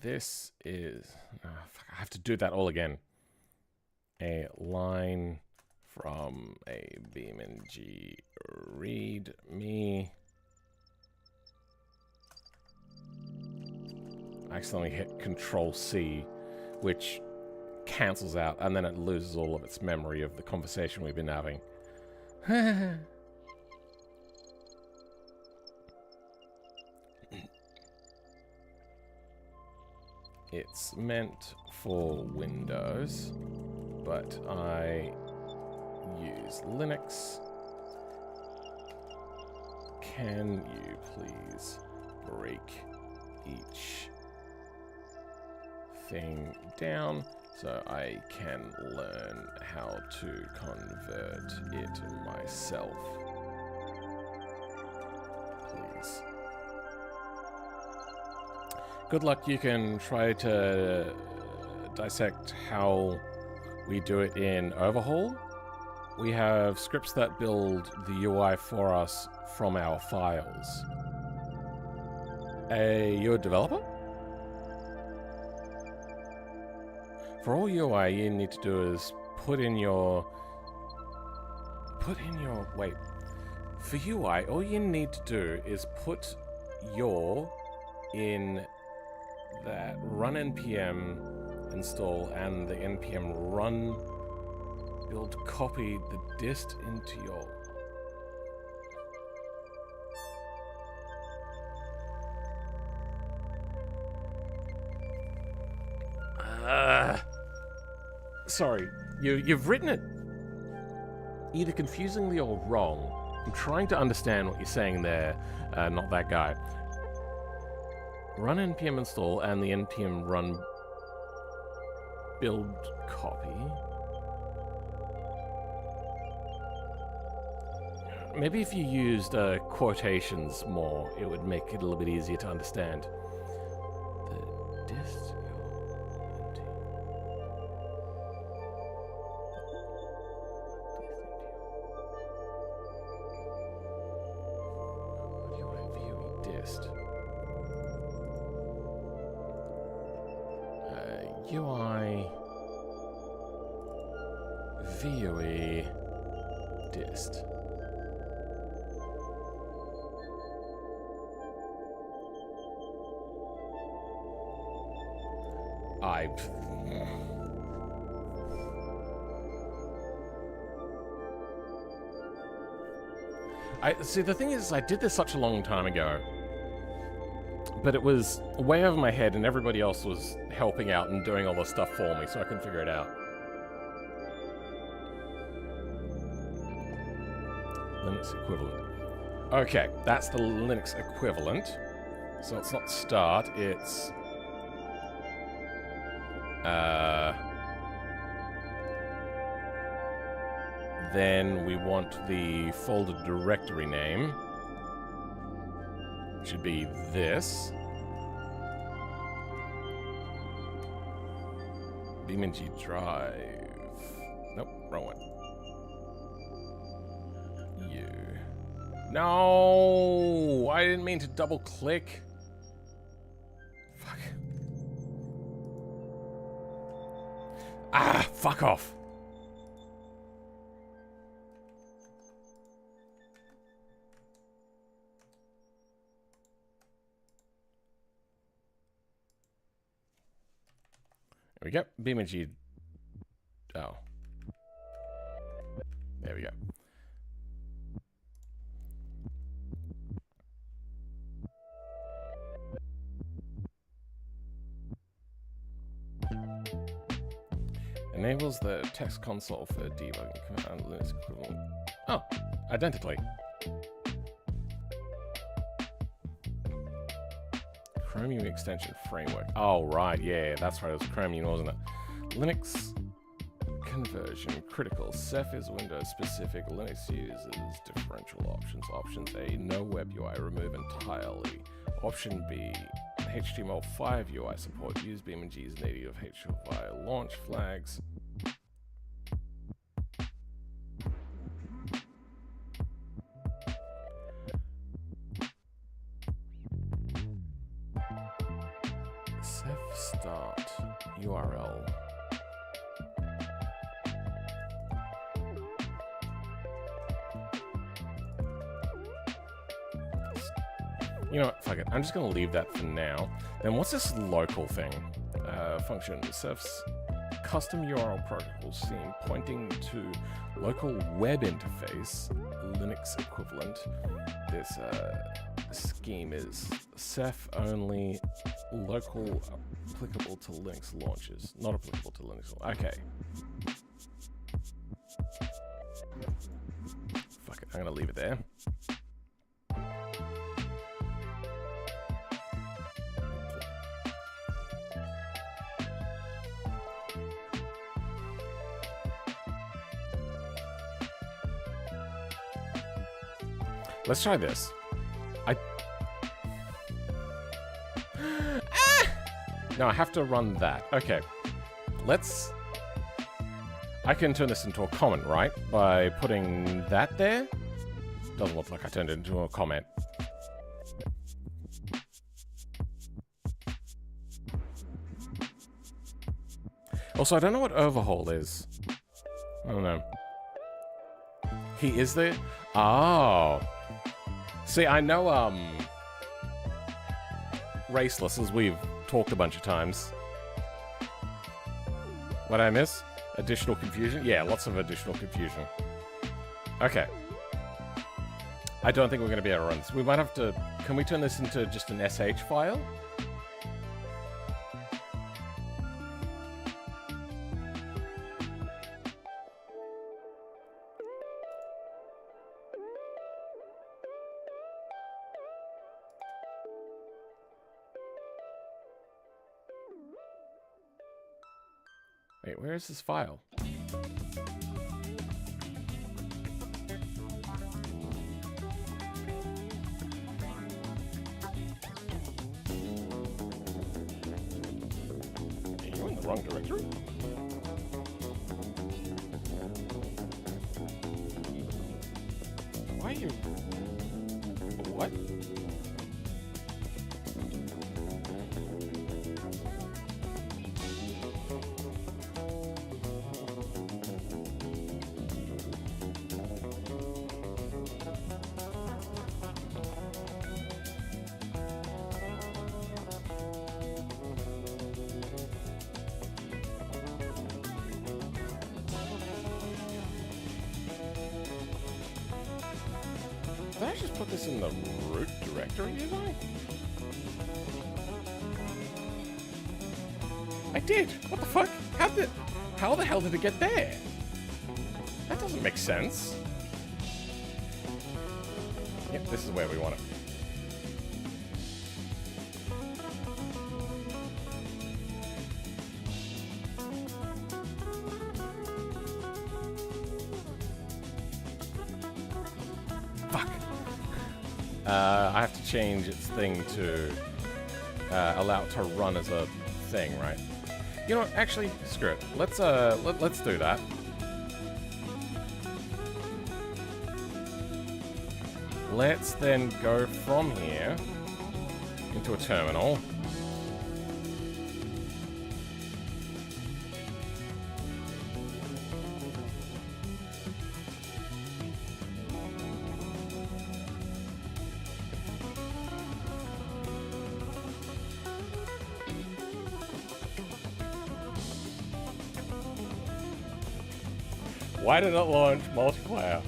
This is... Oh, fuck, I have to do that all again. A line from a BeamNG README. I accidentally hit Control-C, which cancels out, and then it loses all of its memory of the conversation we've been having. It's meant for Windows, but I use Linux. Can you please break each thing down so I can learn how to convert it myself? Please. Good luck. You can try to dissect how we do it in Overhaul. We have scripts that build the UI for us from our files. You're a developer? For all UI, you need to do is put in your... Wait. For UI, all you need to do is put your in that run npm install and the npm run build copy the dist into your... Sorry, you've written it either confusingly or wrong. I'm trying to understand what you're saying there, not that guy. Run npm install and the npm run build copy. Maybe if you used quotations more, it would make it a little bit easier to understand. The dist. UI VUE dist. I see, the thing is, I did this such a long time ago, but it was way over my head and everybody else was helping out and doing all the stuff for me, so I couldn't figure it out. Linux equivalent. Okay, that's the Linux equivalent. So it's not start, it's... Then we want the folder directory name. It should be this. BeamNG drive. Nope, wrong one. You. No! I didn't mean to double click. Fuck. Ah, fuck off. There we go. BeamNG. Oh. There we go. Enables the text console for debugging command Linux equivalent. Oh, identically. Chromium extension framework. Oh, right, yeah, that's right, it was Chromium, wasn't it? Linux conversion critical. Ceph is Windows specific. Linux uses differential options. Options A, no web UI, remove entirely. Option B, HTML5 UI support. Use BeamNG's native HTML5 launch flags. Ceph start URL. You know what, fuck it. I'm just going to leave that for now. Then what's this local thing? Function. Ceph's custom URL protocol scheme pointing to local web interface, Linux equivalent. This scheme is Ceph only, local, applicable to Linux launches. Not applicable to Linux. Okay. Fuck it. I'm going to leave it there. Let's try this. No, I have to run that. Okay. I can turn this into a comment, right? By putting that there. Doesn't look like I turned it into a comment. Also, I don't know what overhaul is. I don't know. He is there? Oh. See, I know, Raceless, as we've talked a bunch of times. What did I miss? Additional confusion? Yeah, lots of additional confusion. Okay. I don't think we're going to be able to run this. We might have to... Can we turn this into just an SH file? Wait, where is this file? Are you in the wrong directory? Why are you... What? Did I just put this in the root directory, did I did! What the fuck? How the hell did it get there? That doesn't make sense. Yep, this is where we want it. I have to change its thing to allow it to run as a thing, right? You know what? Actually, screw it. Let's do that. Let's then go from here into a terminal. Why did it launch multiplayer?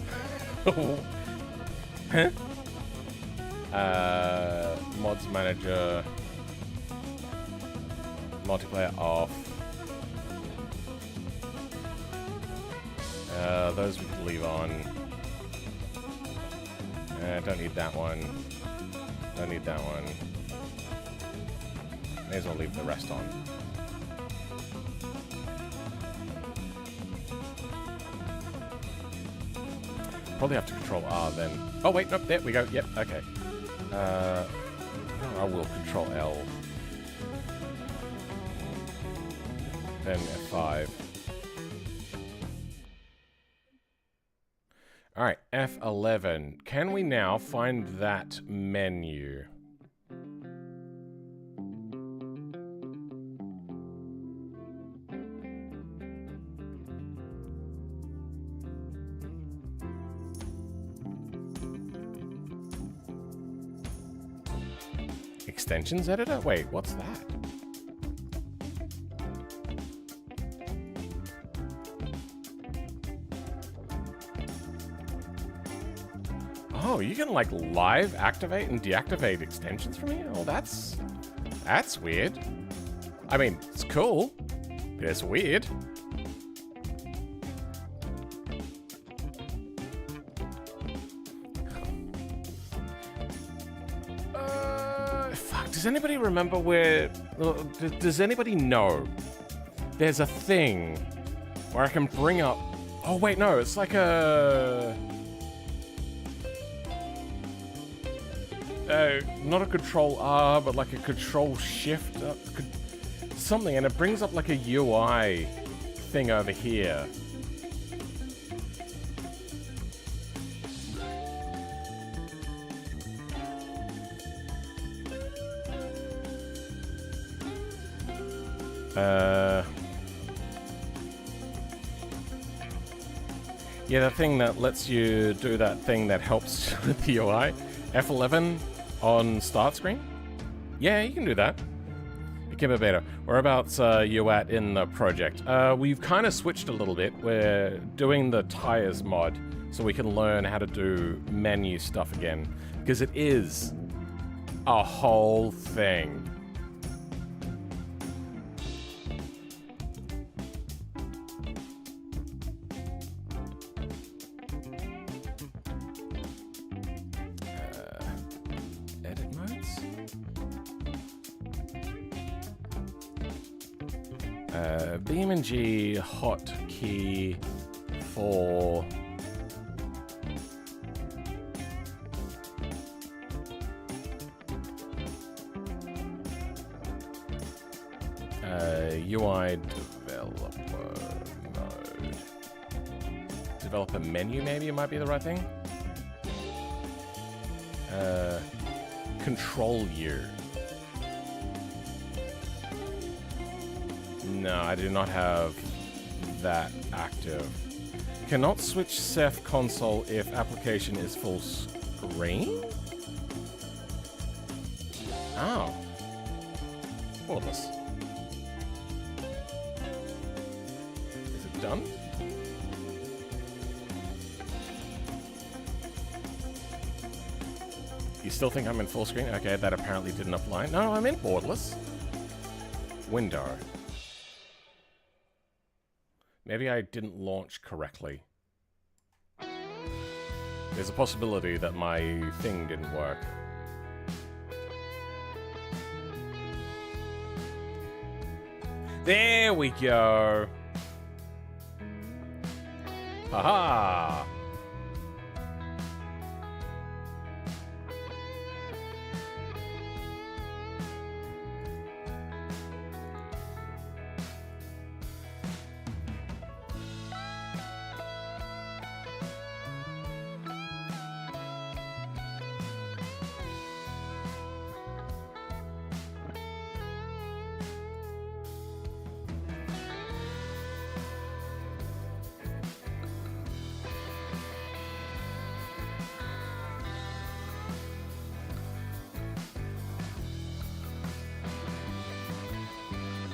Huh? Mods manager. Multiplayer off. Those we can leave on. Don't need that one. Don't need that one. May as well leave the rest on. Probably have to control R then. Oh wait, nope, there we go. Yep, okay. I will control L. Then F5. Alright, F11. Can we now find that menu? Extensions editor? Wait, what's that? Oh, you can like live activate and deactivate extensions from here? Oh, that's weird. I mean, it's cool, but it's weird. Fuck, does anybody remember where... Does anybody know? There's a thing where I can bring up... Oh, wait, no, it's like a... not a control R, but like a control shift, something, and it brings up like a UI thing over here. Yeah, the thing that lets you do that thing that helps with the UI. F11 on start screen? Yeah, you can do that. Kimba Beta, whereabouts you at in the project? We've kind of switched a little bit. We're doing the tires mod so we can learn how to do menu stuff again. Because it is a whole thing. BeamNG hotkey for UI developer mode. Developer menu, maybe it might be the right thing. Control U. No, I do not have that active. Cannot switch Ceph console if application is full screen? Oh. Cordless. Is it done? You still think I'm in full screen? Okay, that apparently didn't apply. No, I'm in borderless. Window. Maybe I didn't launch correctly. There's a possibility that my thing didn't work. There we go. Haha.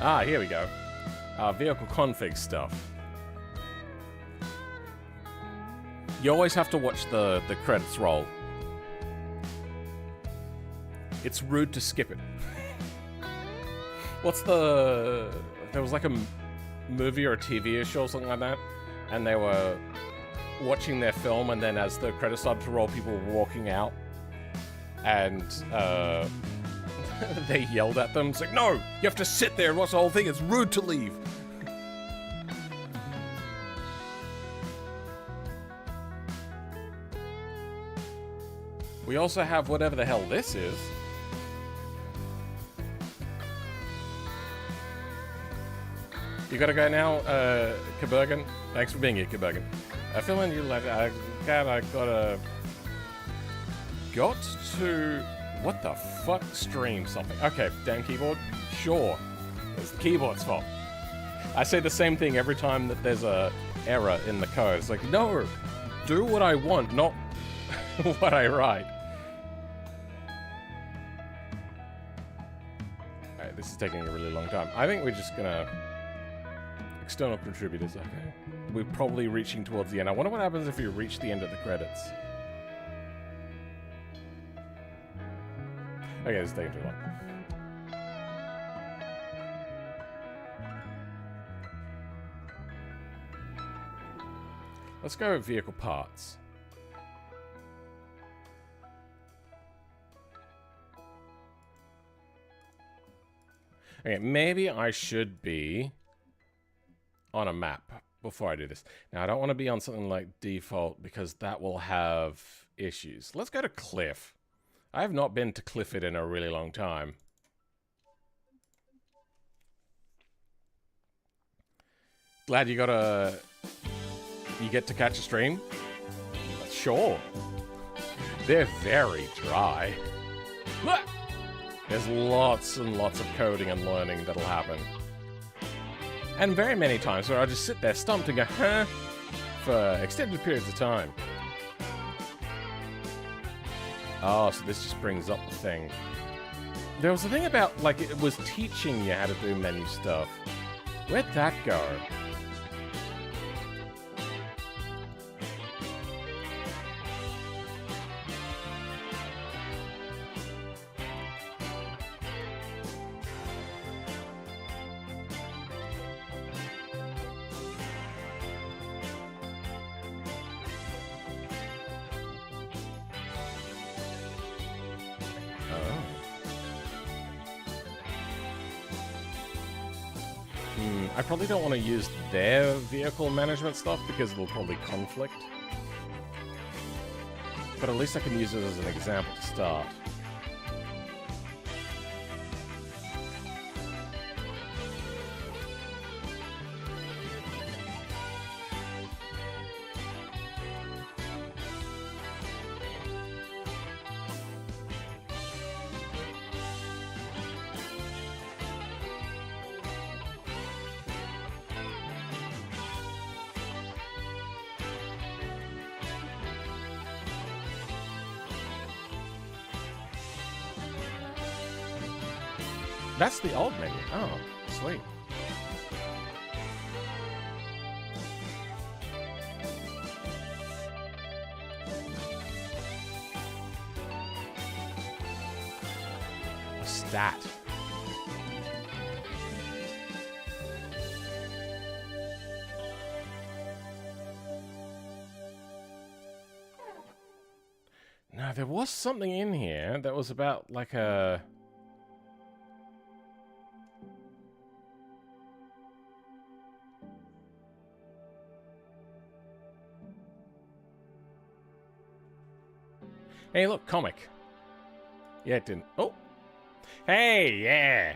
Ah, here we go. Vehicle config stuff. You always have to watch the credits roll. It's rude to skip it. There was like a movie or a TV show or something like that, and they were watching their film, and then as the credits started to roll, people were walking out, and they yelled at them. It's like, no, you have to sit there and watch the whole thing. It's rude to leave. We also have whatever the hell this is. You gotta go now, Kabergen. Thanks for being here, Kabergen. I feel like you like, I gotta... Got to... What the fuck? Stream something. Okay, damn keyboard. Sure. It's the keyboard's fault. I say the same thing every time that there's a error in the code. It's like, no, do what I want, not what I write. Alright, this is taking a really long time. I think we're just gonna... External contributors, okay. We're probably reaching towards the end. I wonder what happens if we reach the end of the credits. Okay, this is taking too long. Let's go with vehicle parts. Okay, maybe I should be on a map before I do this. Now, I don't want to be on something like default because that will have issues. Let's go to Cliff. I have not been to Clifford in a really long time. Glad you get to catch a stream? Sure. They're very dry. There's lots and lots of coding and learning that'll happen. And very many times where I'll just sit there stumped and go, huh? For extended periods of time. Oh, so this just brings up the thing. There was a thing about, like, it was teaching you how to do menu stuff. Where'd that go? I probably don't want to use their vehicle management stuff because it'll probably conflict. But at least I can use it as an example to start. That's the old menu. Oh, sweet. A stat. Now, there was something in here that was about like a... Hey, look, comic. Yeah, it didn't. Oh. Hey, yeah.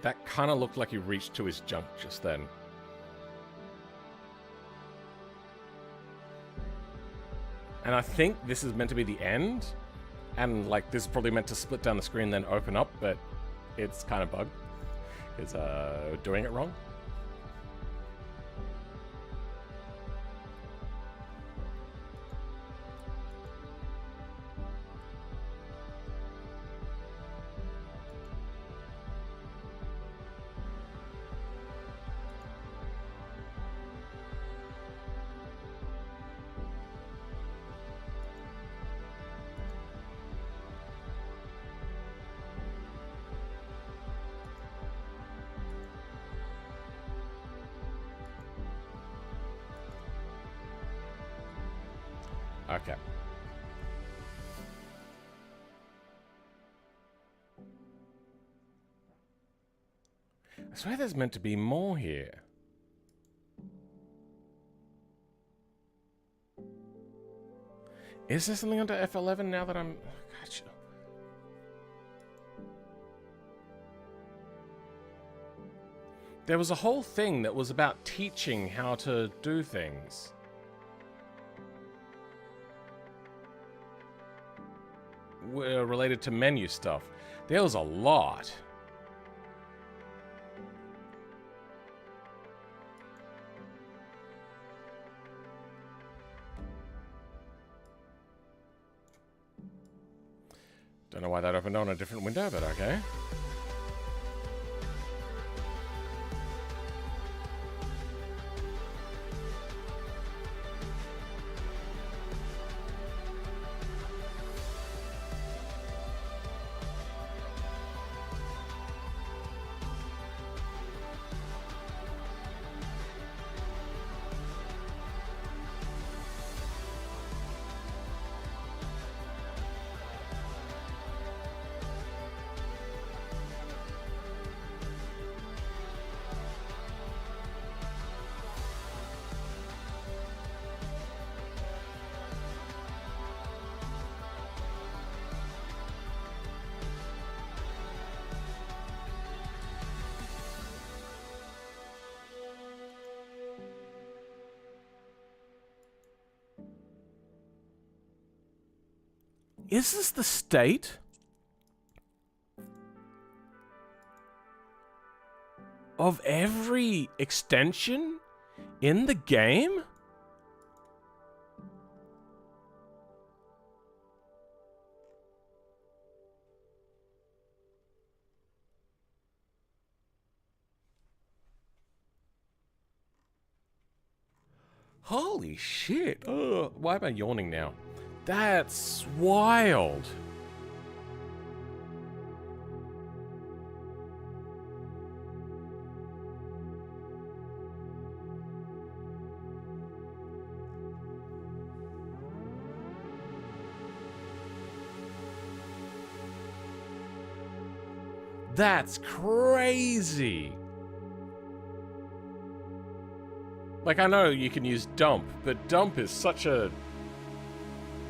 That kind of looked like he reached to his junk just then. And I think this is meant to be the end. And, like, this is probably meant to split down the screen then open up, but it's kind of bugged. It's doing it wrong. Okay. I swear there's meant to be more here. Is there something under F11 now that I'm... Gotcha. There was a whole thing that was about teaching how to do things. Related to menu stuff. There was a lot. Don't know why that opened on a different window, but okay. Is this the state of every extension in the game? Holy shit. Ugh, why am I yawning now? That's wild. That's crazy. Like, I know you can use dump, but dump is such a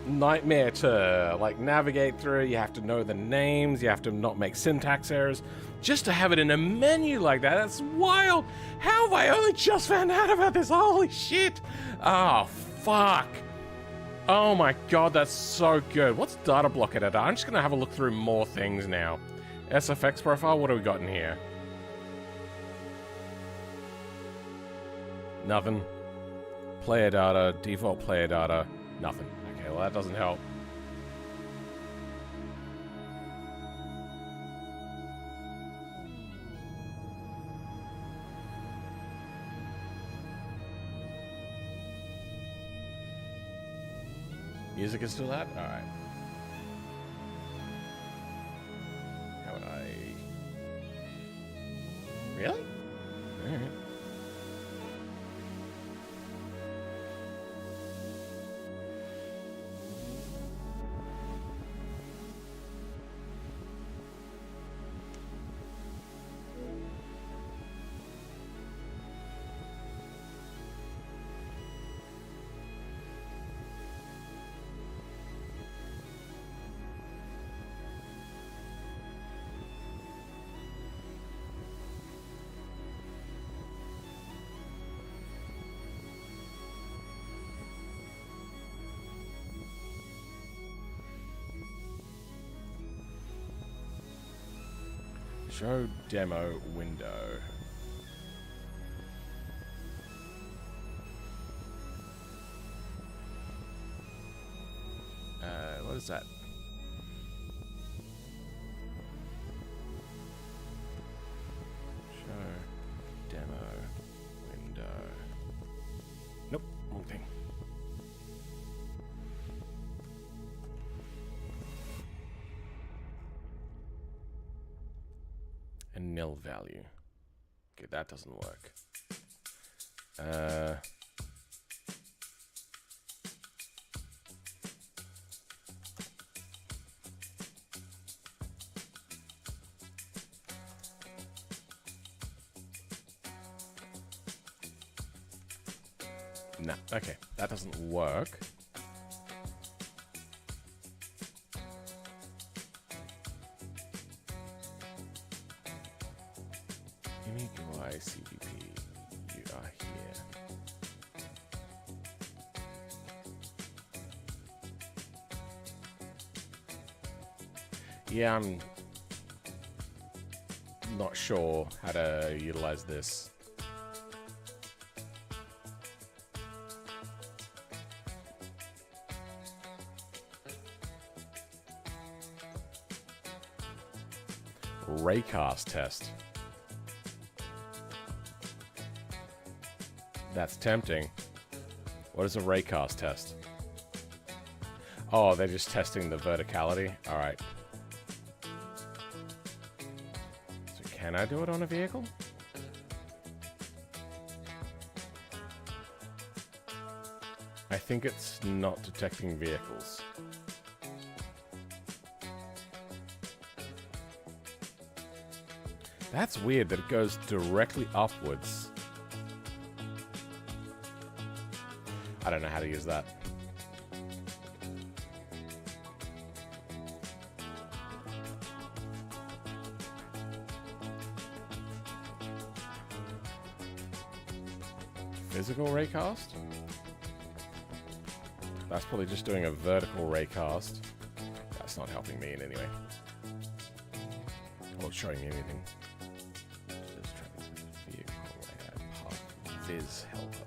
nightmare to like navigate through. You have to know the names, you have to not make syntax errors. Just to have it in a menu like that, that's wild. How have I only just found out about this? Holy shit. Oh, fuck. Oh my god, that's so good. What's data block editor? I'm just gonna have a look through more things now. SFX profile, what do we got in here? Nothing. Player data, default player data, nothing. Okay, well that doesn't help. Music is still out? Alright. How would I... Really? Alright. Show demo window. What is that? Show demo window. Nope, wrong thing. And nil value. Okay, that doesn't work. No, okay, that doesn't work. Unique UI CVP, you are here. Yeah, I'm not sure how to utilize this. Raycast test. That's tempting. What is a raycast test? Oh, they're just testing the verticality? Alright. So can I do it on a vehicle? I think it's not detecting vehicles. That's weird that it goes directly upwards. I don't know how to use that. Physical raycast? That's probably just doing a vertical raycast. That's not helping me in any way. Or showing me anything. Viz helper.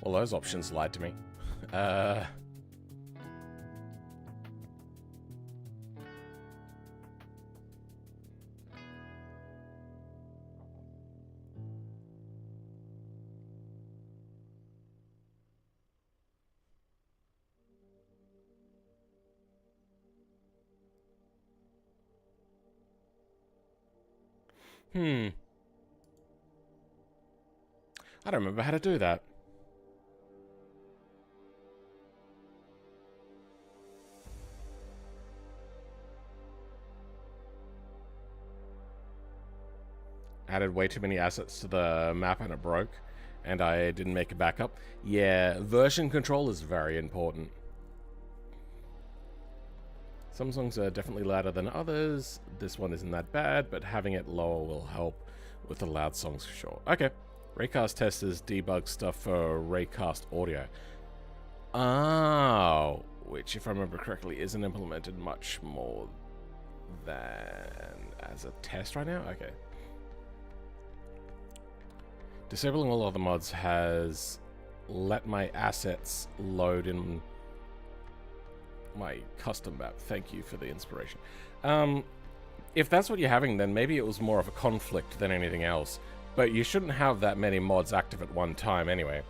Well, those options lied to me. I don't remember how to do that. Added way too many assets to the map and it broke, and I didn't make a backup. Yeah, version control is very important. Some songs are definitely louder than others. This one isn't that bad, but having it lower will help with the loud songs for sure. Okay. Raycast testers debug stuff for raycast audio. Oh, which, if I remember correctly, isn't implemented much more than as a test right now? Okay. Disabling all other mods has let my assets load in my custom map. Thank you for the inspiration. If that's what you're having, then maybe it was more of a conflict than anything else. But you shouldn't have that many mods active at one time anyway.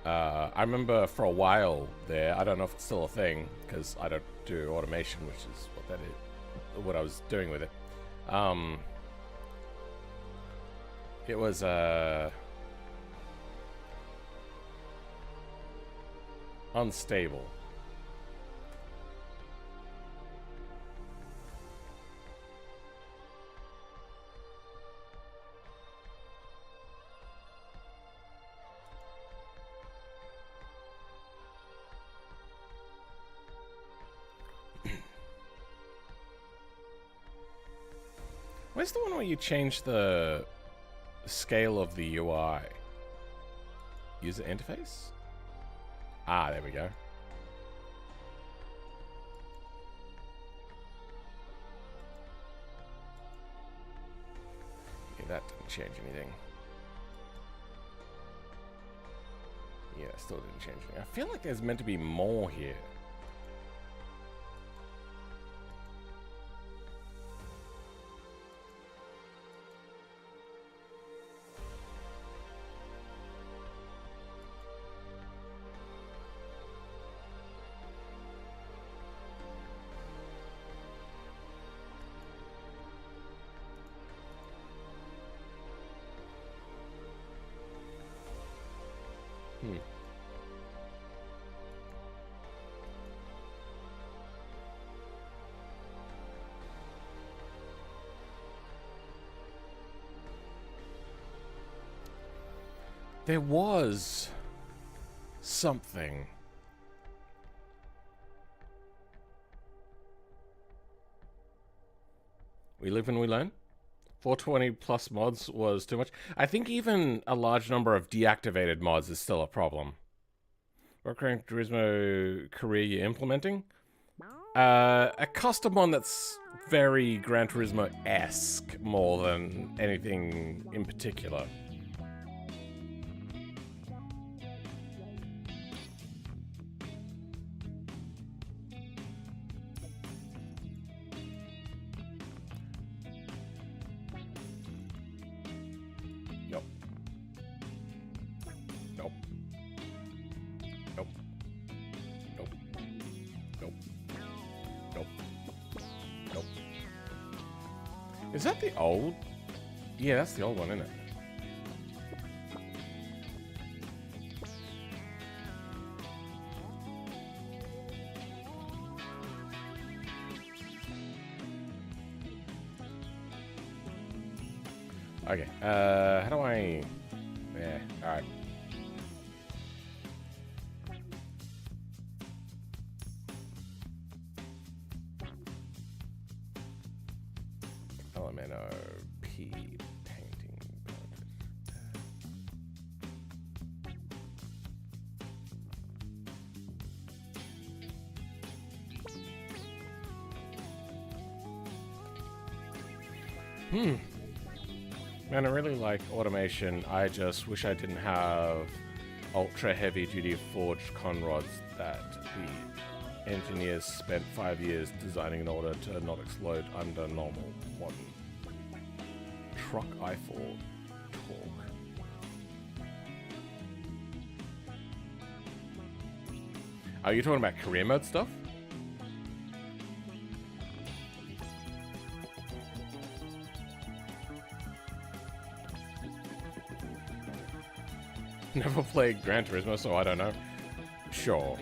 I remember for a while there, I don't know if it's still a thing, because I don't do automation, which is what that is, what I was doing with it. It was, unstable. Where's the one where you change the scale of the UI? User interface? Ah, there we go. Yeah, that didn't change anything. Yeah, still didn't change anything. I feel like there's meant to be more here. There was something. We live and we learn. 420 plus mods was too much. I think even a large number of deactivated mods is still a problem. What Gran Turismo Career you're implementing? A custom one that's very Gran Turismo-esque more than anything in particular. Nope. Nope. Nope. Nope. Nope. Nope. Nope. Is that the old? Yeah, that's the old one, isn't it? Okay, how do I... Yeah, alright. Elemento P painting budget. Man, I really like automation. I just wish I didn't have ultra heavy duty forged conrods that the engineers spent 5 years designing in order to not explode under normal modern truck Eiffel torque. Are you talking about career mode stuff? Never played Gran Turismo, so I don't know. Sure.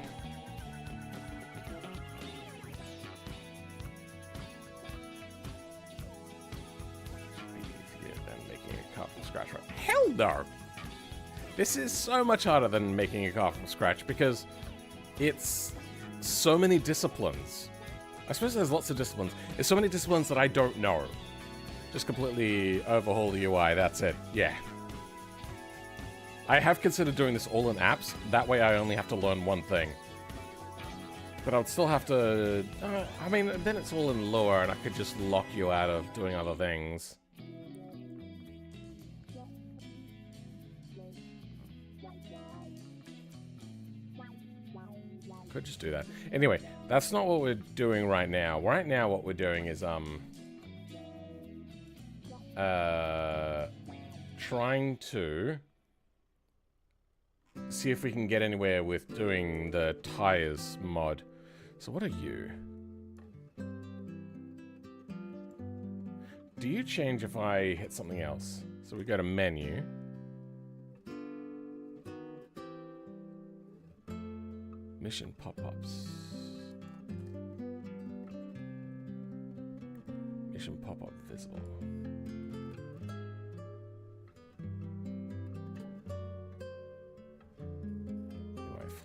Easier than making a car from scratch, right? Hell no! This is so much harder than making a car from scratch because it's so many disciplines. I suppose there's lots of disciplines. There's so many disciplines that I don't know. Just completely overhaul the UI, that's it. Yeah. I have considered doing this all in apps. That way I only have to learn one thing. But I would still have to... I mean, then it's all in Lua and I could just lock you out of doing other things. Could just do that. Anyway, that's not what we're doing right now. Right now what we're doing is, trying to... see if we can get anywhere with doing the tires mod. So what are you? Do you change if I hit something else? So we go to menu. Mission pop-ups. Mission pop-up visible.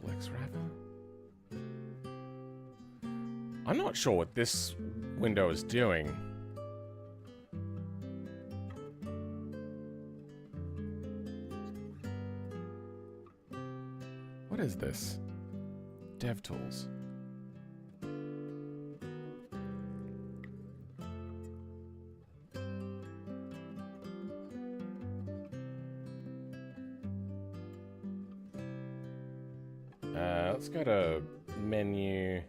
Flex wrapper. I'm not sure what this window is doing. What is this? DevTools. Let's go to menu,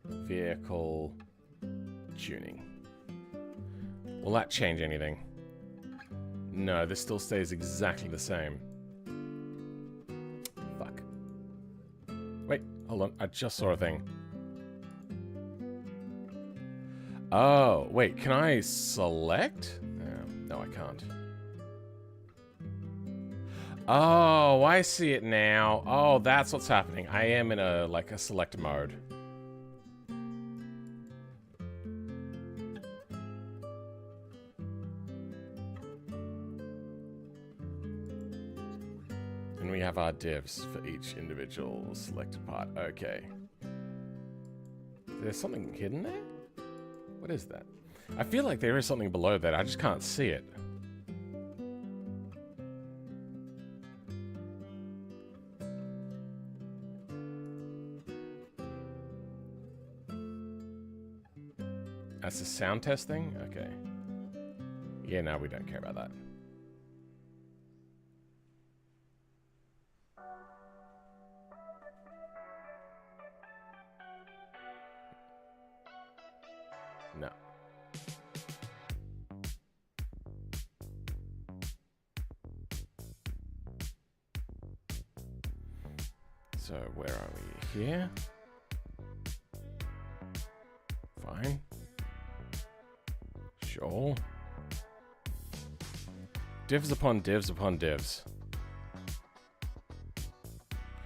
vehicle, tuning. Will that change anything? No, this still stays exactly the same. Fuck. Wait, hold on. I just saw a thing. Oh, wait, can I select? No, I can't. Oh, I see it now. Oh, that's what's happening. I am in a, like, a select mode. have our divs for each individual selected part. Okay. There's something hidden there? What is that? I feel like there is something below that. I just can't see it. That's the sound testing? Okay. Yeah, no, we don't care about that. No. So where are we? Here? Fine. Sure. Divs upon divs upon divs.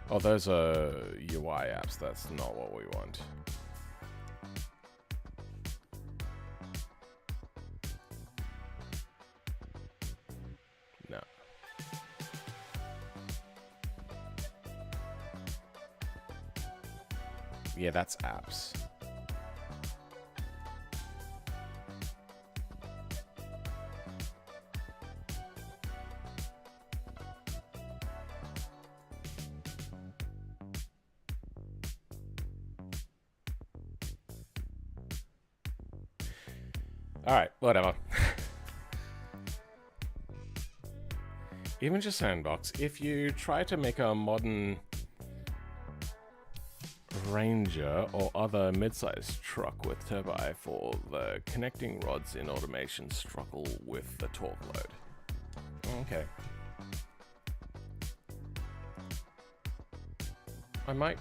Oh, those are UI apps. That's not what we want. No. Yeah, that's apps. Alright, whatever. Even just Sandbox, if you try to make a modern Ranger or other mid-sized truck with turbo i4, the connecting rods in automation struggle with the torque load. Okay. I might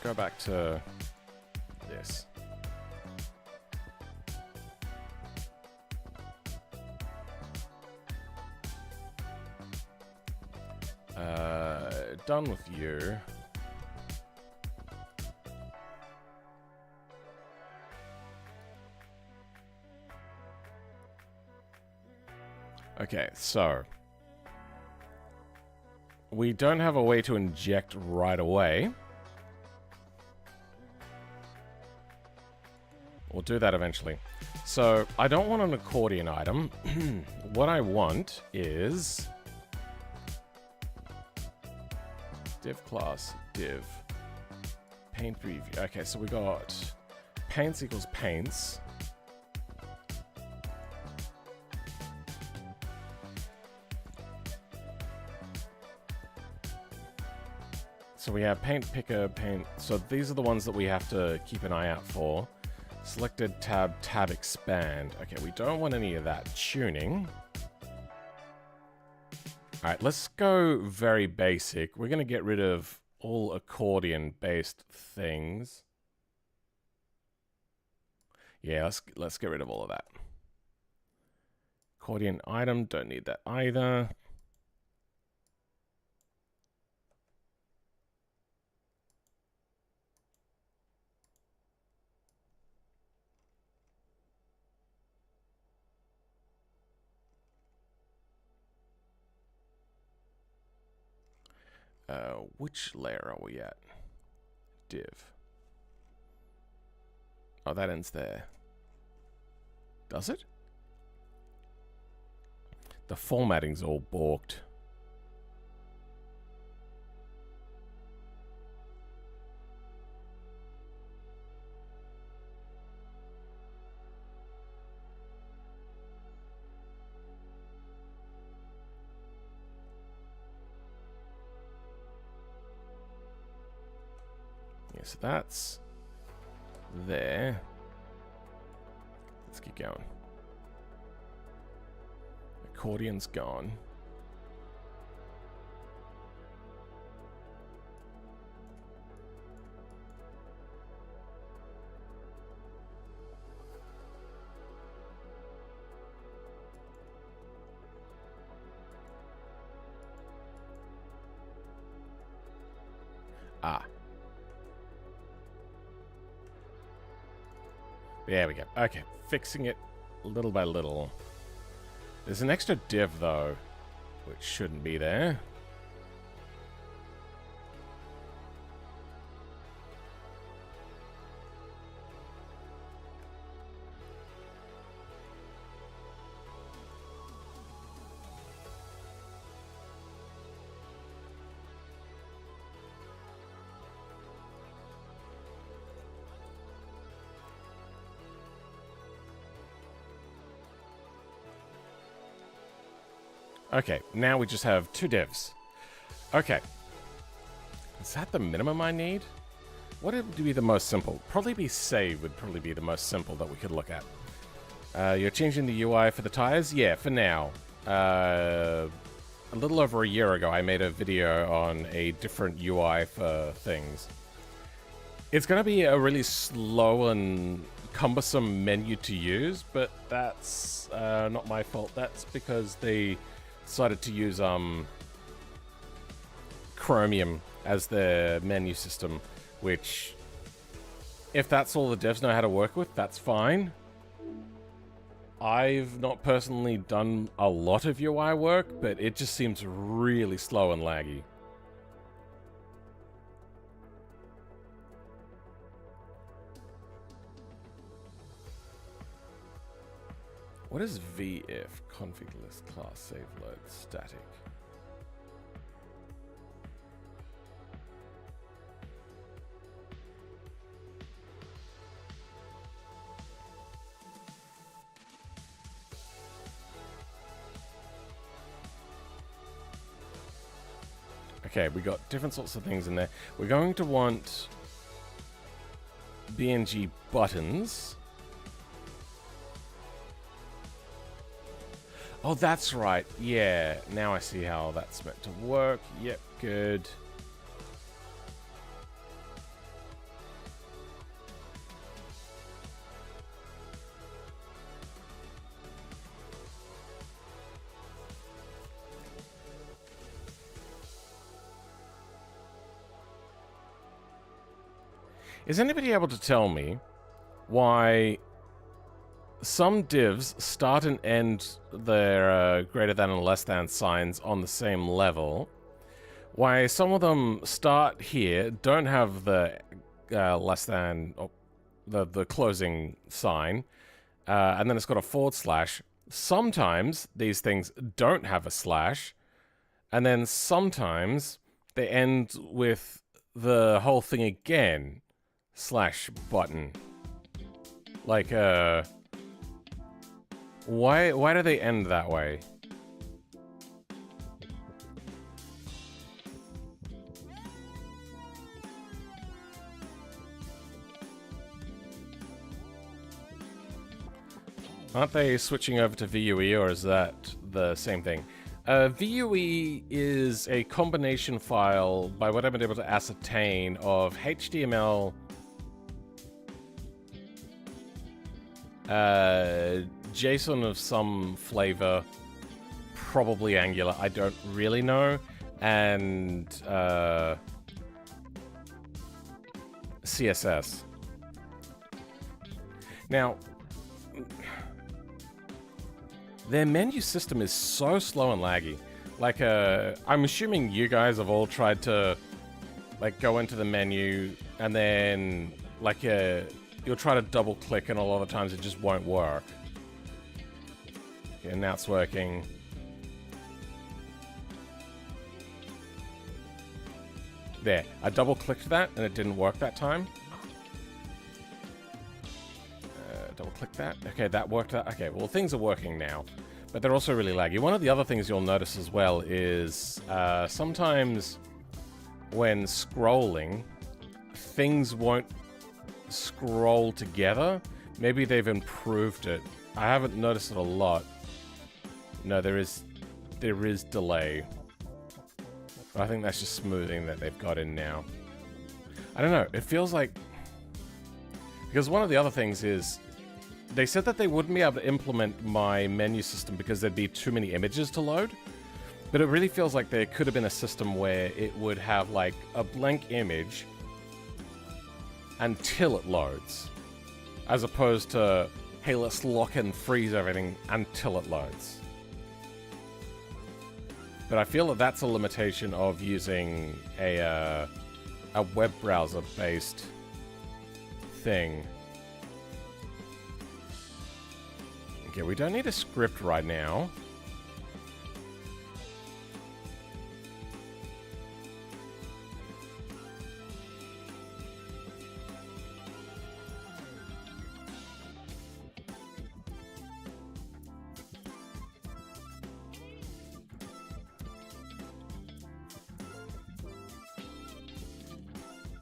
go back to this. Done with you. Okay, so we don't have a way to inject right away. We'll do that eventually. So I don't want an accordion item. What I want is div class, div, paint preview. Okay, so we got paints equals paints. So we have paint picker, paint. So these are the ones that we have to keep an eye out for. Selected tab, tab expand. Okay, we don't want any of that tuning. All right, let's go very basic. We're going to get rid of all accordion-based things. Yeah, let's get rid of all of that. Accordion item, don't need that either. Which layer are we at? Div. Oh, that ends there. Does it? The formatting's all balked. So that's there. Let's keep going. Accordion's gone. Ah. There we go. Okay, fixing it little by little. There's an extra div, though. which shouldn't be there. Okay, now we just have 2 divs. Okay. Is that the minimum I need? What would be the most simple? Probably be save would probably be the most simple that we could look at. You're changing the UI for the tires? Yeah, for now. A little over a year ago, I made a video on a different UI for things. It's going to be a really slow and cumbersome menu to use, but that's not my fault. That's because they decided to use Chromium as their menu system, which, if that's all the devs know how to work with, that's fine. I've not personally done a lot of UI work, but it just seems really slow and laggy. What is vif config list class save load static? Okay, we got different sorts of things in there. We're going to want BeamNG buttons. Oh, that's right. Yeah, now I see how that's meant to work. Yep, good. Is anybody able to tell me why some divs start and end their greater than and less than signs on the same level? Why some of them start here, don't have the less than, or the closing sign, and then it's got a forward slash. Sometimes these things don't have a slash, and then sometimes they end with the whole thing again. Slash button. Like, why do they end that way? Aren't they switching over to VUE, or is that the same thing? VUE is a combination file, by what I've been able to ascertain, of HTML, JSON of some flavor, probably Angular, I don't really know, and CSS. Now, their menu system is so slow and laggy. Like, I'm assuming you guys have all tried to, like, go into the menu and then, like, you'll try to double click, and a lot of the times it just won't work. Okay, and now it's working. There, I double clicked that and it didn't work that time. Double click that. Okay, that worked out. Okay, well, things are working now, but they're also really laggy. One of the other things you'll notice as well is sometimes when scrolling, things won't scroll together. Maybe they've improved it. I haven't noticed it a lot. No, there is delay. But I think that's just smoothing that they've got in now. I don't know, it feels like, because one of the other things is they said that they wouldn't be able to implement my menu system because there'd be too many images to load. But it really feels like there could have been a system where it would have like a blank image until it loads, as opposed to, hey, let's lock and freeze everything until it loads. But I feel that that's a limitation of using a web browser-based thing. Okay, we don't need a script right now.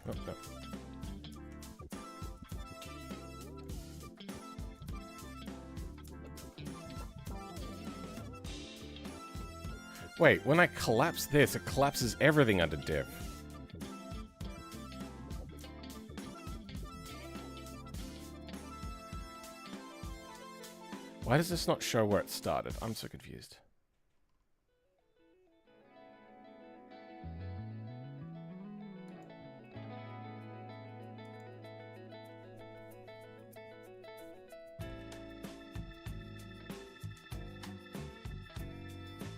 Oh, no. Wait, when I collapse this, it collapses everything under div. Why does this not show where it started? I'm so confused.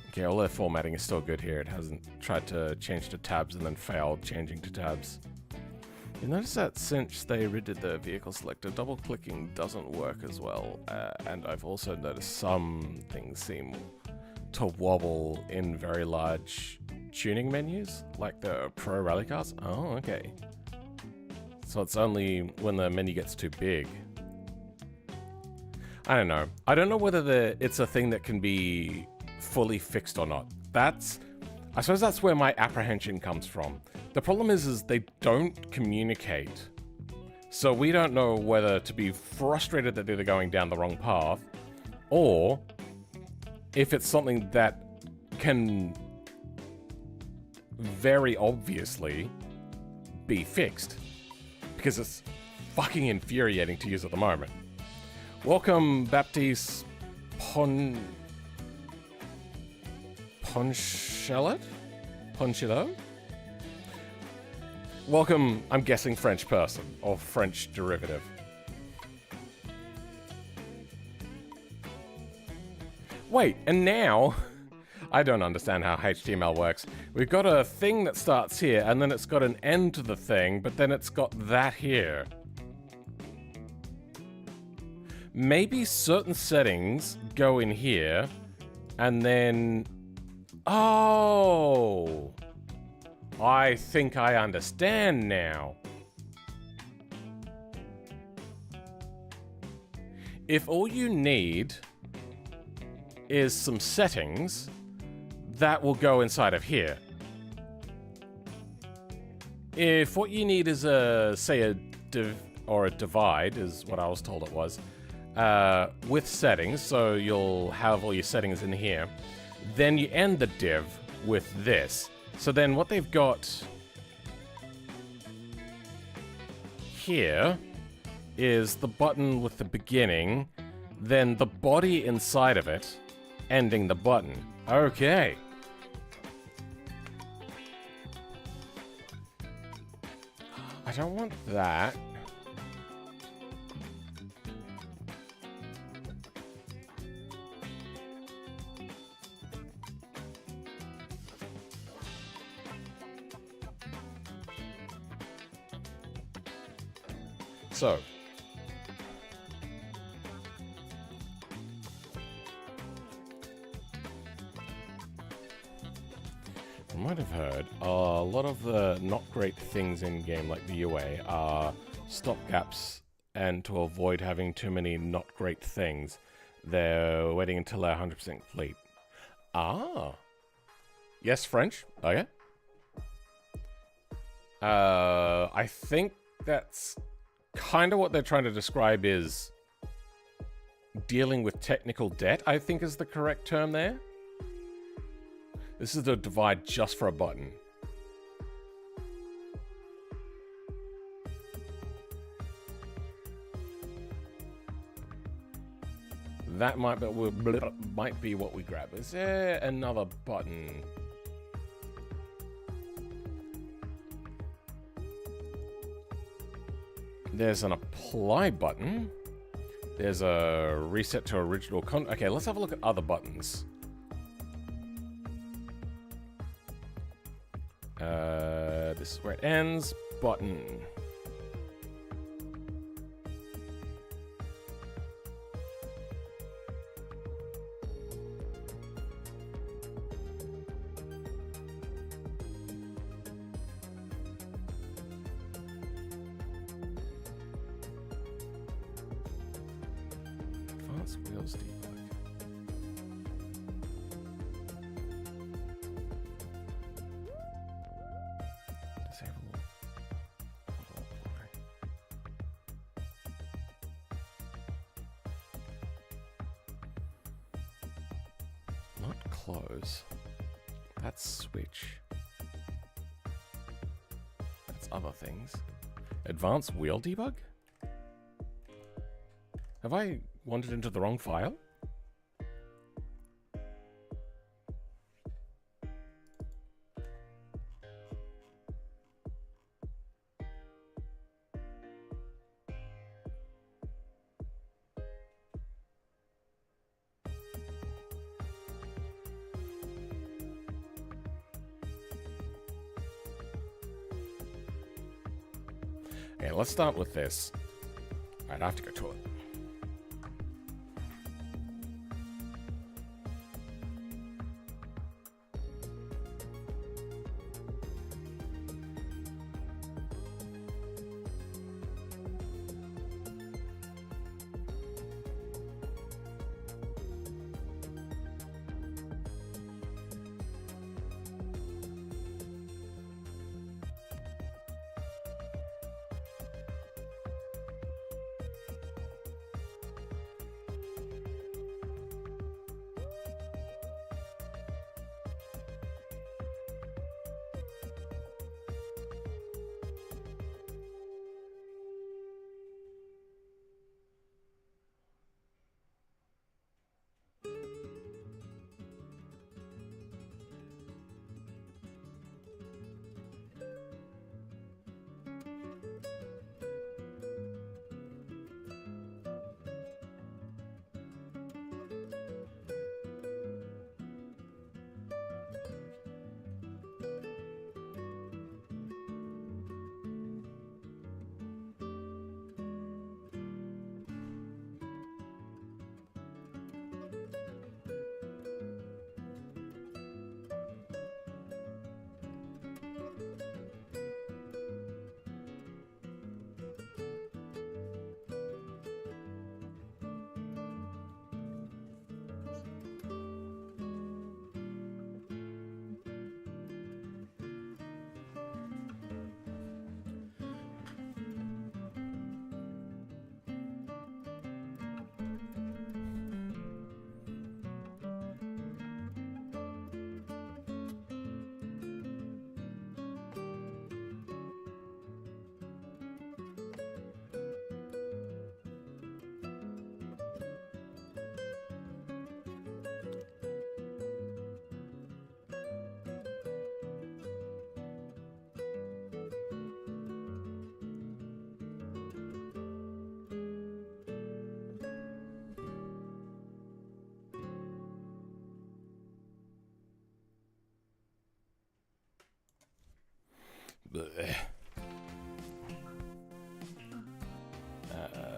Okay, all their formatting is still good here. It hasn't tried to change to tabs and then failed changing to tabs. You notice that since they redid the vehicle selector, double-clicking doesn't work as well. And I've also noticed some things seem to wobble in very large tuning menus, like the Pro Rally Cars. Oh, okay. So it's only when the menu gets too big. I don't know. I don't know whether it's a thing that can be fully fixed or not. I suppose that's where my apprehension comes from. The problem is they don't communicate. So we don't know whether to be frustrated that they're going down the wrong path, or if it's something that can very obviously be fixed. Because it's fucking infuriating to use at the moment. Welcome, Baptiste Ponchillo? Welcome, I'm guessing French person, or French derivative. Wait, and now, I don't understand how HTML works. We've got a thing that starts here, and then it's got an end to the thing, but then it's got that here. Maybe certain settings go in here, and then... Oh! I think I understand now. If all you need is some settings, that will go inside of here. If what you need is say a div or a divide, is what I was told it was, with settings, so you'll have all your settings in here, then you end the div with this. So then what they've got here is the button with the beginning, then the body inside of it, ending the button. Okay. I don't want that. So, you might have heard a lot of the not great things in game, like the UA, are stopgaps, and to avoid having too many not great things, they're waiting until they're 100% complete. Ah, yes, French. Okay. I think that's kind of what they're trying to describe is dealing with technical debt, I think is the correct term there. This is the divide just for a button. That might be what we grab. Is there another button? There's an apply button. There's a reset to original content. Okay, let's have a look at other buttons. this is where it ends. Button. Advanced wheels debug. Disable. Not close. That's switch. That's other things. Advanced wheel debug? Have I wandered into the wrong file? Okay, let's start with this. Alright, I have to go to it.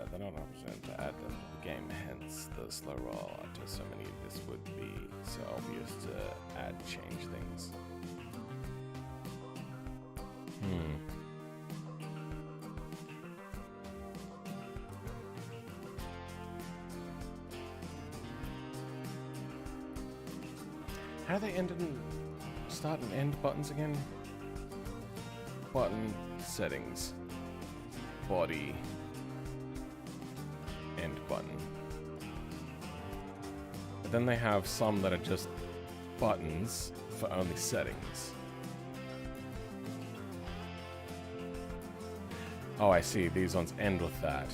They're not 100% to add them to the game, hence the slow roll. After so many, this would be so obvious to add change things. How do they end and start and end buttons again? Button settings, body, end button. But then they have some that are just buttons for only settings. Oh, I see. These ones end with that.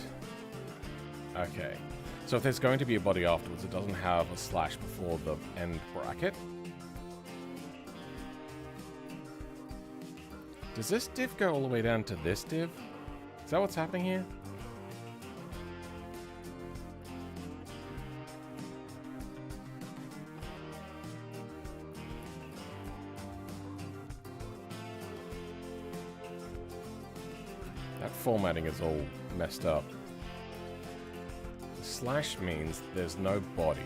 Okay. So if there's going to be a body afterwards, it doesn't have a slash before the end bracket. Does this div go all the way down to this div? Is that what's happening here? That formatting is all messed up. The slash means there's no body.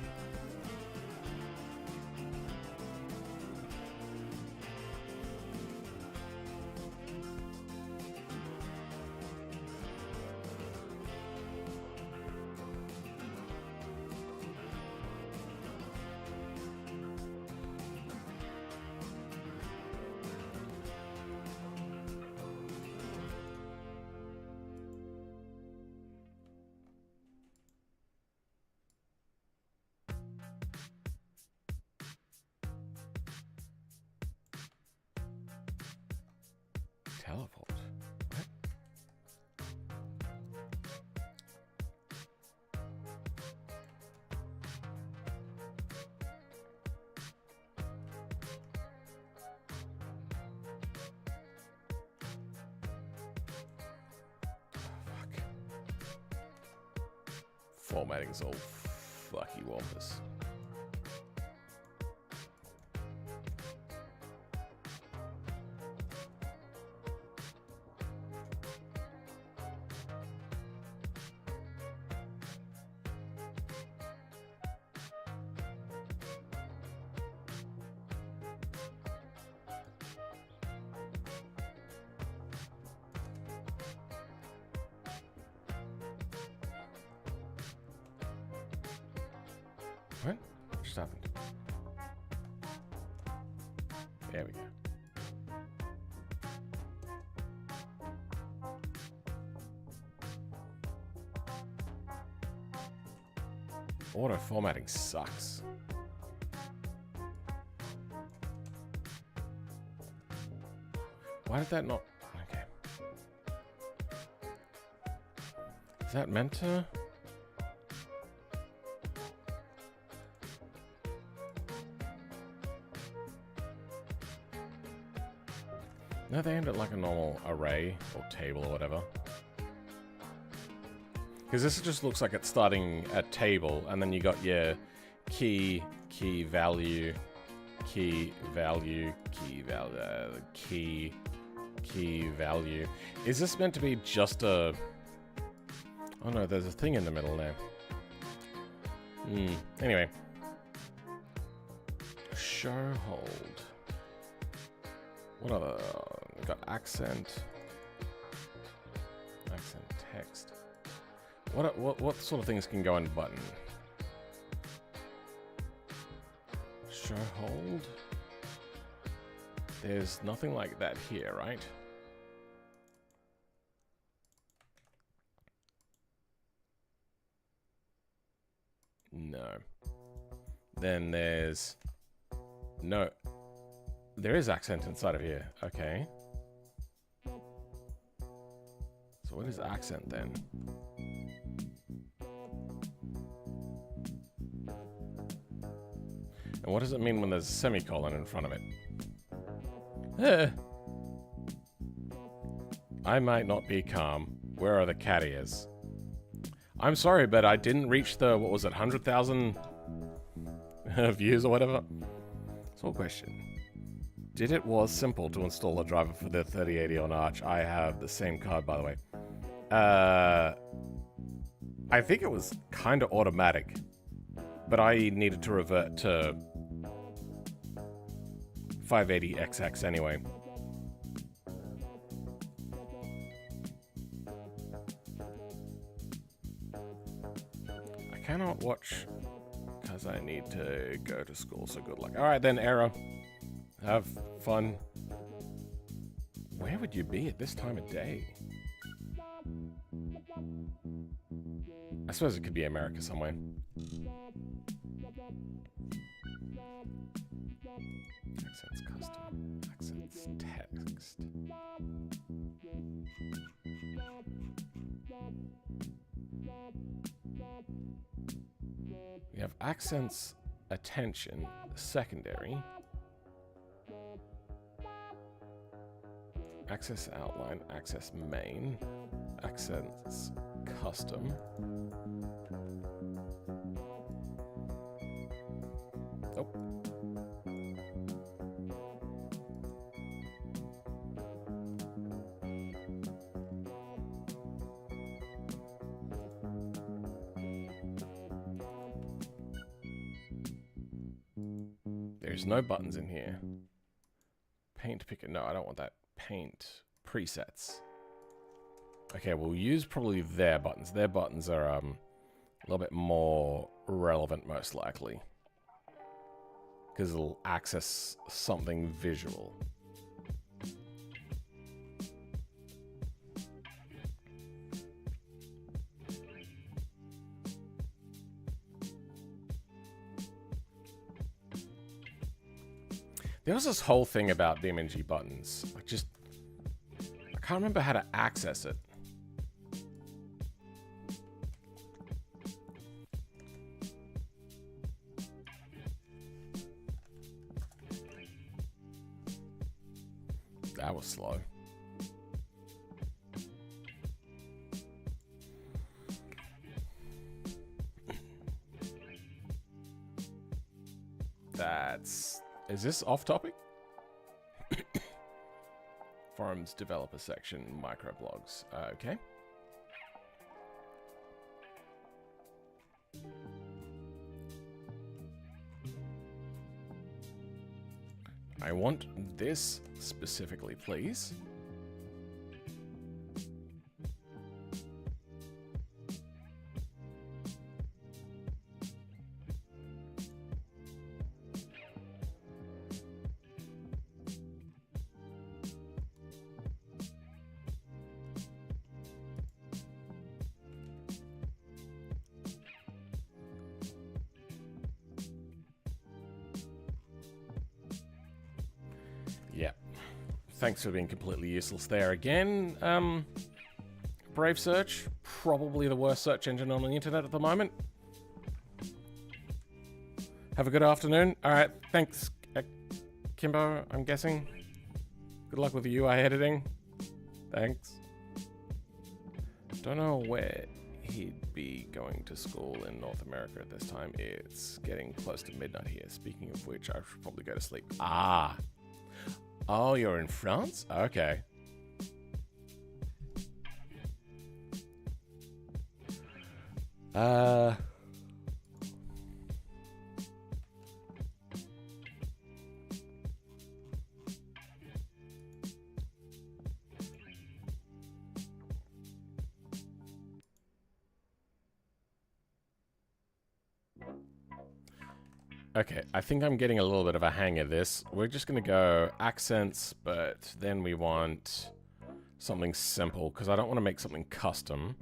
Teleport. What? Fuck. Formatting's all fucky wampus. What? What just happened? There we go. Auto formatting sucks. Why did that not... Okay. Is that meant to... No, they aimed at like a normal array or table or whatever. Because this just looks like it's starting a table, and then you got your key value, key value. Is this meant to be just a... Oh no, there's a thing in the middle now. Anyway. Show hold. What other... We've got accent text. What sort of things can go in button? Show hold. There's nothing like that here, right? No. Then there's no. There is accent inside of here. Okay. So what is accent then? And what does it mean when there's a semicolon in front of it? I might not be calm. Where are the cat ears? I'm sorry, but I didn't reach the, what was it, 100,000 views or whatever? So question. Did it was simple to install a driver for the 3080 on Arch? I have the same card, by the way. I think it was kind of automatic, but I needed to revert to 580XX anyway. I cannot watch because I need to go to school, so good luck. Alright then, Arrow. Have fun. Where would you be at this time of day? I suppose it could be America somewhere. Accents custom. Accents text. We have accents attention secondary. Access outline, access main, accents custom. Oh. menus. No buttons in here. Paint picker. No, I don't want that. Paint presets. Okay, we'll use probably their buttons. Their buttons are a little bit more relevant, most likely, because it'll access something visual. There was this whole thing about BeamNG buttons. I can't remember how to access it. That was slow. Is this off topic? Forums, developer section, microblogs. Okay. I want this specifically, please. Yeah. Thanks for being completely useless there again. Brave Search, probably the worst search engine on the internet at the moment. Have a good afternoon. All right, thanks, Kimbo, I'm guessing. Good luck with the UI editing. Thanks. Don't know where he'd be going to school in North America at this time. It's getting close to midnight here. Speaking of which, I should probably go to sleep. Ah. Oh, you're in France? Okay. Okay, I think I'm getting a little bit of a hang of this. We're just going to go accents, but then we want something simple, because I don't want to make something custom.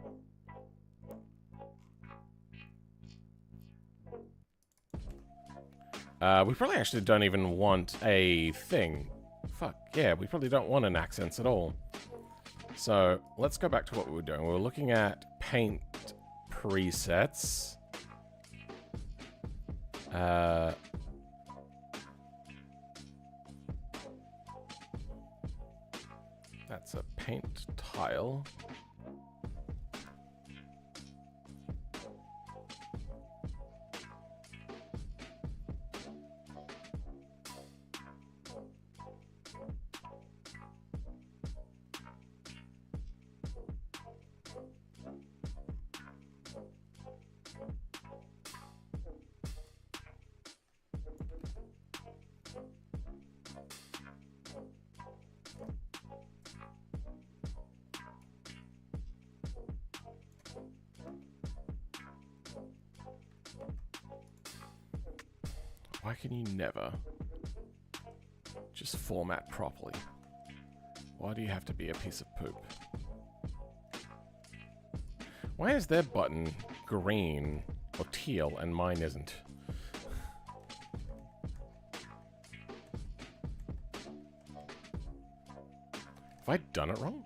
We probably actually don't even want a thing. Fuck, yeah, we probably don't want an accents at all. So, let's go back to what we were doing. We were looking at paint presets. That's a paint tile. Why can you never just format properly? Why do you have to be a piece of poop? Why is their button green or teal and mine isn't? Have I done it wrong?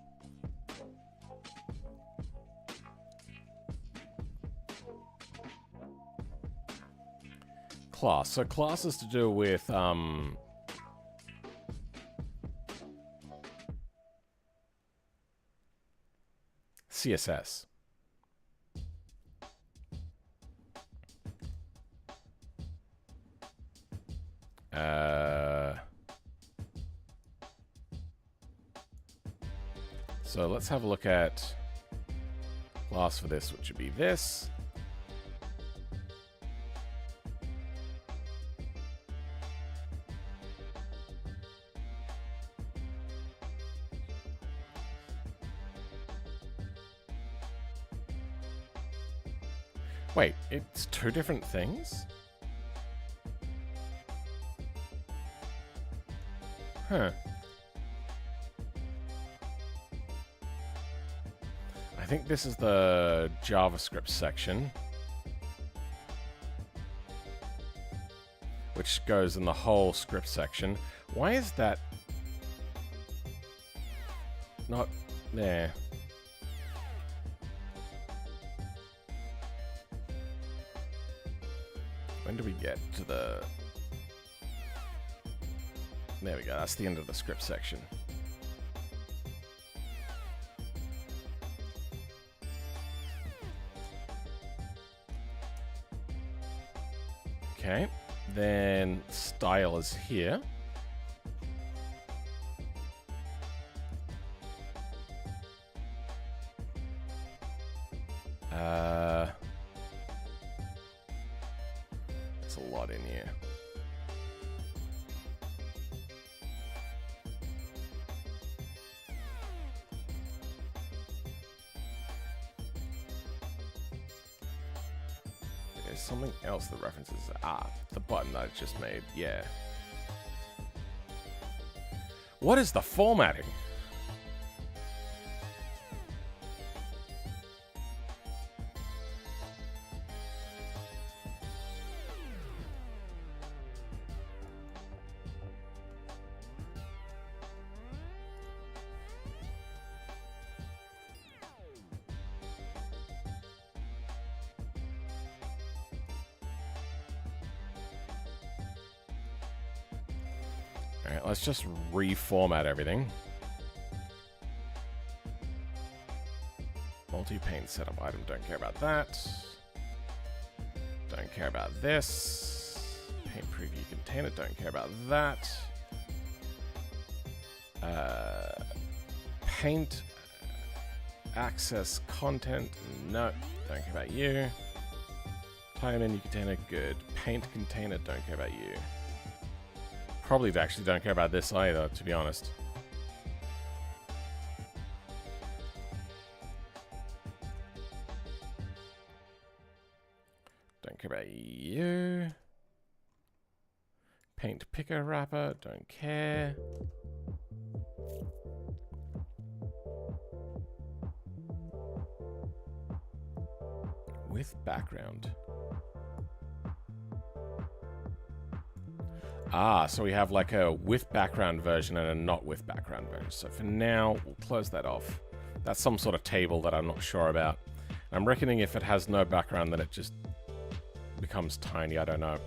Class. So class is to do with CSS. So let's have a look at class for this, which would be this. Wait, it's two different things? Huh. I think this is the JavaScript section, which goes in the whole script section. Why is that not there? When do we get to the... There we go, that's the end of the script section. Okay, then style is here. It's a lot in here. There's something else that references, the button that I just made, yeah. What is the formatting? Alright, let's just reformat everything. Multi-pane setup item, don't care about that. Don't care about this. Paint preview container, don't care about that. Paint access content, no, don't care about you. Tire menu container, good. Paint container, don't care about you. Probably actually don't care about this either, to be honest. Don't care about you. Paint picker wrapper, don't care. With background. So we have like a with background version and a not with background version. So for now, we'll close that off. That's some sort of table that I'm not sure about. I'm reckoning if it has no background, then it just becomes tiny. I don't know.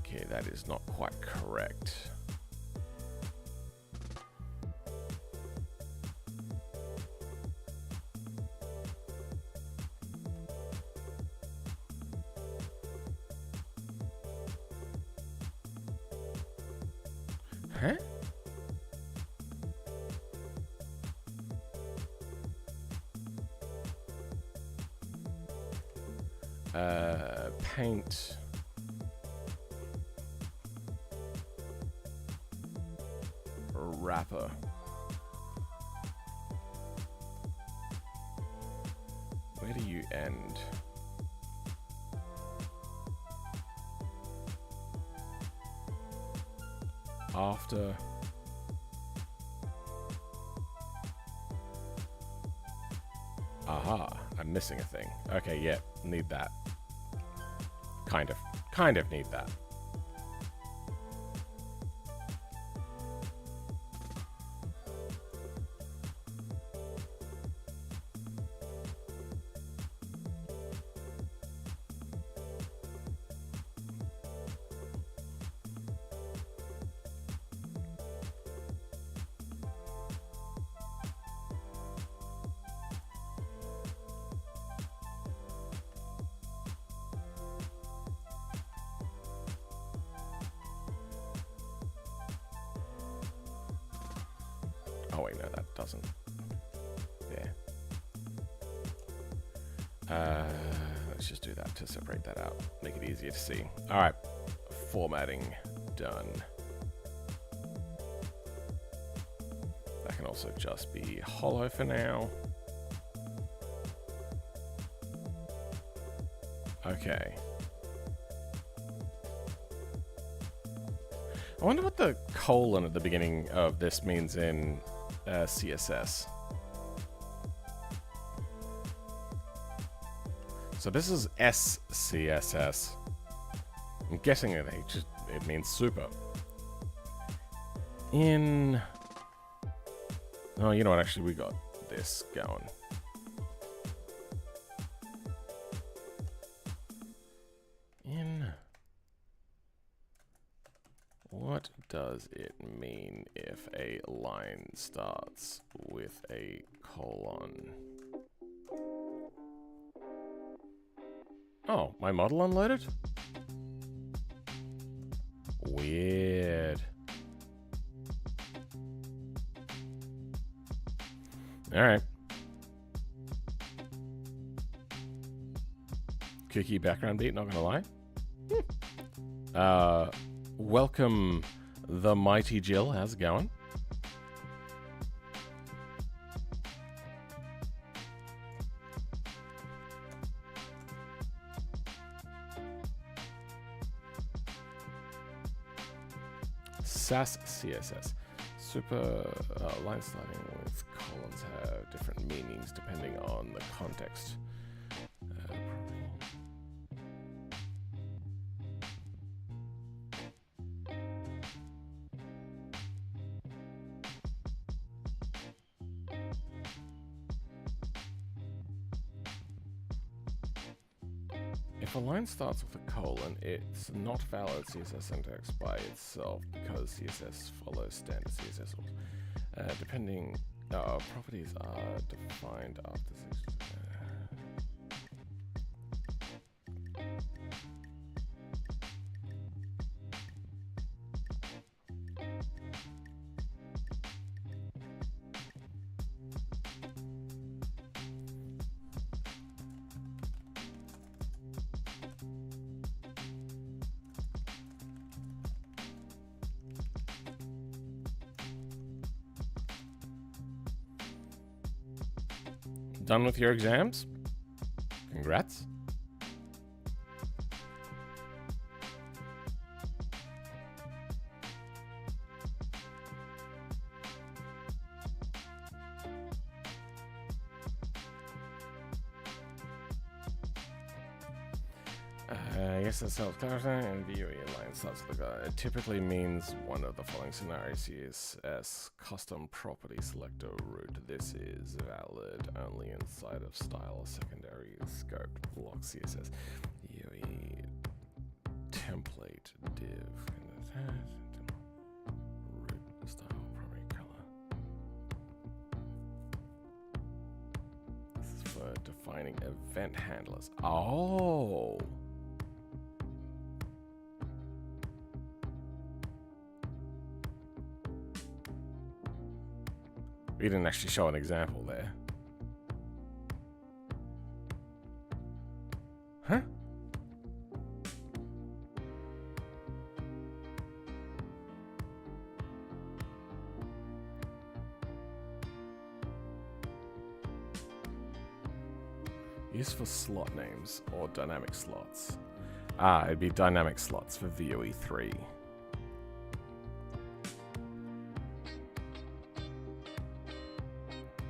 Okay, that is not quite correct. Huh? Paint. Wrapper. Where do you end? After. Aha, I'm missing a thing. Okay, yeah, need that. Kind of need that. wait, no, that doesn't. There. Let's just do that to separate that out, make it easier to see. All right, formatting done. That can also just be hollow for now. Okay. I wonder what the colon at the beginning of this means in CSS. So this is SCSS. I'm guessing it means super. In... Oh, you know what? Actually, we got this going. In... What does it mean if a line starts with a colon? Oh, my model unloaded? Weird. Alright. Kooky background beat, not gonna lie. Welcome, the mighty Jill. How's it going? SAS CSS. Super line starting with colons have different meanings depending on the context. If a line starts with a colon, it's not valid CSS syntax by itself because CSS follows standard CSS rules. Depending, properties are defined after Done with your exams? Congrats. Yes, that's self-clarifying, and VUE line starts with it typically means one of the following scenarios. CSS custom property selector root. This is valid only inside of style secondary scope block CSS. VUE template div root style primary color. This is for defining event handlers. Oh. We didn't actually show an example there. Huh? Used for slot names or dynamic slots. Ah, it'd be dynamic slots for VUE 3.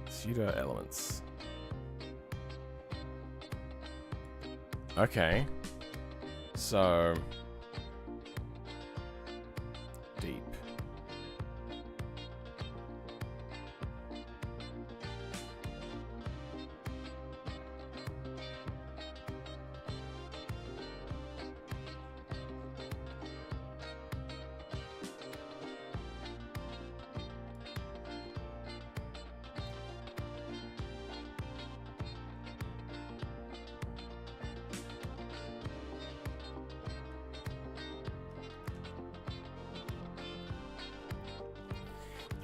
Pseudo elements. Okay. So deep.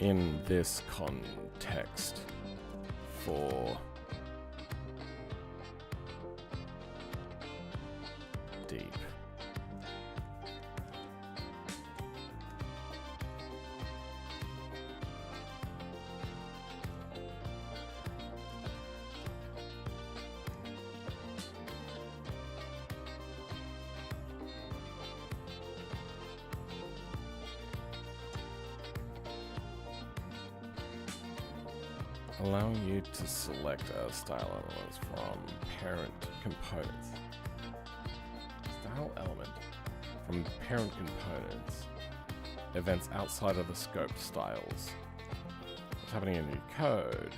in this context for deep. Allowing you to select style elements from parent components. Style element from parent components. Events outside of the scope styles. What's happening in your code?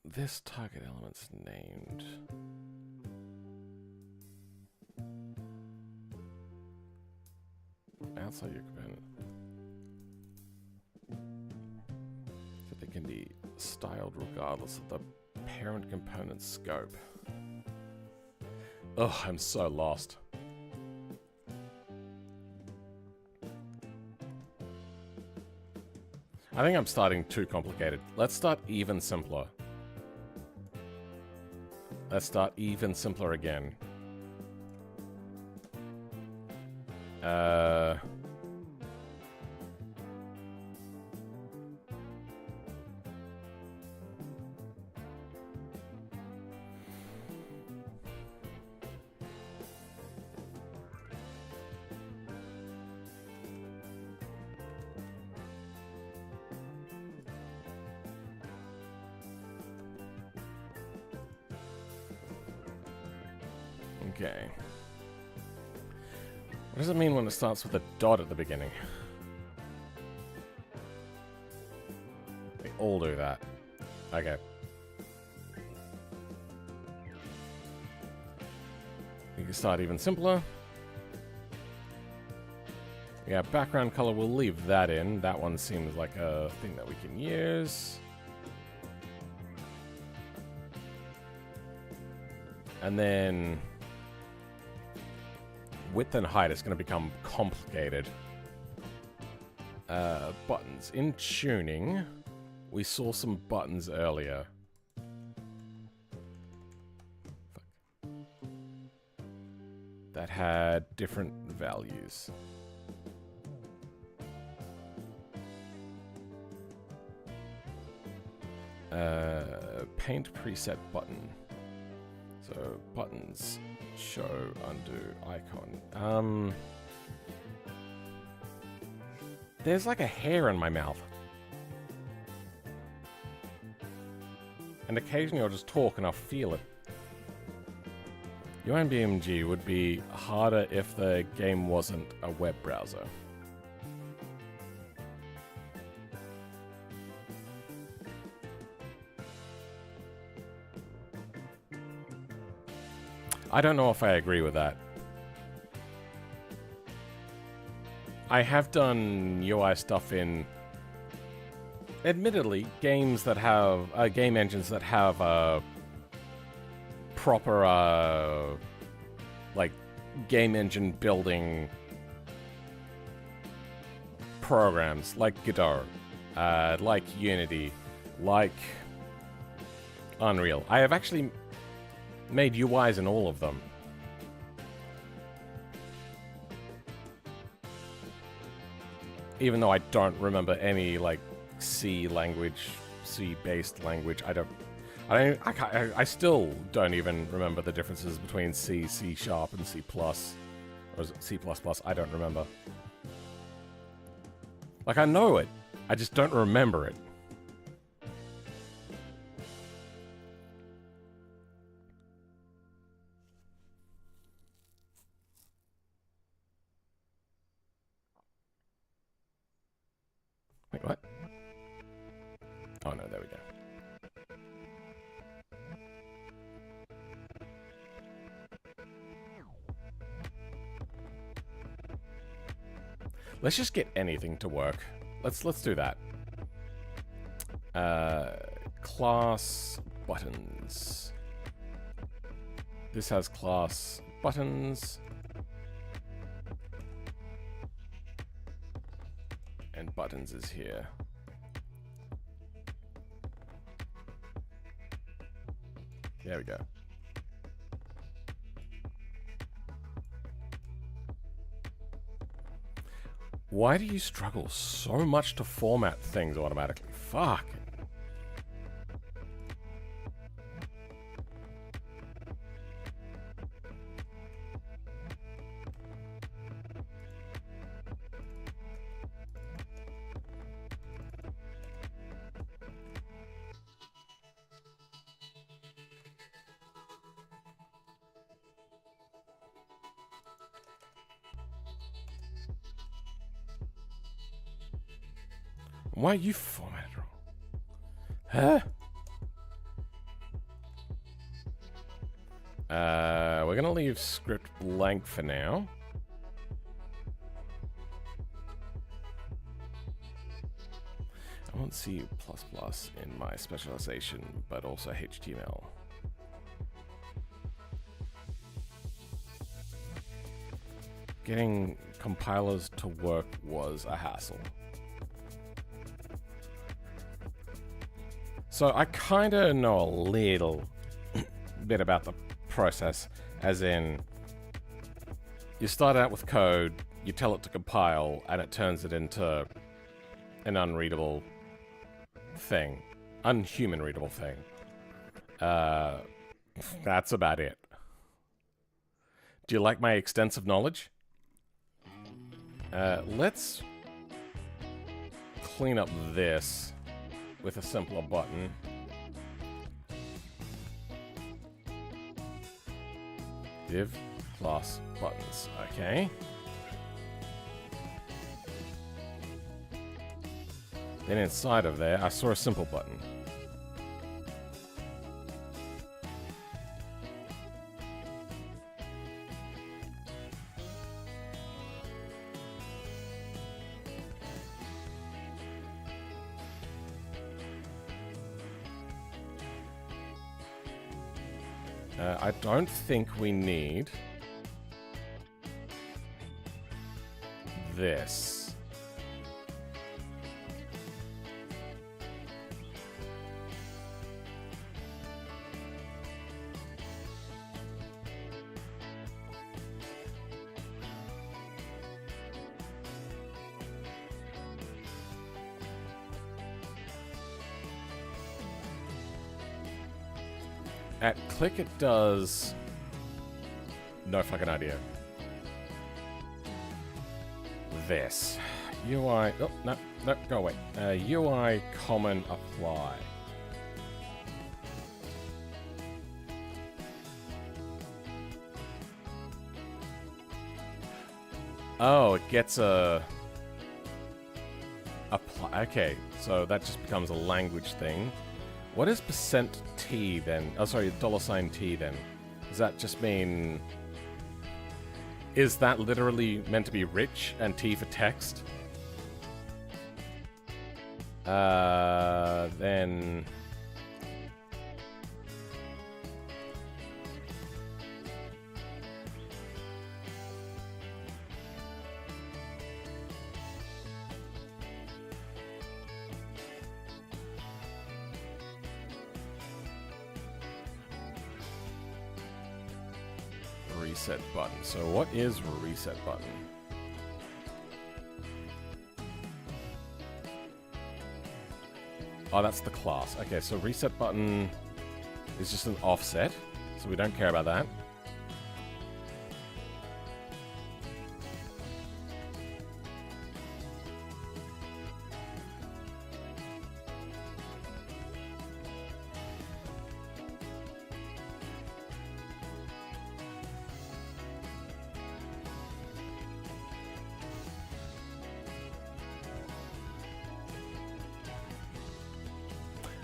This target element's named. Outside your component. So they can be styled regardless of the parent component scope. Ugh, I'm so lost. I think I'm starting too complicated. Let's start even simpler. Let's start even simpler again. Okay. What does it mean when it starts with a dot at the beginning? They all do that. Okay. We can start even simpler. Yeah, background color, we'll leave that in. That one seems like a thing that we can use. And then width and height is going to become complicated. Buttons. In tuning, we saw some buttons earlier. That had different values. Paint preset button. So buttons, show, undo, icon. There's like a hair in my mouth. And occasionally I'll just talk and I'll feel it. UI and BeamNG would be harder if the game wasn't a web browser. I don't know if I agree with that. I have done UI stuff in, admittedly, games that have, game engines that have proper, like, game engine building programs, like Godot, like Unity, like Unreal. I have actually made UIs in all of them. Even though I don't remember any, like, C language, C-based language, I still don't even remember the differences between C, C#, and C++. Or is it C++? I don't remember. Like, I know it, I just don't remember it. Wait, what? Oh no, there we go. Let's just get anything to work. Let's do that. Class buttons. This has class buttons. And buttons is here. There we go. Why do you struggle so much to format things automatically? Fuck. Why are you formatted wrong? Huh? We're gonna leave script blank for now. I want C++ in my specialization, but also HTML. Getting compilers to work was a hassle. So I kind of know a little bit about the process, as in, you start out with code, you tell it to compile, and it turns it into an unreadable thing. Unhuman readable thing. That's about it. Do you like my extensive knowledge? Let's clean up this with a simpler button. Div class buttons. Okay. Then inside of there, I saw a simple button. I don't think we need this. At click it does no fucking idea. This UI, oh no, go away. UI common apply. Oh, it gets a apply. Okay, so that just becomes a language thing. What is %T then? Oh, sorry, $T then. Does that just mean... Is that literally meant to be rich and T for text? Then... reset button. So what is reset button? Oh, that's the class. Okay, so reset button is just an offset, so we don't care about that.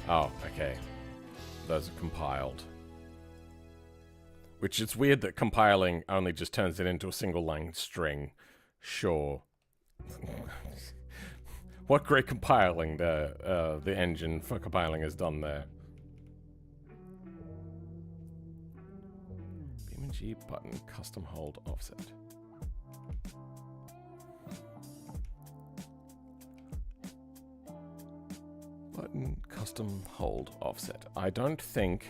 Oh, okay. Those are compiled. Which is weird that compiling only just turns it into a single line string. Sure. What great compiling the engine for compiling has done there. BeamNG BeamNG button custom hold offset. Button custom hold offset. I don't think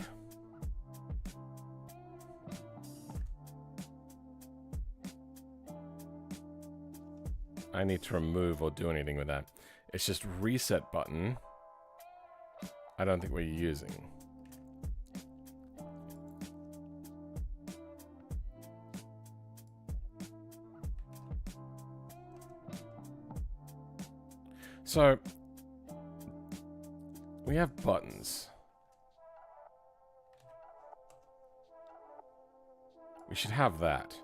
I need to remove or do anything with that. It's just reset button. I don't think we're using. So we have buttons. We should have that.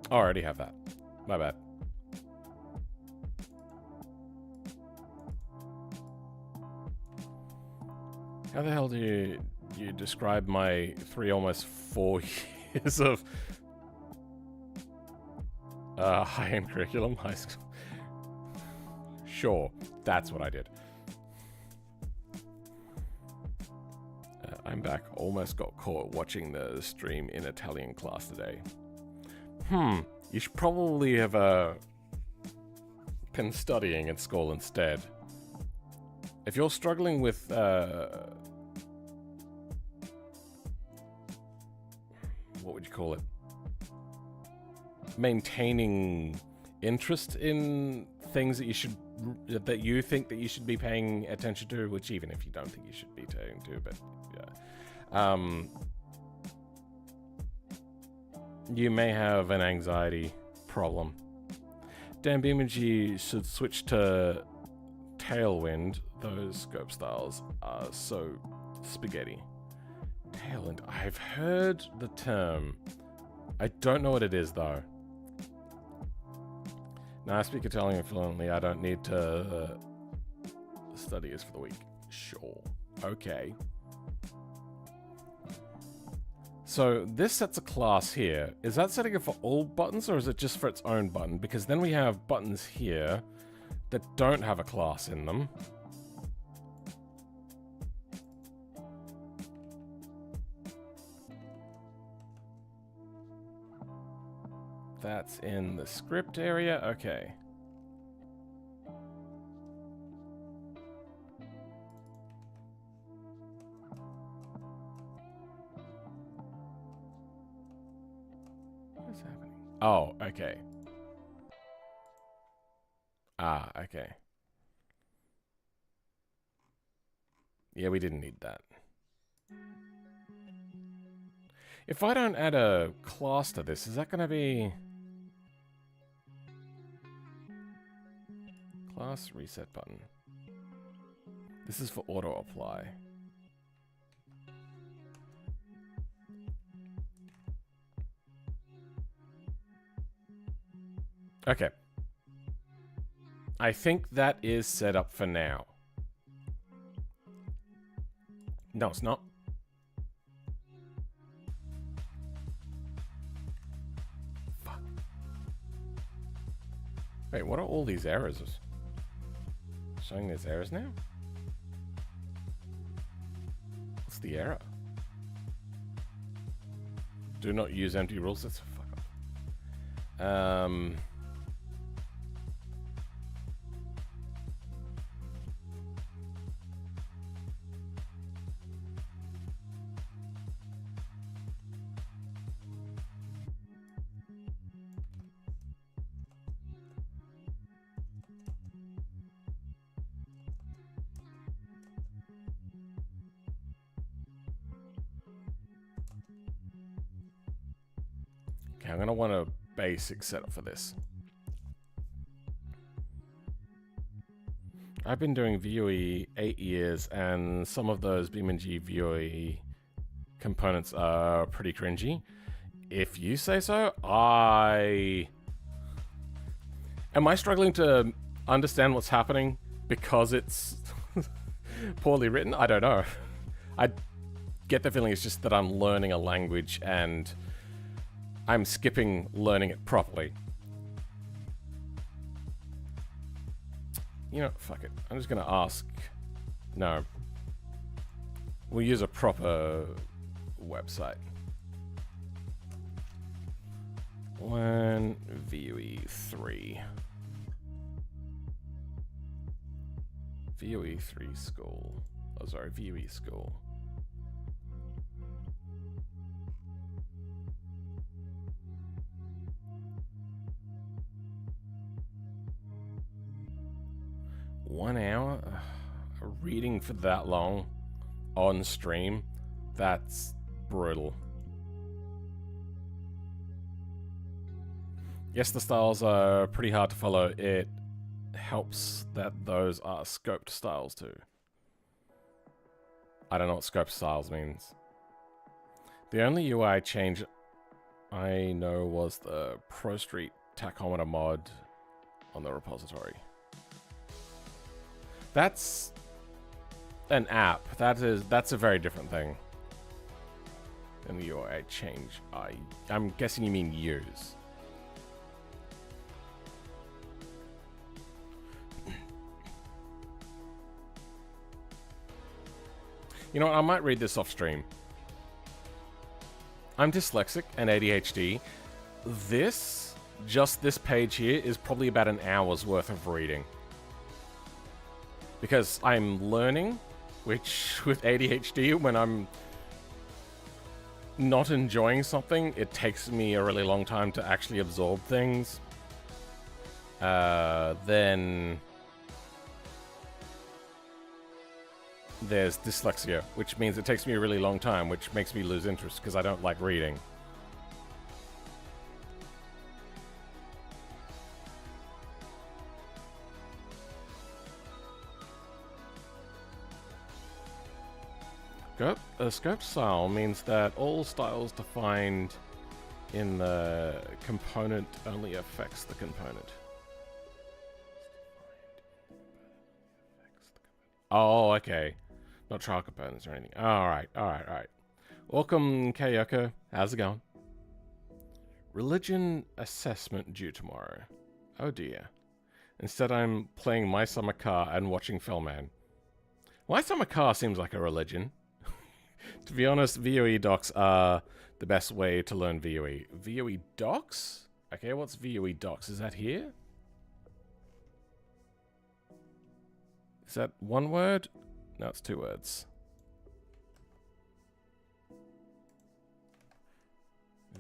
I already have that. My bad. How the hell do you describe my almost 4 years of high-end curriculum, high school? Sure, that's what I did. I'm back. Almost got caught watching the stream in Italian class today. You should probably have been studying at school instead. If you're struggling with what would you call it? Maintaining interest in things that you think that you should be paying attention to, which even if you don't think you should be paying to, but yeah. You may have an anxiety problem. Damn, BeamNG should switch to Tailwind. Those scope styles are so spaghetti. Tailwind. I've heard the term. I don't know what it is, though. Now, I speak Italian fluently. I don't need to study this for the week. Sure. Okay. So this sets a class here. Is that setting it for all buttons, or is it just for its own button? Because then we have buttons here that don't have a class in them. That's in the script area. Okay. What's happening? Oh, okay. Ah, okay. Yeah, we didn't need that. If I don't add a class to this, is that going to be... Class reset button. This is for auto apply. Okay. I think that is set up for now. No, it's not. Fuck. Wait, what are all these errors? Showing there's errors now? What's the error? Do not use empty rule sets. Fuck off. Okay, I'm going to want a basic setup for this. I've been doing Vue 8 years, and some of those BeamNG Vue components are pretty cringy. If you say so, am I struggling to understand what's happening because it's poorly written? I don't know. I get the feeling it's just that I'm learning a language and I'm skipping learning it properly. You know, fuck it. I'm just gonna ask. No. We'll use a proper website. Learn Vue 3. Vue 3 school. Oh, sorry, Vue school. One hour? Reading for that long on stream? That's brutal. Yes, the styles are pretty hard to follow. It helps that those are scoped styles too. I don't know what scoped styles means. The only UI change I know was the Pro Street tachometer mod on the repository. That's an app. That's a very different thing than the UI change. I'm guessing you mean use. You know what, I might read this off stream. I'm dyslexic and ADHD. Just this page here is probably about an hour's worth of reading. Because I'm learning, which with ADHD, when I'm not enjoying something, it takes me a really long time to actually absorb things. Then there's dyslexia, which means it takes me a really long time, which makes me lose interest because I don't like reading. A scoped style means that all styles defined in the component only affects the component. Oh, okay. Not trial components or anything. Alright. Welcome, Kayoko. How's it going? Religion assessment due tomorrow. Oh dear. Instead, I'm playing My Summer Car and watching Fellman. My Summer Car seems like a religion. To be honest, Vue docs are the best way to learn Vue. Vue docs? Okay, what's Vue docs? Is that here? Is that one word? No, it's two words.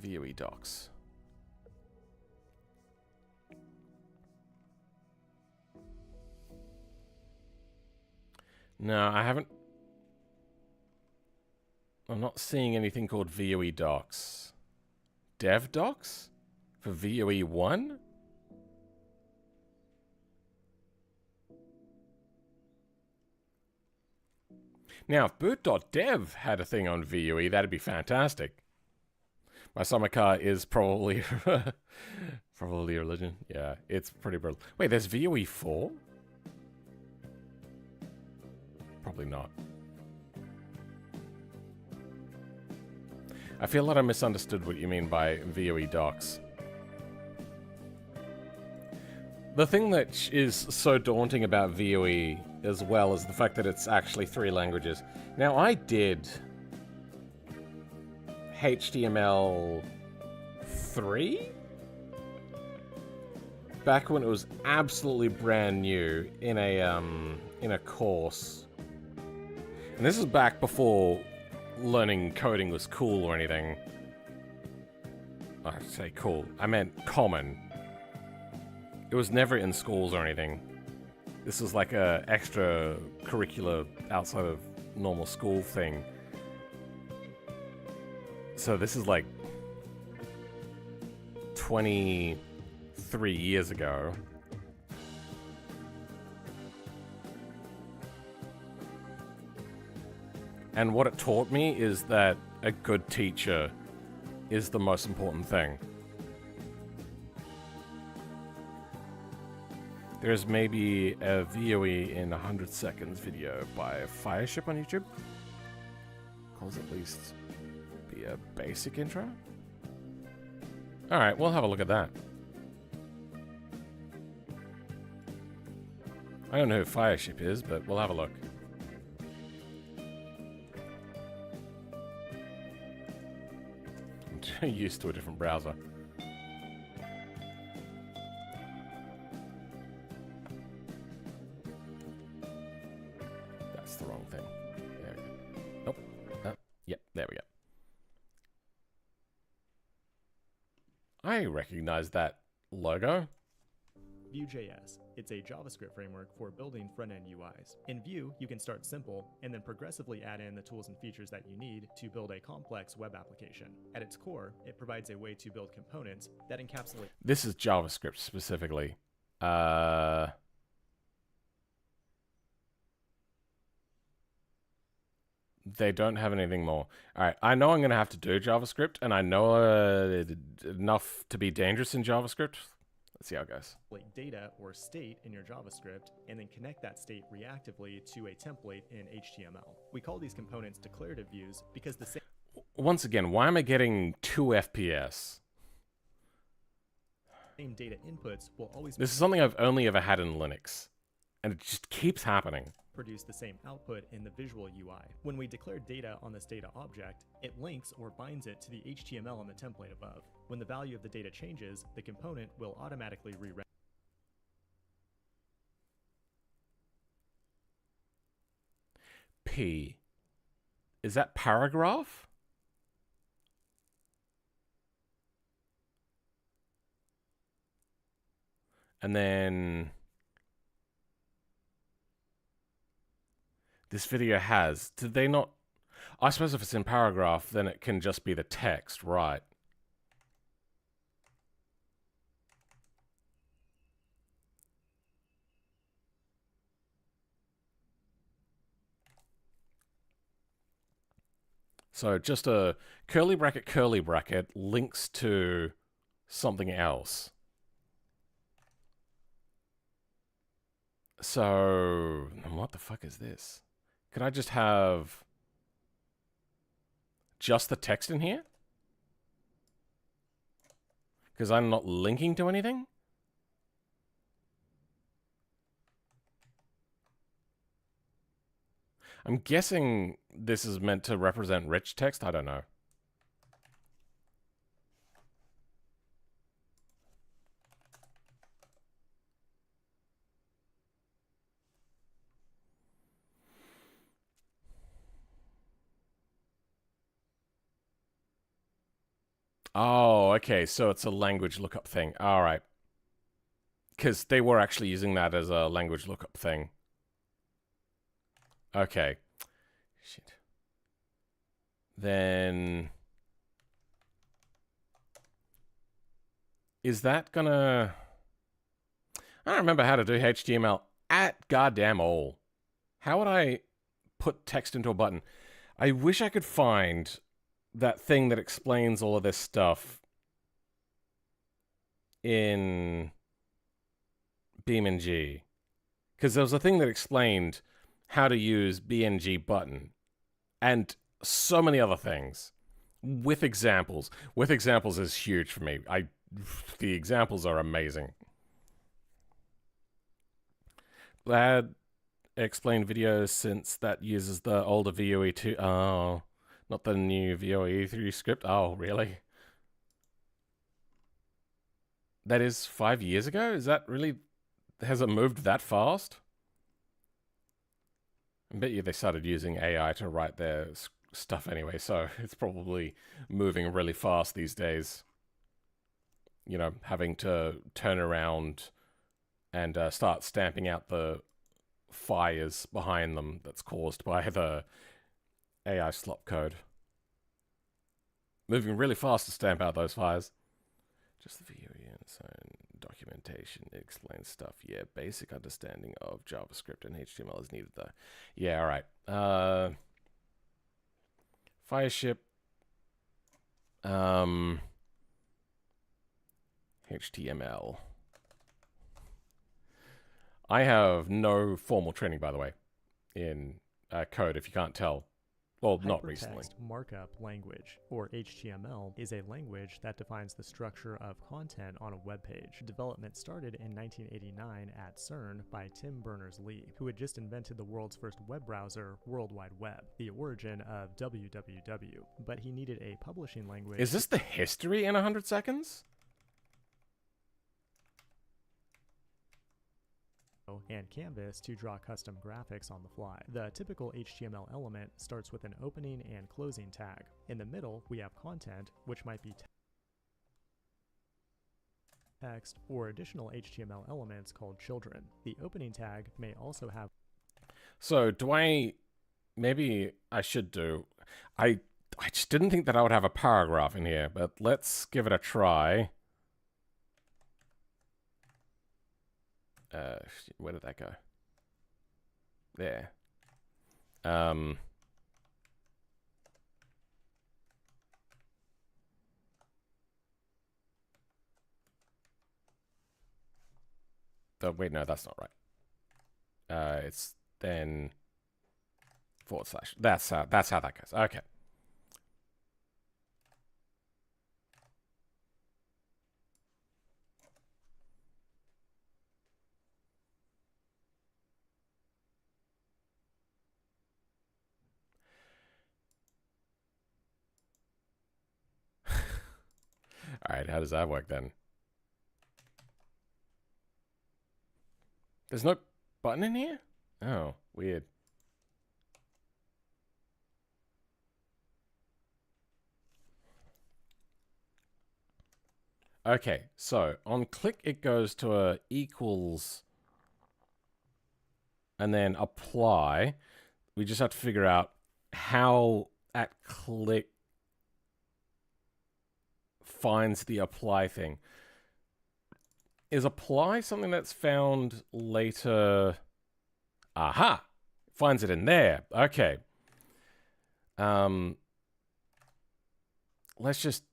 Vue docs. No, I haven't. I'm not seeing anything called Vue docs. Dev docs? For Vue 1? Now, if boot.dev had a thing on Vue, that'd be fantastic. My summer car is probably probably religion. Yeah, it's pretty brutal. Wait, there's Vue 4? Probably not. I feel like I misunderstood what you mean by Vue docs. The thing that is so daunting about Vue as well is the fact that it's actually 3 languages. Now, I did HTML 3 back when it was absolutely brand new in a course. And this is back before learning coding was cool or anything. I say cool. I meant common. It was never in schools or anything. This was like a extra curricular outside of normal school thing. So this is like 23 years ago. And what it taught me is that a good teacher is the most important thing. There's maybe a Vue in 100 seconds video by Fireship on YouTube. Calls at least be a basic intro. All right, we'll have a look at that. I don't know who Fireship is, but we'll have a look. I'm too used to a different browser. That's the wrong thing. There we go. Nope. Yep, there we go. I recognize that logo. Vue.js. It's a JavaScript framework for building front-end UIs. In Vue, you can start simple and then progressively add in the tools and features that you need to build a complex web application. At its core, it provides a way to build components that encapsulate... This is JavaScript specifically. They don't have anything more. All right, I know I'm going to have to do JavaScript, and I know enough to be dangerous in JavaScript. Let's see how it goes. Data or state in your JavaScript, and then connect that state reactively to a template in HTML. We call these components declarative views because the same... Once again, why am I getting 2 FPS? Same data inputs will always... This is something I've only ever had in Linux, and it just keeps happening. Produce the same output in the visual UI. When we declare data on this data object, it links or binds it to the HTML on the template above. When the value of the data changes, the component will automatically re-render. P. Is that paragraph? And then... this video has... did they not... I suppose if it's in paragraph, then it can just be the text, right? So just a curly bracket links to something else. So, what the fuck is this? Could I just have just the text in here? Because I'm not linking to anything? I'm guessing this is meant to represent rich text. I don't know. Oh, okay. So it's a language lookup thing. All right. Because they were actually using that as a language lookup thing. Okay. Shit. Then... is that gonna... I don't remember how to do HTML at goddamn all. How would I put text into a button? I wish I could find that thing that explains all of this stuff in BeamNG. Because there was a thing that explained how to use BeamNG button and so many other things with examples. With examples is huge for me. The examples are amazing. Glad explained videos since that uses the older VOE 2. Oh, not the new VOE 3 script. Oh, really? That is 5 years ago? Is that really... has it moved that fast? I bet you they started using AI to write their stuff anyway, so it's probably moving really fast these days. You know, having to turn around and start stamping out the fires behind them that's caused by the AI slop code. Moving really fast to stamp out those fires. Just the VOE and its documentation. It explains stuff. Yeah, basic understanding of JavaScript and HTML is needed though. Yeah, all right. Fireship. HTML. I have no formal training, by the way, in code, if you can't tell. Well, not recently. Hypertext Markup Language, or HTML, is a language that defines the structure of content on a web page. Development started in 1989 at CERN by Tim Berners-Lee, who had just invented the world's first web browser, World Wide Web, the origin of www. But he needed a publishing language. Is this the history in 100 seconds? And Canvas to draw custom graphics on the fly. The typical HTML element starts with an opening and closing tag. In the middle, we have content, which might be text or additional HTML elements called children. The opening tag may also have... So maybe I should do... I just didn't think that I would have a paragraph in here, but let's give it a try. Where did that go? There. Wait, no, that's not right. It's then /. That's how that goes. Okay. All right, how does that work then? There's no button in here? Oh, weird. Okay, so on click it goes to a equals and then apply. We just have to figure out how at click finds the apply thing. Is apply something that's found later? Aha! Finds it in there. Okay. Let's just...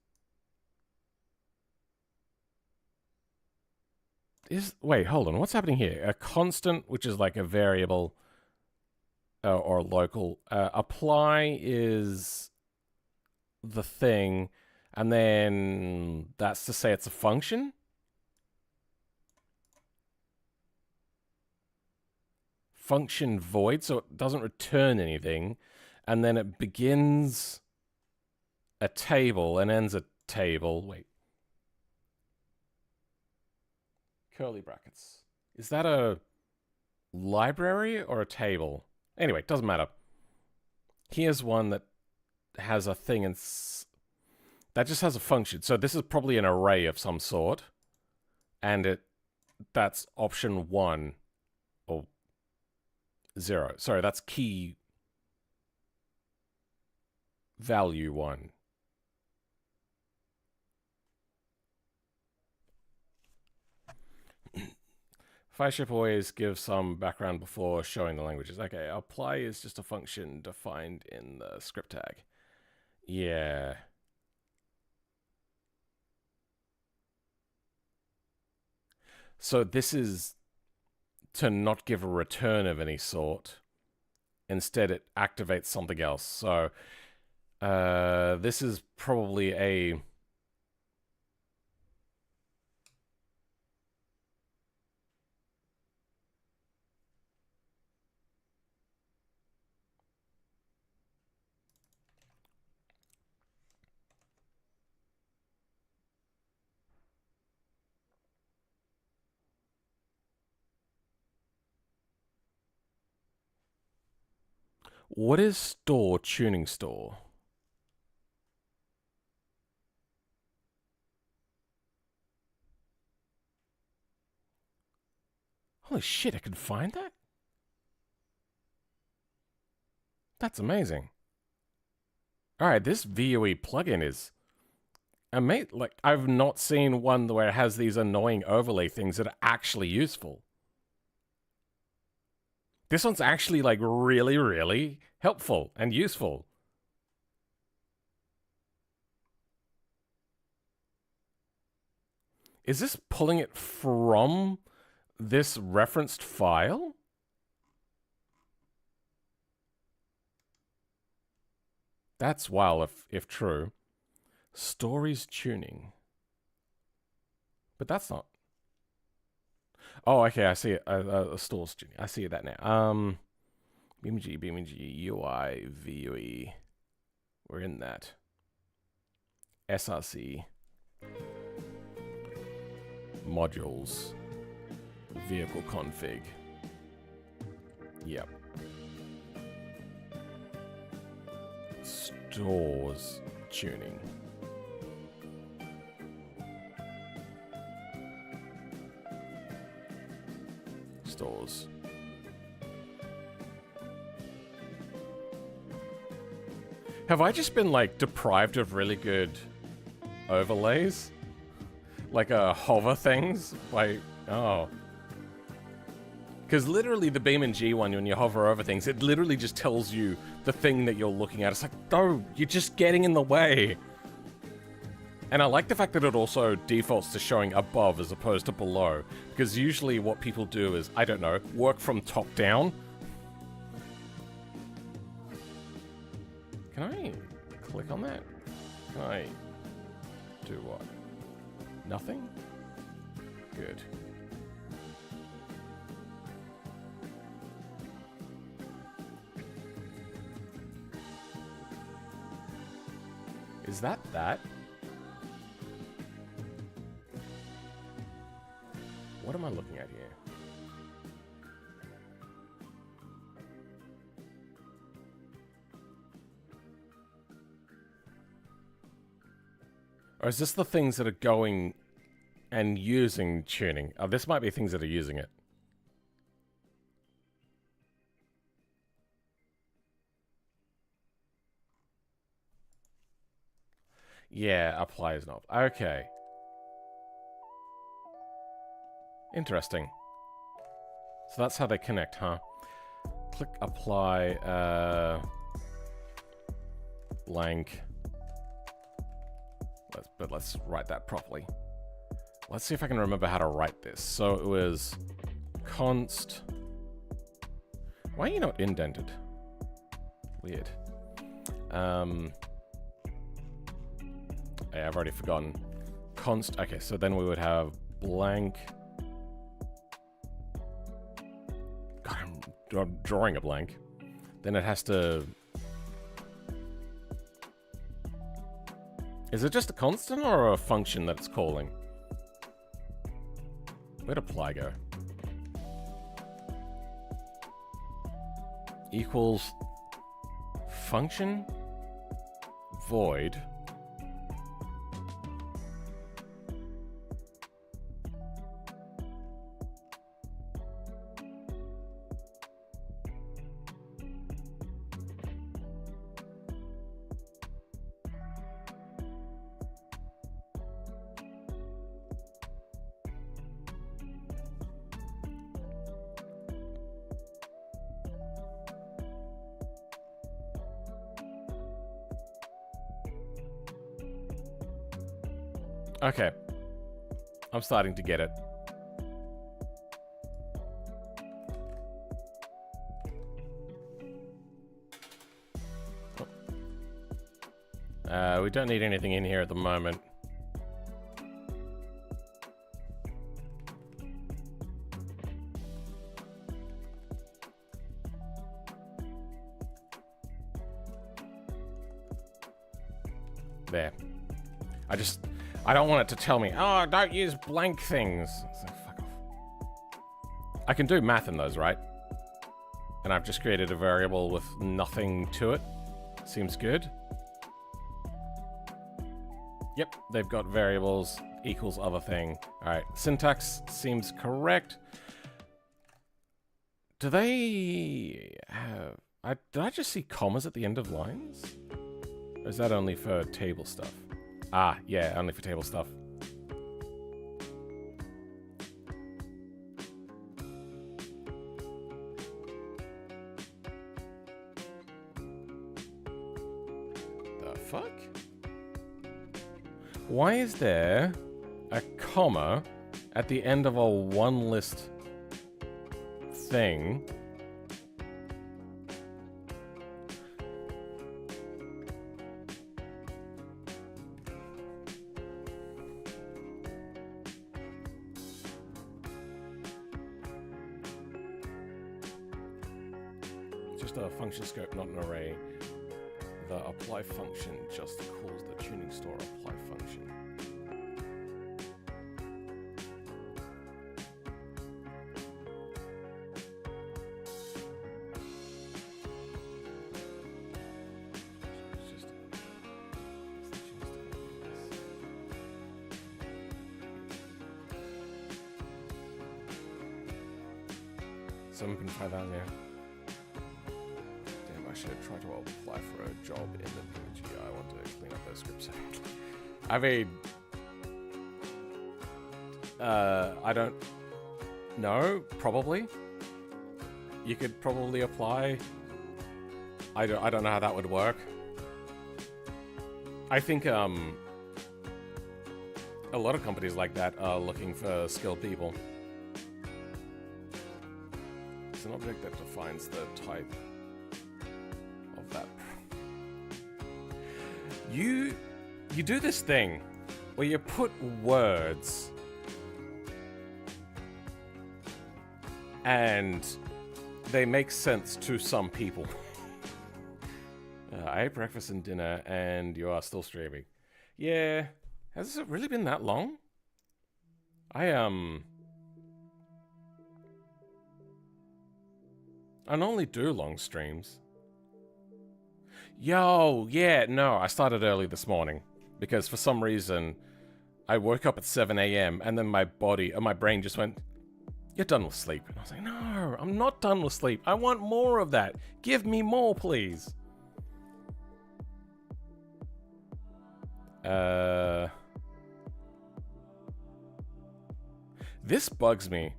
Wait, hold on. What's happening here? A constant, which is like a variable or local. Apply is the thing. And then that's to say it's a function. Function void, so it doesn't return anything. And then it begins a table and ends a table. Wait. Curly brackets. Is that a library or a table? Anyway, it doesn't matter. Here's one that has a thing and that just has a function. So this is probably an array of some sort. And that's option 1 or 0. Sorry, that's key value 1. Fireship always gives some background before showing the languages. Okay, apply is just a function defined in the script tag. Yeah. So this is to not give a return of any sort. Instead, it activates something else. So this is probably a... What is store tuning store? Holy shit, I can find that? That's amazing. Alright, this VUE plugin is amazing. Like, I've not seen one where it has these annoying overlay things that are actually useful. This one's actually, like, really, really helpful and useful. Is this pulling it from this referenced file? That's wild if true. Stories tuning. But that's not. Oh, okay, I see it. Stores tuning. I see that now. BeamNG UI, VUE. We're in that. SRC. Modules. Vehicle config. Yep. Stores tuning. Stores. Have I just been like deprived of really good overlays? Like hover things? Like, oh. Because literally the BeamNG one, when you hover over things, it literally just tells you the thing that you're looking at. It's like, no, you're just getting in the way. And I like the fact that it also defaults to showing above as opposed to below. Because usually what people do is, I don't know, work from top down. Can I click on that? Can I do what? Nothing? Good. Is that? What am I looking at here? Or is this the things that are going and using tuning? Oh, this might be things that are using it. Yeah, apply is not. Okay. Interesting. So that's how they connect, huh? Click apply, blank. But let's write that properly. Let's see if I can remember how to write this. So it was const. Why are you not indented? Weird. Yeah, I've already forgotten. Const. Okay, so then we would have blank. God, I'm drawing a blank. Then it has to. Is it just a constant or a function that it's calling? Where'd apply go? Equals function void. Okay. I'm starting to get it. We don't need anything in here at the moment. There. I don't want it to tell me, oh, don't use blank things. So fuck off. I can do math in those, right? And I've just created a variable with nothing to it. Seems good. Yep, they've got variables equals other thing. All right, syntax seems correct. Do they have... did I just see commas at the end of lines? Or is that only for table stuff? Ah, yeah, only for table stuff. The fuck? Why is there a comma at the end of a one list thing? just a function scope, not an array. The apply function just calls the tuning store apply function. Something 5,000, yeah. Damn, I should try to apply for a job in the BeamNG. I want to clean up those scripts. I mean, I don't know. Probably, you could probably apply. I don't know how that would work. I think a lot of companies like that are looking for skilled people. It's an object that defines the type of that. You do this thing where you put words and they make sense to some people. I ate breakfast and dinner and you are still streaming. Yeah, has it really been that long? I normally do long streams. Yo, yeah, no, I started early this morning because for some reason I woke up at 7 a.m. and then my brain just went, "You're done with sleep." And I was like, "No, I'm not done with sleep. I want more of that. Give me more, please." This bugs me.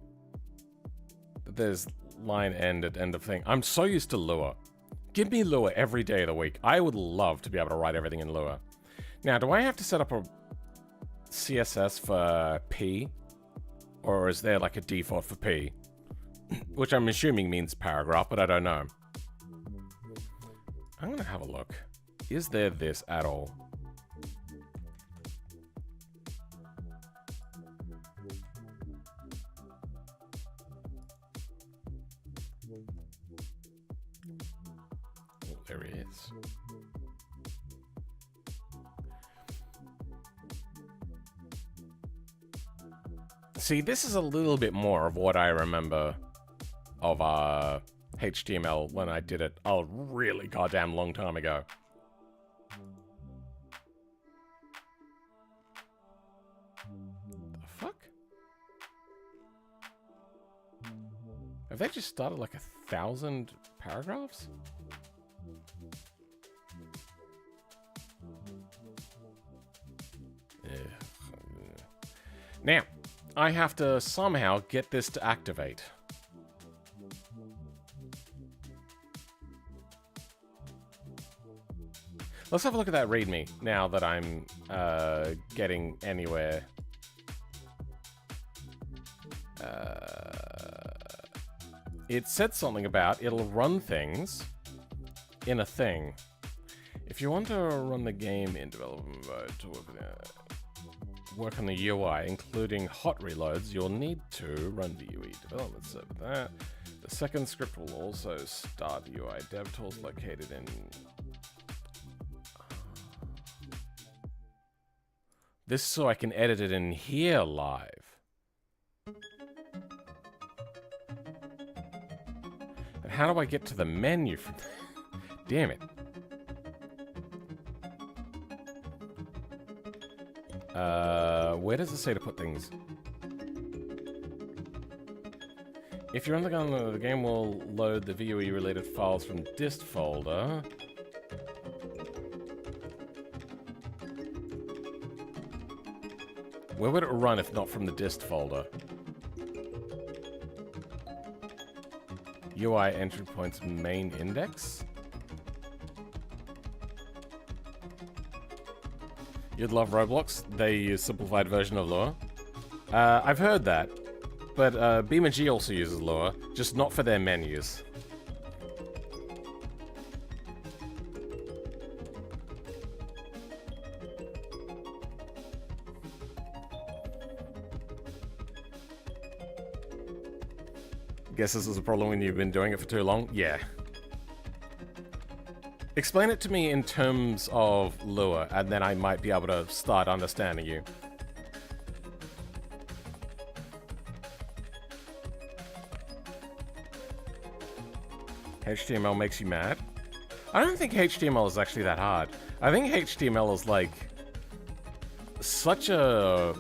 There's line end at end of thing. I'm so used to Lua. Give me Lua every day of the week. I would love to be able to write everything in Lua. Now, do I have to set up a CSS for P? Or is there like a default for P? Which I'm assuming means paragraph, but I don't know. I'm gonna have a look. Is there this at all? There he is. See, this is a little bit more of what I remember of HTML when I did it a really goddamn long time ago. The fuck? Have they just started like 1,000 paragraphs? Now, I have to somehow get this to activate. Let's have a look at that README now that I'm getting anywhere. It said something about it'll run things in a thing. If you want to run the game in development mode to work on the UI, including hot reloads, you'll need to run the UI development server. That the second script will also start UI dev tools located in. This so I can edit it in here live. And how do I get to the menu from there? Damn it. Where does it say to put things? If you're on the gun, the game will load the VUE related files from dist folder. Where would it run if not from the dist folder? UI entry points main index? You'd love Roblox. They use simplified version of Lua. I've heard that, but BeamNG also uses Lua, just not for their menus. Guess this is a problem when you've been doing it for too long? Yeah. Explain it to me in terms of Lua, and then I might be able to start understanding you. HTML makes you mad? I don't think HTML is actually that hard. I think HTML is like such a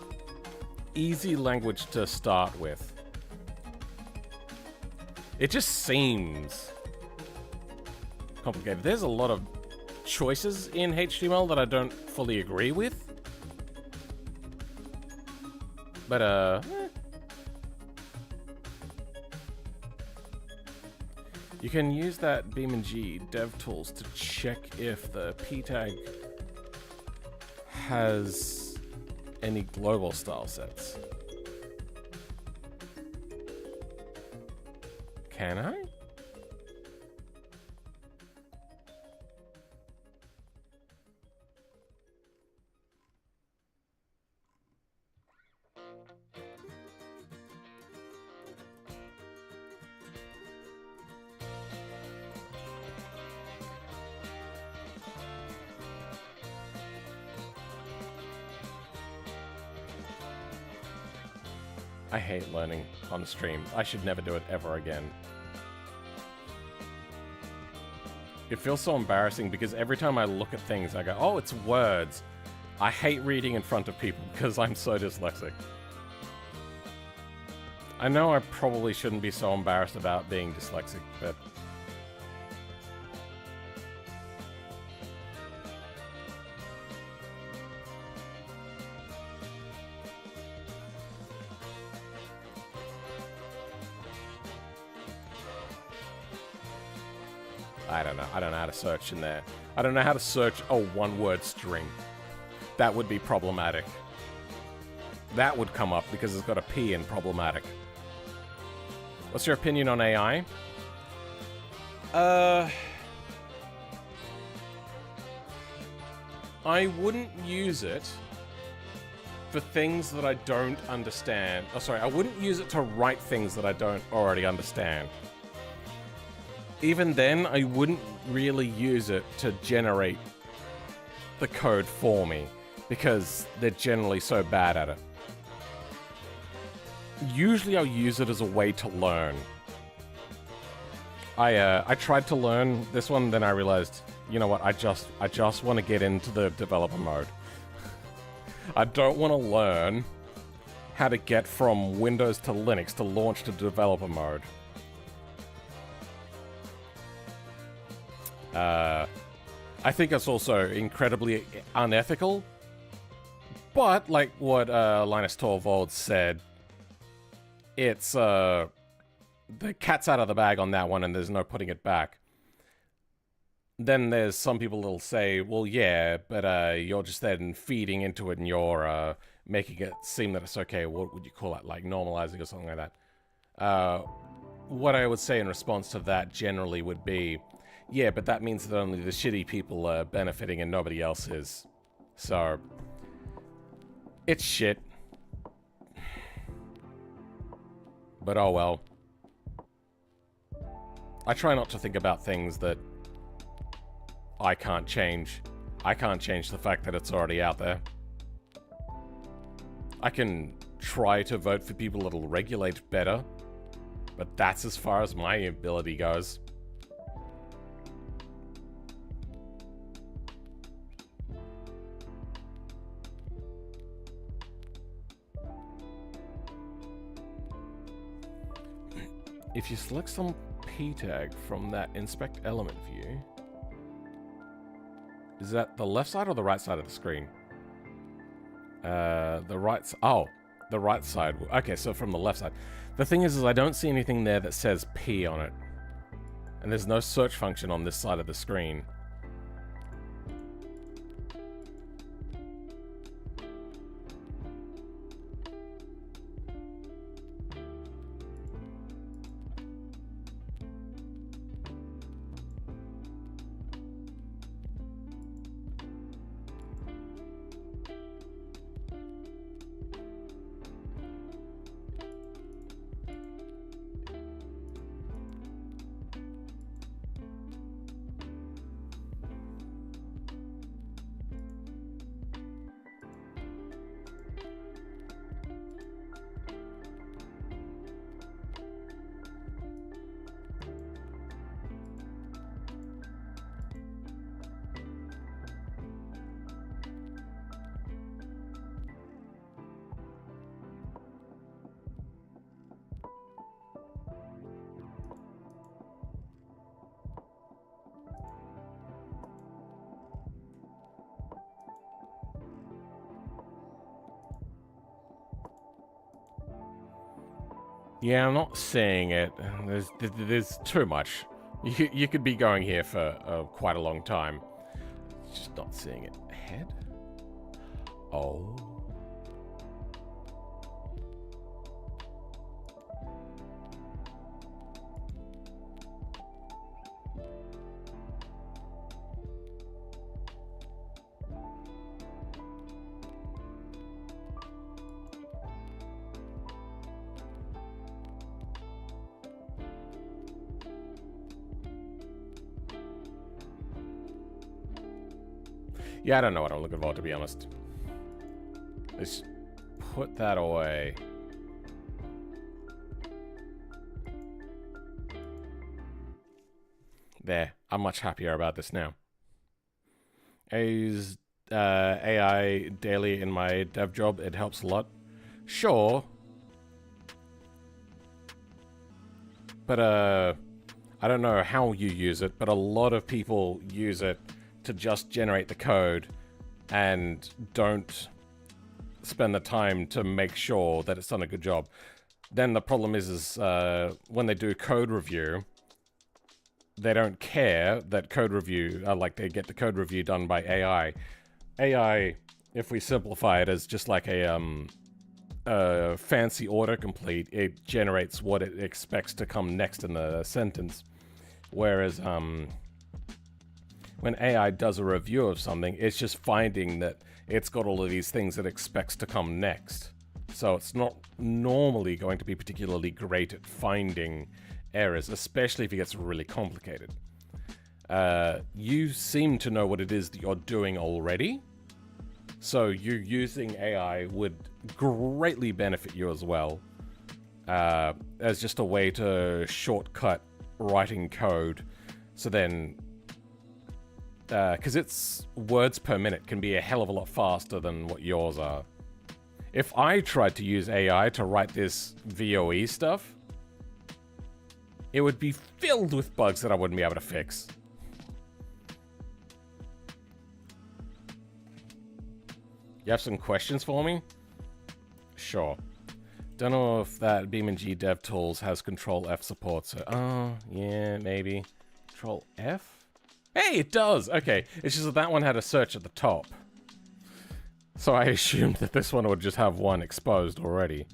easy language to start with. It just seems complicated. There's a lot of choices in HTML that I don't fully agree with. But, you can use that BeamNG dev tools to check if the p tag has any global style sets. Can I? I hate learning on stream. I should never do it ever again. It feels so embarrassing because every time I look at things, I go, oh, it's words. I hate reading in front of people because I'm so dyslexic. I know I probably shouldn't be so embarrassed about being dyslexic, but... I don't know. I don't know how to search in there. I don't know how to search a one-word string. That would be problematic. That would come up because it's got a P in problematic. What's your opinion on AI? I wouldn't use it for things that I don't understand. Oh, sorry. I wouldn't use it to write things that I don't already understand. Even then, I wouldn't really use it to generate the code for me, because they're generally so bad at it. Usually I'll use it as a way to learn. I tried to learn this one, then I realized, you know what, I just want to get into the developer mode. I don't want to learn how to get from Windows to Linux to launch to developer mode. I think it's also incredibly unethical, but like what Linus Torvalds said, it's the cat's out of the bag on that one and there's no putting it back. Then there's some people that'll say, well, yeah, but you're just then feeding into it and you're making it seem that it's okay. What would you call it? Like normalizing or something like that. What I would say in response to that generally would be, yeah, but that means that only the shitty people are benefiting and nobody else is. So, it's shit. But oh well. I try not to think about things that I can't change. I can't change the fact that it's already out there. I can try to vote for people that'll regulate better, but that's as far as my ability goes. If you select some p tag from that inspect element view, is that the left side or the right side of the screen? The right side. Okay, so from the left side. The thing is I don't see anything there that says P on it. And there's no search function on this side of the screen. Yeah, I'm not seeing it. There's too much. You could be going here for quite a long time. Just not seeing it. Head? Oh. Yeah, I don't know what I'm looking for, to be honest. Let's put that away. There. I'm much happier about this now. I use AI daily in my dev job. It helps a lot. Sure. But, I don't know how you use it, but a lot of people use it to just generate the code and don't spend the time to make sure that it's done a good job. Then the problem is when they do code review, they don't care that code review, like they get the code review done by AI. AI, if we simplify it, is just like a fancy autocomplete. It generates what it expects to come next in the sentence. Whereas, when AI does a review of something, it's just finding that it's got all of these things it expects to come next. So it's not normally going to be particularly great at finding errors, especially if it gets really complicated. You seem to know what it is that you're doing already, so you using AI would greatly benefit you as well, as just a way to shortcut writing code. So then, because its words per minute can be a hell of a lot faster than what yours are. If I tried to use AI to write this VOE stuff, it would be filled with bugs that I wouldn't be able to fix. You have some questions for me? Sure. Don't know if that BeamNG DevTools has Control F support, so... Oh, yeah, maybe. Control F? Hey, it does! Okay, it's just that one had a search at the top. So I assumed that this one would just have one exposed already.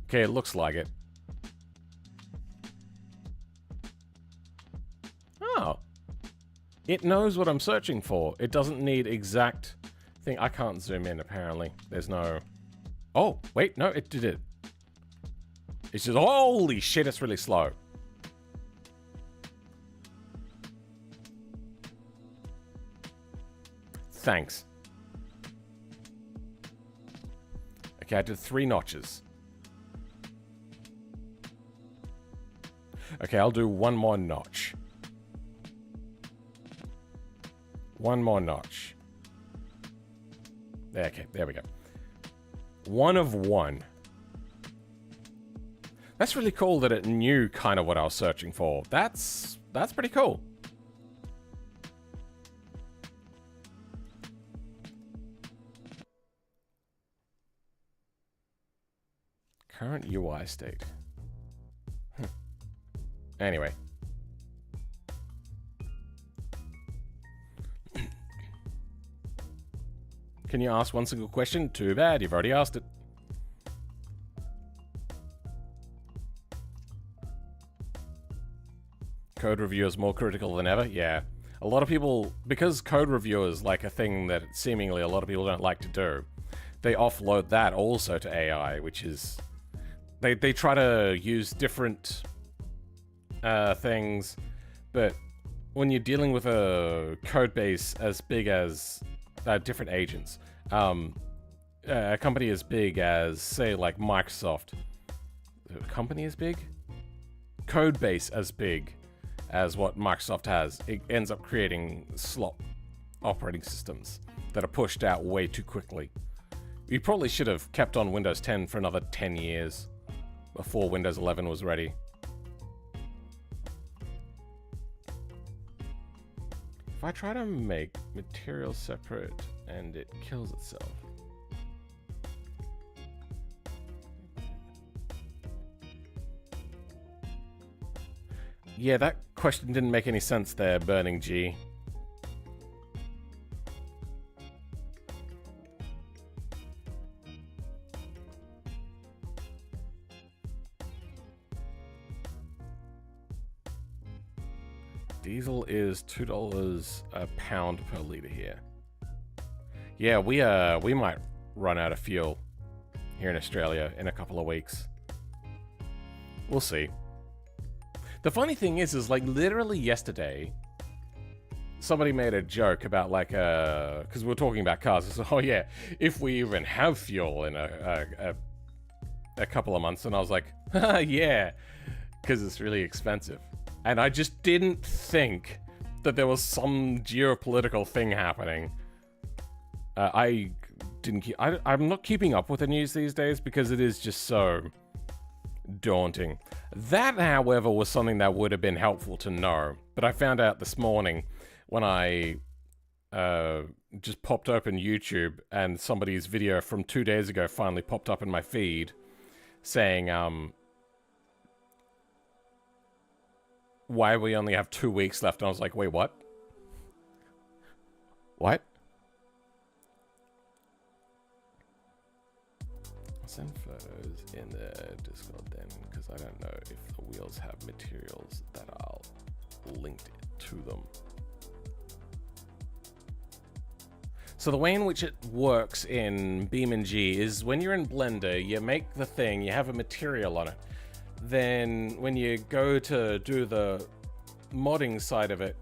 Okay, it looks like it. Oh. It knows what I'm searching for. It doesn't need exact thing. I can't zoom in, apparently. There's no... Oh, wait, no, it did it. It's just, holy shit, it's really slow. Thanks. Okay, I did 3 notches. Okay, I'll do 1 more notch. 1 more notch. There, okay, there we go. 1 of 1. That's really cool that it knew kind of what I was searching for. That's pretty cool. Current UI state. Anyway. Can you ask one single question? Too bad, you've already asked it. Code review is more critical than ever? Yeah. A lot of people, because code review is like a thing that seemingly a lot of people don't like to do, they offload that also to AI, which is... They try to use different things, but when you're dealing with a code base as big as different agents, a company as big as, say, like Microsoft, a company as big? Code base as big as what Microsoft has, it ends up creating slop operating systems that are pushed out way too quickly. You probably should have kept on Windows 10 for another 10 years before Windows 11 was ready. If I try to make material separate and it kills itself. Yeah, that question didn't make any sense there, BeamNG. Diesel is $2 a pound per liter here. Yeah, we might run out of fuel here in Australia in a couple of weeks. We'll see. The funny thing is like literally yesterday, somebody made a joke about like because we were talking about cars. So, oh yeah, if we even have fuel in a couple of months, and I was like, yeah, because it's really expensive. And I just didn't think that there was some geopolitical thing happening. I'm not keeping up with the news these days because it is just so daunting. That, however, was something that would have been helpful to know. But I found out this morning when I just popped open YouTube and somebody's video from 2 days ago finally popped up in my feed saying, why we only have 2 weeks left. And I was like, wait, what? What? I'll send photos in the Discord then, because I don't know if the wheels have materials that are linked to them. So the way in which it works in BeamNG is when you're in Blender, you make the thing, you have a material on it. Then when you go to do the modding side of it,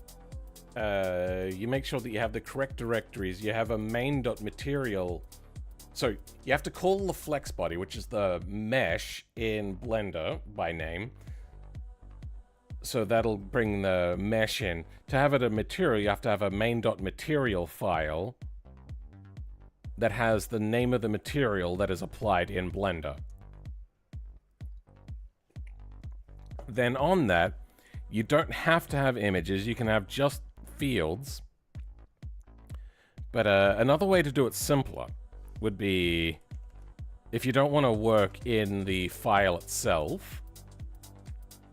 you make sure that you have the correct directories. You have a main.material. So you have to call the flex body, which is the mesh in Blender by name. So that'll bring the mesh in. To have it a material, you have to have a main.material file that has the name of the material that is applied in Blender. Then on that, you don't have to have images, you can have just fields. But another way to do it simpler would be, if you don't want to work in the file itself,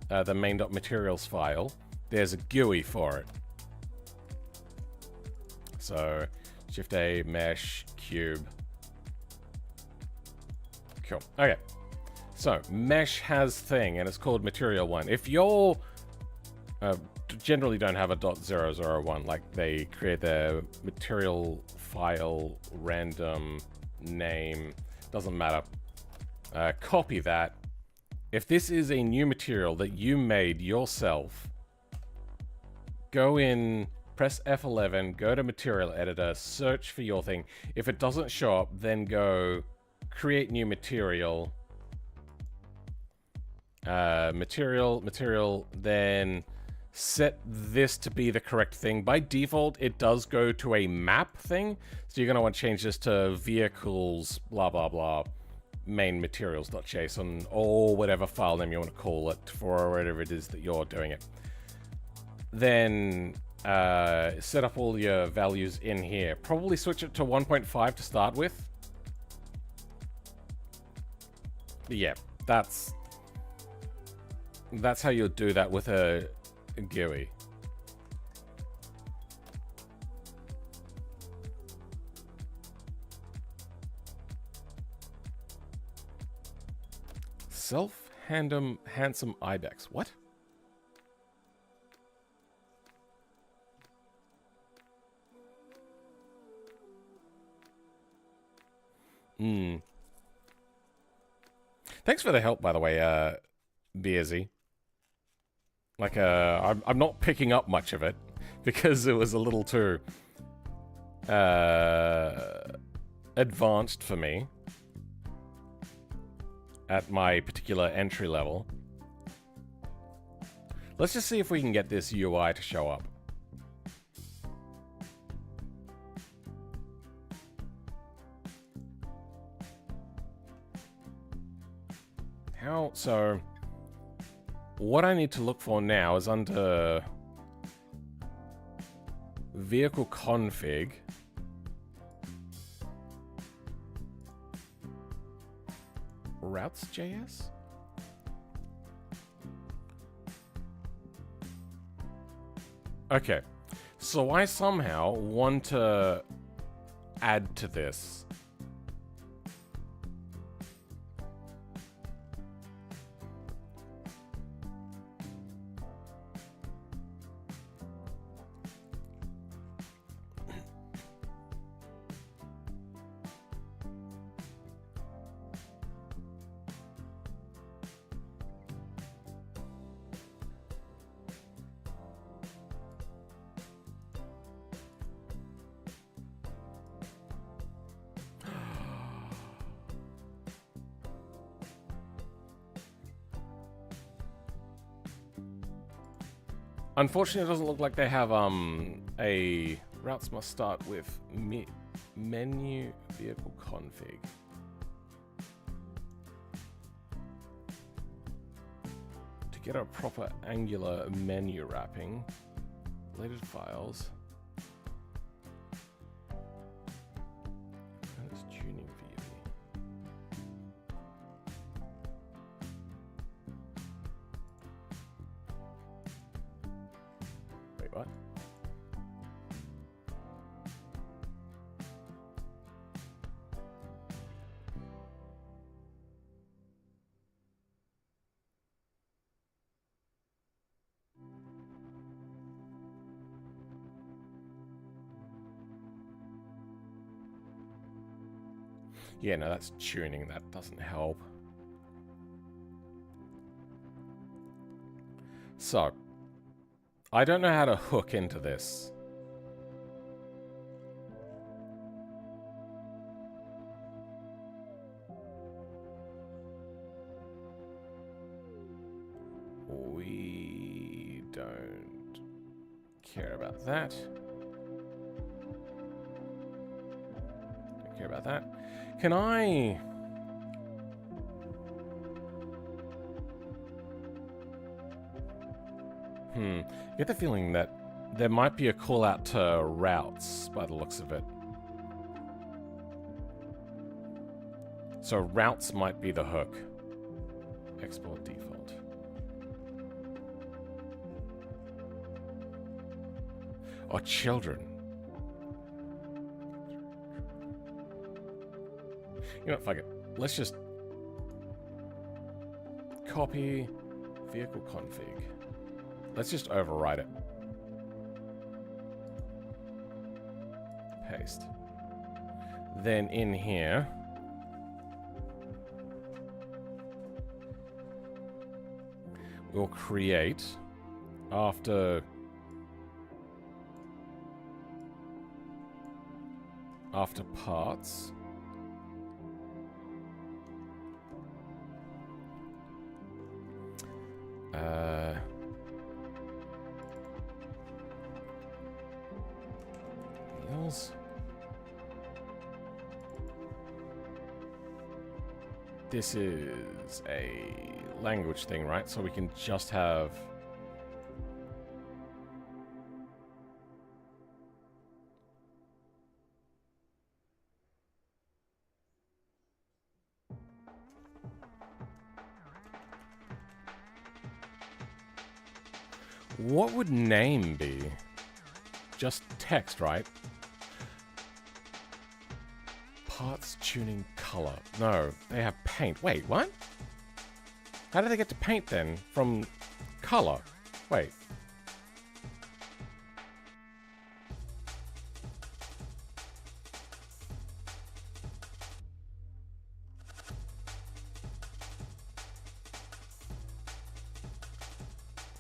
the main.materials file, there's a GUI for it. So, Shift A, Mesh, Cube. Cool, okay. So, Mesh has thing, and it's called Material 1. If you're... generally don't have a .001, like they create their material file, random name, doesn't matter. Copy that. If this is a new material that you made yourself, go in, press F11, go to Material Editor, search for your thing. If it doesn't show up, then go Create New Material, material, then set this to be the correct thing. By default, it does go to a map thing, so you're going to want to change this to vehicles, blah, blah, blah, main materials.json, or whatever file name you want to call it for whatever it is that you're doing it. Then set up all your values in here. Probably switch it to 1.5 to start with. But yeah, that's how you'll do that with a GUI. Handsome ibex. What? Thanks for the help, by the way, Beersy. Like, I'm not picking up much of it because it was a little too advanced for me at my particular entry level. Let's just see if we can get this UI to show up. So what I need to look for now is under vehicle config. Routes.js? Okay, so I somehow want to add to this. Unfortunately, it doesn't look like they have a routes must start with menu vehicle config. To get a proper Angular menu wrapping, related files. And it's tuning for you. Wait, what? Yeah, no, that's tuning. That doesn't help. So, I don't know how to hook into this. We don't care about that. Don't care about that. Can I... Get the feeling that there might be a call out to routes by the looks of it. So routes might be the hook. Export default. Or children. You know what, fuck it. Let's just copy vehicle config. Let's just overwrite it. Paste. Then in here, we'll create after parts. This is a language thing, right? So we can just have... What would name be? Just text, right? Parts tuning color. No, they have paint. Wait, what? How did they get to paint then? From color? Wait.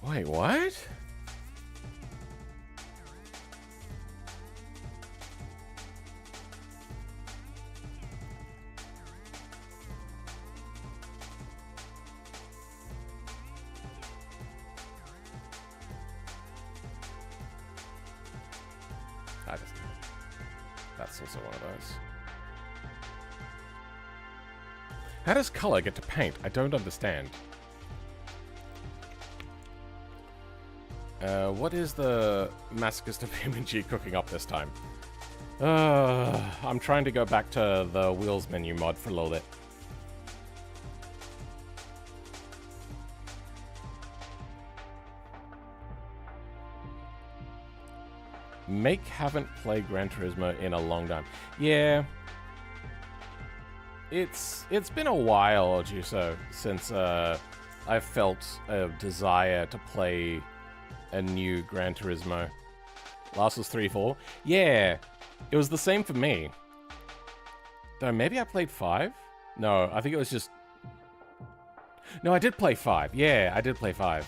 Wait, what? That's also one of those. How does color get to paint? I don't understand. What is the masochist of BeamNG cooking up this time? I'm trying to go back to the wheels menu mod for a little bit. Make haven't played Gran Turismo in a long time. Yeah. It's been a while or so since I've felt a desire to play a new Gran Turismo. Last was 3-4. Yeah, it was the same for me. Though maybe I played 5? No, I think it was just... No, I did play 5. Yeah, I did play 5.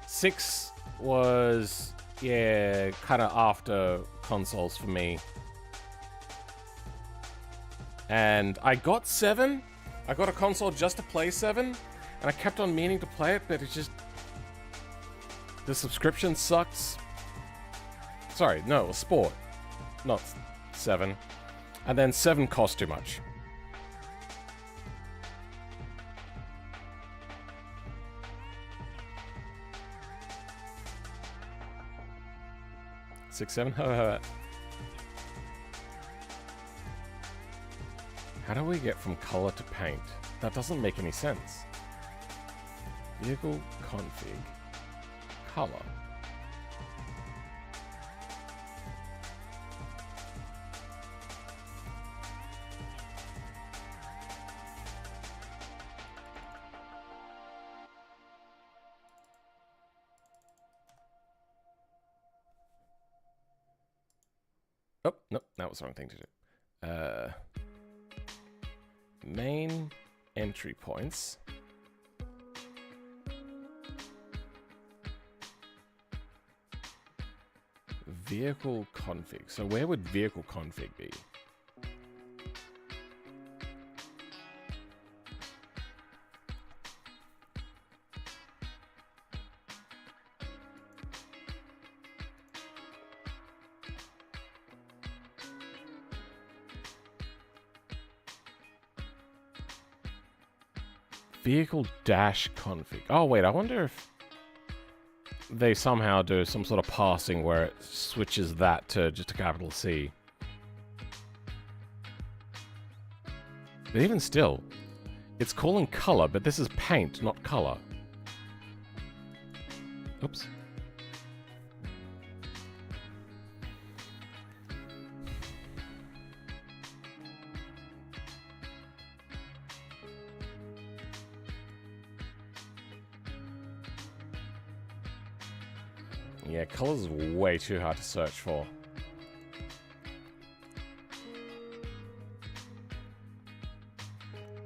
6 was... Yeah, kind of after consoles for me. And I got 7. I got a console just to play 7. And I kept on meaning to play it, but it just... The subscription sucks. Sorry, no, it was Sport. Not 7. And then 7 cost too much. Six, 7? How do we get from color to paint? That doesn't make any sense. Vehicle config. Color. Oh, no, that was the wrong thing to do. Main entry points. Vehicle config. So where would vehicle config be? Vehicle dash config. Oh wait, I wonder if they somehow do some sort of parsing where it switches that to just a capital C. But even still, it's calling color, but this is paint, not color. Oops. Yeah, colors is way too hard to search for.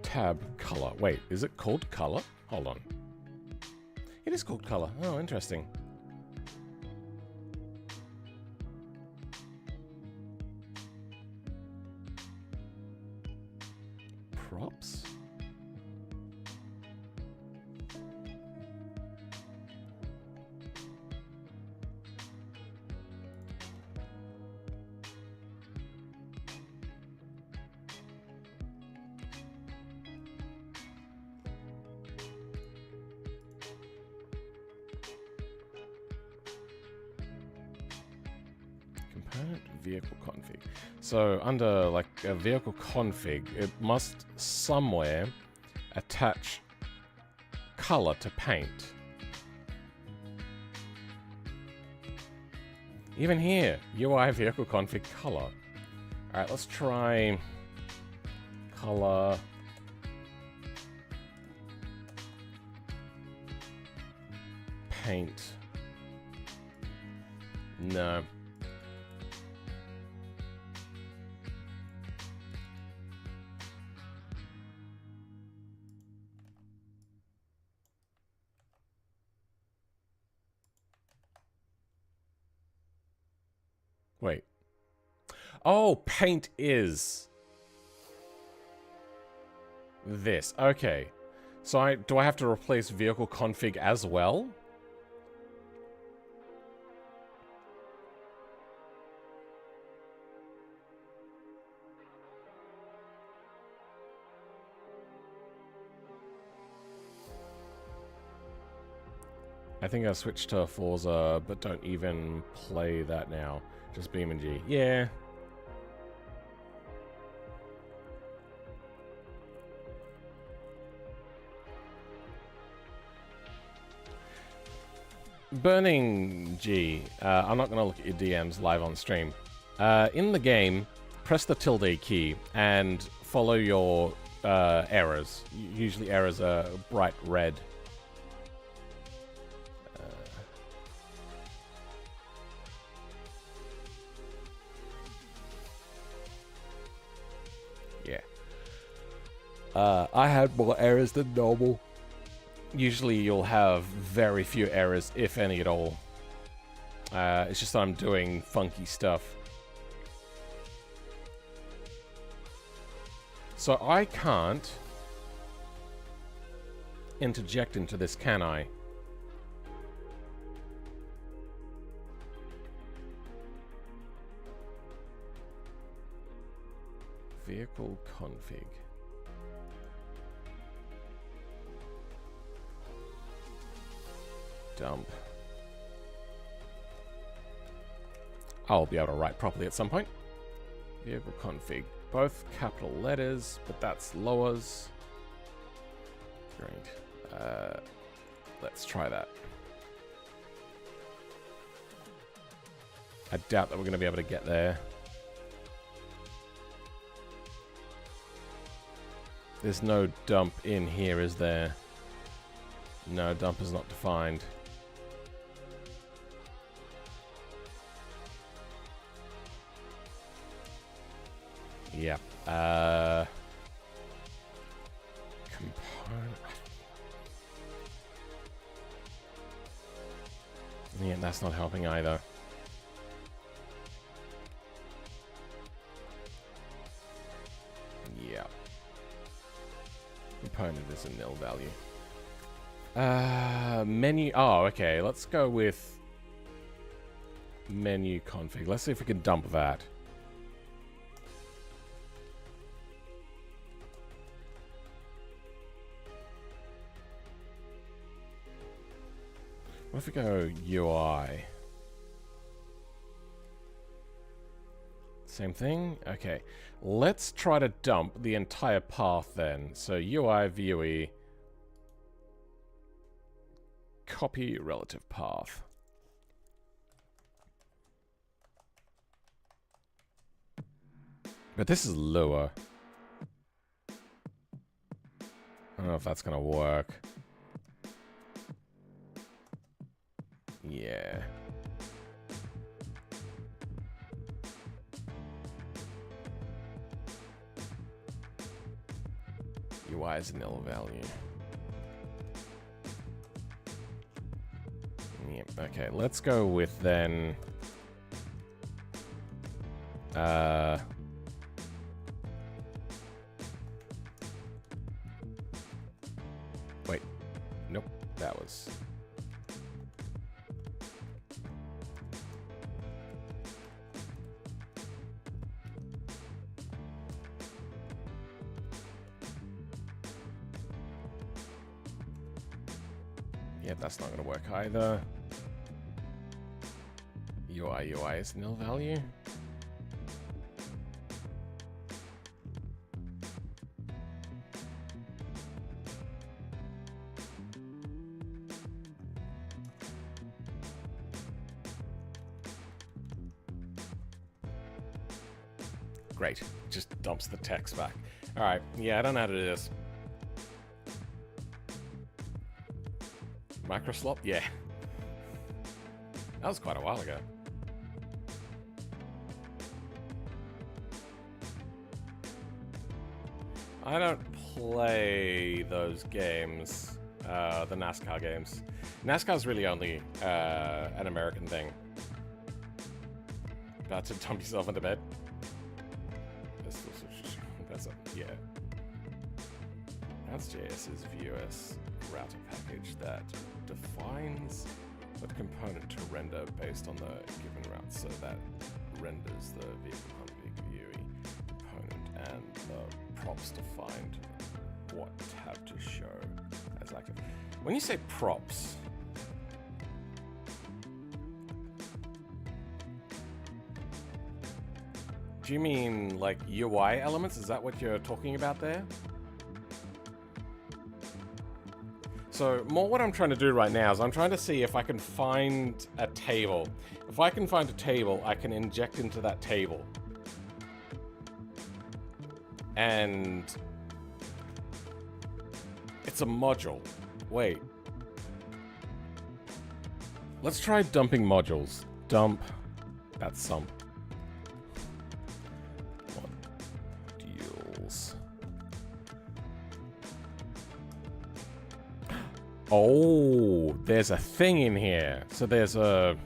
Tab color. Wait, is it called color? Hold on. It is called color. Oh, interesting. Props? Vehicle config. So under like a vehicle config, it must somewhere attach color to paint. Even here, UI vehicle config color. All right, let's try color. Paint. No. Wait. Oh, paint is this. Okay. So do I have to replace vehicle config as well? I think I switched to Forza, but don't even play that now. Just BeamNG. Yeah. Burning G. I'm not going to look at your DMs live on stream. In the game, press the tilde key and follow your errors. Usually errors are bright red. Yeah. I had more errors than normal. Usually you'll have very few errors, if any at all. It's just that I'm doing funky stuff. So I can't interject into this, can I? Vehicle config. Dump. I'll be able to write properly at some point. Vehicle config. Both capital letters, but that's lowers. Great. Let's try that. I doubt that we're going to be able to get there. There's no dump in here, is there? No, dump is not defined. Yeah. Component. Yeah, that's not helping either. Yeah. Component is a nil value. Menu. Oh, okay. Let's go with menu config. Let's see if we can dump that. What if we go UI? Same thing? Okay. Let's try to dump the entire path then. So UI, VUE, copy relative path. But this is lower. I don't know if that's gonna work. Yeah. UI is nil value. Yep, okay, let's go with then... Wait. Nope, that was... Yeah, that's not going to work either. UI is nil value. Great, just dumps the text back. All right, yeah, I don't know how to do this. Microslop? Yeah. That was quite a while ago. I don't play those games, the NASCAR games. NASCAR's really only an American thing. About to dump yourself into bed. That's a, yeah. Routes.js is Vue.js router package that defines what component to render based on the given route, so that renders the vehicle config UE component and the props defined what tab to show as active. When you say props, Do you mean like UI elements? Is that what you're talking about there? So more what I'm trying to do right now is I'm trying to see if I can find a table. If I can find a table, I can inject into that table. And it's a module. Wait. Let's try dumping modules. Dump. That's some. Modules. Oh, there's a thing in here. So there's a...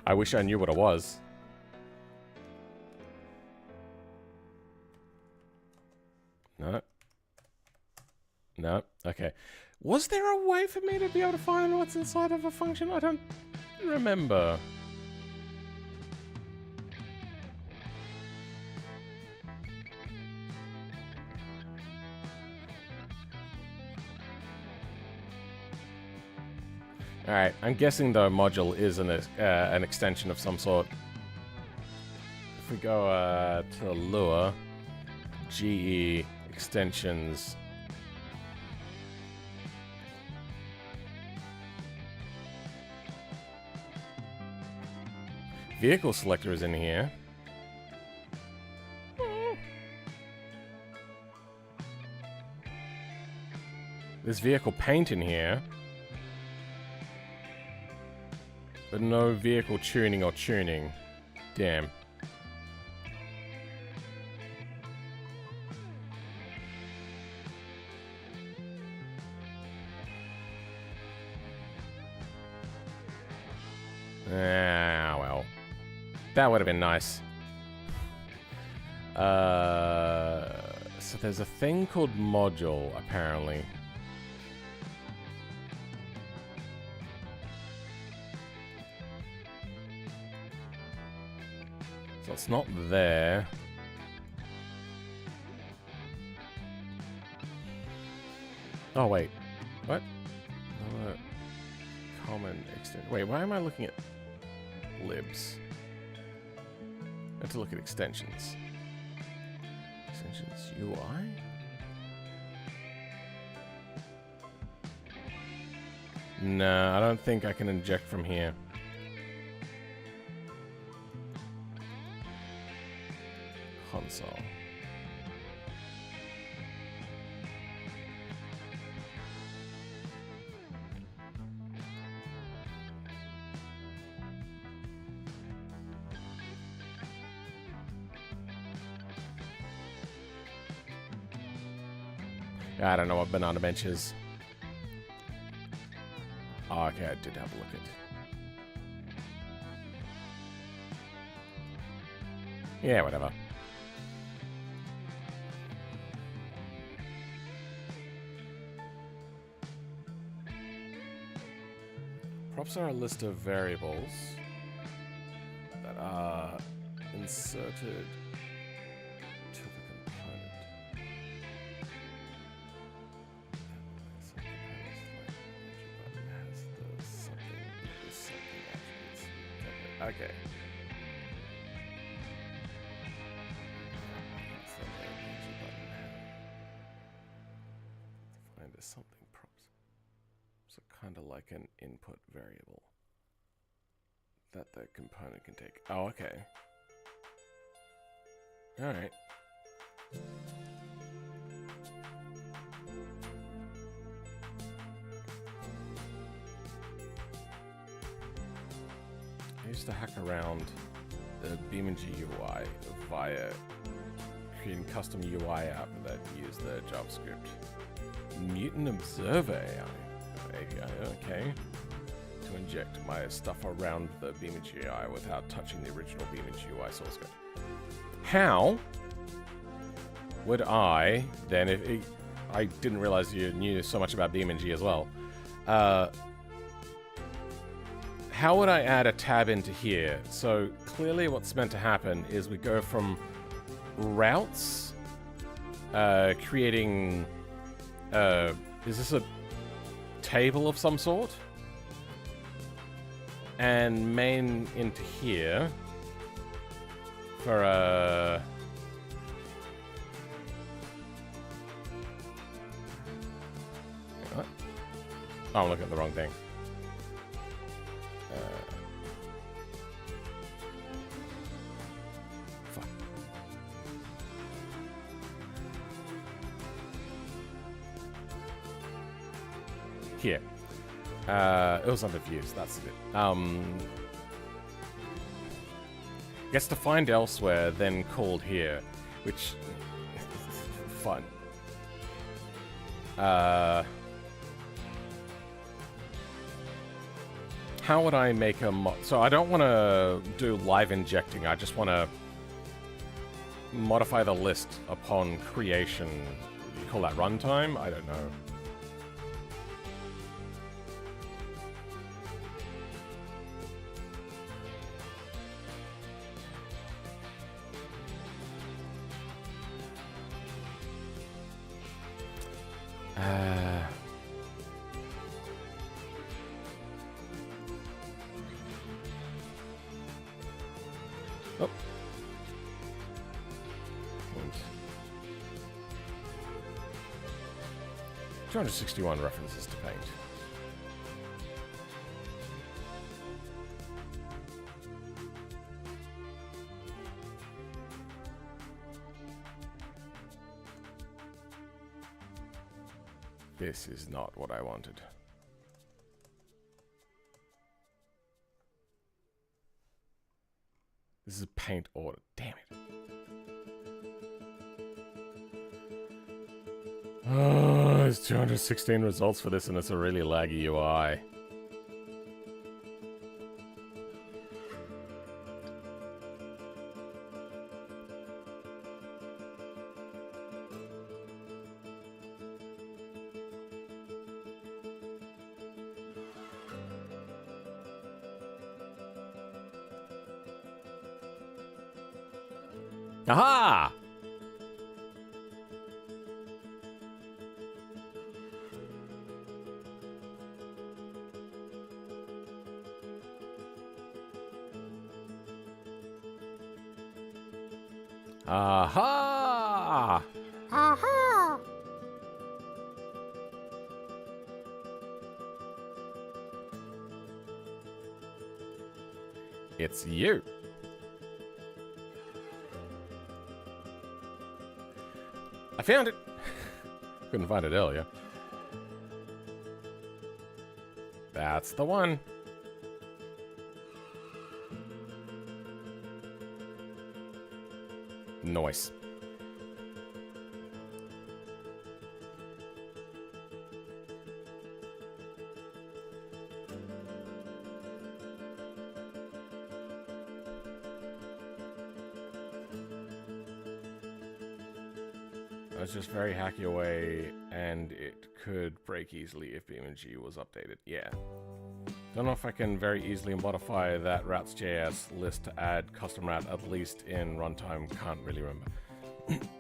I wish I knew what it was. No. No. Okay. Was there a way for me to be able to find what's inside of a function? I don't remember. Alright, I'm guessing the module is an extension of some sort. If we go to Lua, GE extensions. Vehicle selector is in here. There's vehicle paint in here. But no vehicle tuning or tuning. Damn. Ah, well. That would have been nice. So there's a thing called module, apparently. So it's not there. Oh, wait. What? Another common extent. Wait, why am I looking at libs? I have to look at extensions. Extensions UI? No, I don't think I can inject from here. Console. I don't know what banana bench is. Oh, okay, I did have a look at it. Yeah, whatever. Props are a list of variables that are inserted to the component. Okay. Find a something props. So kind of like an input variable that the component can take. Oh, okay. All right. I used to hack around the BeamNG UI via creating custom UI app that used the JavaScript Mutant Observer API, okay, to inject my stuff around the BeamNG UI without touching the original BeamNG UI source code. How would I then, if I didn't realize you knew so much about BeamNG as well, how would I add a tab into here? So clearly what's meant to happen is we go from routes, creating, is this a table of some sort? And main into here. for what? Oh, I'm looking at the wrong thing. Fuck. Here. It was under views, that's it. Gets defined elsewhere, then called here, which fun. How would I make a mod? So I don't want to do live injecting. I just want to modify the list upon creation. You call that runtime? I don't know. Oh. 261 references to paint. This is not what I wanted. This is a paint order. Damn it. Oh, there's 216 results for this and it's a really laggy UI. Aha! Aha! Aha! It's you. I found it. Couldn't find it earlier. That's the one. Nice. It's just very hacky away, and it could break easily if BeamNG was updated. Yeah. Don't know if I can very easily modify that routes.js list to add custom route, at least in runtime. Can't really remember.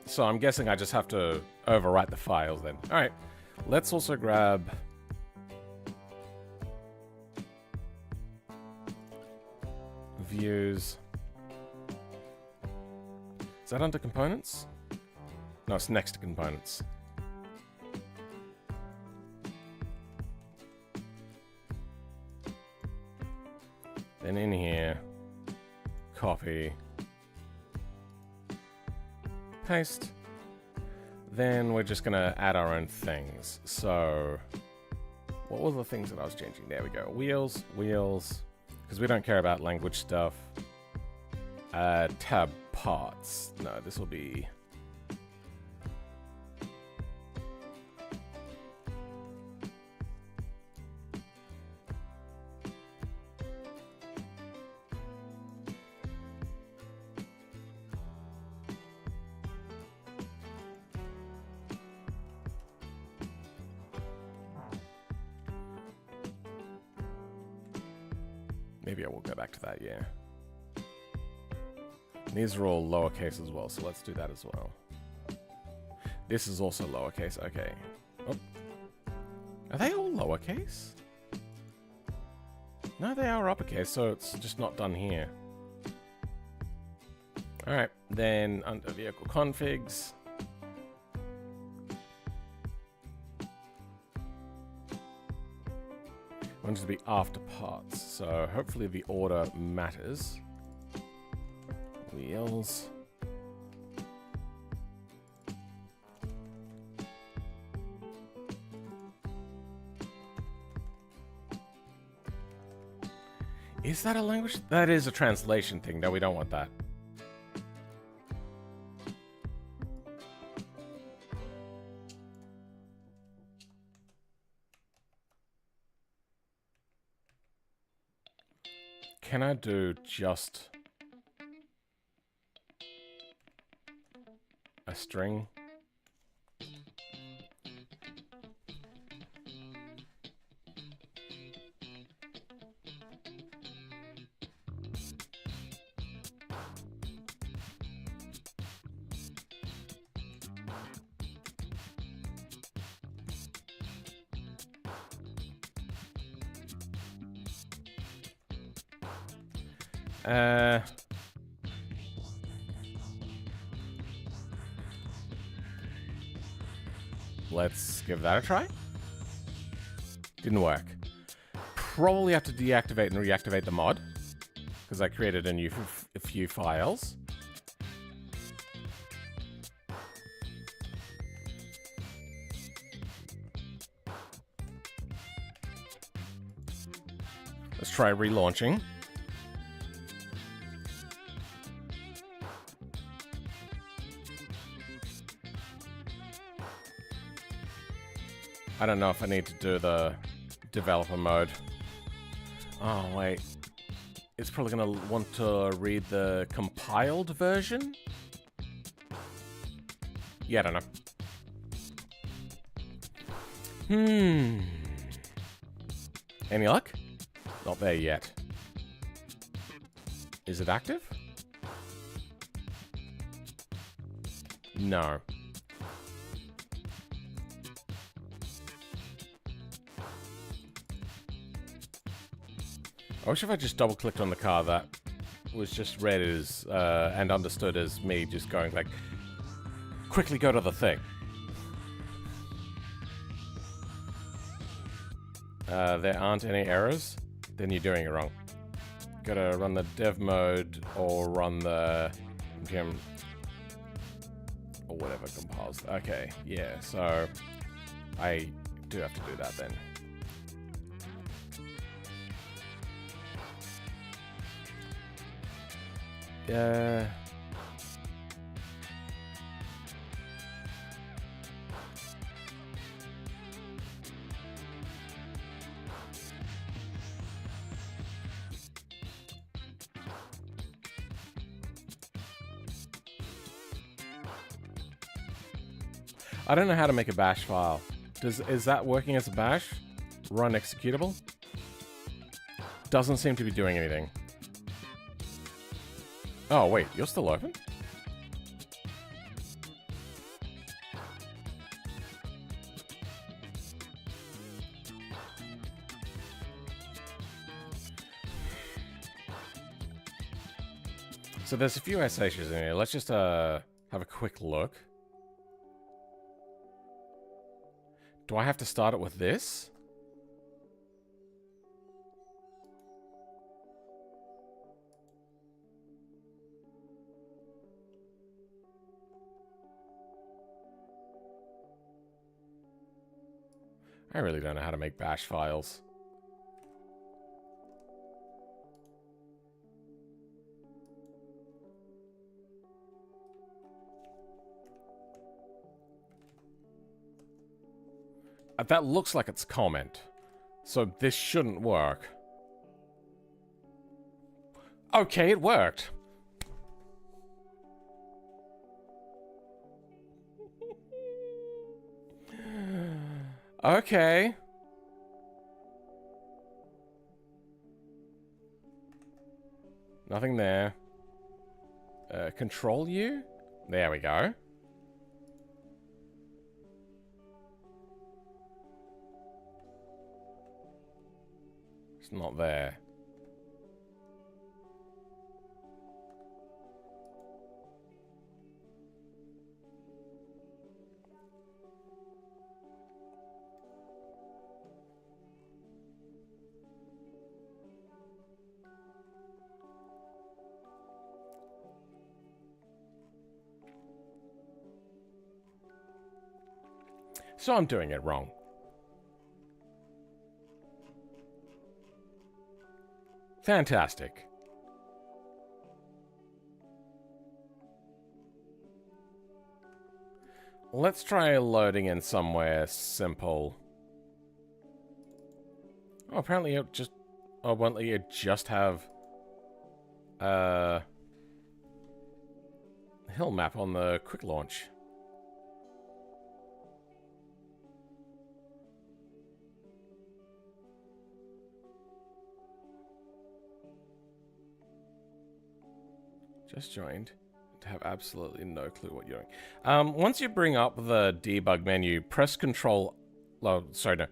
So I'm guessing I just have to overwrite the files then. All right. Let's also grab views. Is that under components? No, it's next to components. Then in here, copy, paste. Then we're just gonna add our own things. So, what were the things that I was changing? There we go. Wheels, because we don't care about language stuff. Tab parts. No, this will be. Maybe I will go back to that, yeah. And these are all lowercase as well, so let's do that as well. This is also lowercase, okay. Oh. Are they all lowercase? No, they are uppercase, so it's just not done here. All right, then under vehicle configs. I want it to be after parts, so hopefully the order matters. Wheels. Is that a language? That is a translation thing. No, we don't want that. Can I do just a string? Let's give that a try. Didn't work. Probably have to deactivate and reactivate the mod because I created a few files. Let's try relaunching. I don't know if I need to do the developer mode. Oh, wait. It's probably going to want to read the compiled version? Yeah, I don't know. Any luck? Not there yet. Is it active? No. I wish if I just double-clicked on the car that was just read as, and understood as me just going like, quickly go to the thing. There aren't any errors, then you're doing it wrong. Gotta run the dev mode or run the npm or whatever compiles. Okay, yeah, so I do have to do that then. I don't know how to make a bash file. Is that working as a bash? Run executable? Doesn't seem to be doing anything. Oh, wait, you're still open? So there's a few SHs in here. Let's just have a quick look. Do I have to start it with this? I really don't know how to make bash files. That looks like it's comment. So this shouldn't work. Okay, it worked. Okay. Nothing there. Control U? There we go. It's not there. So I'm doing it wrong. Fantastic. Let's try loading in somewhere simple. Oh, apparently it just... Oh, won't you just have... hill map on the quick launch. Just joined. To have absolutely no clue what you're doing. Once you bring up the debug menu, press Control... Oh, sorry, no.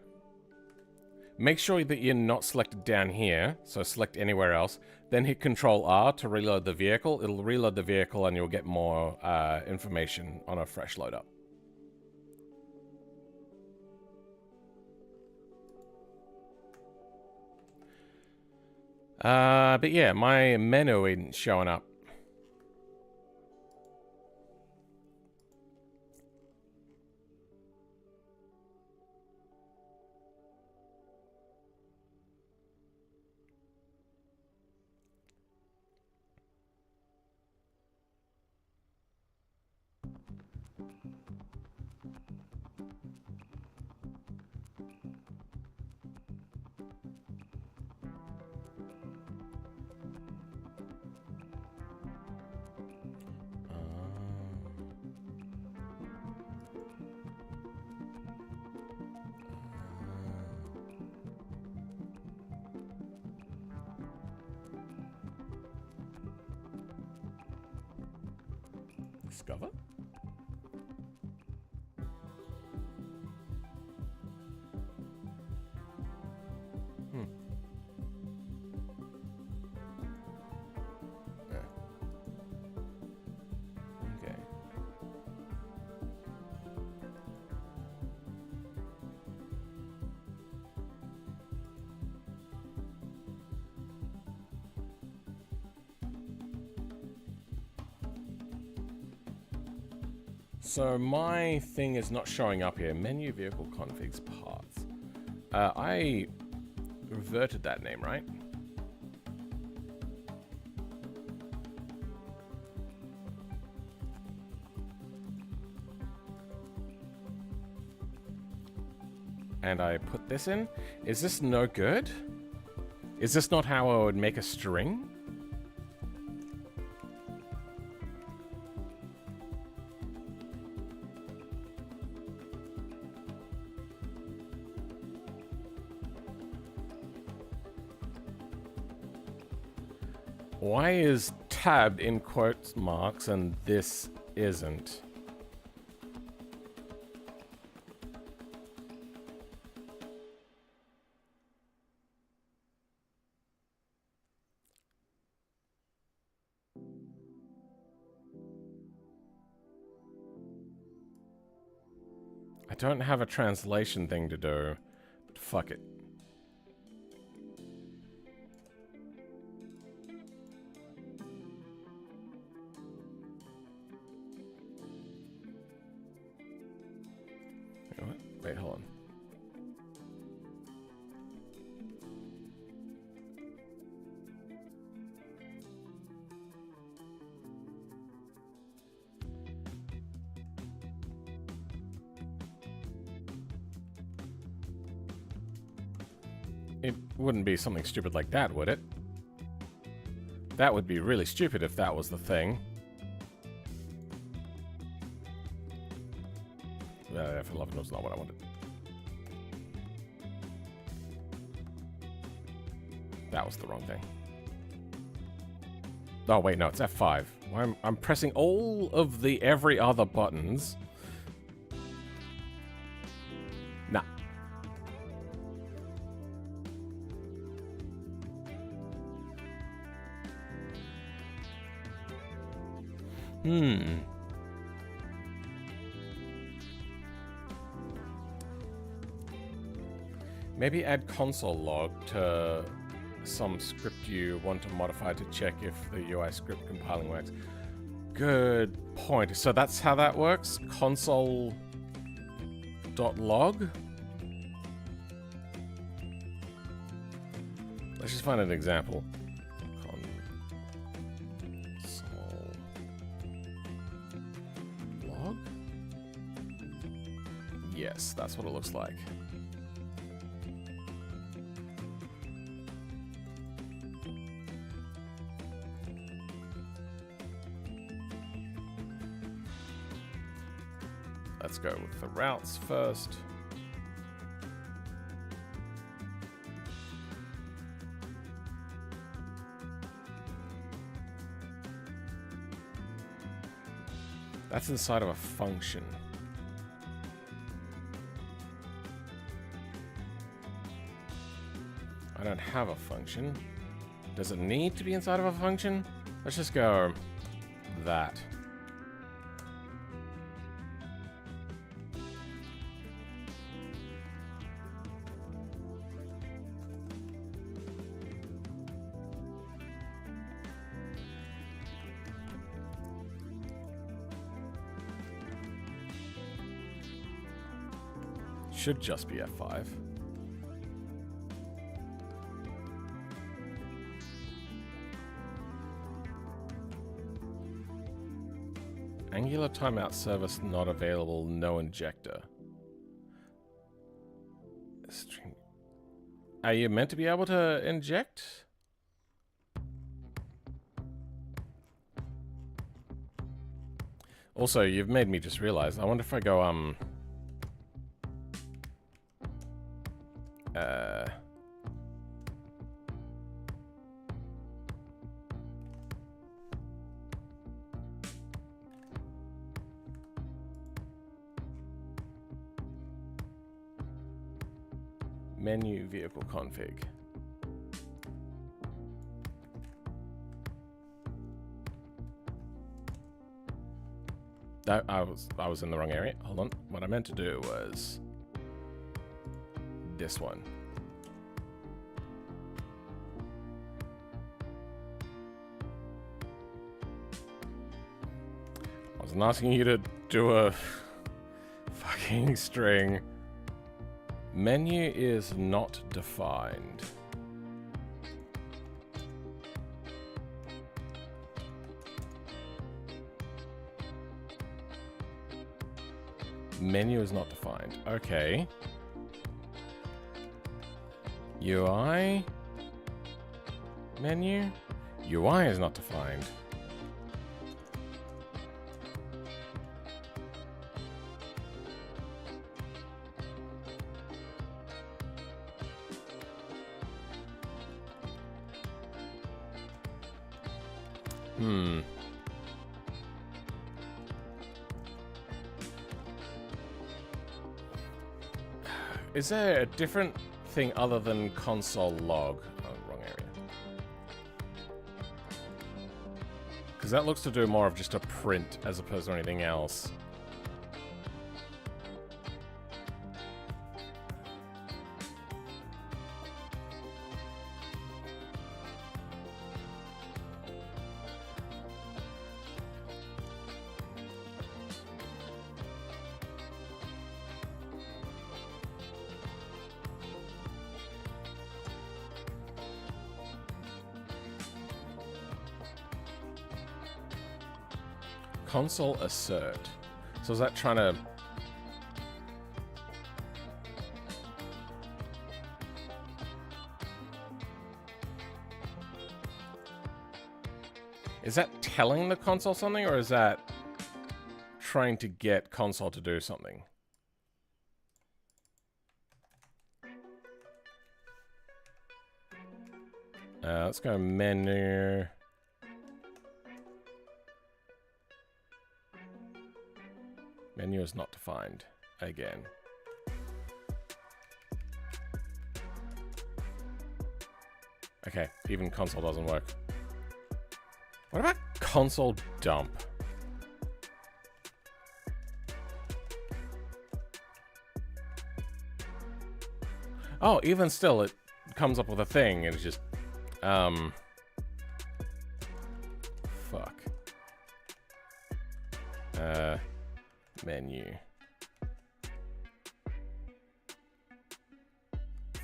Make sure that you're not selected down here, so select anywhere else. Then hit Control R to reload the vehicle. It'll reload the vehicle and you'll get more information on a fresh load up. But yeah, my menu isn't showing up. Discover? Okay. So my thing is not showing up here. Menu vehicle configs paths. I reverted that name, right? And I put this in. Is this no good? Is this not how I would make a string? Why is tabbed in quote marks and this isn't? I don't have a translation thing to do, but fuck it. Wait, hold on. It wouldn't be something stupid like that, would it? That would be really stupid if that was the thing. F11 was not what I wanted. That was the wrong thing. Oh wait, no, it's F5. I'm pressing all of the every other buttons. Nah. Maybe add console log to some script you want to modify to check if the UI script compiling works. Good point. So that's how that works? Console console.log. Let's just find an example. Console log? Yes, that's what it looks like. Let's go with the routes first. That's inside of a function. I don't have a function. Does it need to be inside of a function? Let's just go that. Should just be F5. Angular timeout service not available, no injector. String. Are you meant to be able to inject? Also, you've made me just realize, I wonder if I go, menu vehicle config. I was in the wrong area. Hold on. What I meant to do was this one. I wasn't asking you to do a fucking string. Menu is not defined. Menu is not defined. Okay. UI. Menu. UI is not defined. Is there a different thing other than console log? Oh, wrong area. Because that looks to do more of just a print as opposed to anything else. Console assert. So is that trying to... Is that telling the console something, or is that trying to get console to do something? Let's go menu. Menu is not defined again. Okay, even console doesn't work. What about console dump? Oh, even still, it comes up with a thing, and it's just, fuck. Menu.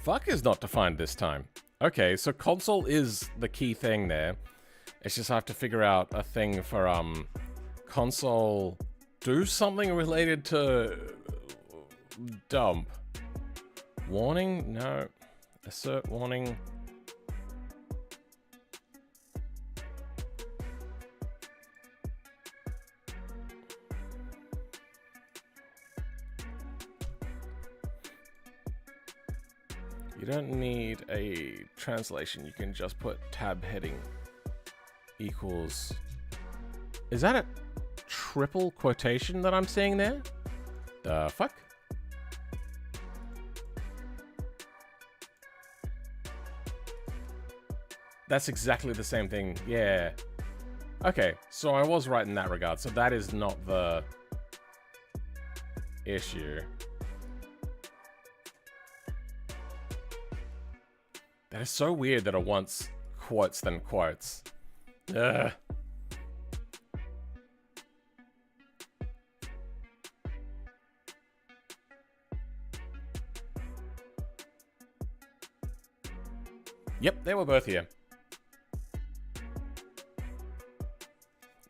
fuck is not defined this time? Okay, so console is the key thing there. It's just I have to figure out a thing for console do something related to dump. Warning? No. Assert warning. You don't need a translation. You can just put tab heading equals. Is that a triple quotation that I'm seeing there? The fuck? That's exactly the same thing. Yeah. Okay, so I was right in that regard. So that is not the issue. That is so weird that it wants quotes then quotes. Ugh. Yep, they were both here.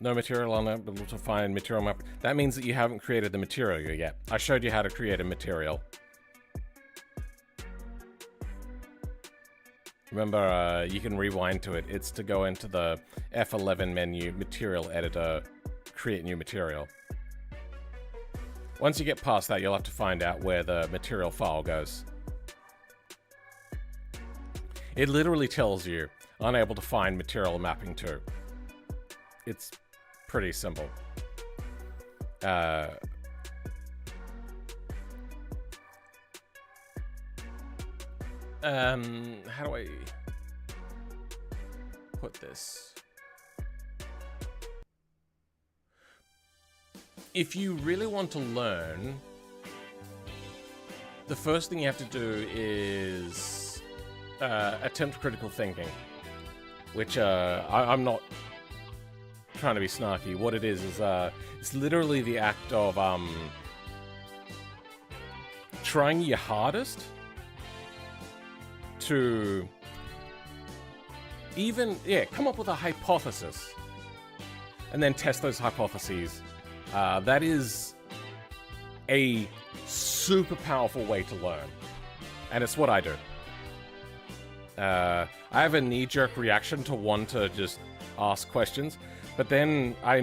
No material unable to find material map. That means that you haven't created the material yet. I showed you how to create a material. Remember, you can rewind to it. It's to go into the F11 menu, material editor, create new material. Once you get past that, you'll have to find out where the material file goes. It literally tells you, unable to find material mapping to. It's pretty simple. How do I put this? If you really want to learn, the first thing you have to do is attempt critical thinking, which I'm not trying to be snarky. What it is it's literally the act of trying your hardest to come up with a hypothesis and then test those hypotheses. That is a super powerful way to learn, and it's what I do. I have a knee-jerk reaction to want to just ask questions, but then I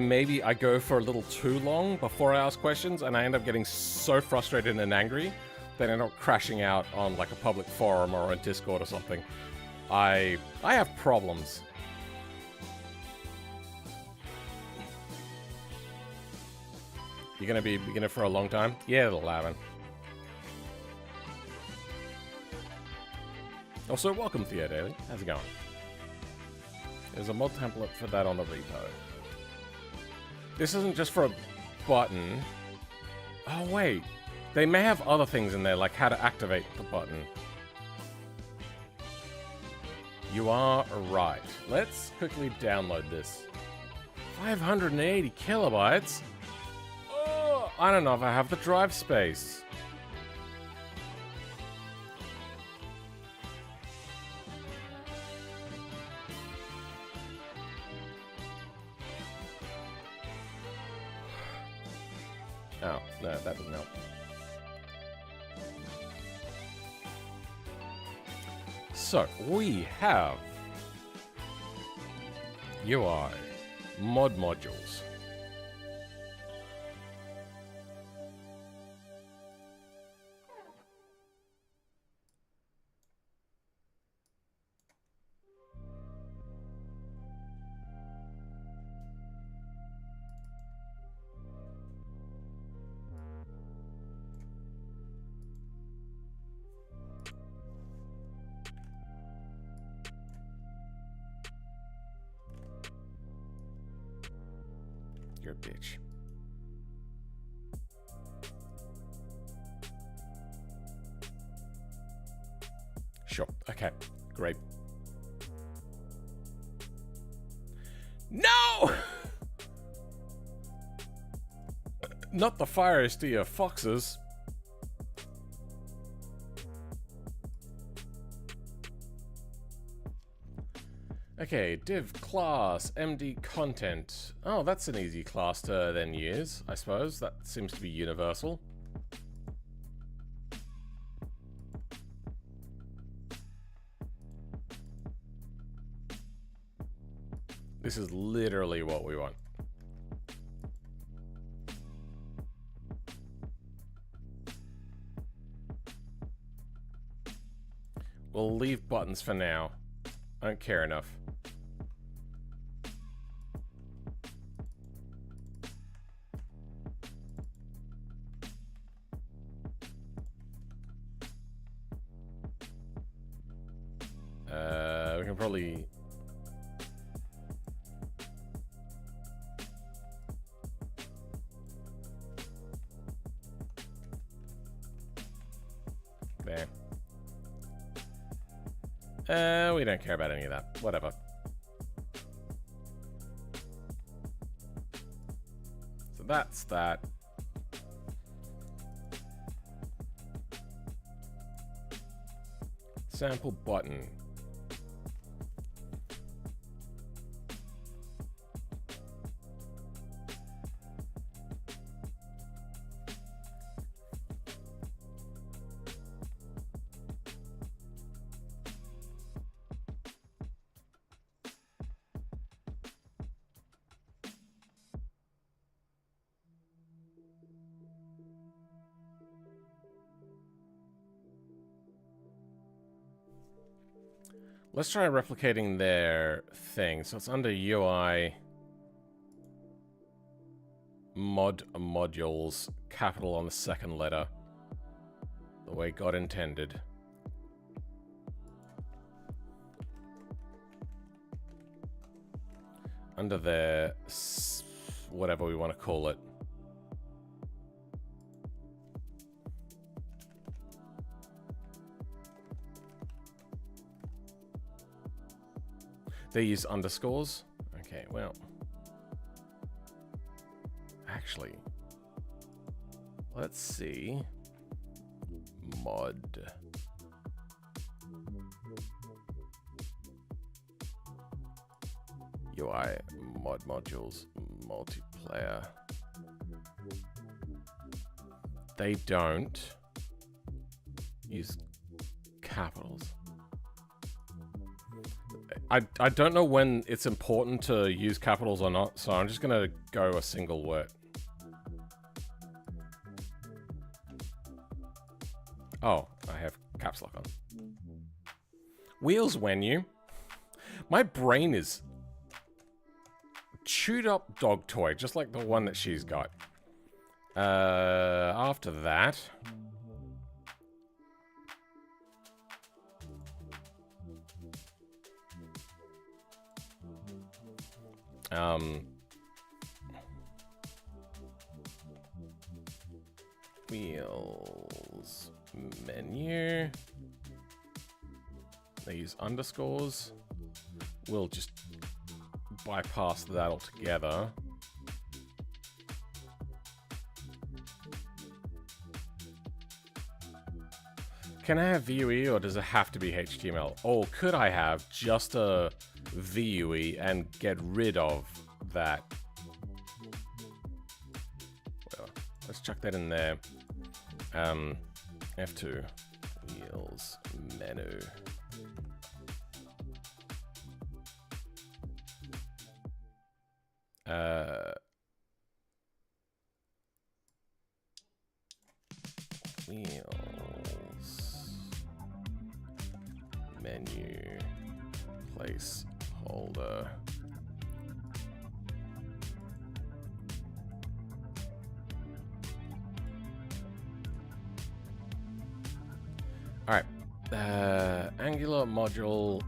go for a little too long before I ask questions, and I end up getting so frustrated and angry that I end up crashing out on like a public forum or a Discord or something. I have problems. You're gonna be a beginner for a long time? Yeah, it'll happen. Also, welcome Theo Daily. How's it going? There's a mod template for that on the repo. This isn't just for a button. Oh, wait. They may have other things in there, like how to activate the button. You are right. Let's quickly download this. 580 kilobytes? Oh, I don't know if I have the drive space. Oh, no, that doesn't help. So, we have UI mod modules. You're a bitch. Sure. Okay. Great. No! Not the fires to your foxes. Okay, div class MD content. Oh, that's an easy class to then use, I suppose. That seems to be universal. This is literally what we want. We'll leave buttons for now. I don't care enough. We can probably... There. We don't care about any of that. Whatever. So that's that. Sample button. Let's try replicating their thing. So it's under UI, modules, capital on the second letter, the way God intended. Under their, whatever we want to call it. They use underscores. Okay, well. Actually, let's see. Mod. UI, mod modules, multiplayer. They don't use capitals. I don't know when it's important to use capitals or not, so I'm just gonna go a single word. Oh, I have caps lock on. Wheels menu. My brain is chewed up dog toy, just like the one that she's got. After that. Wheels menu. They use underscores. We'll just bypass that altogether. Can I have VUE or does it have to be HTML? Or could I have just a VUE and get rid of that? Well, let's chuck that in there. F2, wheels, menu. Wheels, menu, placeholder. All right, Angular module.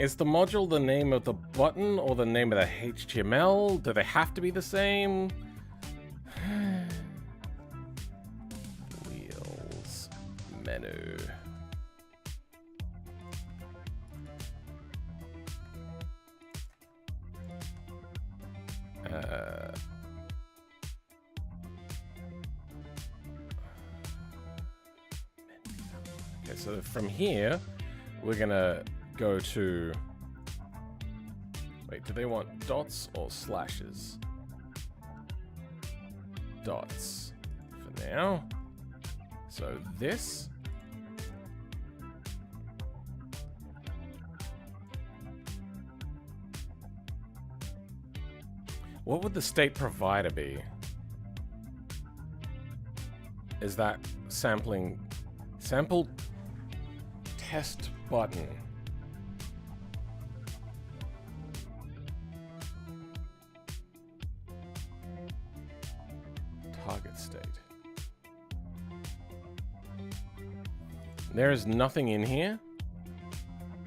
Is the module the name of the button or the name of the HTML? Do they have to be the same? Wheels, menu. Okay, so from here, we're gonna go to... Wait, do they want dots or slashes? Dots for now. So this. What would the state provider be? Is that sample test button? Target state. There is nothing in here.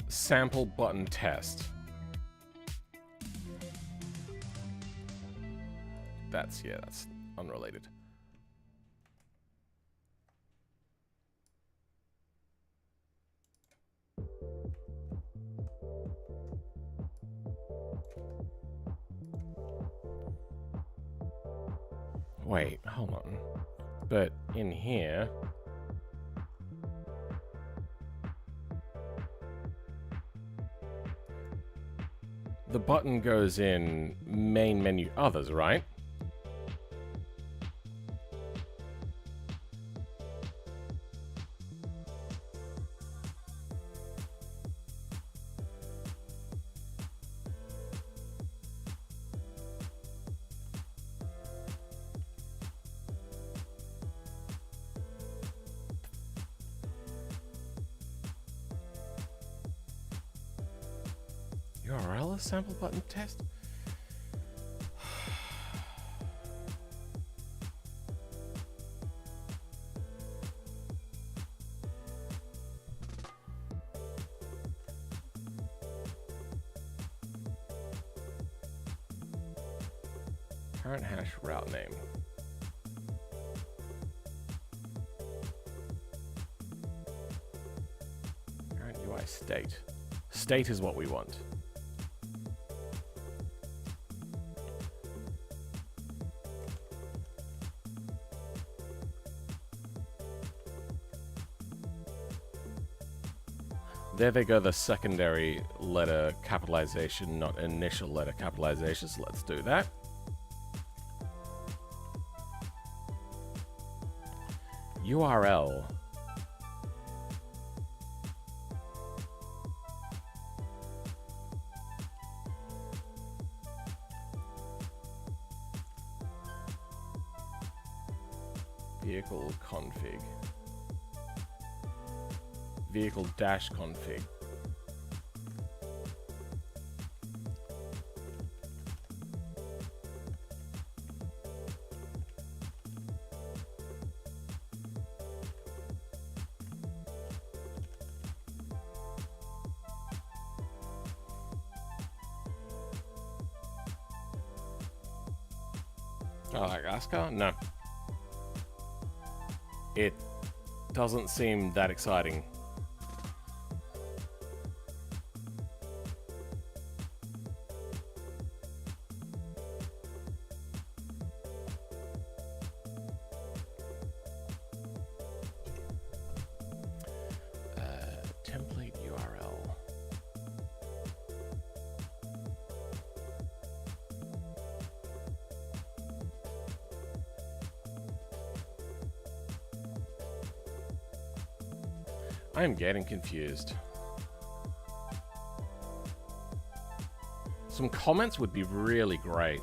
Sample button test. That's unrelated. Wait, hold on. But in here... the button goes in main menu others, right? URL sample button test? Current hash route name. Current UI state. State is what we want. There they go, the secondary letter capitalization, not initial letter capitalization, so let's do that. URL. Vehicle config. Vehicle dash config. Oh, like ASCII? No. It doesn't seem that exciting. Template URL. I am getting confused. Some comments would be really great.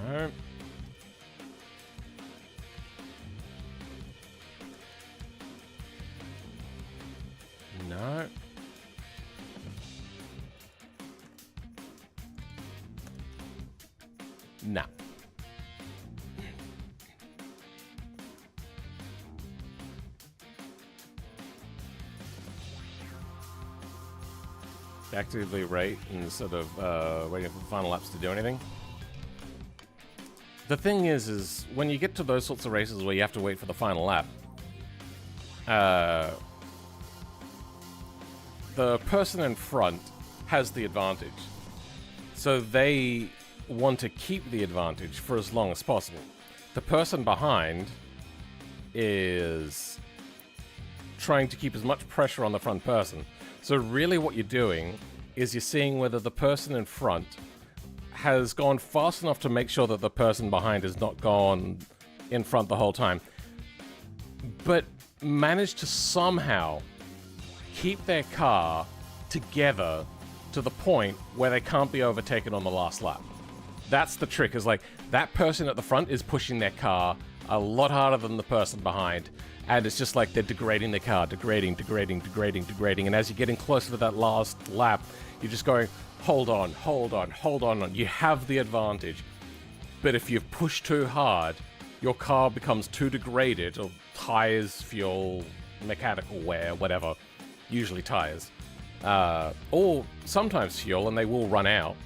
No. No. No. actively rate instead of waiting for the final laps to do anything. The thing is when you get to those sorts of races where you have to wait for the final lap, the person in front has the advantage. So they want to keep the advantage for as long as possible. The person behind is trying to keep as much pressure on the front person. So really what you're doing is you're seeing whether the person in front has gone fast enough to make sure that the person behind has not gone in front the whole time, but managed to somehow keep their car together to the point where they can't be overtaken on the last lap. That's the trick, is like that person at the front is pushing their car a lot harder than the person behind, and it's just like they're degrading the car, degrading, and as you're getting closer to that last lap, you're just going, hold on, you have the advantage. But if you've pushed too hard, your car becomes too degraded, or tires, fuel, mechanical wear, whatever, usually tires, or sometimes fuel, and they will run out.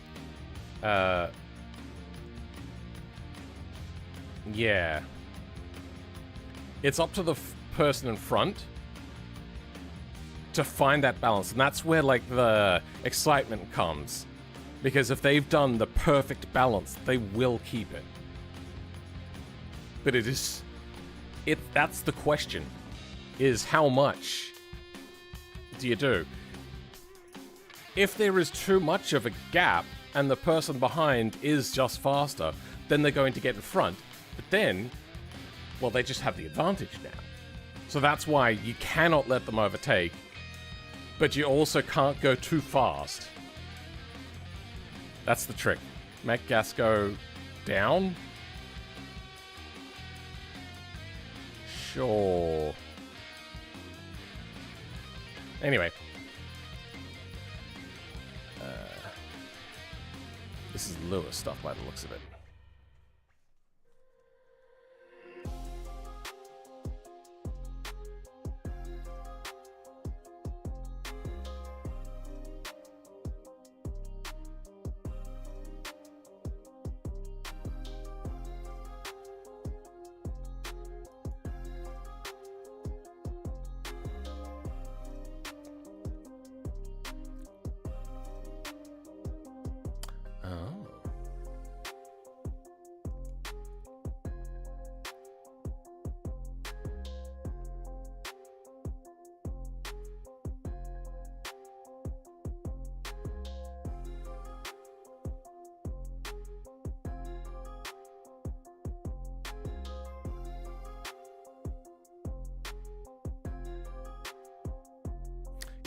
Yeah. It's up to the person in front to find that balance, and that's where like the excitement comes, because if they've done the perfect balance, they will keep it. But that's the question, is how much do you do? If there is too much of a gap and the person behind is just faster, then they're going to get in front. But then, well, they just have the advantage now. So that's why you cannot let them overtake, but you also can't go too fast. That's the trick. Make gas go down? Sure. Anyway. This is Lewis stuff by the looks of it.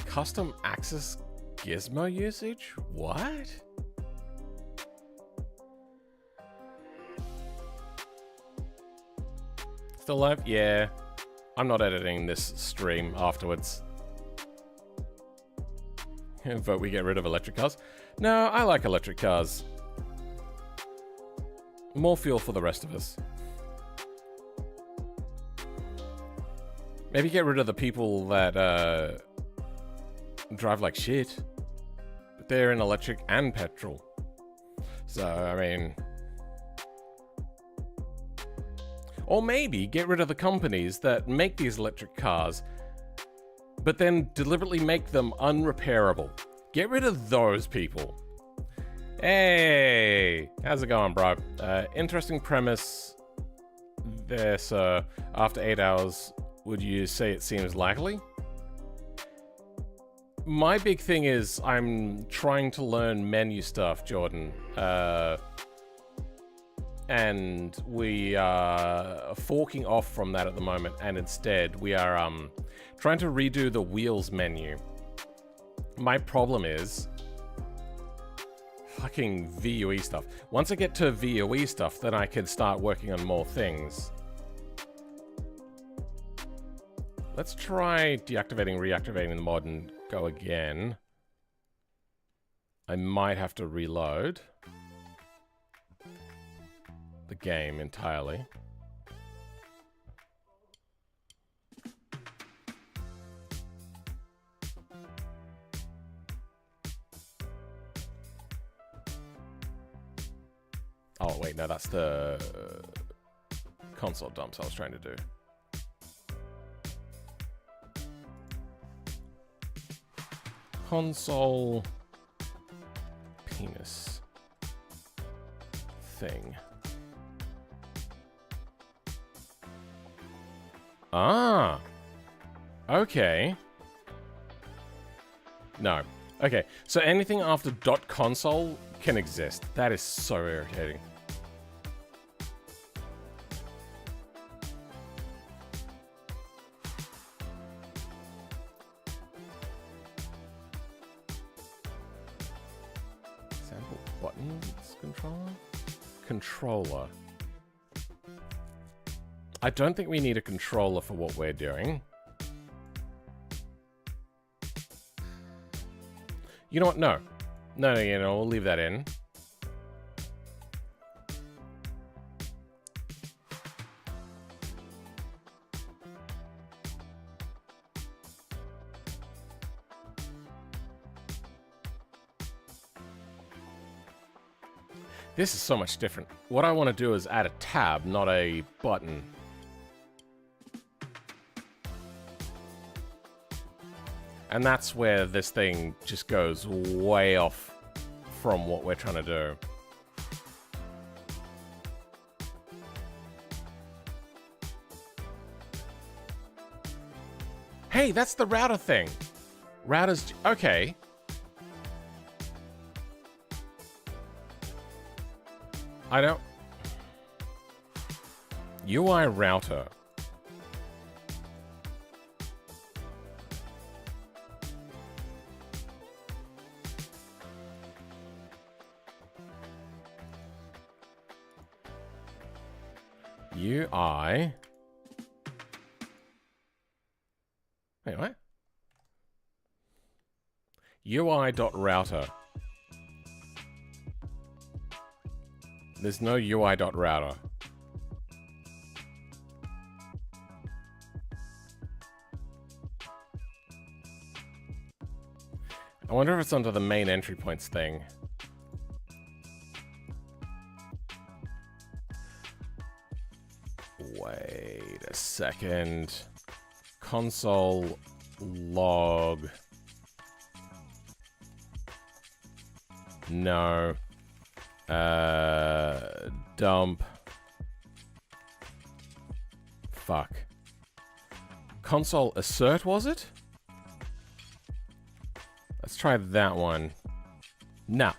Custom access gizmo usage? What? Still live? Yeah. I'm not editing this stream afterwards. Vote we get rid of electric cars? No, I like electric cars. More fuel for the rest of us. Maybe get rid of the people that drive like shit, but they're in electric and petrol. So, I mean... Or maybe get rid of the companies that make these electric cars, but then deliberately make them unrepairable. Get rid of those people. Hey! How's it going, bro? Interesting premise there, sir. After 8 hours, would you say it seems likely? My big thing is I'm trying to learn menu stuff, Jordan. And we are forking off from that at the moment, and instead we are trying to redo the wheels menu. My problem is fucking VUE stuff. Once I get to VUE stuff, then I can start working on more things. Let's try deactivating, reactivating the mod and go again. I might have to reload the game entirely. Oh, wait, no, that's the console dumps I was trying to do. Console penis thing. Ah. Okay. No. Okay, so anything after .console can exist. That is so irritating. Sample buttons controller? Controller. I don't think we need a controller for what we're doing. You know what? No. No, you know, we'll leave that in. This is so much different. What I want to do is add a tab, not a button. And that's where this thing just goes way off from what we're trying to do. Hey, that's the router thing. Routers, okay. I don't... UI router. UI. Wait, what? UI.router. There's no UI.router. I wonder if it's under the main entry points thing. Wait a second. Console log. No. Dump. Fuck. Console assert, was it? Let's try that one. Nah.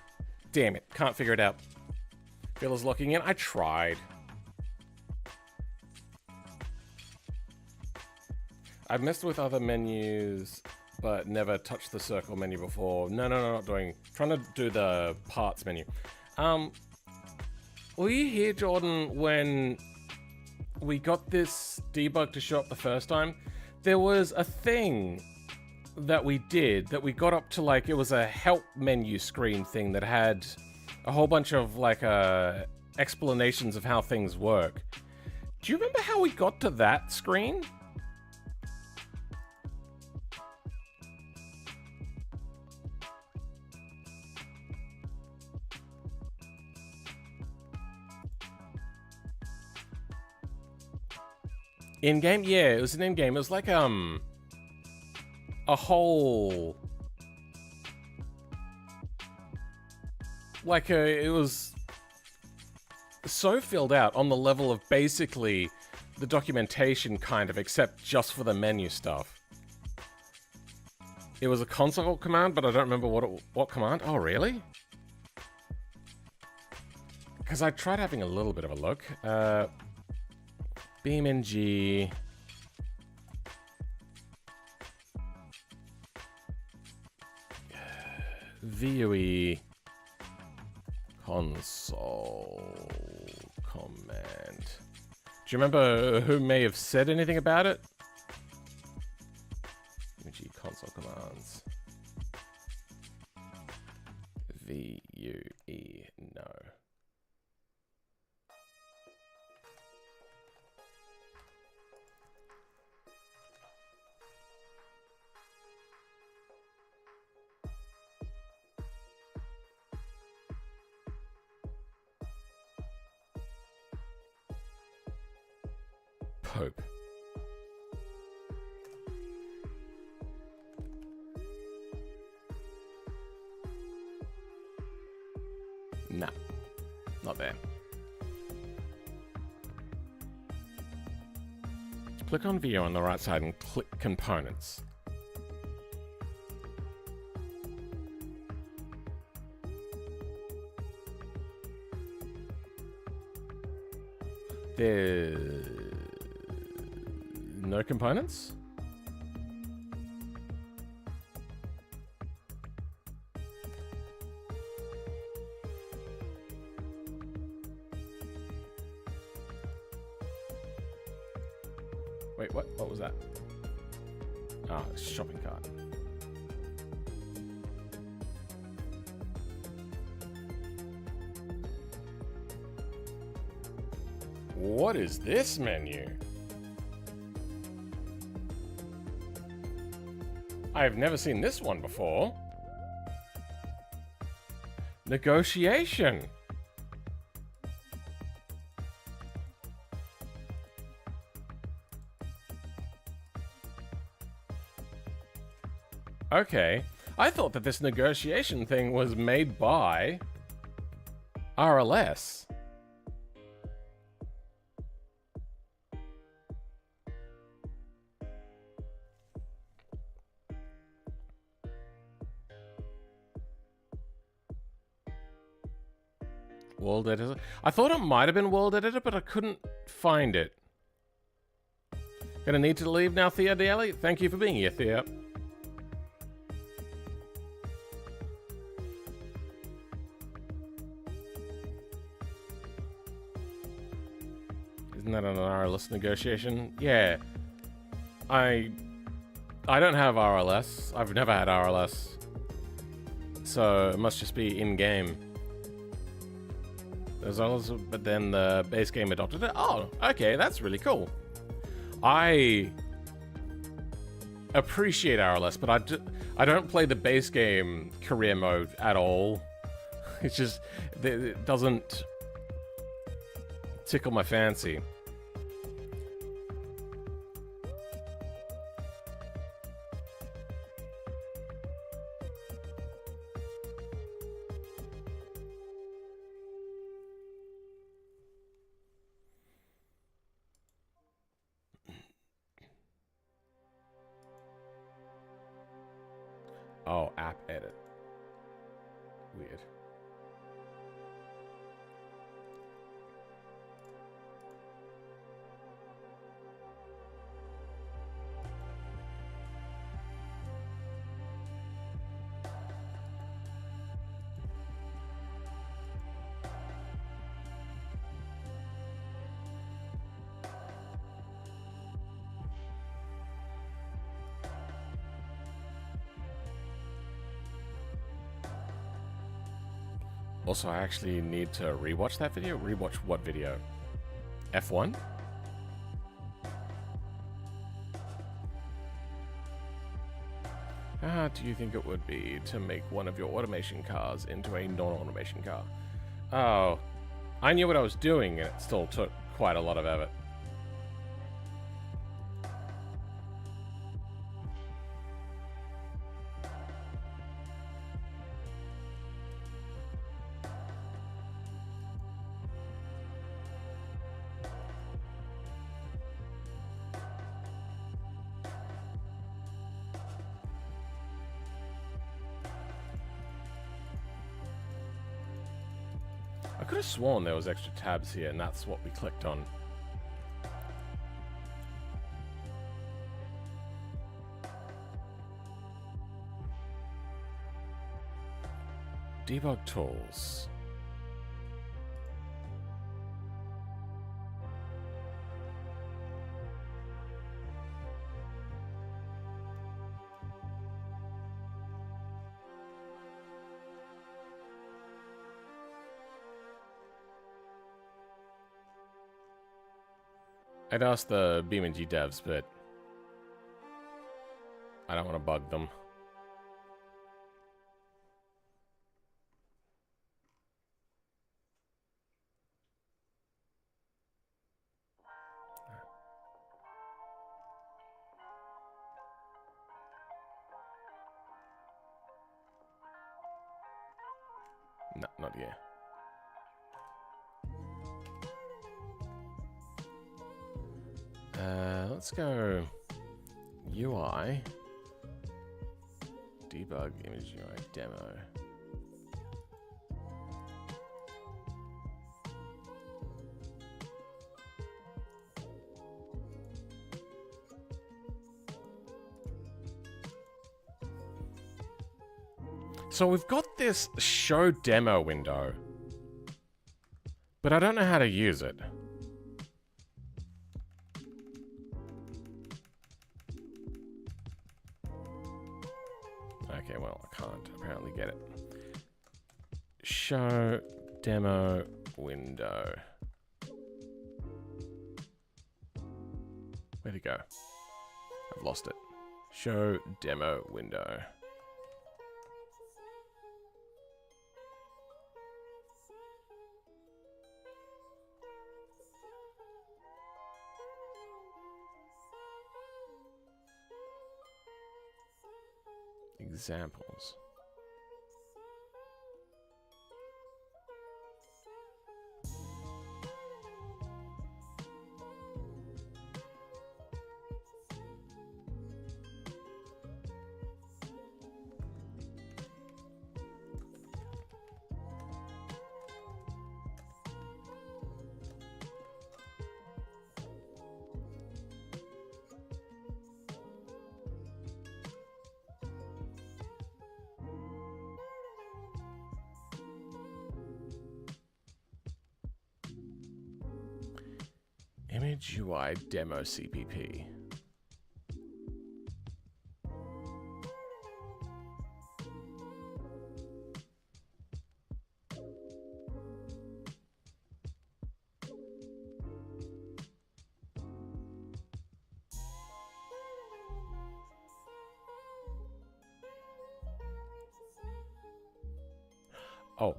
Damn it. Can't figure it out. Feelers locking in. I tried. I've messed with other menus, but never touched the circle menu before. No, not doing. Trying to do the parts menu. Were you here, Jordan, when we got this debug to show up the first time? There was a thing that we did that we got up to, like, it was a help menu screen thing that had a whole bunch of, like, explanations of how things work. Do you remember how we got to that screen? In-game? Yeah, it was an in-game. It was like, a whole... Like, it was so filled out on the level of basically the documentation, kind of, except just for the menu stuff. It was a console command, but I don't remember what command. Oh, really? Because I tried having a little bit of a look. BeamNG. VUE console command. Do you remember who may have said anything about it? BeamNG console commands. VUE, no. hope. Nah, not there. Click on video on the right side and click components. There's no components? Wait, what? What was that? Ah, it's shopping cart. What is this menu? I've never seen this one before. Negotiation. Okay. I thought that this negotiation thing was made by RLS. World Editor. I thought it might have been World Editor, but I couldn't find it. Gonna need to leave now, Thea Daly. Thank you for being here, Thea. Isn't that an RLS negotiation? Yeah. I don't have RLS. I've never had RLS. So it must just be in-game. There's also, but then the base game adopted it. Oh, okay, that's really cool. I appreciate RLS, but I don't play the base game career mode at all. It's just, it doesn't tickle my fancy. Oh, app edit. Weird. Also, I actually need to rewatch that video. Rewatch what video? F1? How do you think it would be to make one of your automation cars into a non-automation car? Oh, I knew what I was doing, and it still took quite a lot of effort. I could have sworn there was extra tabs here, and that's what we clicked on. Debug tools. I'd ask the BeamNG devs, but I don't want to bug them. not here. Let's go UI, debug image UI demo. So we've got this show demo window, but I don't know how to use it. Okay, well, I can't apparently get it. Show demo window. Where'd it go? I've lost it. Show demo window. Examples. Image UI demo CPP. Oh.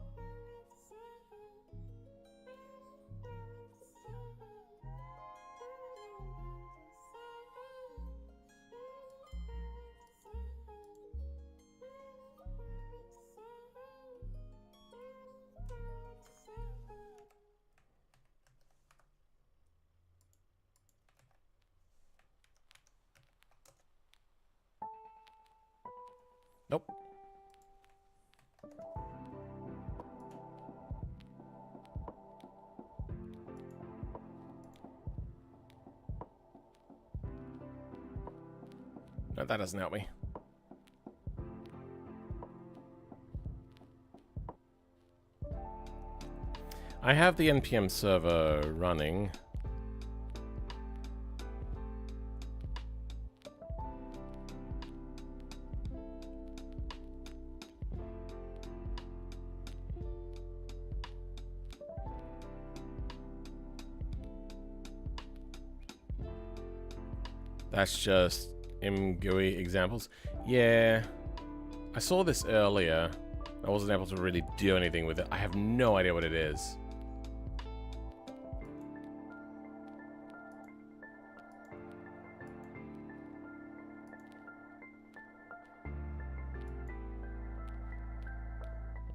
Nope. No, that doesn't help me. I have the NPM server running. That's just MGUI examples. Yeah, I saw this earlier. I wasn't able to really do anything with it. I have no idea what it is.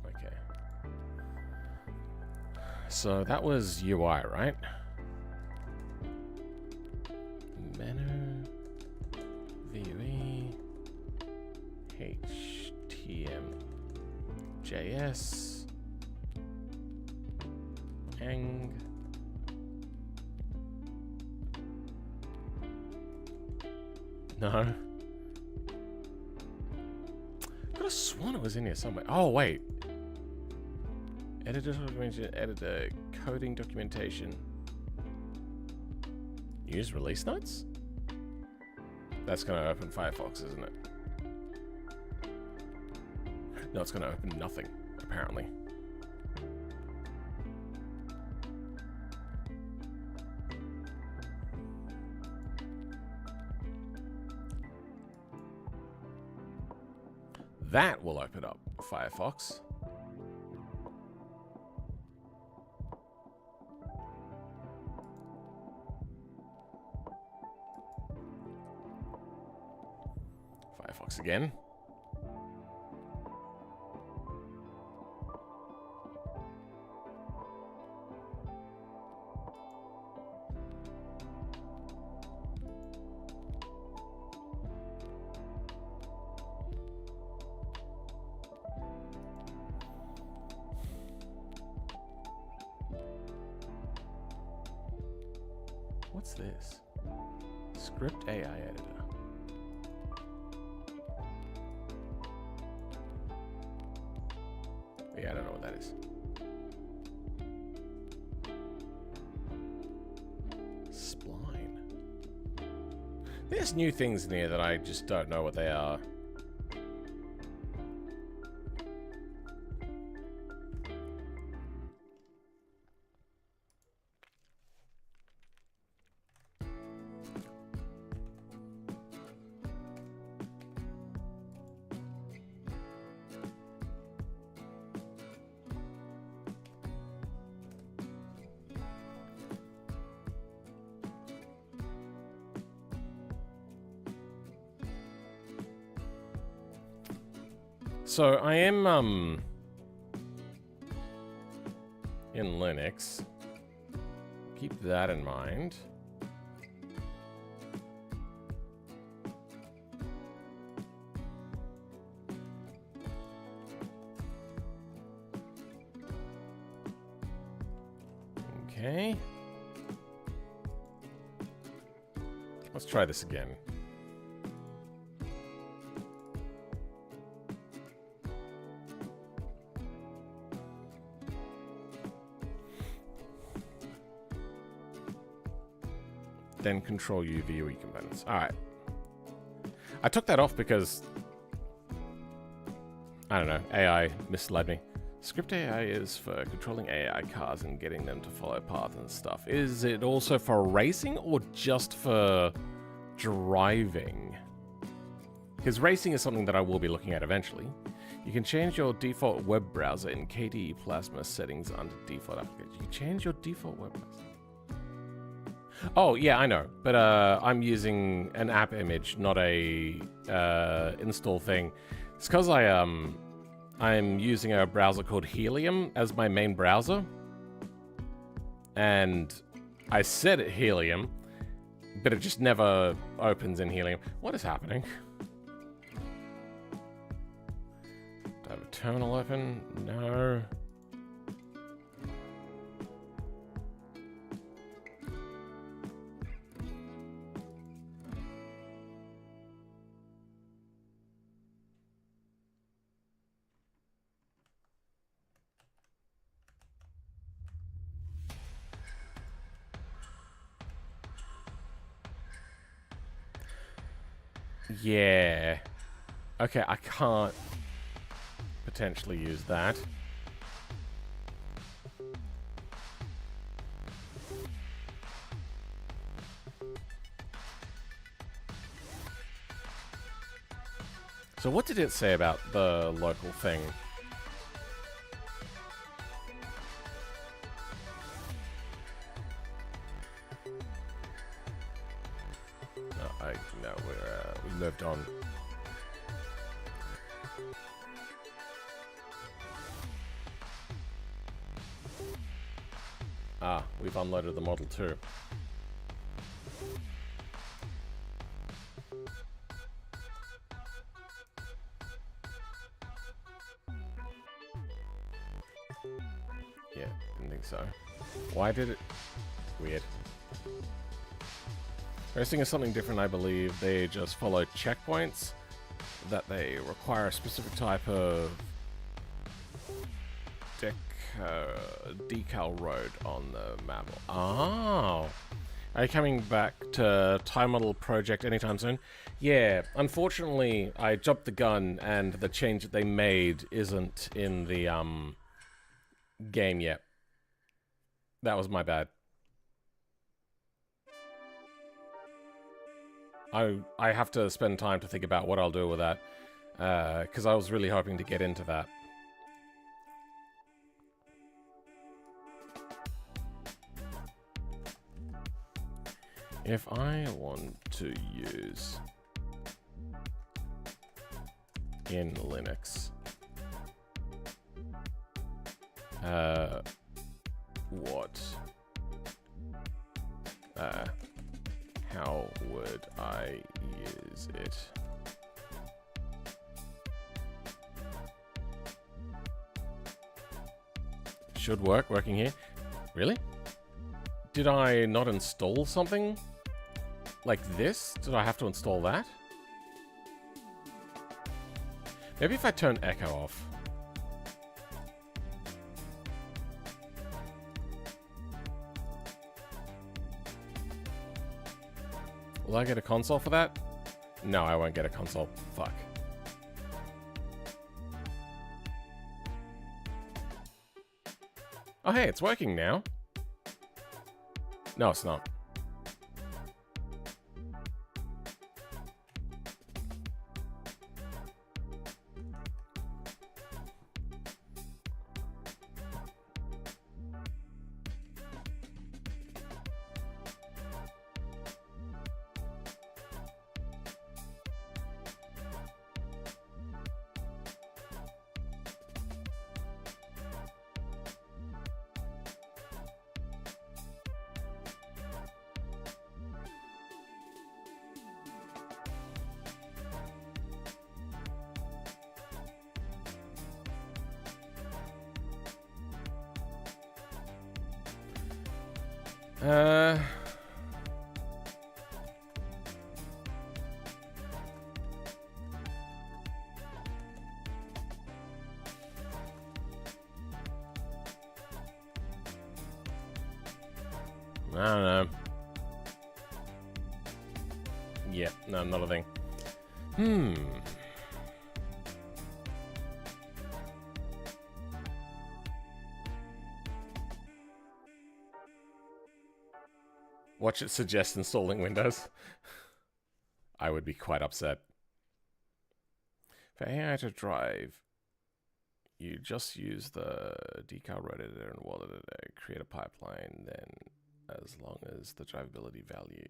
Okay. So that was UI, right? Menu, VUE, HTMJS, Eng. No. Could have sworn it was in here somewhere. Oh, wait. Editor documentation, editor, coding documentation. Use release notes? That's going to open Firefox, isn't it? No, it's going to open nothing, apparently. That will open up Firefox. Firefox again. What's this? Script AI editor. Yeah, I don't know what that is. Spline. There's new things in here that I just don't know what they are. So I am in Linux. Keep that in mind. Okay. Let's try this again. Then control U VUE components. All right. I took that off because I don't know, AI misled me. Script AI is for controlling AI cars and getting them to follow paths and stuff. Is it also for racing or just for driving? Because racing is something that I will be looking at eventually. You can change your default web browser in KDE Plasma settings under default application. You can change your default web browser. Oh, yeah, I know. But I'm using an app image, not a install thing. It's because I'm using a browser called Helium as my main browser. And I set it Helium, but it just never opens in Helium. What is happening? Do I have a terminal open? No. Yeah. Okay, I can't potentially use that. So what did it say about the local thing? No, we moved on. Ah, we've unloaded the model too. Yeah, didn't think so. Why did it? Weird. Racing is something different, I believe. They just follow checkpoints that they require a specific type of decal road on the map. Oh. Are you coming back to Time Model Project anytime soon? Yeah, unfortunately, I jumped the gun and the change that they made isn't in the game yet. That was my bad. I have to spend time to think about what I'll do with that, because I was really hoping to get into that. If I want to use in Linux, how would I use it? Should work, working here. Really? Did I not install something like this? Did I have to install that? Maybe if I turn echo off. Will I get a console for that? No, I won't get a console. Fuck. Oh, hey, it's working now. No, it's not. I don't know. Yeah, no, not a thing. Watch it suggest installing Windows. I would be quite upset. For AI to drive, you just use the decal road editor and wall editor, create a pipeline, then as long as the drivability value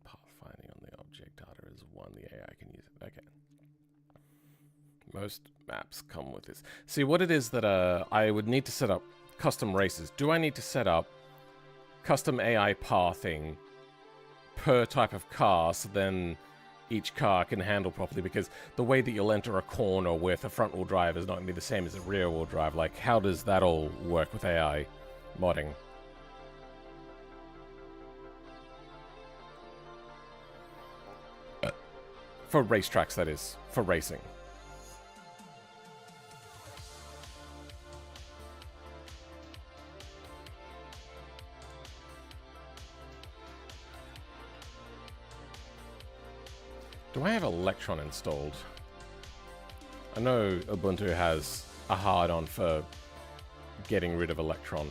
pathfinding on the object data is 1, the AI can use it. Okay. Most maps come with this. See, what it is that I would need to set up custom races. Do I need to set up custom AI pathing per type of car so then each car can handle properly? Because the way that you'll enter a corner with a front-wheel drive is not going to be the same as a rear-wheel drive. Like, how does that all work with AI modding? For racetracks, that is. For racing. Do I have Electron installed? I know Ubuntu has a hard-on for getting rid of Electron.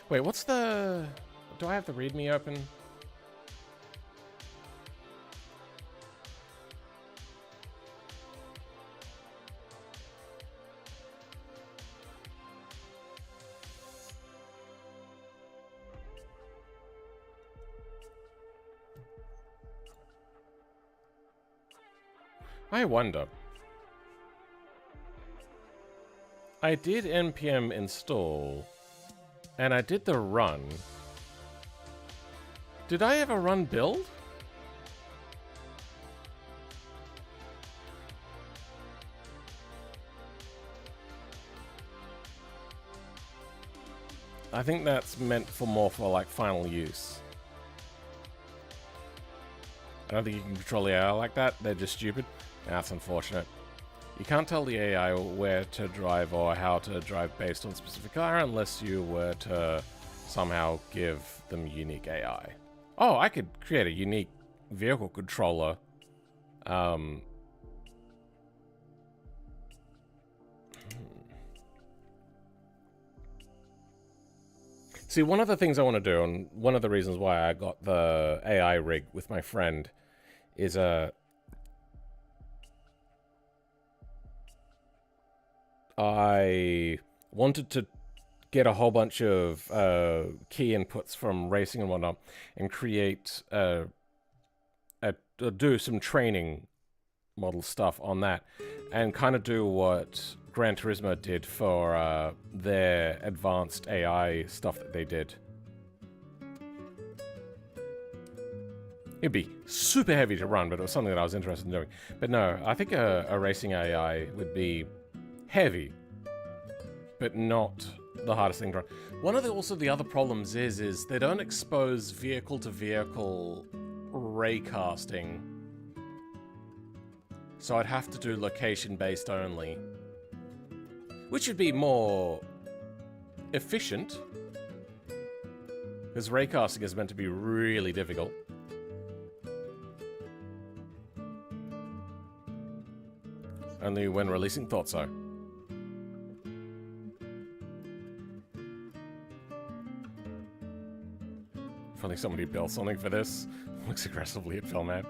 Wait, what's the... Do I have the README open? I wonder. I did npm install... And I did the run. Did I ever run build? I think that's meant for more for like final use. I don't think you can control the AI like that. They're just stupid. That's unfortunate. You can't tell the AI where to drive or how to drive based on a specific car unless you were to somehow give them unique AI. Oh, I could create a unique vehicle controller. See, one of the things I want to do, and one of the reasons why I got the AI rig with my friend, is I wanted to get a whole bunch of key inputs from racing and whatnot, and create do some training model stuff on that, and kind of do what Gran Turismo did for their advanced AI stuff that they did. It'd be super heavy to run, but it was something that I was interested in doing. But no, I think a racing AI would be heavy, but not the hardest thing to run. One of the other problems is they don't expose vehicle-to-vehicle raycasting. So I'd have to do location-based only, which would be more efficient, because raycasting is meant to be really difficult. Only when releasing thought so. If only somebody built something for this. Looks aggressively at Philman.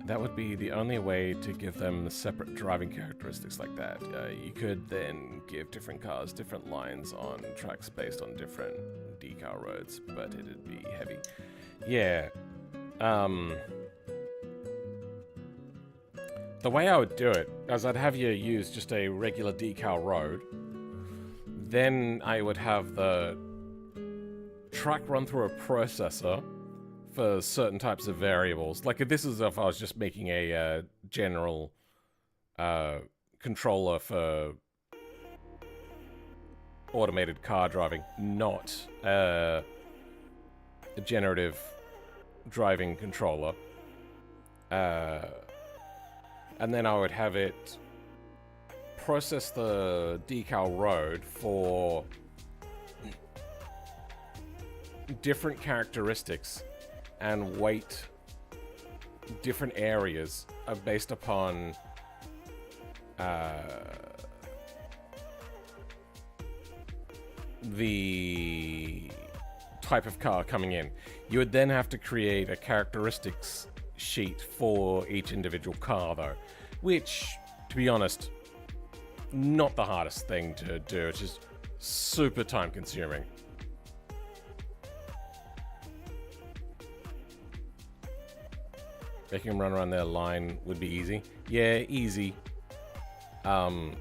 That would be the only way to give them separate driving characteristics like that. You could then give different cars different lines on tracks based on different decal roads, but it'd be heavy. Yeah. The way I would do it is I'd have you use just a regular decal road. Then I would have the track run through a processor for certain types of variables. Like if this is if I was just making a general controller for automated car driving, not a generative driving controller. And then I would have it process the decal road for different characteristics and weight different areas based upon the type of car coming in. You would then have to create a characteristics sheet for each individual car though, which, to be honest, not the hardest thing to do. It's just super time consuming. Making them run around their line would be easy. Yeah, easy. More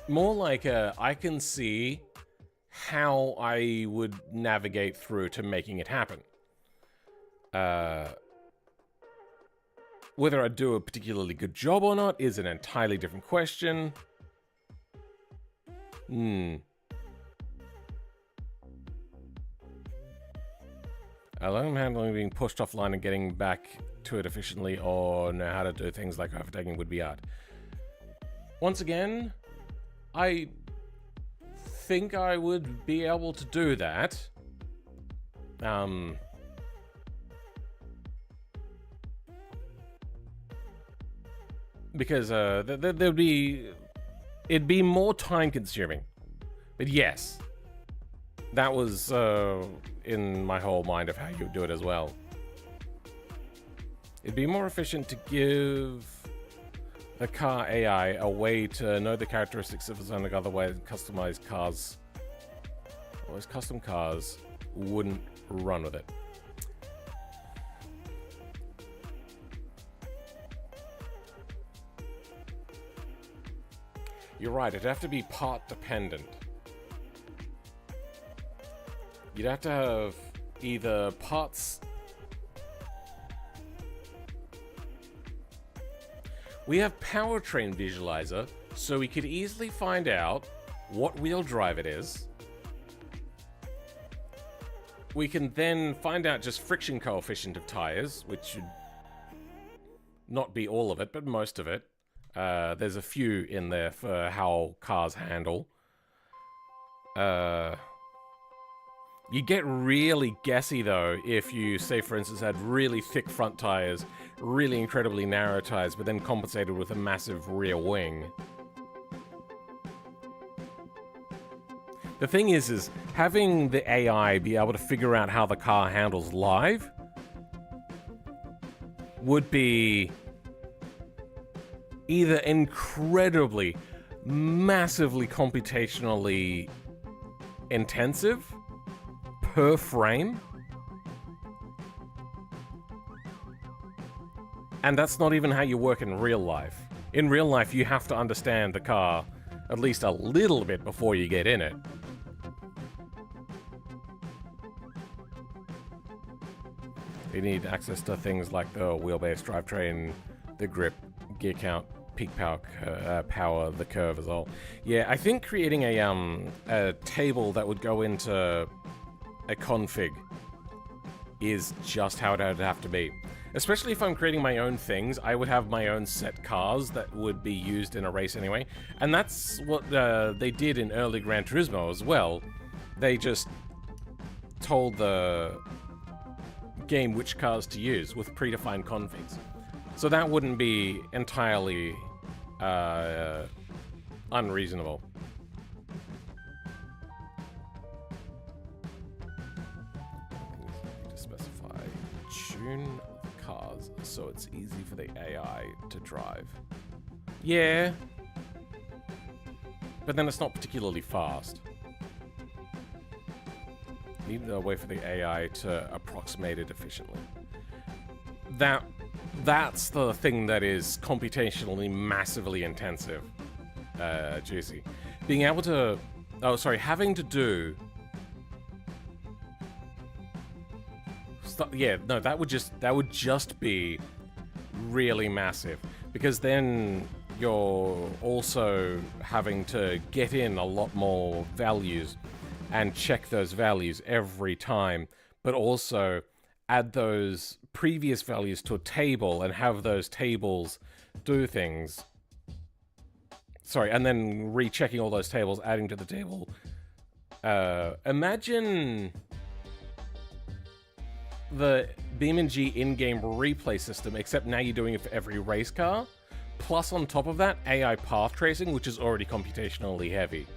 like I can see how I would navigate through to making it happen. Whether I do a particularly good job or not is an entirely different question. Alarm handling being pushed offline and getting back to it efficiently, or know how to do things like overtaking would be hard. Once again, I think I would be able to do that. Because it'd be more time consuming. But yes, that was in my whole mind of how you would do it as well. It'd be more efficient to give the car AI a way to know the characteristics of its own, like otherwise customized cars. Otherwise custom cars wouldn't run with it. You're right, it'd have to be part dependent. You'd have to have either parts... We have powertrain visualizer, so we could easily find out what wheel drive it is. We can then find out just friction coefficient of tires, which should not be all of it, but most of it. There's a few in there for how cars handle. You get really guessy though if you, say for instance, had really thick front tires, really incredibly narrow tires, but then compensated with a massive rear wing. The thing is having the AI be able to figure out how the car handles live would be either incredibly, massively computationally intensive, per frame. And that's not even how you work in real life. In real life, you have to understand the car at least a little bit before you get in it. You need access to things like the wheelbase, drivetrain, the grip, gear count, peak power, the curve as well. Yeah, I think creating a table that would go into a config is just how it would have to be. Especially if I'm creating my own things, I would have my own set cars that would be used in a race anyway. And that's what they did in early Gran Turismo as well. They just told the game which cars to use with predefined configs. So that wouldn't be entirely unreasonable. To specify tune cars so it's easy for the AI to drive. Yeah. But then it's not particularly fast. Need a way for the AI to approximate it efficiently. That's the thing that is computationally massively intensive, Juicy. Being able to... Oh, sorry, having to do... Yeah, no, that would just be really massive. Because then you're also having to get in a lot more values and check those values every time, but also add those previous values to a table and have those tables do things. Sorry, and then rechecking all those tables, adding to the table. Imagine the BeamNG in-game replay system, except now you're doing it for every race car. Plus, on top of that, AI path tracing, which is already computationally heavy.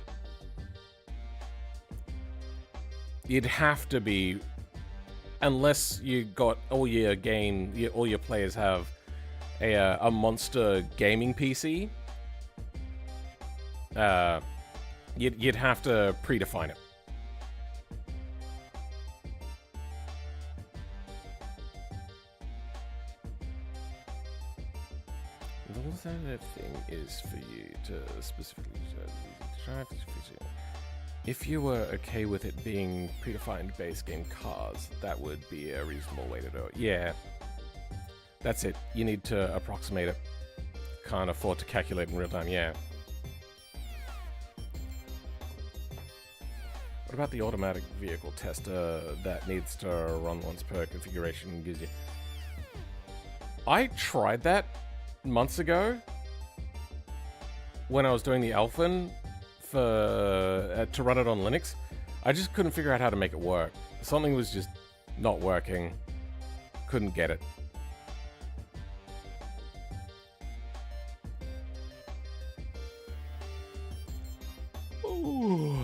You'd have to be, unless you got all your players have a monster gaming PC. You'd have to predefine it. The alternative thing is for you to specifically drive. If you were okay with it being predefined base game cars, that would be a reasonable way to do it. Yeah. That's it. You need to approximate it. Can't afford to calculate in real time, yeah. What about the automatic vehicle tester that needs to run once per configuration and gives you... I tried that months ago when I was doing the alpha for to run it on Linux. I just couldn't figure out how to make it work. Something was just not working. Couldn't get it. Ooh.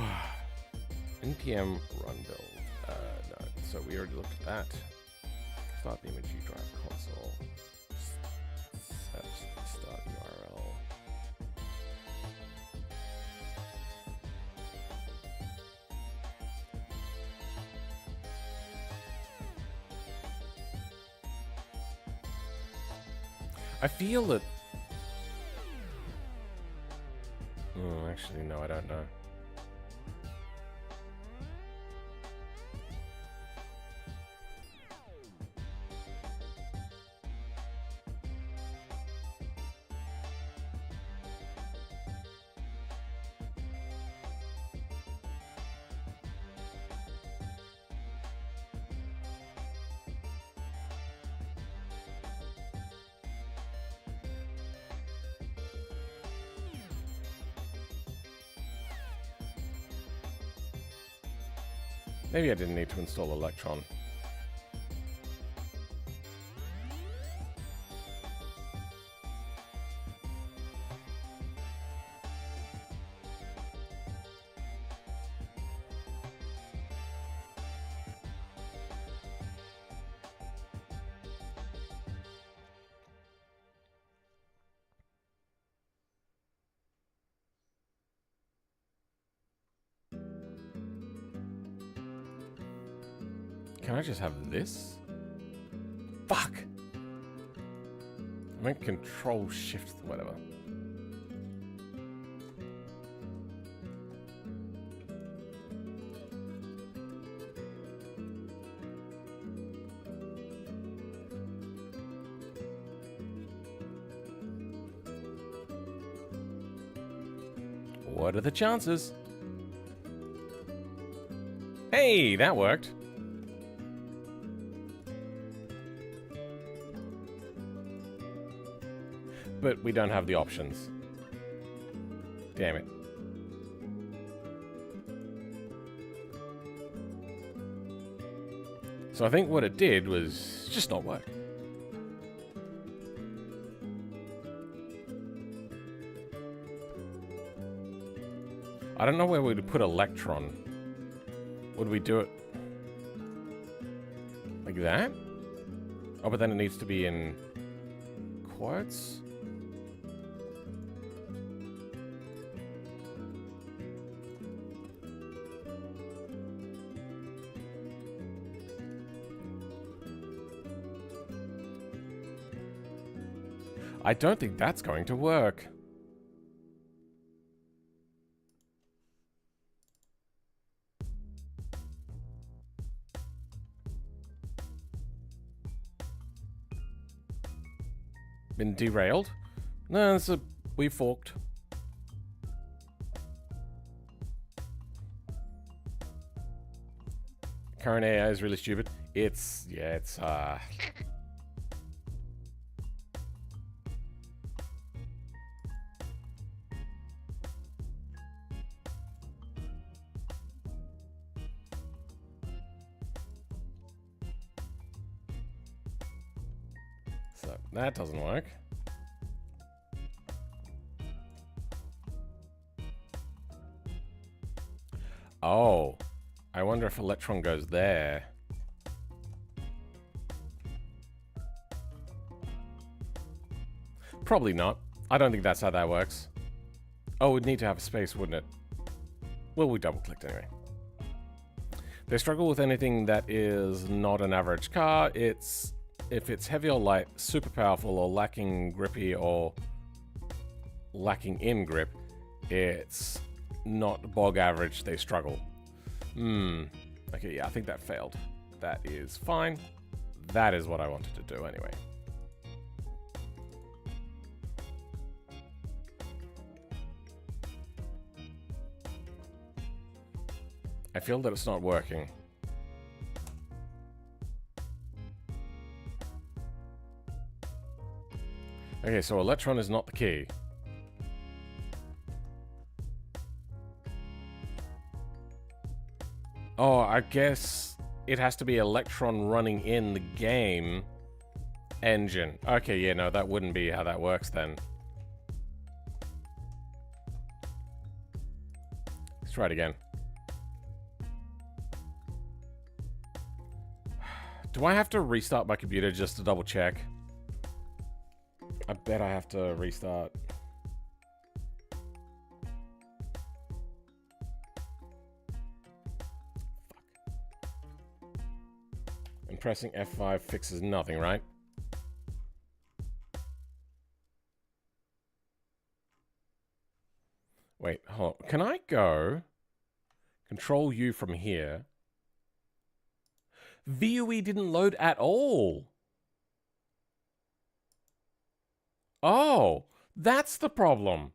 NPM run build. No, so we already looked at that. Start the image drive console. Set start URL. I feel that... actually, no, I don't know. Maybe I didn't need to install Electron. Can I just have this? Fuck! I meant control shift, whatever. What are the chances? Hey, that worked. But we don't have the options. Damn it. So I think what it did was just not work. I don't know where we'd put Electron. Would we do it like that? Oh, but then it needs to be in quotes. I don't think that's going to work. Been derailed? No, we forked. Current AI is really stupid. It's so that doesn't work. Oh, I wonder if Electron goes there. Probably not. I don't think that's how that works. Oh, we'd need to have a space, wouldn't it? Well, we double-clicked anyway. They struggle with anything that is not an average car. If it's heavy or light, super powerful, or lacking grippy, or lacking in grip, it's not bog average, they struggle. Okay, yeah, I think that failed. That is fine. That is what I wanted to do anyway. I feel that it's not working. Okay, so Electron is not the key. Oh, I guess it has to be Electron running in the game engine. Okay, yeah, no, that wouldn't be how that works then. Let's try it again. Do I have to restart my computer just to double check? I bet I have to restart. And pressing F5 fixes nothing, right? Wait, hold on. Can I go Control U from here? VUE didn't load at all. Oh, that's the problem.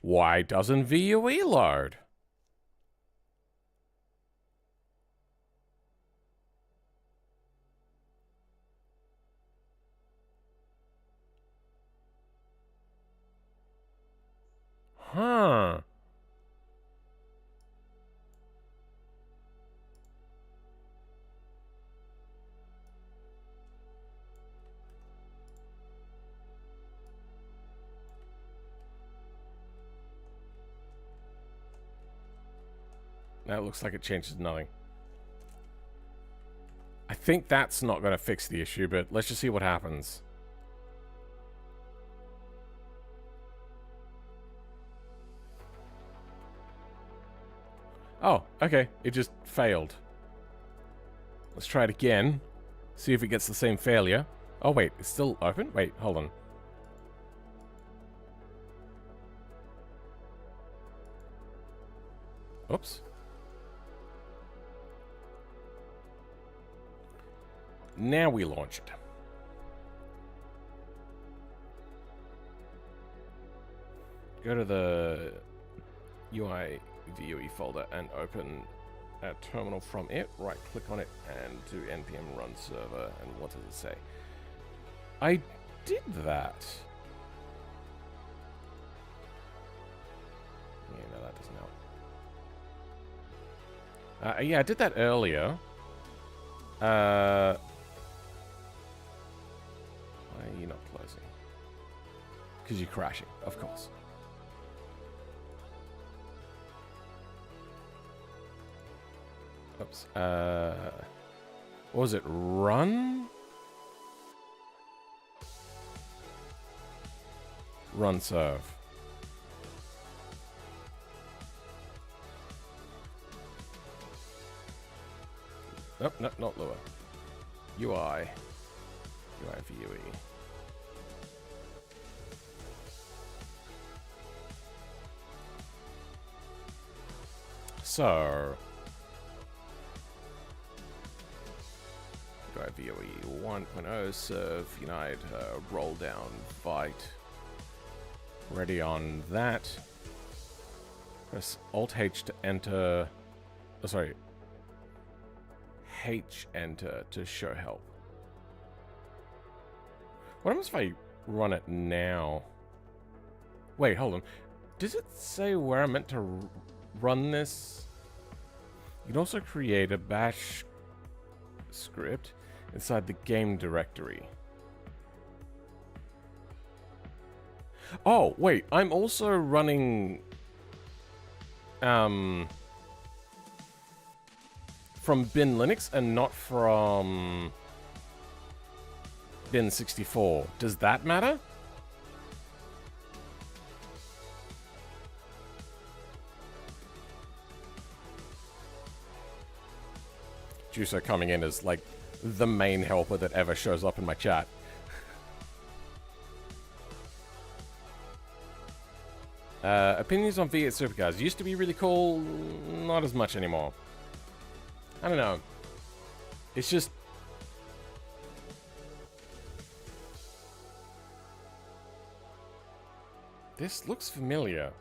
Why doesn't VUE load? Huh. That looks like it changes nothing. I think that's not going to fix the issue, but let's just see what happens. Oh, okay. It just failed. Let's try it again. See if it gets the same failure. Oh, wait. It's still open? Wait, hold on. Oops. Now we launch it. Go to the UI VUE folder and open a terminal from it. Right click on it and do npm run server. And what does it say? I did that. Yeah, no, that doesn't help. Yeah, I did that earlier. Why are you not closing? Because you're crashing, of course. Oops. What was it? Run? Run serve. Nope, no, not Lua. UI. UI VUE. So, UI VUE 1.0 serve Unite roll down Vite. Ready on that. Press Alt H to enter. Oh, sorry. H enter to show help. What happens if I run it now? Wait, hold on. Does it say where I'm meant to run this? You can also create a bash script inside the game directory. Oh, wait, I'm also running from bin Linux and not from bin 64. Does that matter? Juicer coming in as like the main helper that ever shows up in my chat. Opinions on V8 supercars. Used to be really cool, not as much anymore. I don't know. It's just... This looks familiar.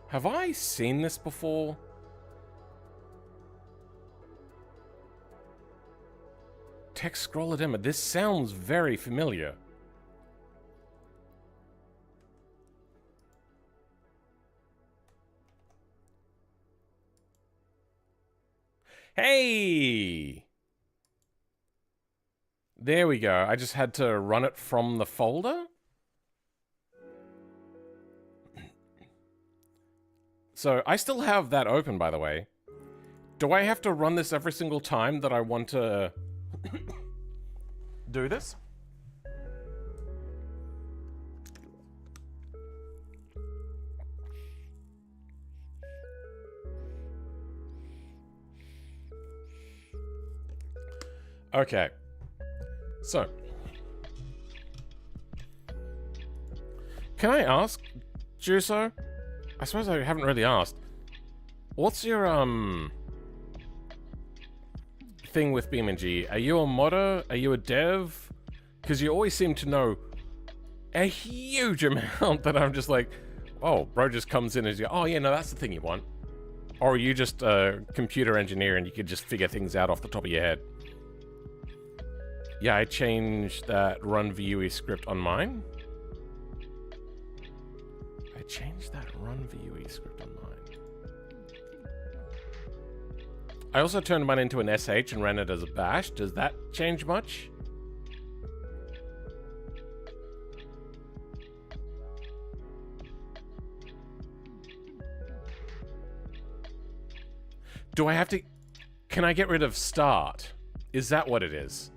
Have I seen this before? Text scroller demo. This sounds very familiar. Hey! There we go. I just had to run it from the folder. So I still have that open, by the way. Do I have to run this every single time that I want to do this? Okay. So, can I ask, Juso? I suppose I haven't really asked. What's your, thing with BeamNG? Are you a modder? Are you a dev? Because you always seem to know a huge amount that I'm just like, oh, bro just comes in and you go, oh yeah, no, that's the thing you want. Or are you just a computer engineer and you could just figure things out off the top of your head? Yeah, I changed that run VUE script on mine. I changed that run VUE script on mine. I also turned mine into an SH and ran it as a bash. Does that change much? Do I have to... Can I get rid of start? Is that what it is?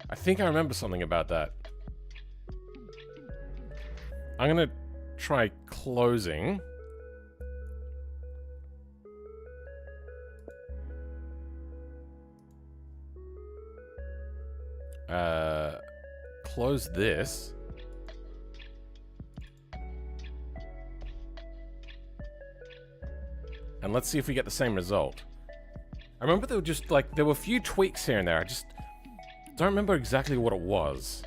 I think I remember something about that. I'm gonna try closing. Close this. And let's see if we get the same result. I remember there were just like, there were a few tweaks here and there. I just don't remember exactly what it was.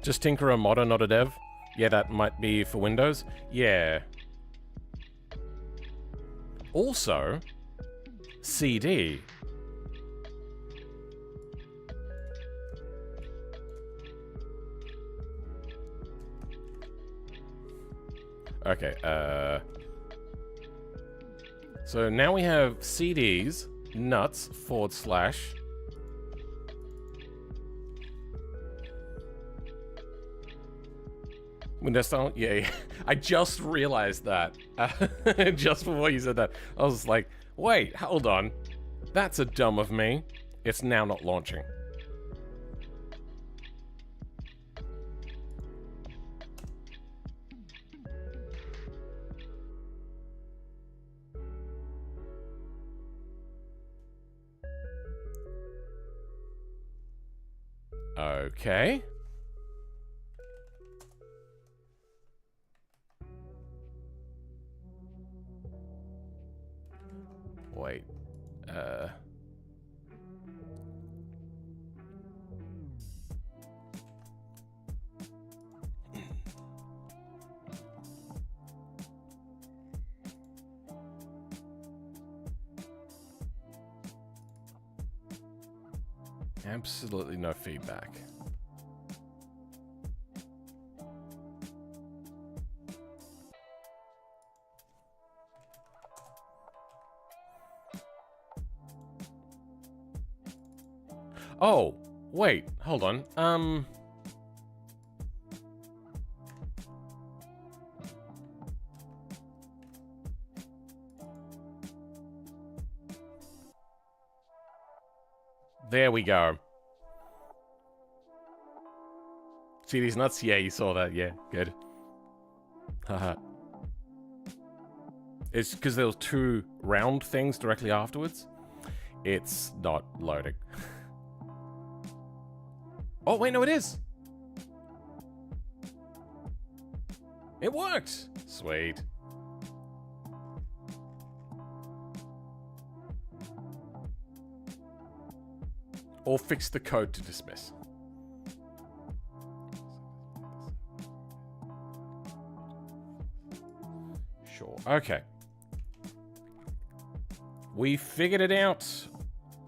Just tinker a modder, not a dev. Yeah, that might be for Windows. Yeah. Also, CD. Okay, so now we have CDs, nuts, / Windows style? Yeah. I just realized that. Just before you said that. I was like, wait, hold on. That's a dumb of me. It's now not launching. Okay. Wait. Absolutely no feedback. Oh, wait, hold on. There we go. See these nuts? Yeah, you saw that. Yeah, good. Haha. It's because there was 2 round things directly afterwards. It's not loading. Oh, wait, no, it is. It worked. Sweet. Or fix the code to dismiss. Sure. Okay. We figured it out.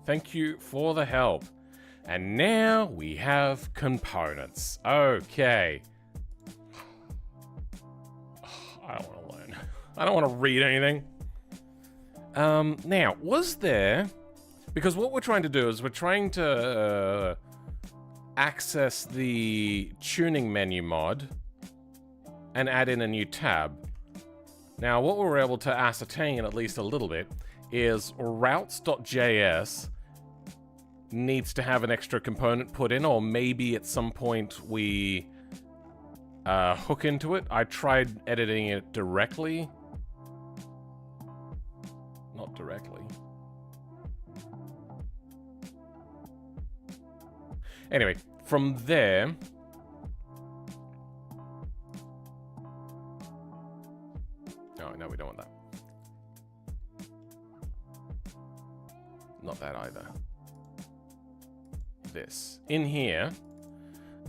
Thank you for the help. And now we have components. Okay. I don't want to learn. I don't want to read anything. Now, was there... Because what we're trying to do is we're trying to access the tuning menu mod and add in a new tab. Now, what we're able to ascertain, at least a little bit, is routes.js needs to have an extra component put in, or maybe at some point we hook into it. I tried editing it directly. Not directly. Anyway, from there... Oh, no, we don't want that. Not that either. This. In here,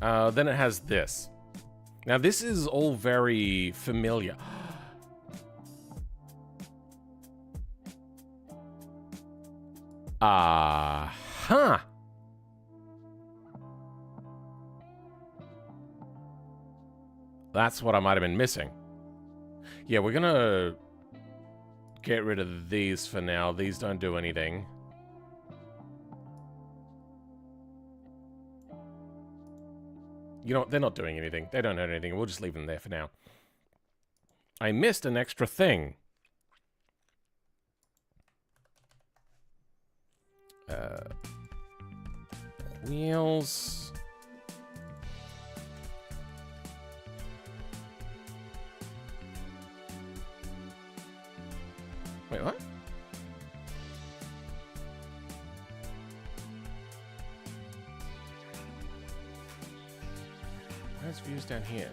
then it has this. Now, this is all very familiar. Huh. That's what I might have been missing. Yeah, we're gonna get rid of these for now. These don't do anything. You know what? They're not doing anything. They don't hurt anything. We'll just leave them there for now. I missed an extra thing. Wheels... Wait, what? these views down here?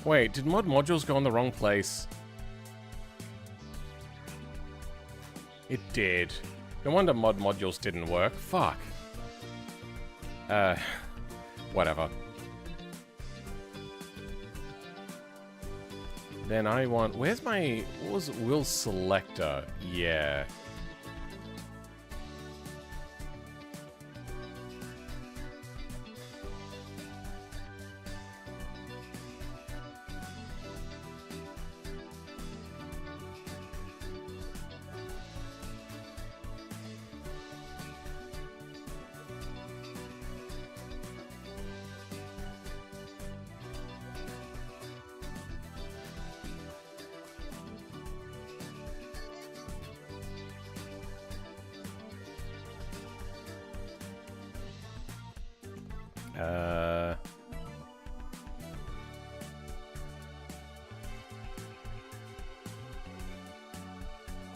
Wait, did mod modules go in the wrong place? It did. No wonder mod modules didn't work. Fuck. Whatever. Then I want... Where's my... What was it? Wheel selector? Yeah.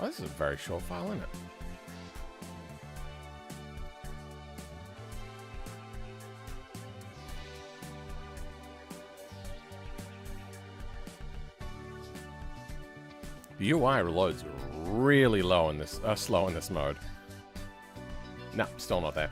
Oh, this is a very short file, isn't it? The UI reloads really low in this, slow in this mode. Nah, still not there.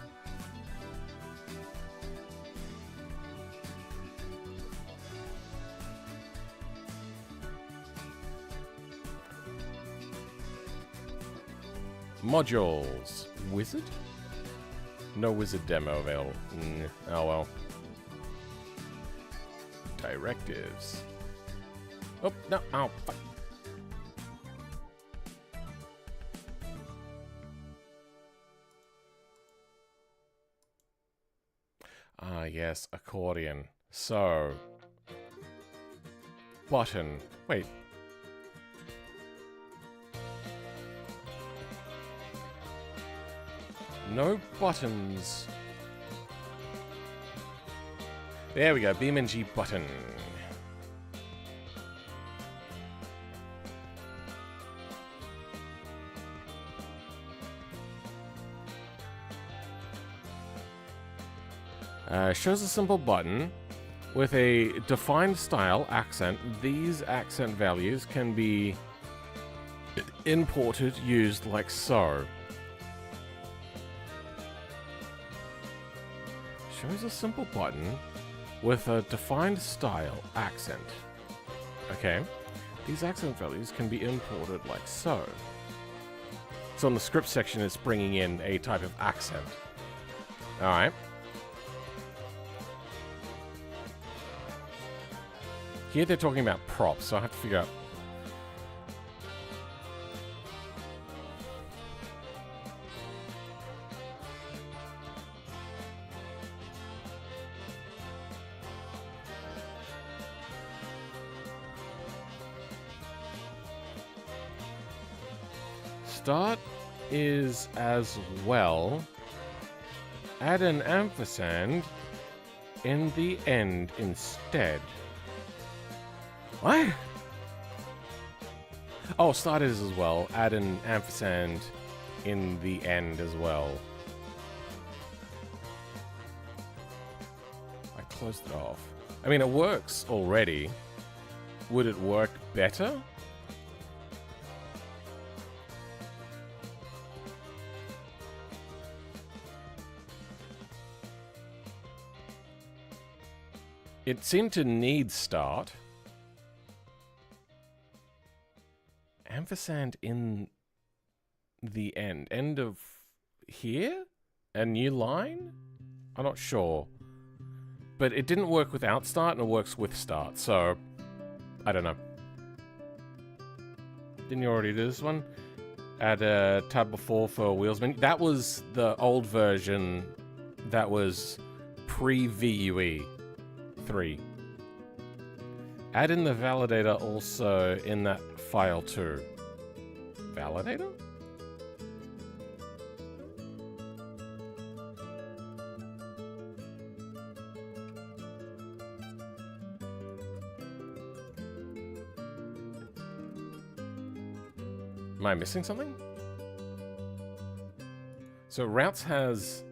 Modules. Wizard? No wizard demo available. Oh well. Directives. Oh, no. Oh, fuck. Ah, yes, accordion. So. Button. Wait. No buttons. There we go, BeamNG button. Shows a simple button with a defined style accent. These accent values can be imported, used like so. Shows a simple button with a defined style accent. Okay. These accent values can be imported like so. So in the script section, it's bringing in a type of accent. Alright. Here they're talking about props, so I have to figure out... Start is as well. Add an ampersand in the end instead. What? Oh, start is as well. Add an ampersand in the end as well. I closed it off. I mean, it works already. Would it work better? It seemed to need start. Ampersand in the end. End of here? A new line? I'm not sure. But it didn't work without start, and it works with start, so... I don't know. Didn't you already do this one? Add a tab before for wheels menu. That was the old version that was pre-VUE 3. Add in the validator also in that file too. Validator? Am I missing something? So routes has...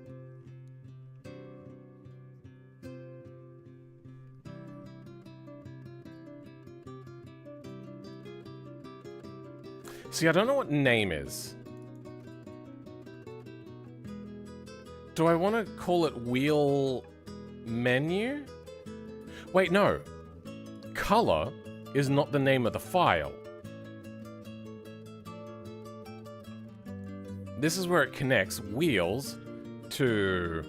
See, I don't know what name is. Do I want to call it wheel menu? Wait, no. Color is not the name of the file. This is where it connects wheels to...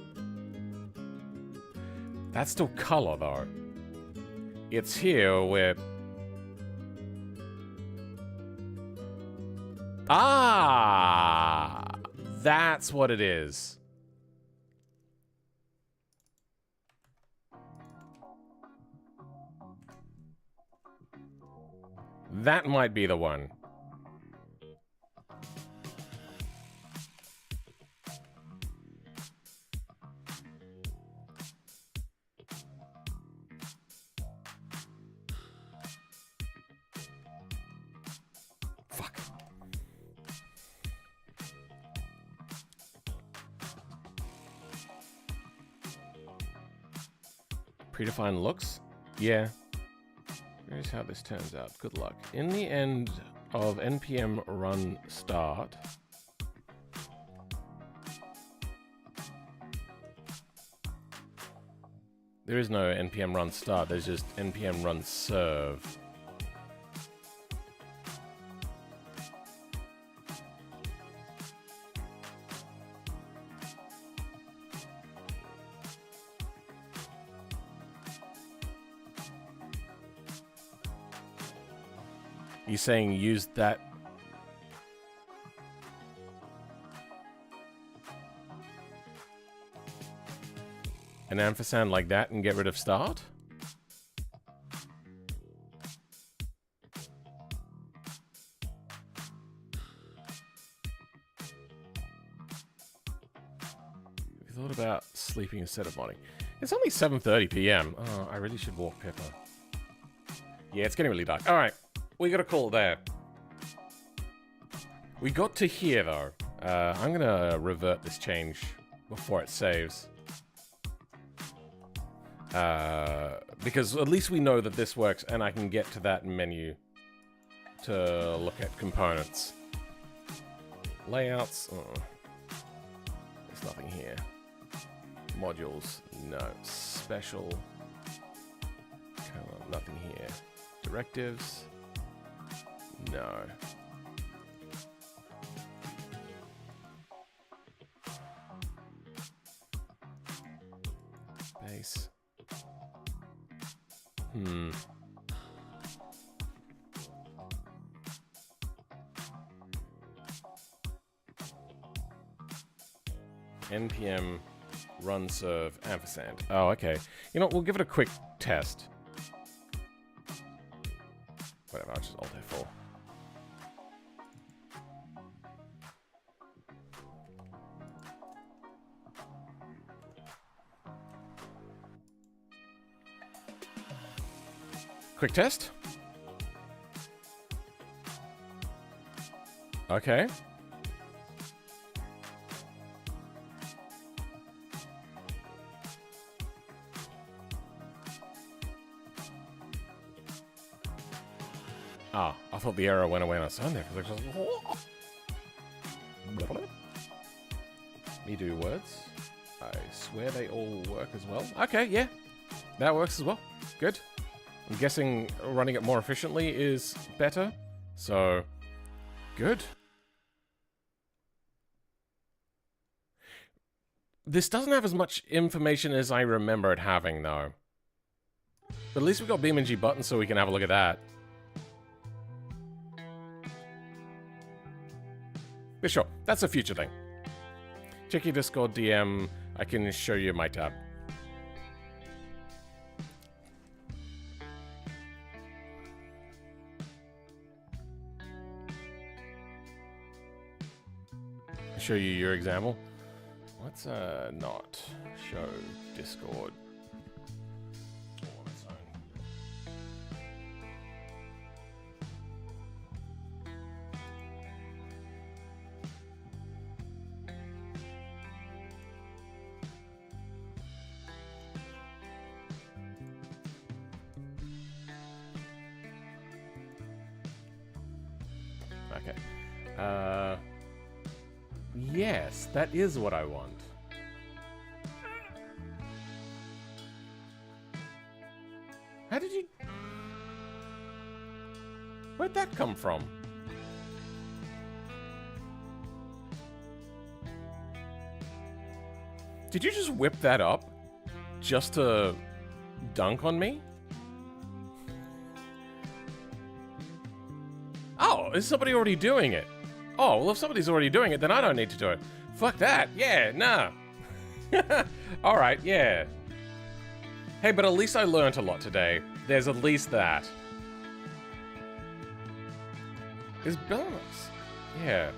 That's still color, though. It's here where... Ah! That's what it is. That might be the one. Fuck. Predefined looks? Yeah. Here's how this turns out. Good luck. In the end of npm run start, there is no npm run start, there's just npm run serve. You're saying use that? An ampersand like that and get rid of start? Have you thought about sleeping instead of modding? It's only 7:30 p.m. Oh, I really should walk Pepper. Yeah, it's getting really dark. All right. We got a call there. We got to here, though. I'm going to revert this change before it saves. Because at least we know that this works, and I can get to that menu to look at components. Layouts. There's nothing here. Modules. No. Special. Nothing here. Directives. No. Base. npm run serve ampersand. Oh, okay. You know, we'll give it a quick test. Whatever, I'll just alt F4. Quick test. Okay. Ah, I thought the error went away on its own there. Me do words. I swear they all work as well. Okay, yeah. That works as well. Good. I'm guessing running it more efficiently is better. So, good. This doesn't have as much information as I remember it having, though. But at least we've got BeamNG buttons so we can have a look at that. But sure, that's a future thing. Check your Discord DM. I can show you my tab. Show you your example. Let's not show Discord. On its own. Okay. Yes, that is what I want. How did you... Where'd that come from? Did you just whip that up just to dunk on me? Oh, is somebody already doing it? Oh, well, if somebody's already doing it, then I don't need to do it. Fuck that. Yeah, nah. Alright, yeah. Hey, but at least I learned a lot today. There's at least that. Is balance? Yeah.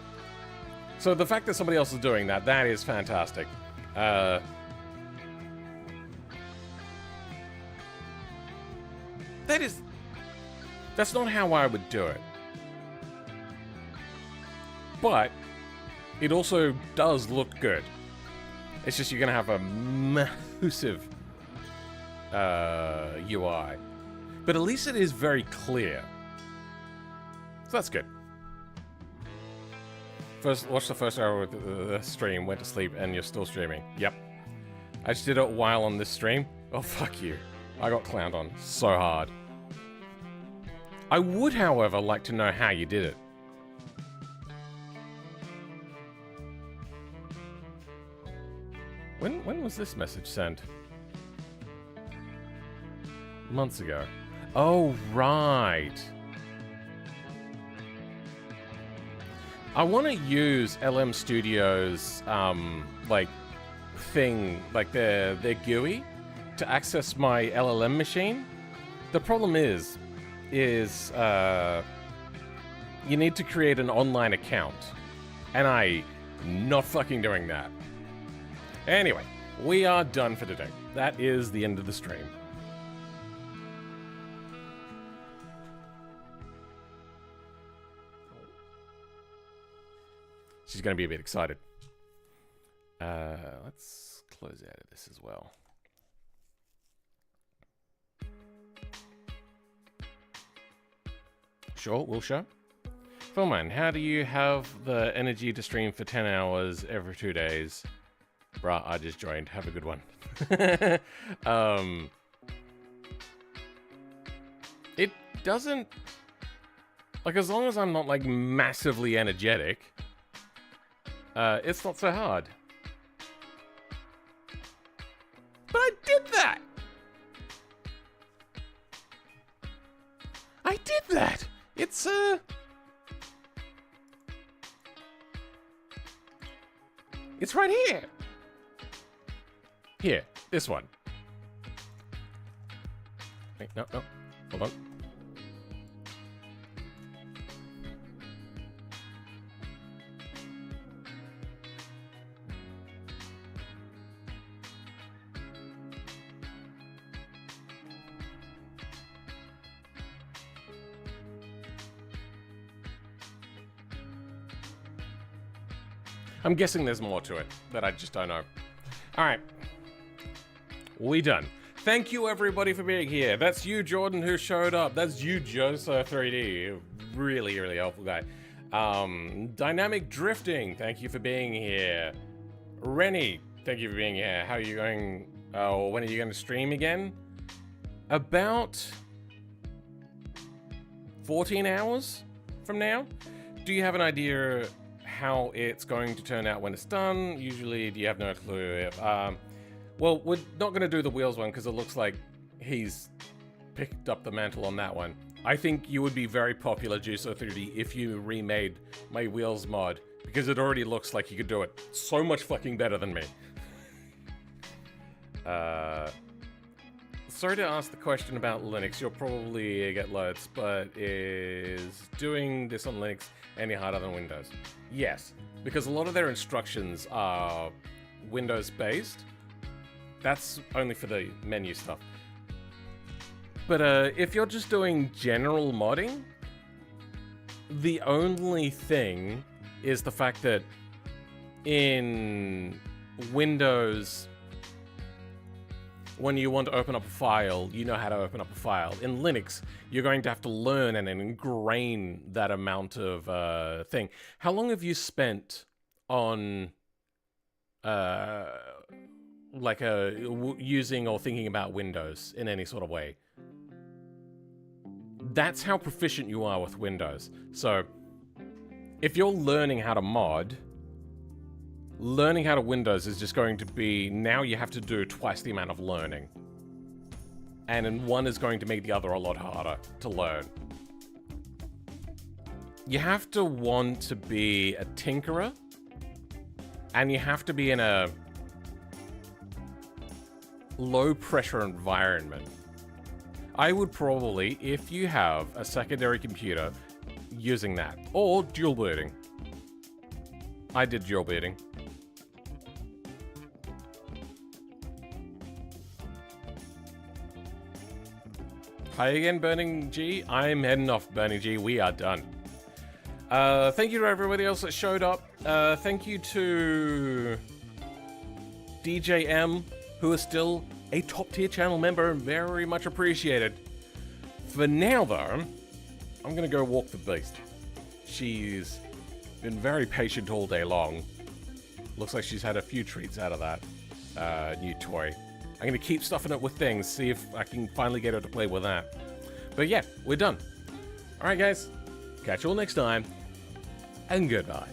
So the fact that somebody else is doing that, that is fantastic. That's not how I would do it. But it also does look good. It's just you're gonna have a massive UI. But at least it is very clear. So that's good. Watch the first hour of the stream, went to sleep, and you're still streaming. Yep. I just did it while on this stream. Oh, fuck you. I got clowned on so hard. I would, however, like to know how you did it. When was this message sent? Months ago. Oh, right. I want to use LM Studio's, like, thing, like their GUI, to access my LLM machine. The problem is you need to create an online account. And I'm not fucking doing that. Anyway, we are done for today. That is the end of the stream. She's going to be a bit excited. Let's close out of this as well. Sure, we'll show. Philman, how do you have the energy to stream for 10 hours every 2 days? Bruh, I just joined. Have a good one. It doesn't... Like, as long as I'm not, like, massively energetic, it's not so hard. But I did that! I did that! It's, It's right here! Here, this one. Wait, no, hold on. I'm guessing there's more to it that I just don't know. All right. We done. Thank you, everybody, for being here. That's you, Jordan, who showed up. That's you, Josa3D. Really, really helpful guy. Dynamic Drifting, thank you for being here. Rennie, thank you for being here. How are you going? Oh, when are you going to stream again? About 14 hours from now? Do you have an idea how it's going to turn out when it's done? Usually, do you have no clue? Well, we're not going to do the wheels one because it looks like he's picked up the mantle on that one. I think you would be very popular, Juicer3D, if you remade my wheels mod, because it already looks like you could do it so much fucking better than me. Sorry to ask the question about Linux. You'll probably get loads, but is doing this on Linux any harder than Windows? Yes, because a lot of their instructions are Windows-based. That's only for the menu stuff. But if you're just doing general modding, the only thing is the fact that in Windows, when you want to open up a file, you know how to open up a file. In Linux, you're going to have to learn and ingrain that amount of thing. How long have you spent on using or thinking about Windows in any sort of way? That's how proficient you are with Windows. So if you're learning how to mod, learning how to Windows is just going to be, now you have to do twice the amount of learning. And one is going to make the other a lot harder to learn. You have to want to be a tinkerer, and you have to be in a low pressure environment. I would probably, if you have a secondary computer, using that, or dual booting. I did dual booting. Hi again, BeamNG. I'm heading off, BeamNG. We are done. Thank you to everybody else that showed up. Thank you to DJM, who is still a top-tier channel member. Very much appreciated. For now, though, I'm going to go walk the beast. She's been very patient all day long. Looks like she's had a few treats out of that new toy. I'm going to keep stuffing it with things, see if I can finally get her to play with that. But yeah, we're done. Alright guys, catch you all next time, and goodbye.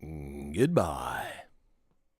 Goodbye.